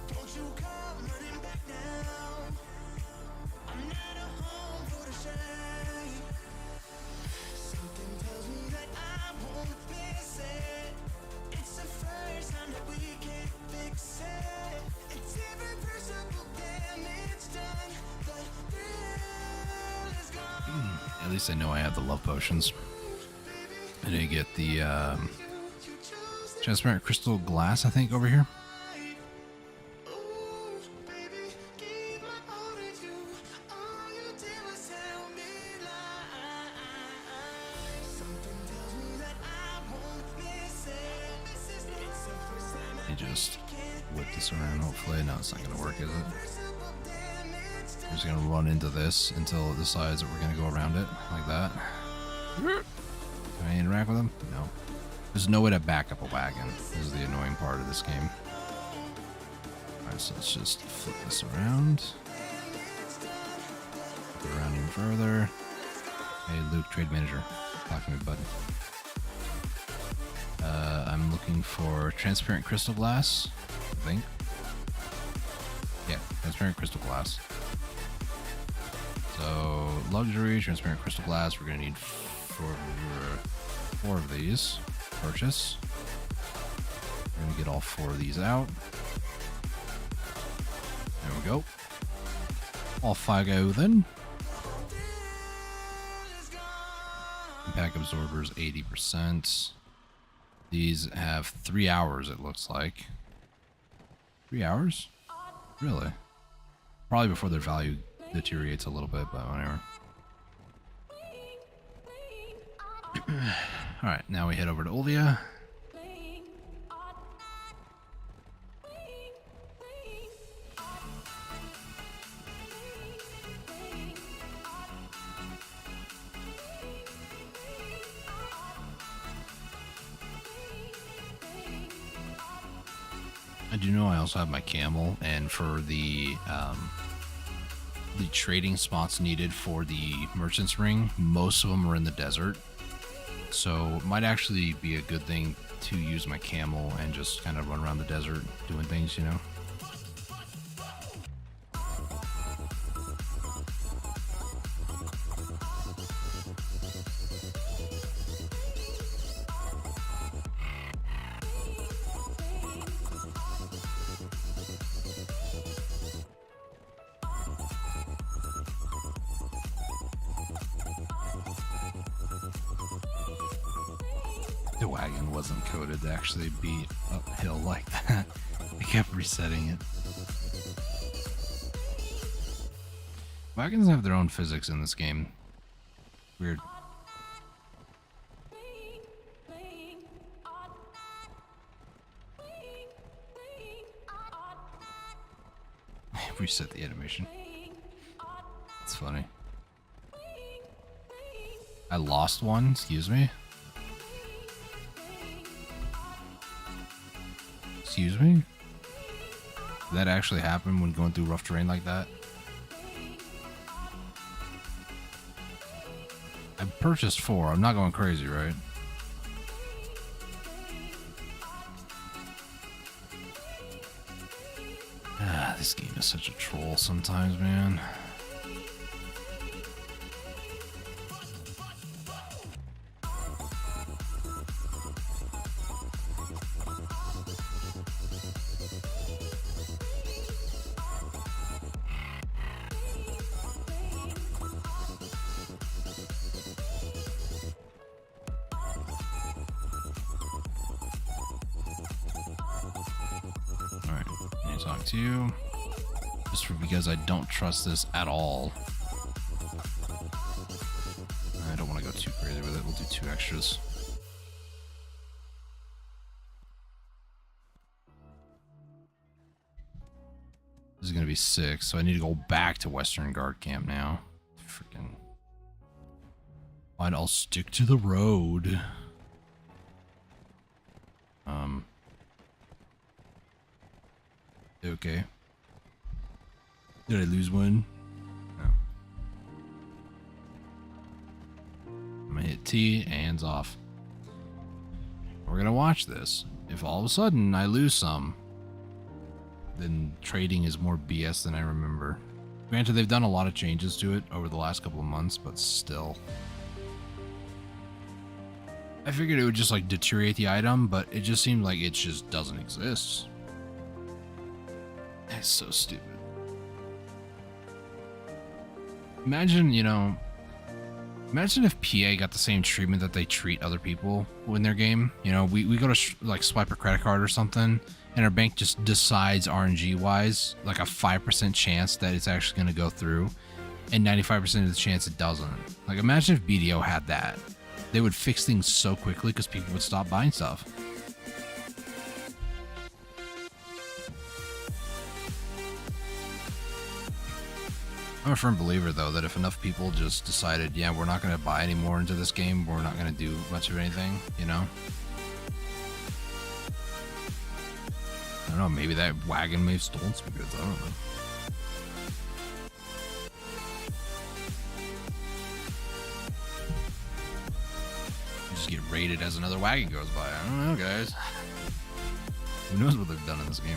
Don't you come running back now. I'm not a home for the shame. Something tells me that I won't miss it. It's the first time that we can't fix it. It's irreversible damage done. The thrill is gone. At least I know I have the love potions. I didn't get the transparent crystal glass, I think, over here. Ooh, baby, give my all to you. All you did was tell me lies. Something tells me that I won't miss it. It's the first time I just whip this around, hopefully. No, it's not going to work, is it? irreversible damage done. We're just going to run into this until it decides that we're going to go around it, like that. Can I interact with him? No. There's no way to back up a wagon. This is the annoying part of this game. Alright, so let's just flip this around. Flip it around even further. Hey, Luke, trade manager. Talk to me, bud. I'm looking for transparent crystal glass, I think. Yeah, transparent crystal glass. So, luxury, transparent crystal glass. We're going to need four of these. Purchase. We're going to get all 4 of these out. There we go. Off I go then. Impact absorbers 80%. These have 3 hours, it looks like. 3 hours? Really? Probably before their value deteriorates a little bit, but whatever. Alright, now we head over to Olvia. I do know I also have my camel, and for the trading spots needed for the merchant's ring, most of them are in the desert. So it might actually be a good thing to use my camel and just kind of run around the desert doing things, you know? The wagon wasn't coded to actually be uphill like that. I kept resetting it. Wagons have their own physics in this game. Weird. Reset the animation. It's funny. I lost one, excuse me. Excuse me? Did that actually happen when going through rough terrain like that? I purchased 4. I'm not going crazy, right? Ah, this game is such a troll sometimes, man. Alright, I need to talk to you. Just because I don't trust this at all. I don't want to go too crazy with it. We'll do 2 extras. This is going to be 6, so I need to go back to Western Guard Camp now. Freaking. Fine, I'll stick to the road. Okay. Did I lose one? No. I'm gonna hit T, hands off. We're gonna watch this. If all of a sudden I lose some, then trading is more BS than I remember. Granted, they've done a lot of changes to it over the last couple of months, but still. I figured it would just like deteriorate the item, but it just seemed like it just doesn't exist. That's so stupid. Imagine, you know, imagine if PA got the same treatment that they treat other people in their game. You know, we go to like swipe a credit card or something, and our bank just decides RNG wise, like a 5% chance that it's actually going to go through, and 95% of the chance it doesn't. Like, imagine if BDO had that. They would fix things so quickly because people would stop buying stuff. I'm a firm believer, though, that if enough people just decided, yeah, we're not going to buy any more into this game, we're not going to do much of anything, you know? I don't know, maybe that wagon may have stolen some goods, I don't know. Just get raided as another wagon goes by. I don't know, guys. Who knows what they've done in this game?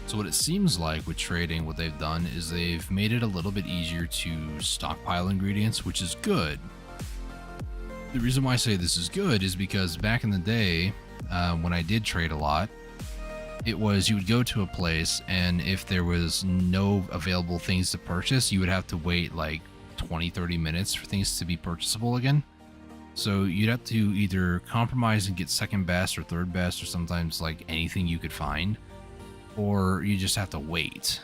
So what it seems like with trading, what they've done is they've made it a little bit easier to stockpile ingredients, which is good. The reason why I say this is good is because back in the day, when I did trade a lot, it was you would go to a place, and if there was no available things to purchase, you would have to wait like 20-30 minutes for things to be purchasable again. So you'd have to either compromise and get second best or third best, or sometimes like anything you could find, or you just have to wait.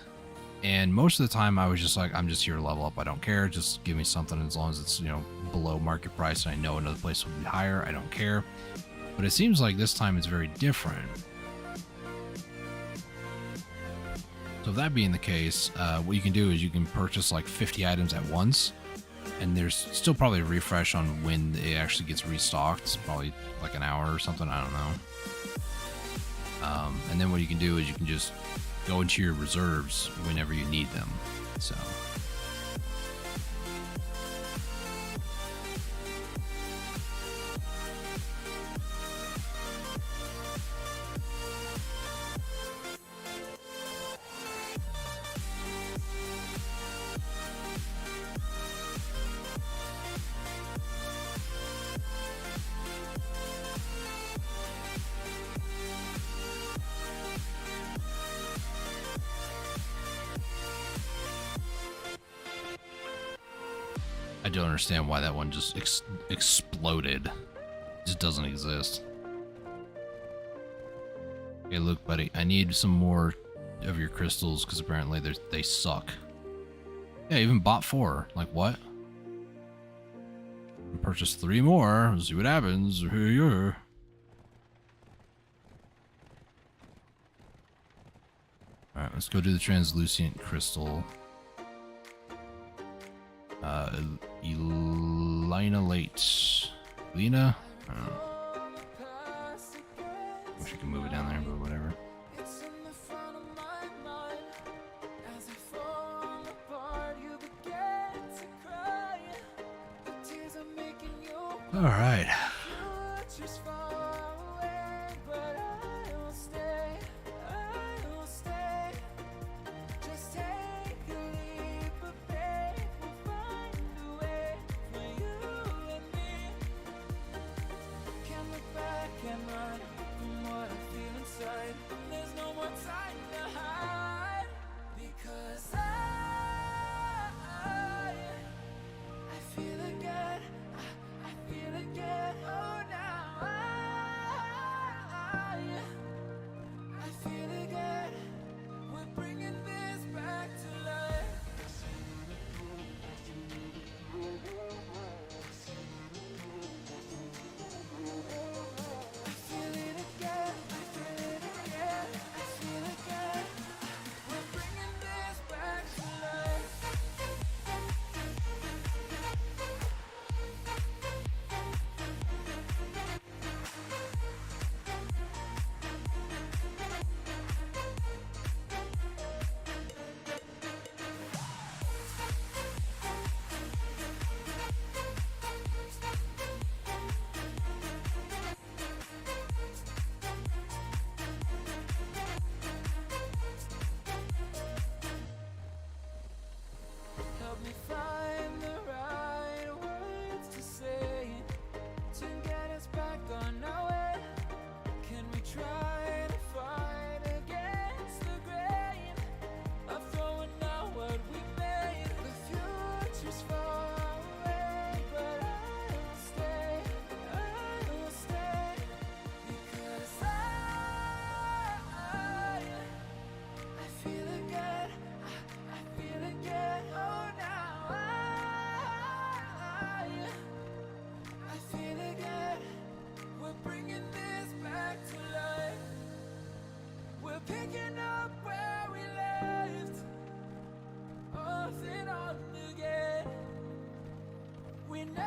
And most of the time I was just like, I'm just here to level up, I don't care, just give me something as long as it's, you know, below market price and I know another place will be higher, I don't care. But it seems like this time it's very different. So if that being the case, what you can do is you can purchase like 50 items at once, and there's still probably a refresh on when it actually gets restocked. It's probably like an hour or something, I don't know. And then what you can do is you can just go into your reserves whenever you need them. So I don't understand why that one just exploded. It just doesn't exist. Okay, look, buddy, I need some more of your crystals because apparently they suck. Yeah, I even bought 4. Like, what? Purchase 3 more. See what happens. Here you are. Alright, let's go do the translucent crystal. Elena Late. Lena? I don't know. Wish I could move it down there, but whatever. Alright.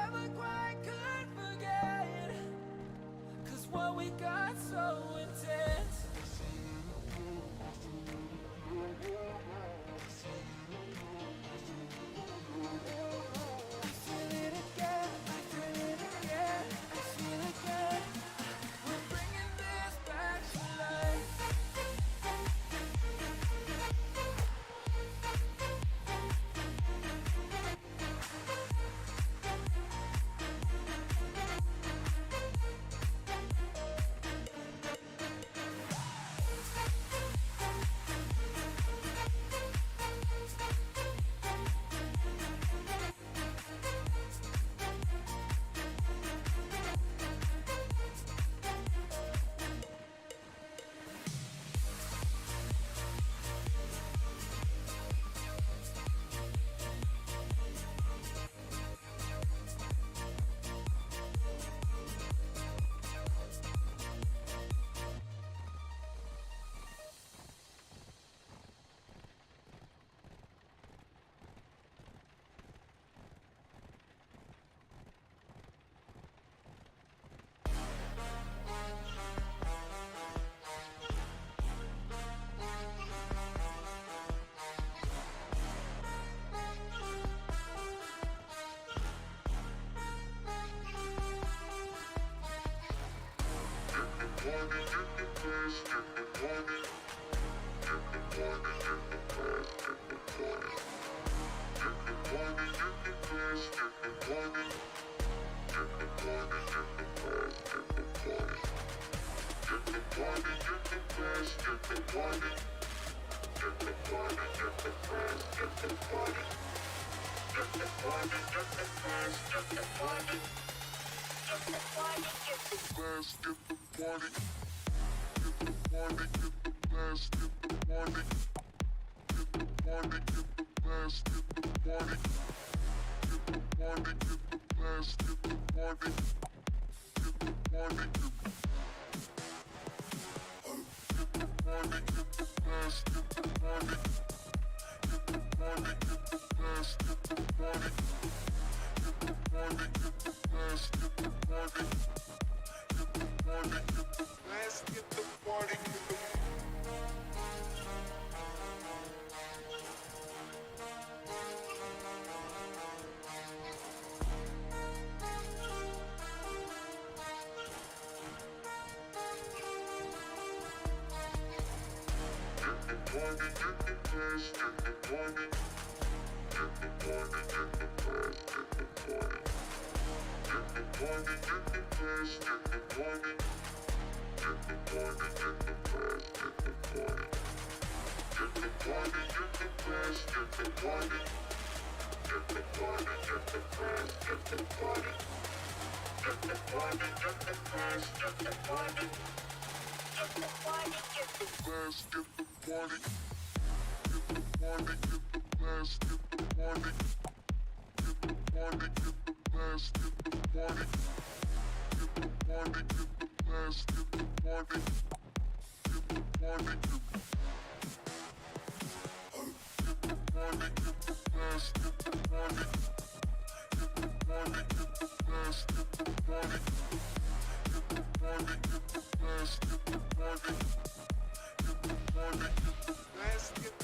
never quite could forget. Cause what we got so intense. I feel it again, I feel it again, I feel it again. We're bringing this back to life.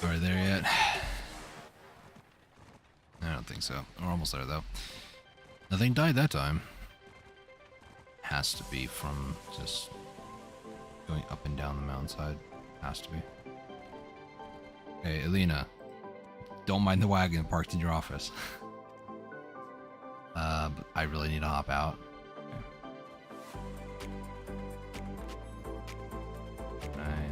Are we there yet? I don't think so. We're almost there though. Nothing died that time. Has to be from just going up and down the mountainside. Has to be. Hey, Elena. Don't mind the wagon parked in your office. But I really need to hop out. Okay.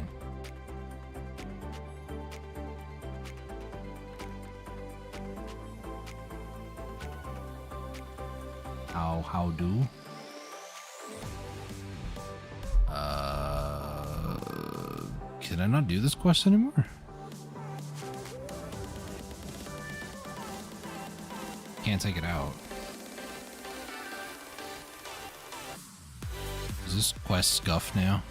How do? Can I not do this quest anymore? Can't take it out. Is this quest scuffed now?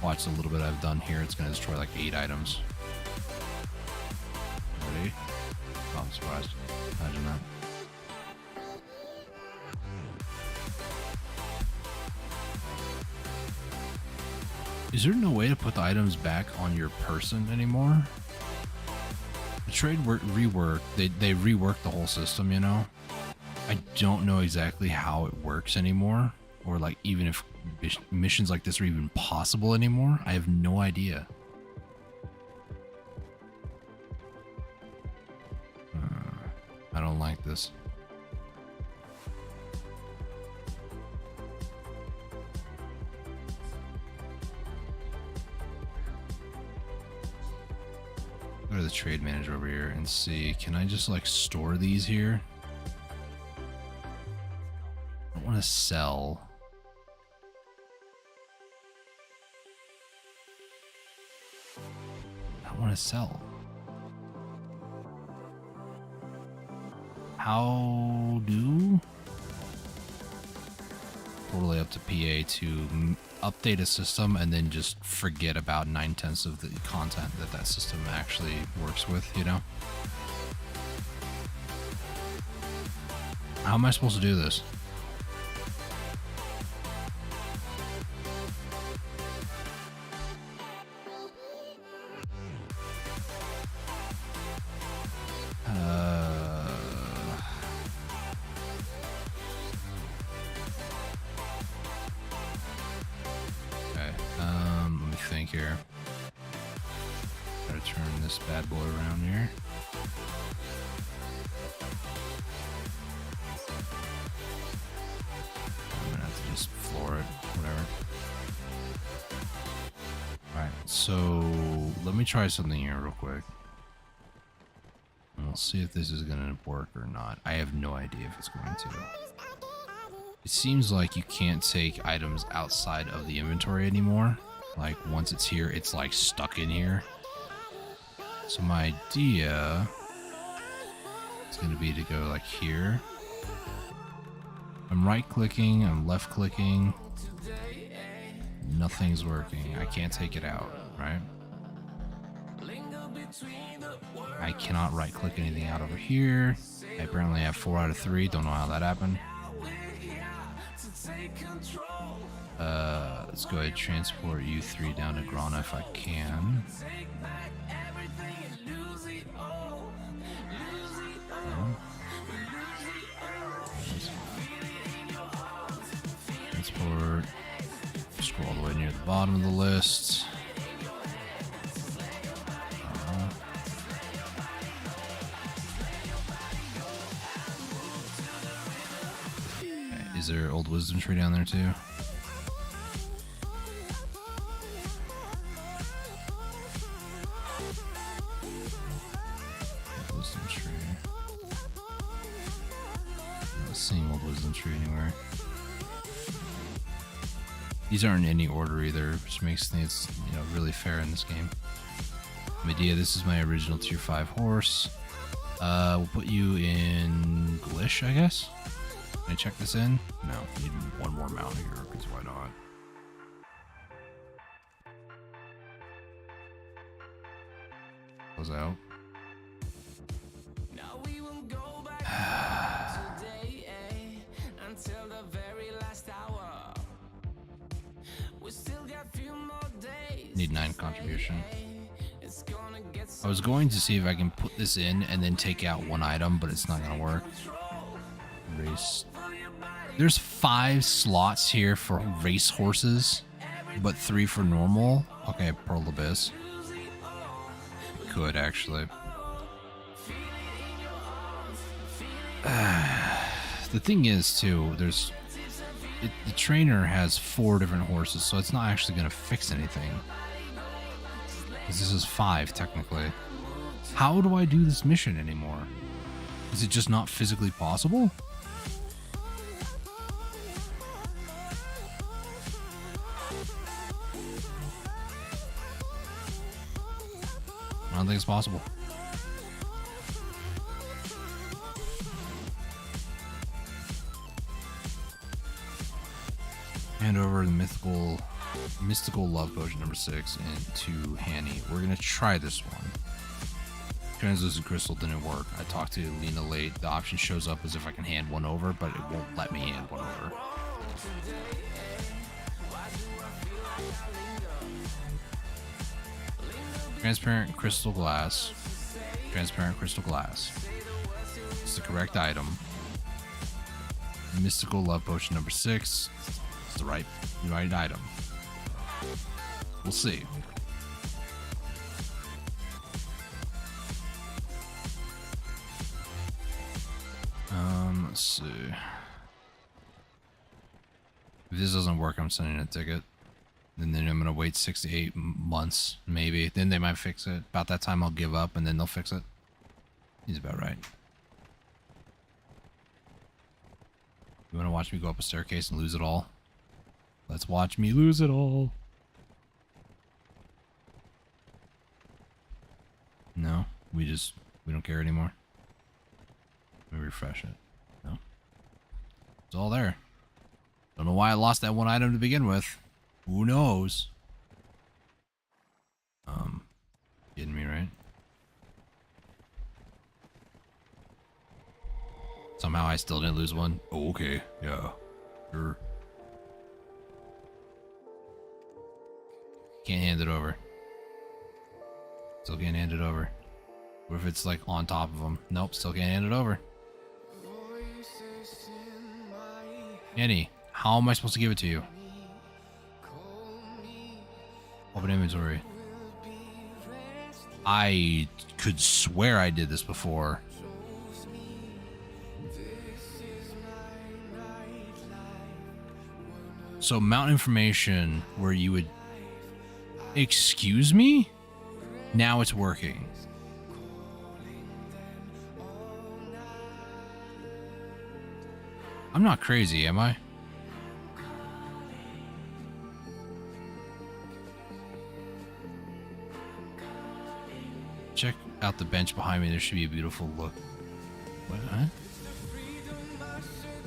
Watch the little bit I've done here. It's gonna destroy like 8 items. Ready? Oh, I'm surprised. Imagine that. Is there no way to put the items back on your person anymore? The trade rework, they reworked the whole system, you know? I don't know exactly how it works anymore, or like even if missions like this are even possible anymore. I have no idea. I don't like this. Go to the trade manager over here and see, can I just like store these here? I don't want to sell. I don't want to sell. How do? Totally up to PA to update a system and then just forget about 9/10 of the content that system actually works with, you know? How am I supposed to do this? Here. Gotta turn this bad boy around here. I'm gonna have to just floor it, whatever. Alright, so let me try something here real quick. And we'll see if this is gonna work or not. I have no idea if it's going to. It seems like you can't take items outside of the inventory anymore. Like once it's here, it's like stuck in here. So my idea is going to be to go like here. I'm right clicking, I'm left clicking. Nothing's working. I can't take it out, right? I cannot right click anything out over here. I apparently have 4 out of 3. Don't know how that happened. Let's go ahead and transport you 3 down to Grana if I can. Transport. Scroll all the way near the bottom of the list. Okay, is there old wisdom tree down there too? Anywhere. These aren't in any order either, which makes things, you know, really fair in this game. Medea, this is my original tier 5 horse. We'll put you in Glish, I guess. Can I check this in? No, need one more mount here, because why not? Close out. Need 9 contribution. I was going to see if I can put this in and then take out 1 item, but it's not gonna work. Race. There's 5 slots here for race horses, but 3 for normal. Okay, Pearl Abyss. Could actually. The thing is too, there's the trainer has 4 different horses, so it's not actually going to fix anything. Because this is 5 technically. How do I do this mission anymore? Is it just not physically possible? I don't think it's possible. Hand over the mystical love potion number 6 into Hanny. We're gonna try this one. translucent crystal didn't work. I talked to Lena late. The option shows up as if I can hand one over, but it won't let me hand one over. Transparent crystal glass. Transparent crystal glass. It's the correct item. Mystical love potion number 6. It's the right item. We'll see. Let's see. If this doesn't work, I'm sending a ticket. And then I'm gonna wait 6 to 8 months, maybe. Then they might fix it. About that time, I'll give up, and then they'll fix it. He's about right. You wanna watch me go up a staircase and lose it all? Let's watch me lose it all. No, we don't care anymore. Let me refresh it. No, it's all there. Don't know why I lost that one item to begin with. Who knows? Kidding me, right? Somehow I still didn't lose one. Oh, okay, yeah, sure. Can't hand it over. Still can't hand it over. What if it's like on top of them? Nope, still can't hand it over. Annie, how am I supposed to give it to you? Open inventory. I could swear I did this before. So mount information where you would... Excuse me? Now it's working. I'm not crazy, am I? Check out the bench behind me. There should be a beautiful look. What? Huh?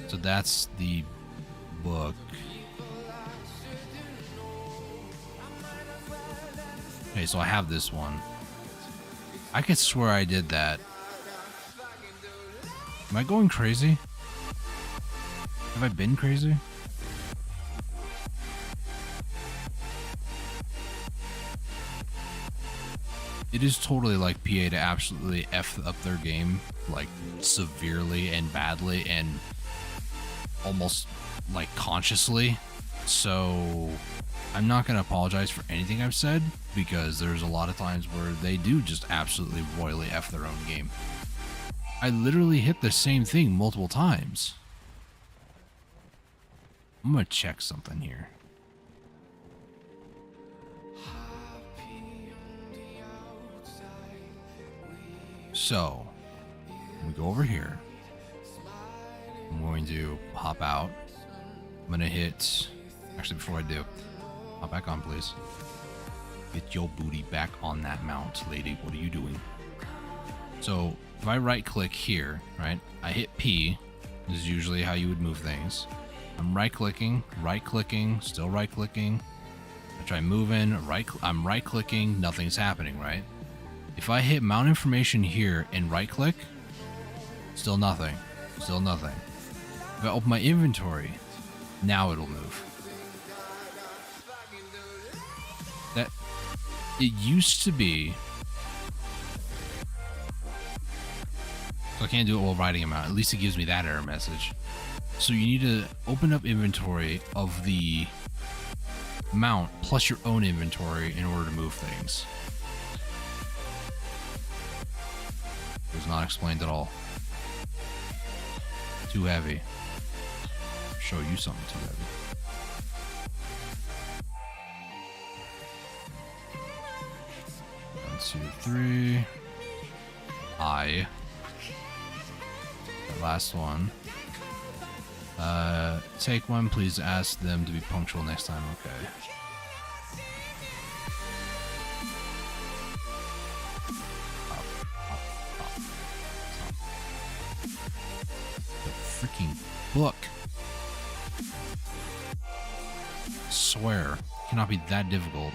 So that's the book. Okay, so I have this one. I could swear I did that. Am I going crazy? Have I been crazy? It is totally like PA to absolutely F up their game, like severely and badly and almost like consciously. So I'm not going to apologize for anything I've said because there's a lot of times where they do just absolutely royally F their own game. I literally hit the same thing multiple times. I'm going to check something here. So, we go over here. I'm going to hop out. I'm going to hit... Actually, before I do, hop back on, please. Get your booty back on that mount, lady. What are you doing? So, if I right-click here, right, I hit P. This is usually how you would move things. I'm right-clicking, still right-clicking. I try moving, I'm right-clicking, nothing's happening, right? If I hit mount information here and right-click, still nothing, still nothing. If I open my inventory, now it'll move. That, it used to be, so I can't do it while writing them out. At least it gives me that error message. So you need to open up inventory of the mount plus your own inventory in order to move things. It was not explained at all. Too heavy. Show you something too heavy. One, two, three. I. The last one. Take one, please ask them to be punctual next time, okay. The freaking book. I swear, it cannot be that difficult.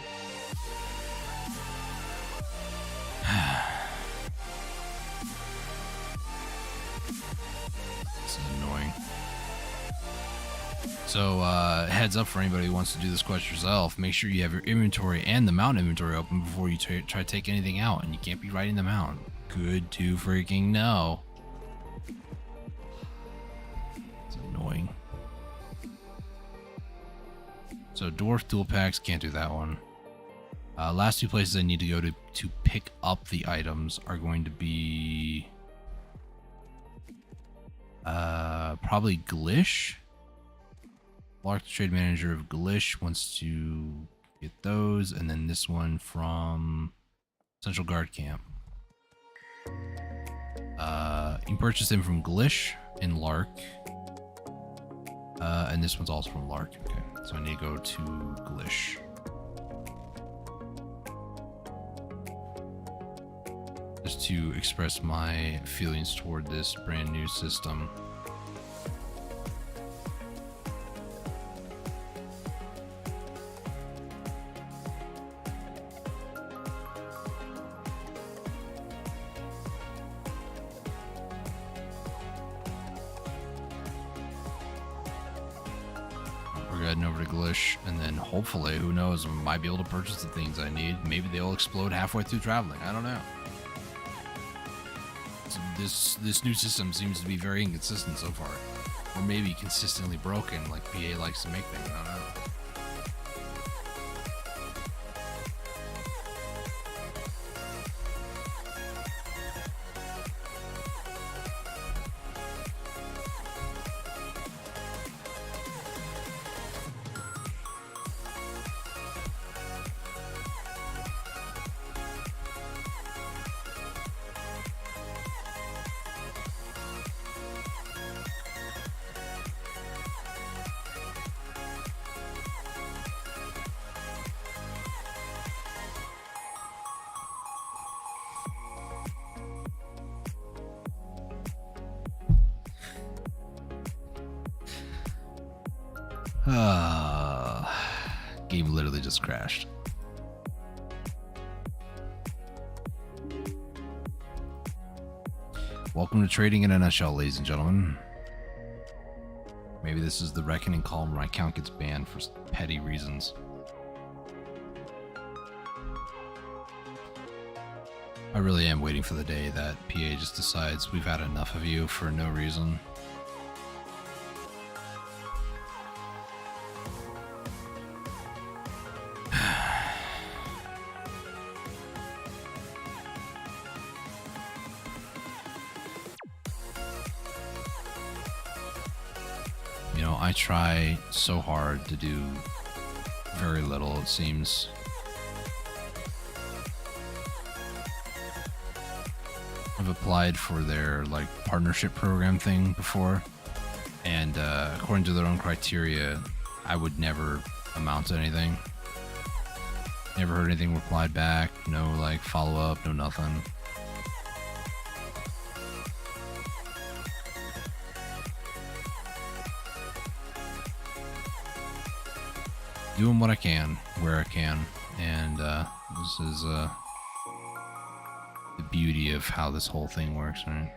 This is annoying. So, heads up for anybody who wants to do this quest yourself. Make sure you have your inventory and the mount inventory open before you try to take anything out, and you can't be writing them out. Good to freaking know. It's annoying. So, dwarf dual packs, can't do that one. Last two places I need to go to pick up the items are going to be probably Glish. Lark, the trade manager of Glish, wants to get those, and then this one from Central Guard Camp. You can purchase them from Glish in Lark, and this one's also from Lark. Okay, so I need to go to Glish. Just to express my feelings toward this brand new system. We're heading over to Glish, and then hopefully, who knows, I might be able to purchase the things I need. Maybe they'll explode halfway through traveling. I don't know. This new system seems to be very inconsistent so far, or maybe consistently broken, like PA likes to make things. I don't know. Game literally just crashed. Welcome to Trading in a Nutshell, ladies and gentlemen. Maybe this is the reckoning column where my account gets banned for petty reasons. I really am waiting for the day that PA just decides we've had enough of you for no reason. You know, I try so hard to do very little, it seems. I've applied for their like partnership program thing before, and according to their own criteria, I would never amount to anything. Never heard anything replied back, no like follow-up, no nothing. Doing what I can, where I can, and this is the beauty of how this whole thing works, right?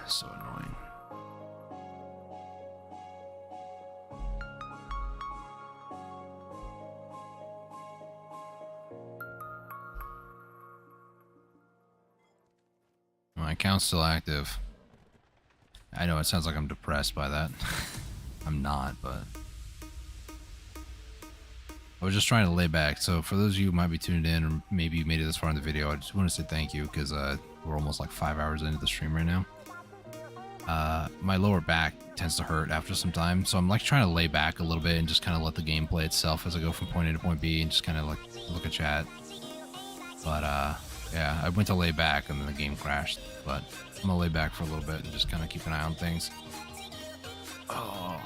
So annoying. My account's still active. I know it sounds like I'm depressed by that. I'm not, but I was just trying to lay back. So for those of you who might be tuned in, or maybe you made it this far in the video, I just want to say thank you, because we're almost like 5 hours into the stream right now. My lower back tends to hurt after some time, so I'm like trying to lay back a little bit and just kind of let the game play itself as I go from point A to point B and just kind of like look at chat. But yeah, I went to lay back and then the game crashed, but I'm gonna lay back for a little bit and just kind of keep an eye on things. Oh,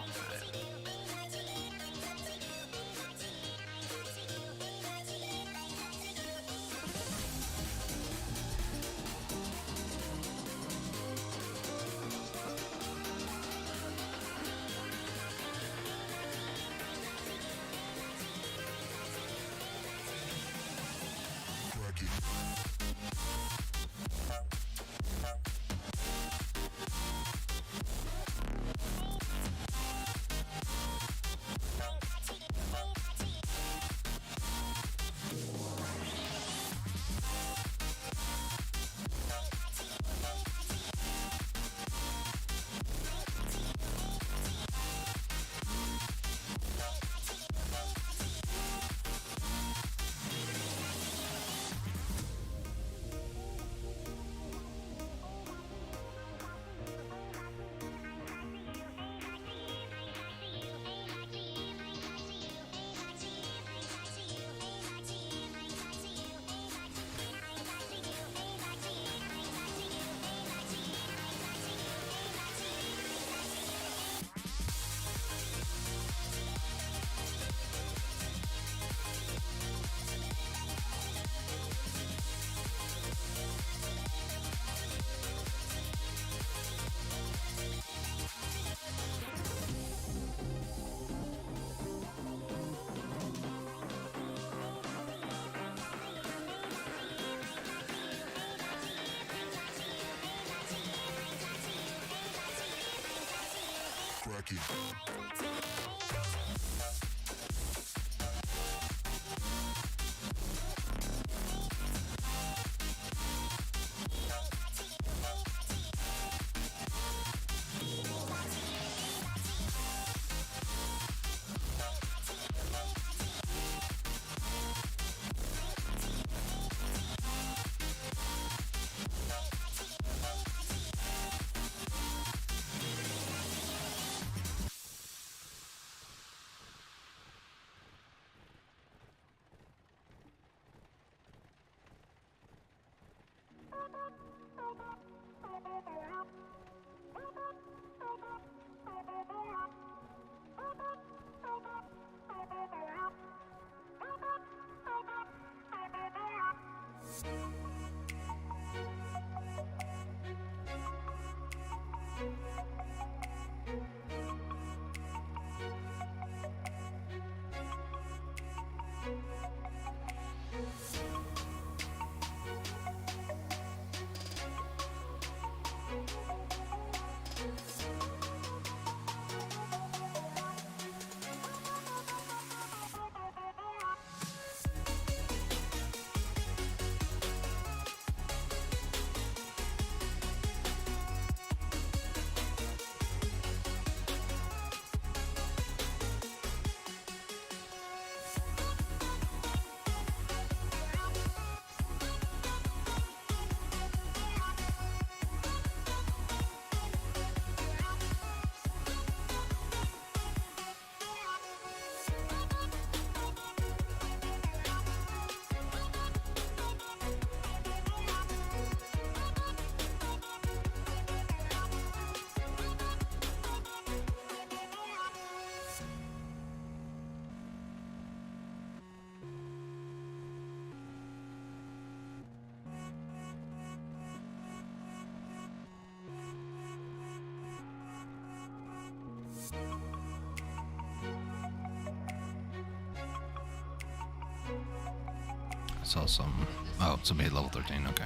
I saw some. Oh, somebody at level 13. Okay.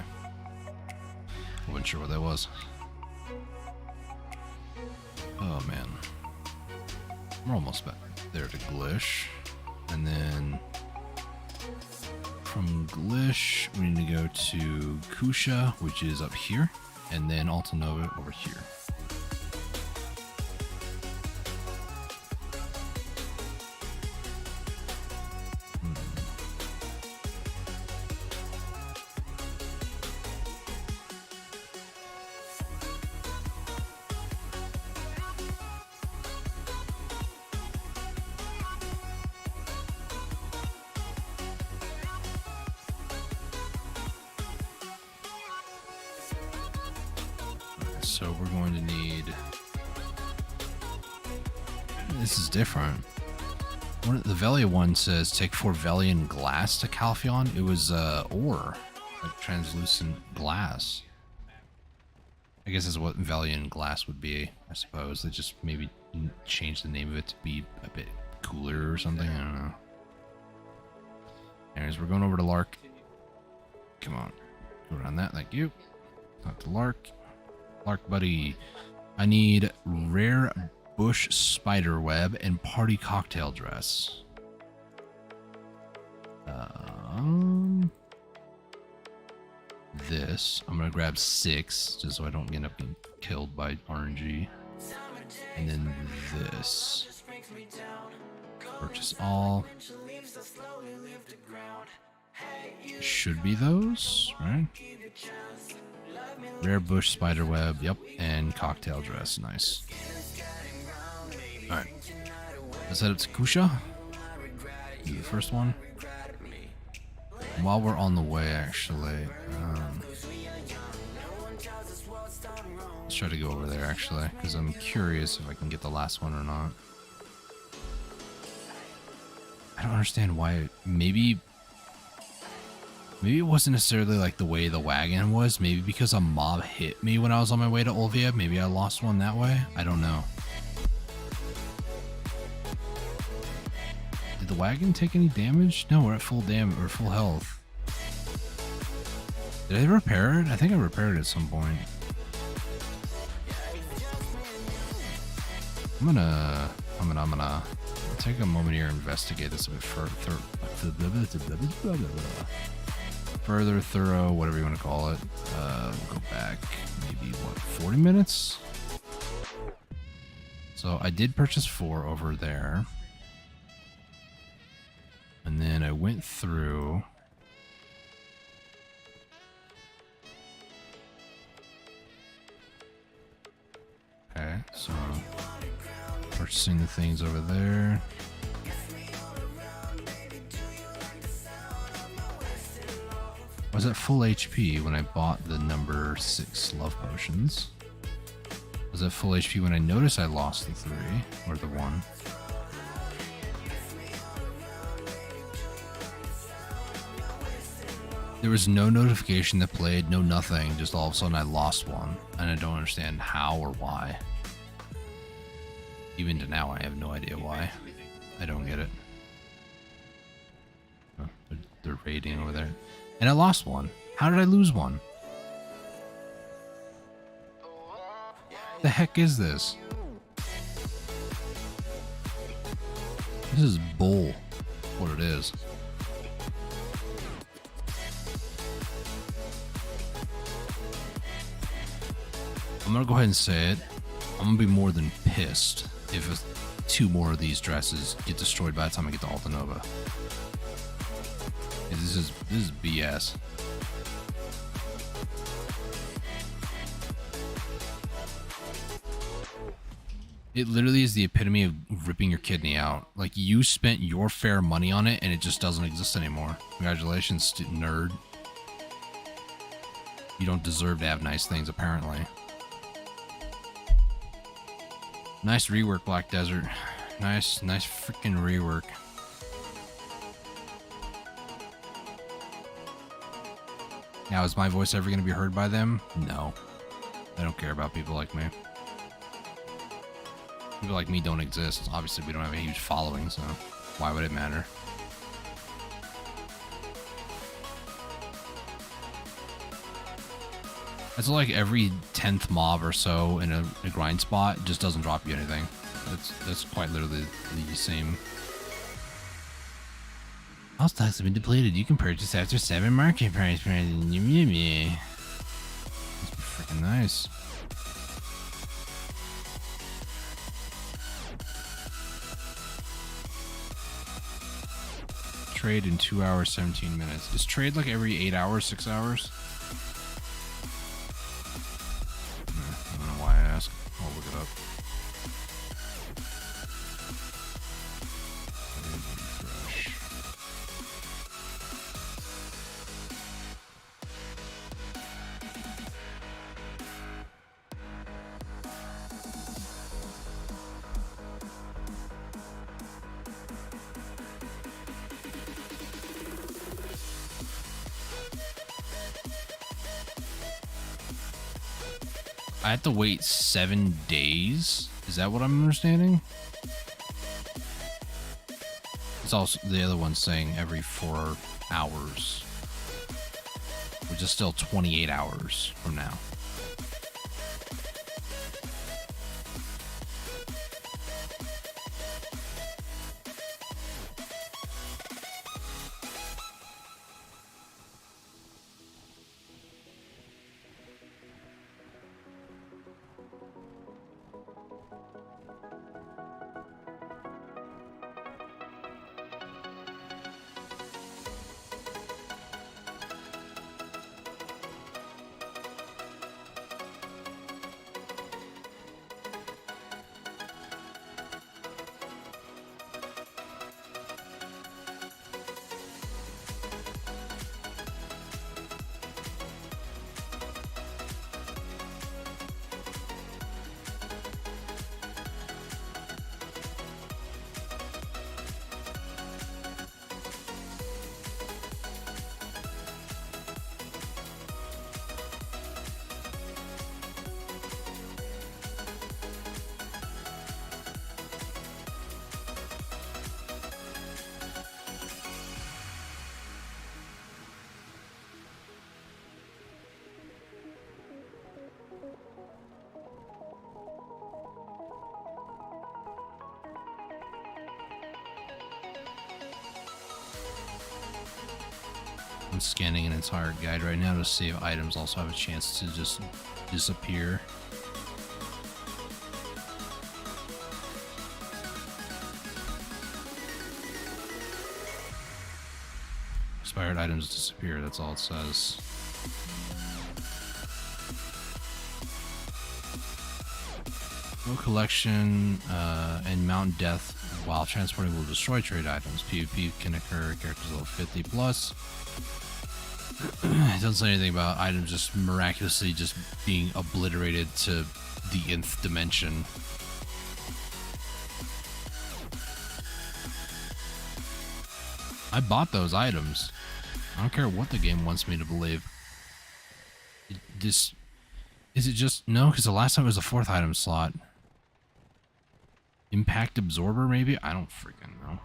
I wasn't sure what that was. Oh man. We're almost back there to Glish. And then from Glish, we need to go to Kusha, which is up here. And then Altanova over here. So we're going to need... This is different. The Velia one says take 4 Velian glass to Calphion. It was ore, like translucent glass. I guess that's what Velian glass would be, I suppose. They just maybe changed the name of it to be a bit cooler or something. I don't know. Anyways, we're going over to Lark. come on. Go around that. Thank you. Talk to Lark. Lark, buddy. I need rare bush spider web and party cocktail dress. This. I'm going to grab 6 just so I don't end up getting killed by RNG. And then this. Purchase all. Should be those, right? Rare bush spider web, yep, and cocktail dress, nice. Alright. Let's head up to Kusha. Do the first one. While we're on the way, actually, let's try to go over there, actually, because I'm curious if I can get the last one or not. I don't understand why. Maybe it wasn't necessarily like the way the wagon was. Maybe because a mob hit me when I was on my way to Olvia. Maybe I lost one that way. I don't know. Did the wagon take any damage? No, we're at full damage or full health. Did I repair it? I think I repaired it at some point. I'm gonna take a moment here and investigate this a bit further thorough, whatever you want to call it. We'll go back maybe, what, 40 minutes? So I did purchase 4 over there. And then I went through. Okay, so purchasing the things over there. I was at full HP when I bought the number 6 love potions. I was at full HP when I noticed I lost the 3 or the 1. There was no notification that played, no nothing, just all of a sudden I lost one, and I don't understand how or why. Even to now, I have no idea why. I don't get it. Oh, they're raiding over there. And I lost one. How did I lose one? The heck is this? This is bull. What it is. I'm gonna go ahead and say it. I'm gonna be more than pissed if 2 more of these dresses get destroyed by the time I get to Alta Nova. This is BS. It literally is the epitome of ripping your kidney out. Like, you spent your fair money on it and it just doesn't exist anymore. Congratulations, nerd. You don't deserve to have nice things, apparently. Nice rework, Black Desert. Nice freaking rework. Now, is my voice ever going to be heard by them? No. I don't care about people like me. People like me don't exist. Obviously, we don't have a huge following, so why would it matter? It's like every 10th mob or so in a grind spot just doesn't drop you anything. That's quite literally the same. All stocks have been depleted. You can purchase after 7 market price. That's freaking nice. Trade in 2 hours, 17 minutes. Is trade like every 8 hours, 6 hours? I don't know why I asked. I'll look it up. Refresh. I have to wait 7 days. Is that what I'm understanding? It's also the other one saying every 4 hours. which is still 28 hours from now. I'm scanning an entire guide right now to see if items also have a chance to just disappear. Expired items disappear, that's all it says. No collection and mount death while transporting will destroy trade items. PvP can occur, characters level 50 plus. It doesn't say anything about items just miraculously just being obliterated to the nth dimension. I bought those items. I don't care what the game wants me to believe. Is it just... No, because the last time it was the 4th item slot. Impact Absorber, maybe? I don't freaking know.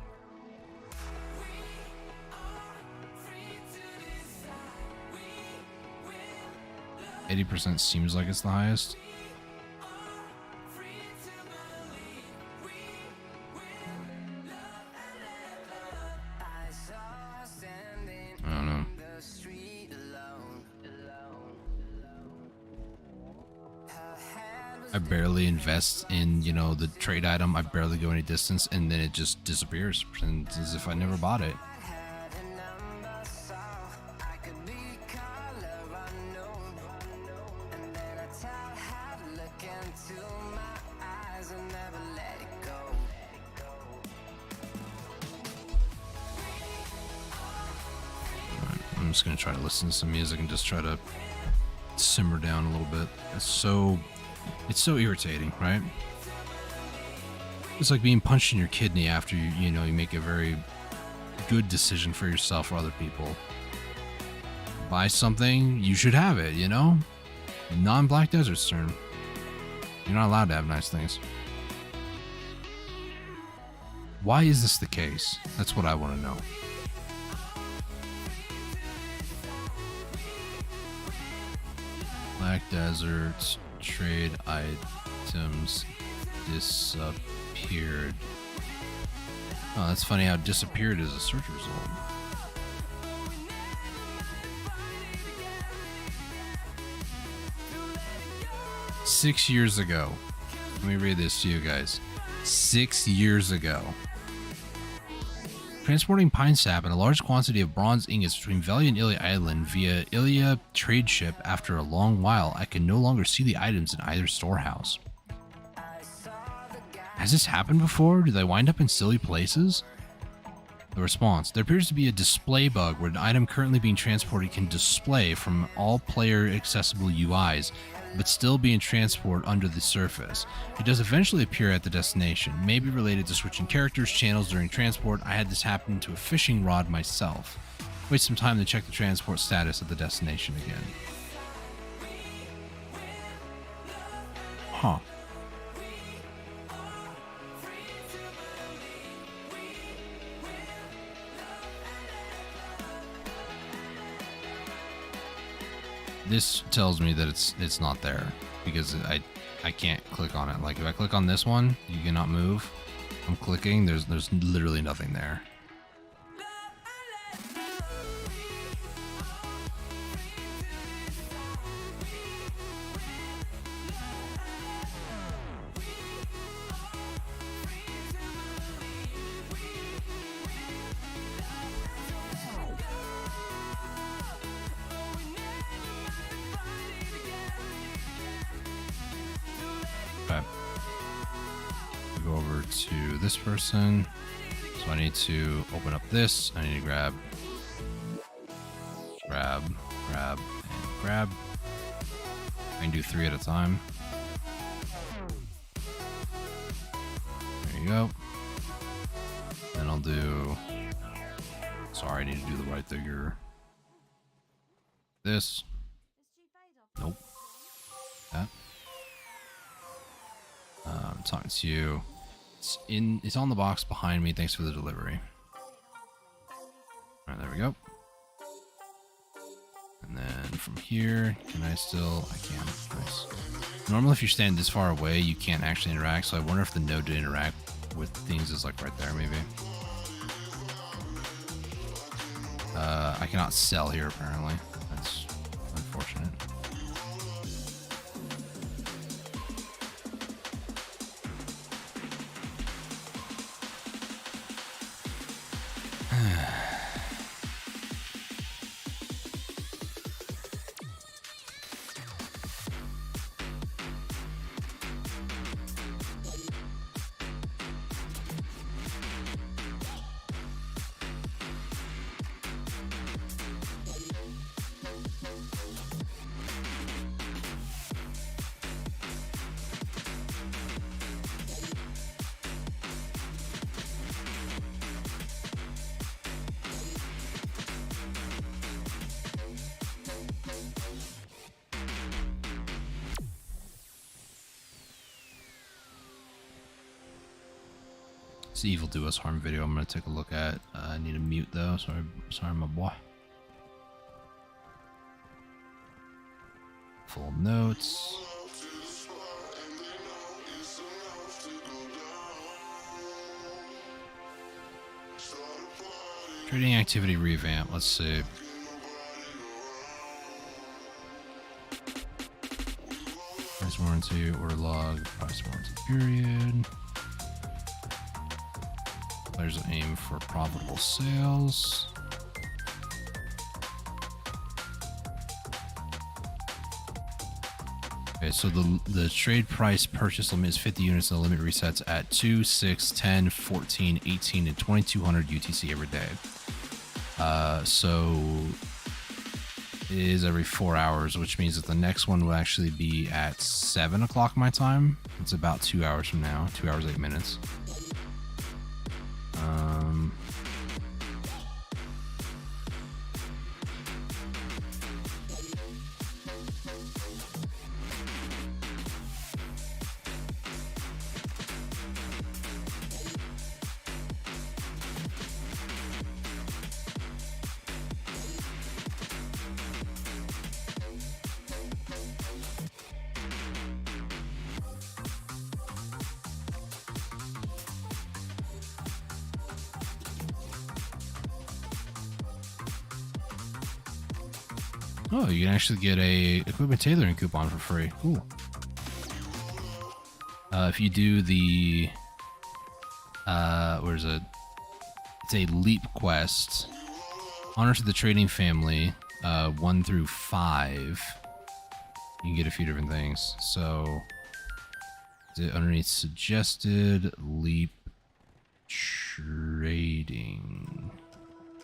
%, seems like it's the highest. I don't know. I barely invest in, you know, the trade item. I barely go any distance, and then it just disappears as if I never bought it. I'm just gonna try to listen to some music and just try to simmer down a little bit. It's so irritating, right? It's like being punched in your kidney after you make a very good decision for yourself or other people. Buy something, you should have it, you know? Non-Black Desert's turn. You're not allowed to have nice things. Why is this the case? That's what I want to know. Black Desert trade items disappeared. Oh, that's funny how disappeared is a search result. Six years ago. Let me read this to you guys. 6 years ago. Transporting pine sap and a large quantity of bronze ingots between Valley and Ilya Island via Ilya trade ship. After a long while, I can no longer see the items in either storehouse. Has this happened before? Do they wind up in silly places? The response: there appears to be a display bug where an item currently being transported can display from all player accessible UIs, but still be in transport under the surface. It does eventually appear at the destination, maybe related to switching characters, channels during transport. I had this happen to a fishing rod myself. Wait some time to check the transport status at the destination again. Huh. this tells me that it's not there because I can't click on it. Like if I click on this one, you cannot move. I'm clicking. There's literally nothing there. Okay. We go over to this person. So I need to open up this. I need to grab, and grab. I can do 3 at a time. There you go. Then I'll do. Sorry, I need to do the right figure. This. Nope. That. I'm talking to you. It's on the box behind me. Thanks for the delivery. All right, there we go. And then from here, can I still? I can. Nice. Normally, if you stand this far away, you can't actually interact. So I wonder if the node to interact with things is like right there, maybe. I cannot sell here apparently. That's unfortunate. It's the Evil Do Us Harm video I'm going to take a look at. I need to mute though. Sorry, my boy. Full notes. Trading activity revamp. Let's see. Price warranty, order log, price warranty period. Players will aim for profitable sales. Okay, so the trade price purchase limit is 50 units and the limit resets at 2, 6, 10, 14, 18, and 2200 UTC every day. So it is every 4 hours, which means that the next one will actually be at 7 o'clock my time. It's about 2 hours from now, 2 hours, 8 minutes. Oh, you can actually get a equipment tailoring coupon for free. Cool. If you do the, where's it? It's a leap quest. Honor to the trading family, 1 through 5. You can get a few different things. So, is it underneath suggested leap trading?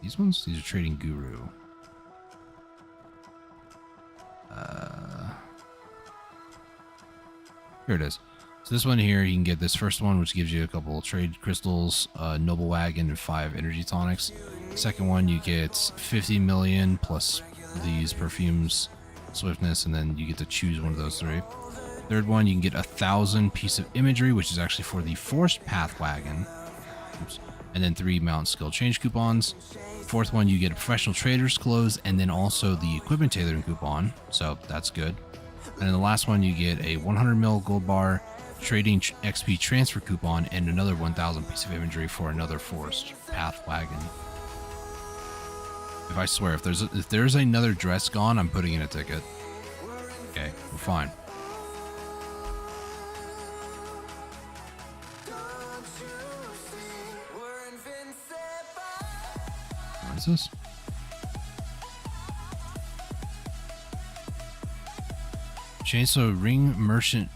These ones? These are trading guru. Here it is. So this one here, you can get this first one, which gives you a couple trade crystals, noble wagon, and 5 energy tonics. Second one, you get 50 million plus these perfumes, swiftness, and then you get to choose one of those 3. Third one, you can get 1,000 piece of imagery, which is actually for the forced path wagon. Oops. And then 3 mount skill change coupons. Fourth one, you get a professional trader's clothes and then also the equipment tailoring coupon. So that's good. And then the last one, you get a 100 mil gold bar, trading XP transfer coupon, and another 1,000 piece of inventory for another forest path wagon. If I swear, if there's another dress gone, I'm putting in a ticket. Okay, we're fine. What is this? Chainsaw Ring Merchant.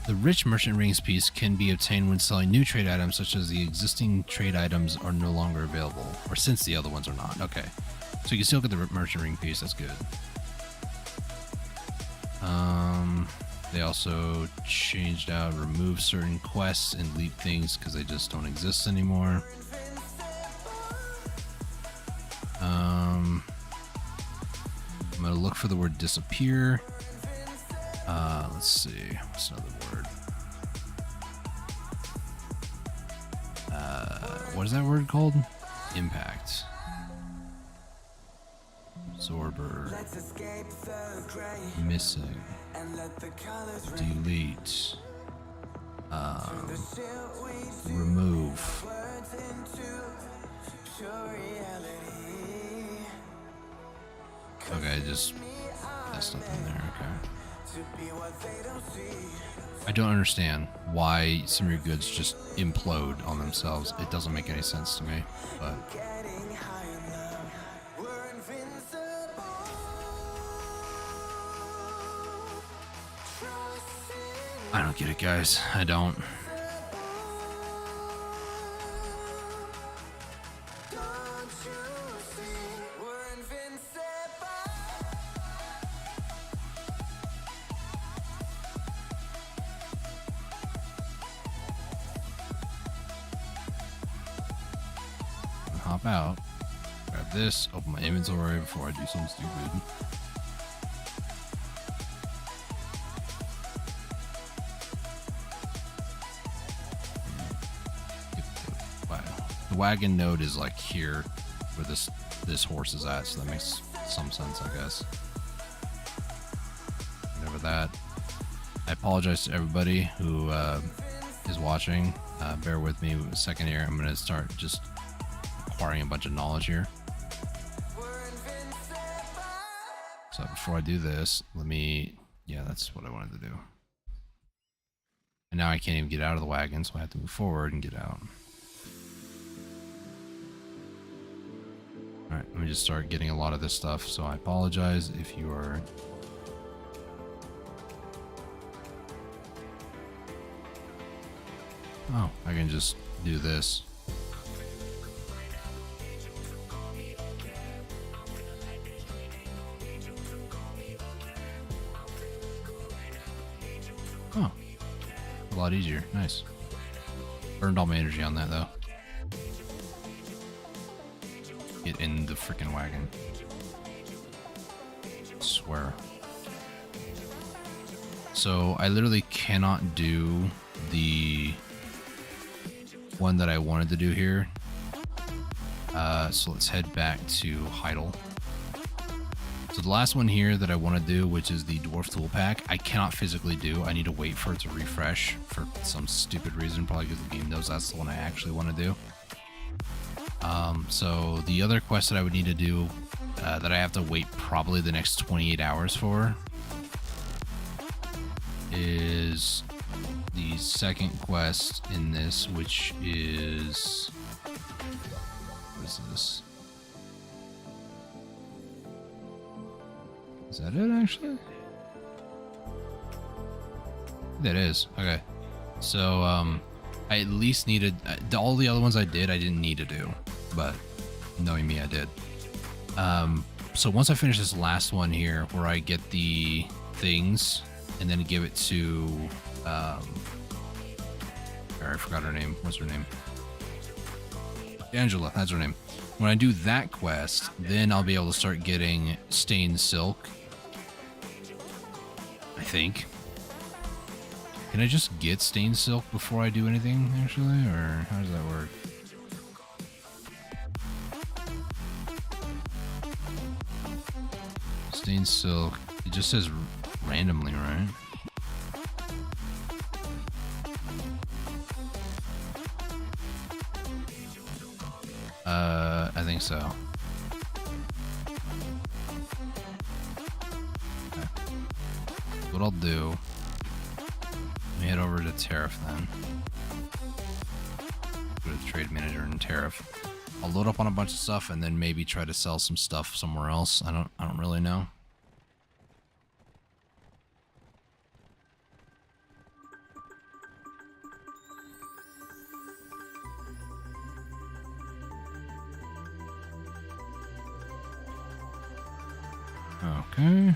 The rich merchant rings piece can be obtained when selling new trade items, such as the existing trade items are no longer available, or since the other ones are not. Okay, so you can still get the merchant ring piece. That's good. They also changed out, removed certain quests and leave things because they just don't exist anymore. I'm gonna look for the word disappear. Let's see, what's another word? What is that word called? Impact. Absorber. Missing. Delete. Remove. Okay, just that's nothing there. Okay. I don't understand why some of your goods just implode on themselves. It doesn't make any sense to me, but I don't get it, guys. I don't. Hop out, grab this, open my inventory before I do something stupid. The wagon node is like here where this horse is at, so that makes some sense, I guess. Whatever that. I apologize to everybody who is watching. Bear with me a second here. I'm going to start just acquiring a bunch of knowledge here. So before I do this, yeah, that's what I wanted to do. And now I can't even get out of the wagon, so I have to move forward and get out. Alright, let me just start getting a lot of this stuff, so I apologize if you are... Oh, I can just do this. Oh, a lot easier. Nice. Burned all my energy on that, though. Get in the freaking wagon. I swear. So I literally cannot do the one that I wanted to do here. So let's head back to Heidel. So the last one here that I want to do, which is the Dwarf Tool Pack, I cannot physically do. I need to wait for it to refresh for some stupid reason, probably because the game knows that's the one I actually want to do. So the other quest that I would need to do, that I have to wait probably the next 28 hours for, is the second quest in this, which is... What is this? Is that it, actually? That is. Okay. So, I at least needed... all the other ones I didn't need to do. But, knowing me, I did. So once I finish this last one here, where I get the things, and then give it to... I forgot her name. What's her name? Angela, that's her name. When I do that quest, then I'll be able to start getting stained silk. I think. Can I just get stained silk before I do anything, actually? Or how does that work? Stained silk. It just says randomly, right? I think so. Okay. What I'll do, let me head over to tariff then. Go to the trade manager and tariff. I'll load up on a bunch of stuff and then maybe try to sell some stuff somewhere else. I don't really know. Okay.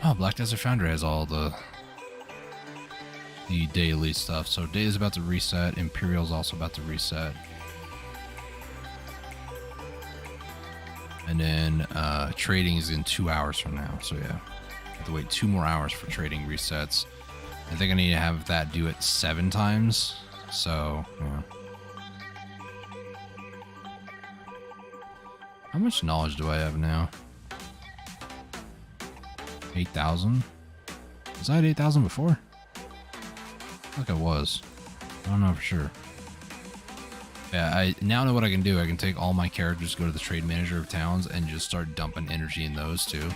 Oh, Black Desert Foundry has all the daily stuff. So day is about to reset. Imperial's also about to reset. And then trading is in 2 hours from now. So yeah, I have to wait 2 more hours for trading resets. I think I need to have that do it 7 times. So yeah. How much knowledge do I have now? 8,000? Was I at 8,000 before? I think I was. I don't know for sure. Yeah, I now know what I can do. I can take all my characters, go to the trade manager of towns, and just start dumping energy in those too.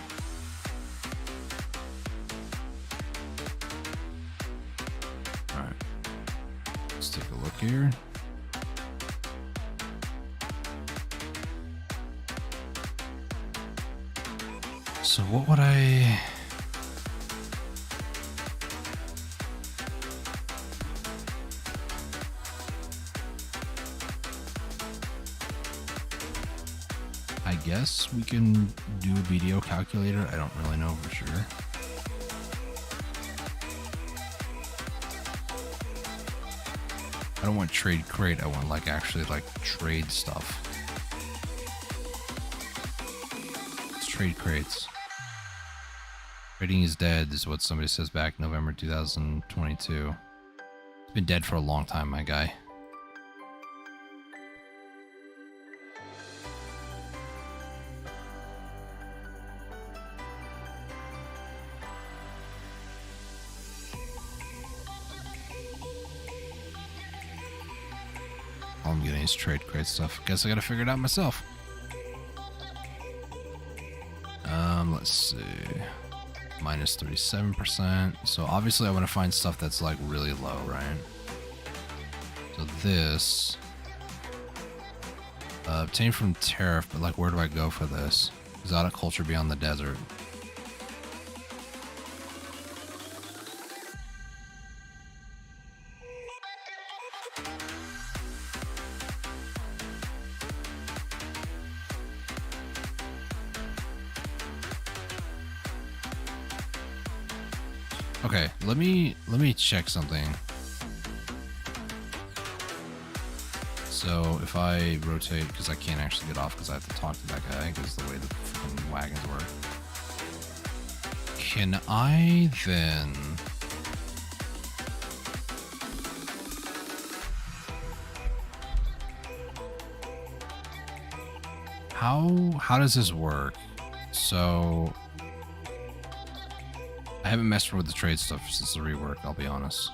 Alright. Let's take a look here. So what would I... I guess we can do a BDO calculator. I don't really know for sure. I don't want trade crate. I want like actually like trade stuff. Let's trade crates. Trading is dead is what somebody says back November 2022. It's been dead for a long time, my guy. All I'm getting is trade crate stuff. Guess I gotta figure it out myself. Let's see. Minus 37%. So obviously I want to find stuff that's like really low, right? So this obtained from tariff, but like where do I go for this? Exotic culture beyond the desert. Okay, let me check something. So if I rotate, because I can't actually get off because I have to talk to that guy because the way the fucking wagons work. Can I then... How does this work? So... I haven't messed with the trade stuff since the rework, I'll be honest.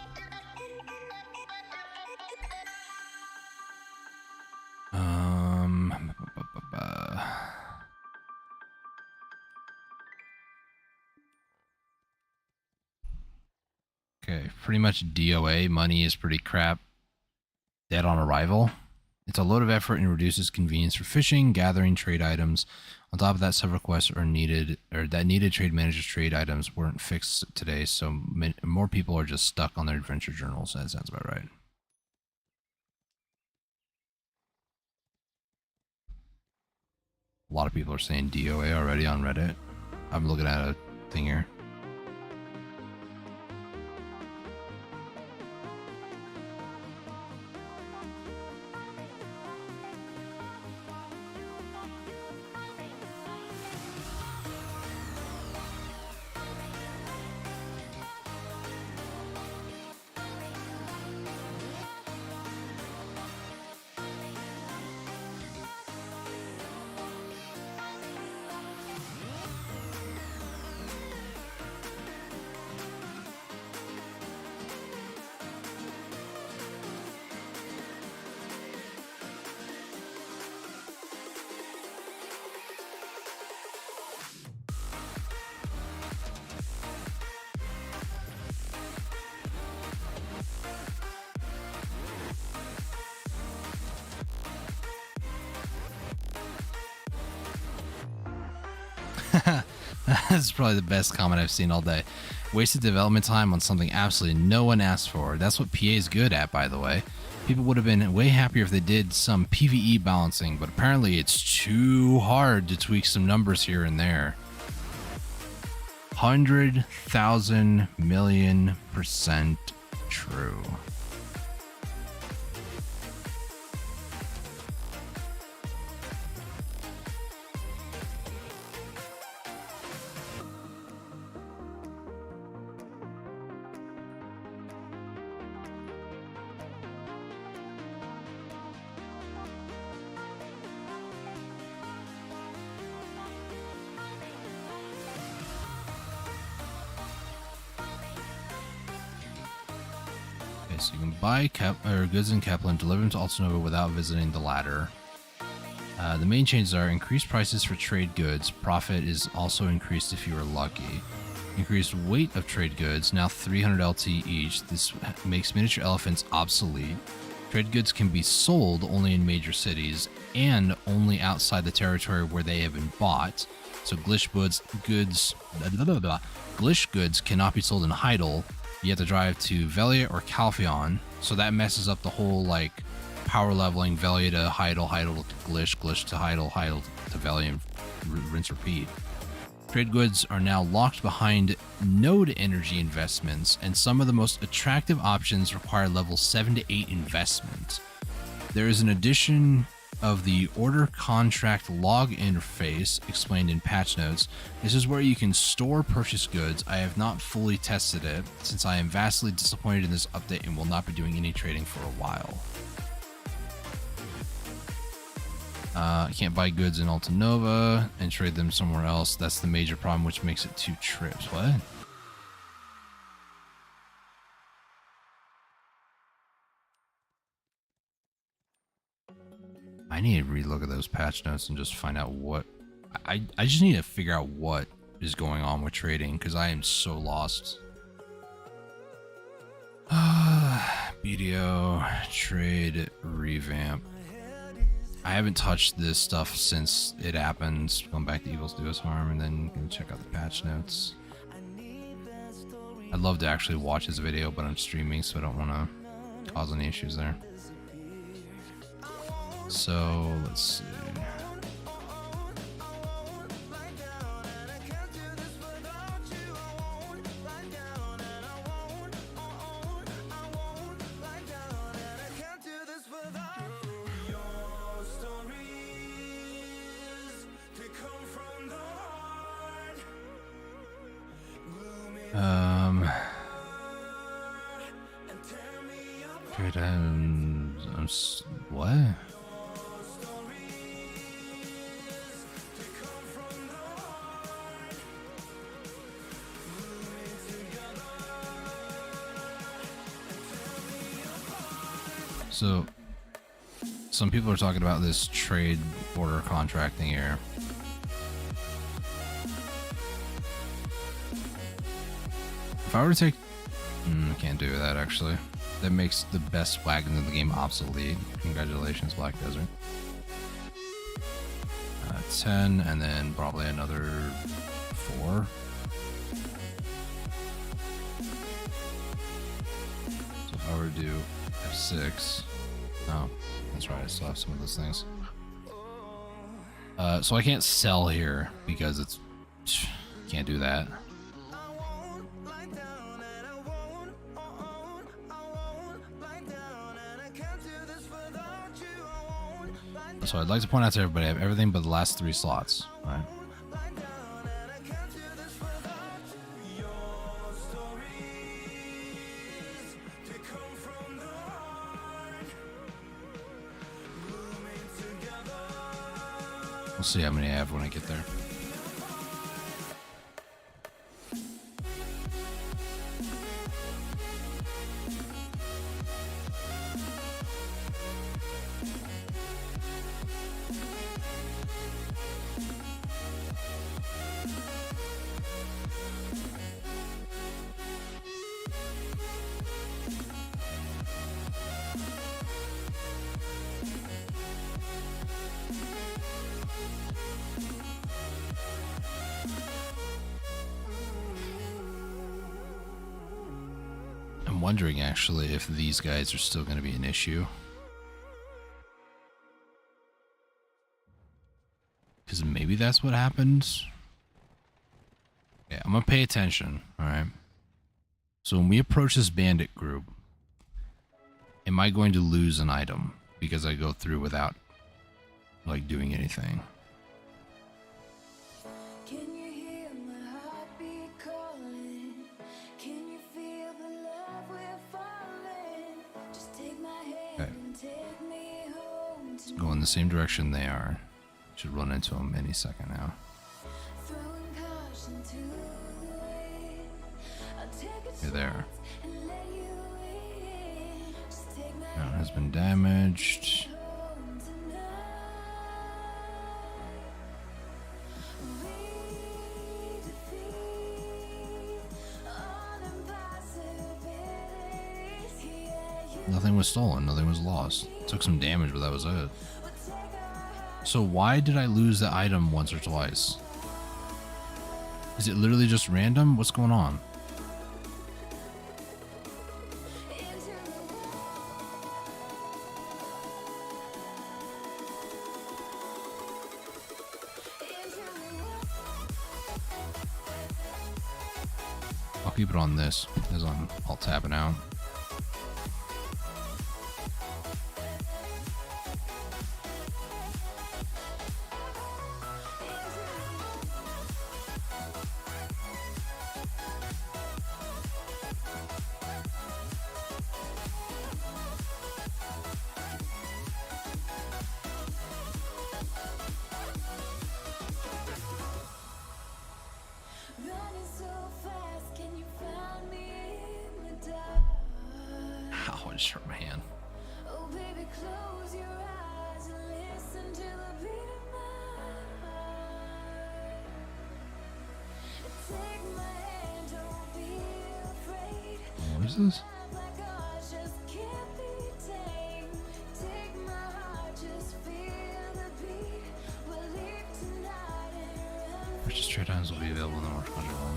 Okay, pretty much DOA. Money is pretty crap. Dead on arrival. It's a load of effort and reduces convenience for fishing, gathering trade items. On top of that, several quests are needed, or that needed trade managers trade items weren't fixed today, so more people are just stuck on their adventure journals. That sounds about right. A lot of people are saying DOA already on Reddit. I'm looking at a thing here. That's probably the best comment I've seen all day. Wasted development time on something absolutely no one asked for. That's what PA is good at, by the way. People would have been way happier if they did some PvE balancing, but apparently it's too hard to tweak some numbers here and there. 100,000,000,000% true. So you can buy goods in Kepler and deliver them to Altanova without visiting the latter. The main changes are increased prices for trade goods. Profit is also increased if you are lucky. Increased weight of trade goods, now 300 LT each. This makes miniature elephants obsolete. Trade goods can be sold only in major cities and only outside the territory where they have been bought. So glitch goods cannot be sold in Heidel. You have to drive to Velia or Calphion, so that messes up the whole like power leveling. Velia to Heidel, Heidel to Glitch, Glitch to Heidel, Heidel to Velia, and rinse repeat. Trade goods are now locked behind node energy investments, and some of the most attractive options require level 7 to 8 investment. There is an addition of the order contract log interface explained in patch notes. This is where you can store purchase goods. I have not fully tested it since I am vastly disappointed in this update and will not be doing any trading for a while. I can't buy goods in Altanova and trade them somewhere else. That's the major problem, which makes it 2 trips. What? I need to relook at those patch notes and just find out what... I just need to figure out what is going on with trading, because I am so lost. BDO, trade, revamp. I haven't touched this stuff since it happened. Going back to Evils Do Us Harm, and then gonna check out the patch notes. I'd love to actually watch this video, but I'm streaming, so I don't want to cause any issues there. So let's see. What? So, some people are talking about this trade border contracting here. If I were to take... I can't do that, actually. That makes the best wagons in the game obsolete. Congratulations, Black Desert. 10, and then probably another 4. So if I were to do F6... Oh, that's right, I still have some of those things. So I can't sell here because it's... Can't do that. So I'd like to point out to everybody, I have everything but the last 3 slots, right? We'll see how many I have when I get there. I'm wondering actually if these guys are still going to be an issue. Because maybe that's what happens. Yeah, I'm going to pay attention. All right. So when we approach this bandit group, am I going to lose an item because I go through without like doing anything? Can you hear my heartbeat calling? Can you feel the love we're falling? Just take my hand and take me home to Go in the same direction they are. Should run into them any second now. throwing caution to the wind. I'll take a You're there. and let you in. Just take my Ground has been damaged. home tonight. We defeat all impossibilities. Yeah, you Nothing was stolen. Nothing was lost. Took some damage, but that was it. will take our So why did I lose the item once or twice? Is it literally just random? What's going on? I'll keep it on this as I'm all tapping out. running so fast, can you find me in the dark? Ow, I just hurt my hand. Oh baby, close your eyes and listen to the beat of my heart. Take my hand, don't be afraid. What is this? Love like ours just can't be tamed. Take my heart, just feel the beat. We'll leave tonight and run. Purchase trade items will be available in the March contract line.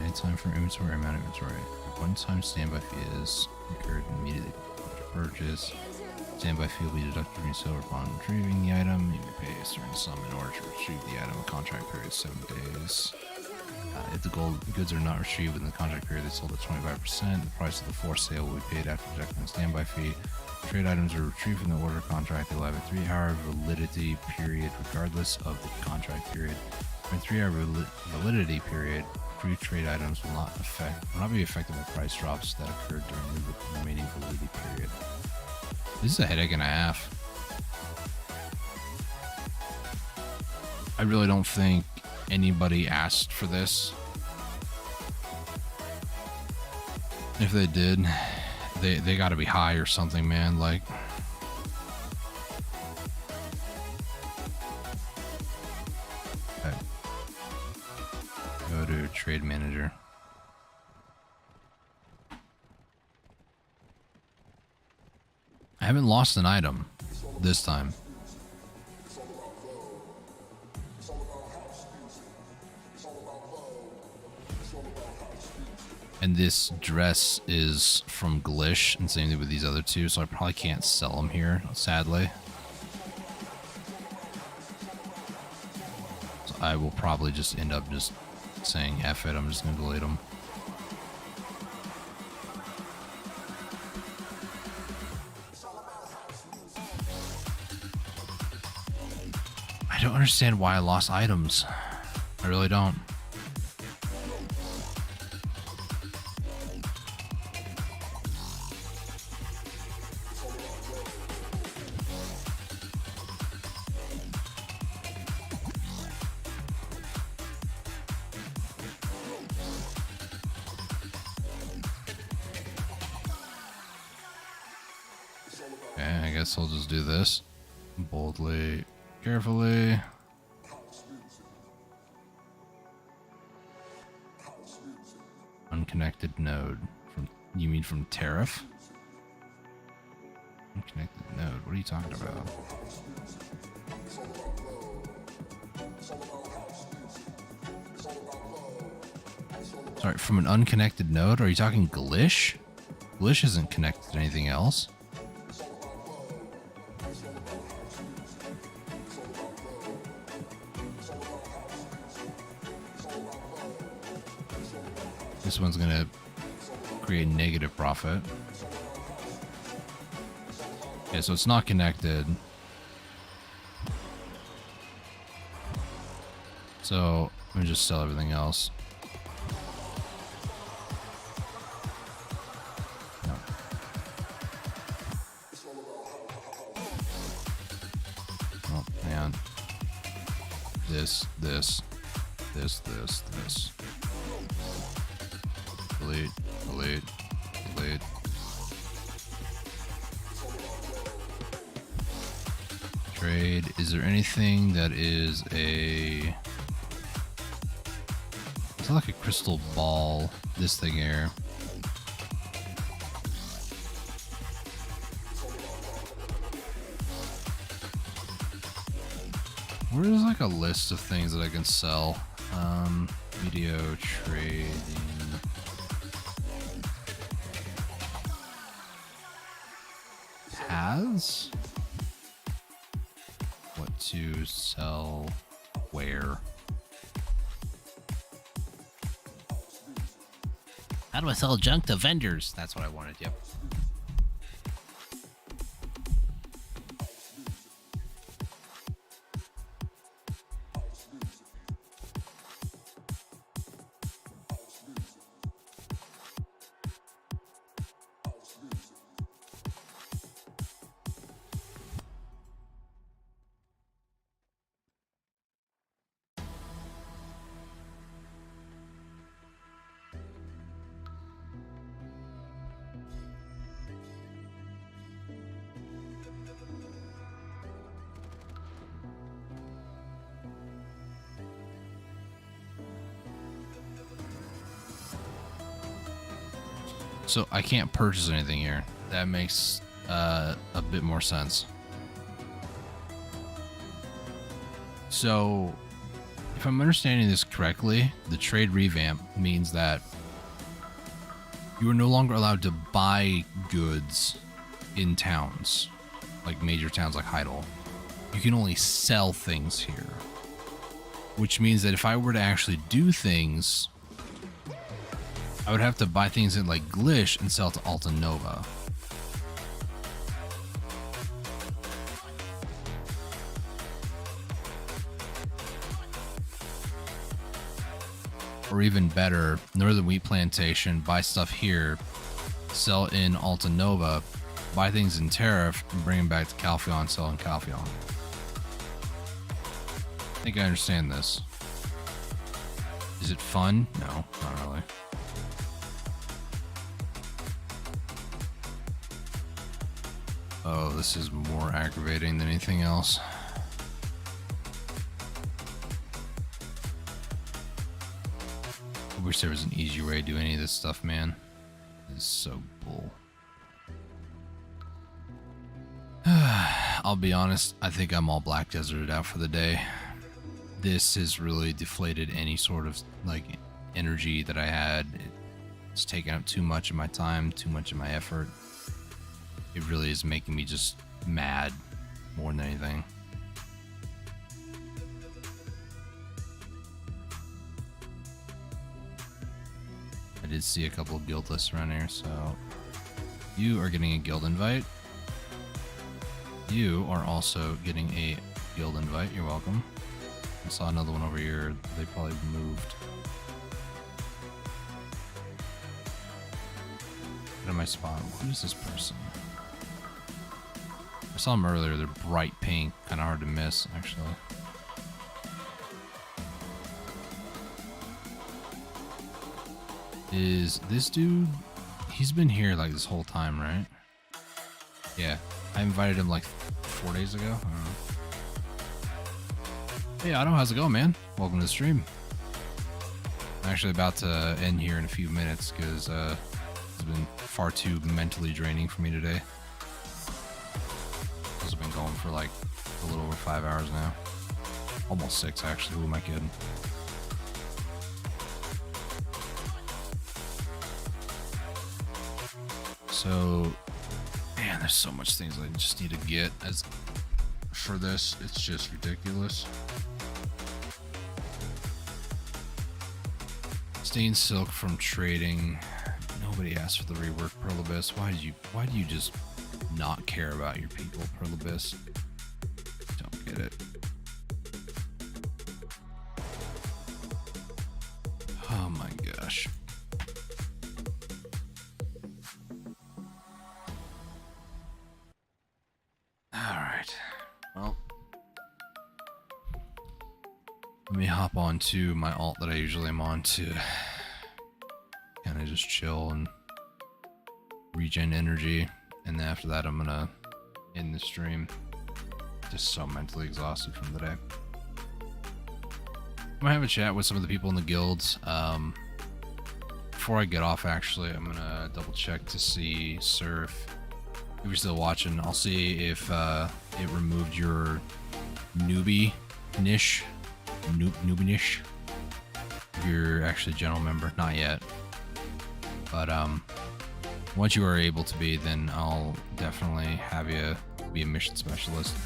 Anytime from inventory amount of inventory. One-time standby fee is incurred immediately after purchase. Standby fee will be deducted from your silver upon retrieving the item. You may pay a certain sum in order to retrieve the item. A contract period is 7 days. If the goods are not retrieved within the contract period, they sold at 25%. The price of the forced sale will be paid after deducting the standby fee. Trade items are retrieved from the order contract. They will have a 3-hour validity period, regardless of the contract period. During 3-hour validity period, free trade items will not be affected by price drops that occurred during the remaining validity period. This is a headache and a half. I really don't think anybody asked for this. If they did, they got to be high or something, man. Like, okay. Go to trade manager. I haven't lost an item this time. And this dress is from Glish, and same thing with these other two, so I probably can't sell them here, sadly. So I will probably just end up just saying F it, I'm just going to delete them. I don't understand why I lost items. I really don't. Okay, I guess I'll just do this. Boldly, carefully. Unconnected node. You mean from tariff? Unconnected node. What are you talking about? Sorry, from an unconnected node? Are you talking Glish? Glitch isn't connected to anything else. This one's gonna create negative profit. Okay, so it's not connected. So let me just sell everything else. No. Oh man. This. Delete. Trade. Is there anything that is a... It's like a crystal ball, this thing here. Where's like a list of things that I can sell? Video trading. Paths? What to sell where? How do I sell junk to vendors? That's what I wanted, yep. So I can't purchase anything here. That makes a bit more sense. So if I'm understanding this correctly, the trade revamp means that you are no longer allowed to buy goods in towns, like major towns like Heidel. You can only sell things here, which means that if I were to actually do things, I would have to buy things in like Glitch and sell to Alta Nova. Or even better, Northern Wheat Plantation, buy stuff here, sell in Alta Nova, buy things in Tariff, and bring them back to Calpheon, sell in Calpheon. I think I understand this. Is it fun? No, not really. Oh, this is more aggravating than anything else. I wish there was an easier way to do any of this stuff, man. This is so bull. I'll be honest, I think I'm all Black Deserted out for the day. This has really deflated any sort of like energy that I had. It's taken up too much of my time, too much of my effort. It really is making me just mad more than anything. I did see a couple of guild lists around here, so you are getting a guild invite. You are also getting a guild invite. You're welcome. I saw another one over here. They probably moved. What am I spot? Who's this person? I saw them earlier. They're bright pink. Kind of hard to miss, actually. Is this dude... He's been here like this whole time, right? Yeah. I invited him like 4 days ago. I don't know. Hey Otto, how's it going, man? Welcome to the stream. I'm actually about to end here in a few minutes because it's been far too mentally draining for me today. I've been going for like a little over 5 hours now. Almost 6 actually, who am I kidding? So, man, there's so much things I just need to get as for this. It's just ridiculous. Stained silk from trading. Nobody asked for the rework Pearl Abyss. Why do you just not care about your people, Pearl Abyss? Don't get it. Oh my gosh. Alright. Well, let me hop on to my alt that I usually am on to kind of just chill and regen energy. And then after that, I'm gonna end the stream. Just so mentally exhausted from the day. I'm gonna have a chat with some of the people in the guilds. Before I get off, actually, I'm gonna double check to see, sir, if you're still watching. I'll see if it removed your newbie niche. Newbie niche. If you're actually a general member, not yet. But once you are able to be, then I'll definitely have you be a mission specialist.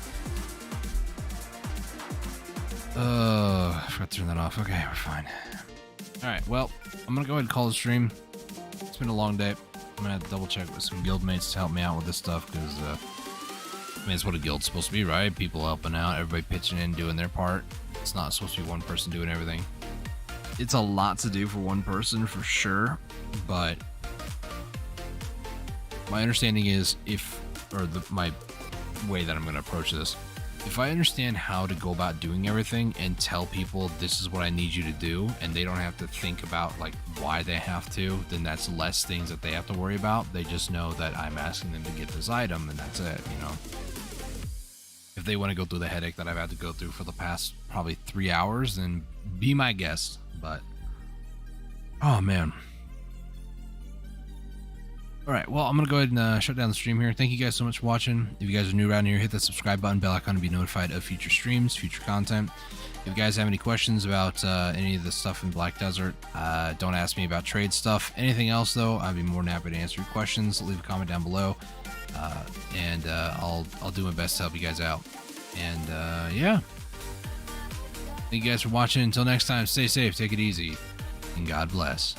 I forgot to turn that off. Okay, we're fine. Alright, well, I'm gonna go ahead and call the stream. It's been a long day. I'm gonna have to double check with some guild mates to help me out with this stuff, because I mean, it's what a guild's supposed to be, right? People helping out, everybody pitching in, doing their part. It's not supposed to be one person doing everything. It's a lot to do for one person, for sure, but my understanding is my way that I'm going to approach this, if I understand how to go about doing everything and tell people this is what I need you to do, and they don't have to think about like why they have to, then that's less things that they have to worry about. They just know that I'm asking them to get this item, and that's it, you know. If they want to go through the headache that I've had to go through for the past probably 3 hours, then be my guest. But oh man. Alright, well, I'm going to go ahead and shut down the stream here. Thank you guys so much for watching. If you guys are new around here, hit that subscribe button, bell icon to be notified of future streams, future content. If you guys have any questions about any of the stuff in Black Desert, don't ask me about trade stuff. Anything else, though, I'd be more than happy to answer your questions. Leave a comment down below, and I'll do my best to help you guys out. And, yeah. Thank you guys for watching. Until next time, stay safe, take it easy, and God bless.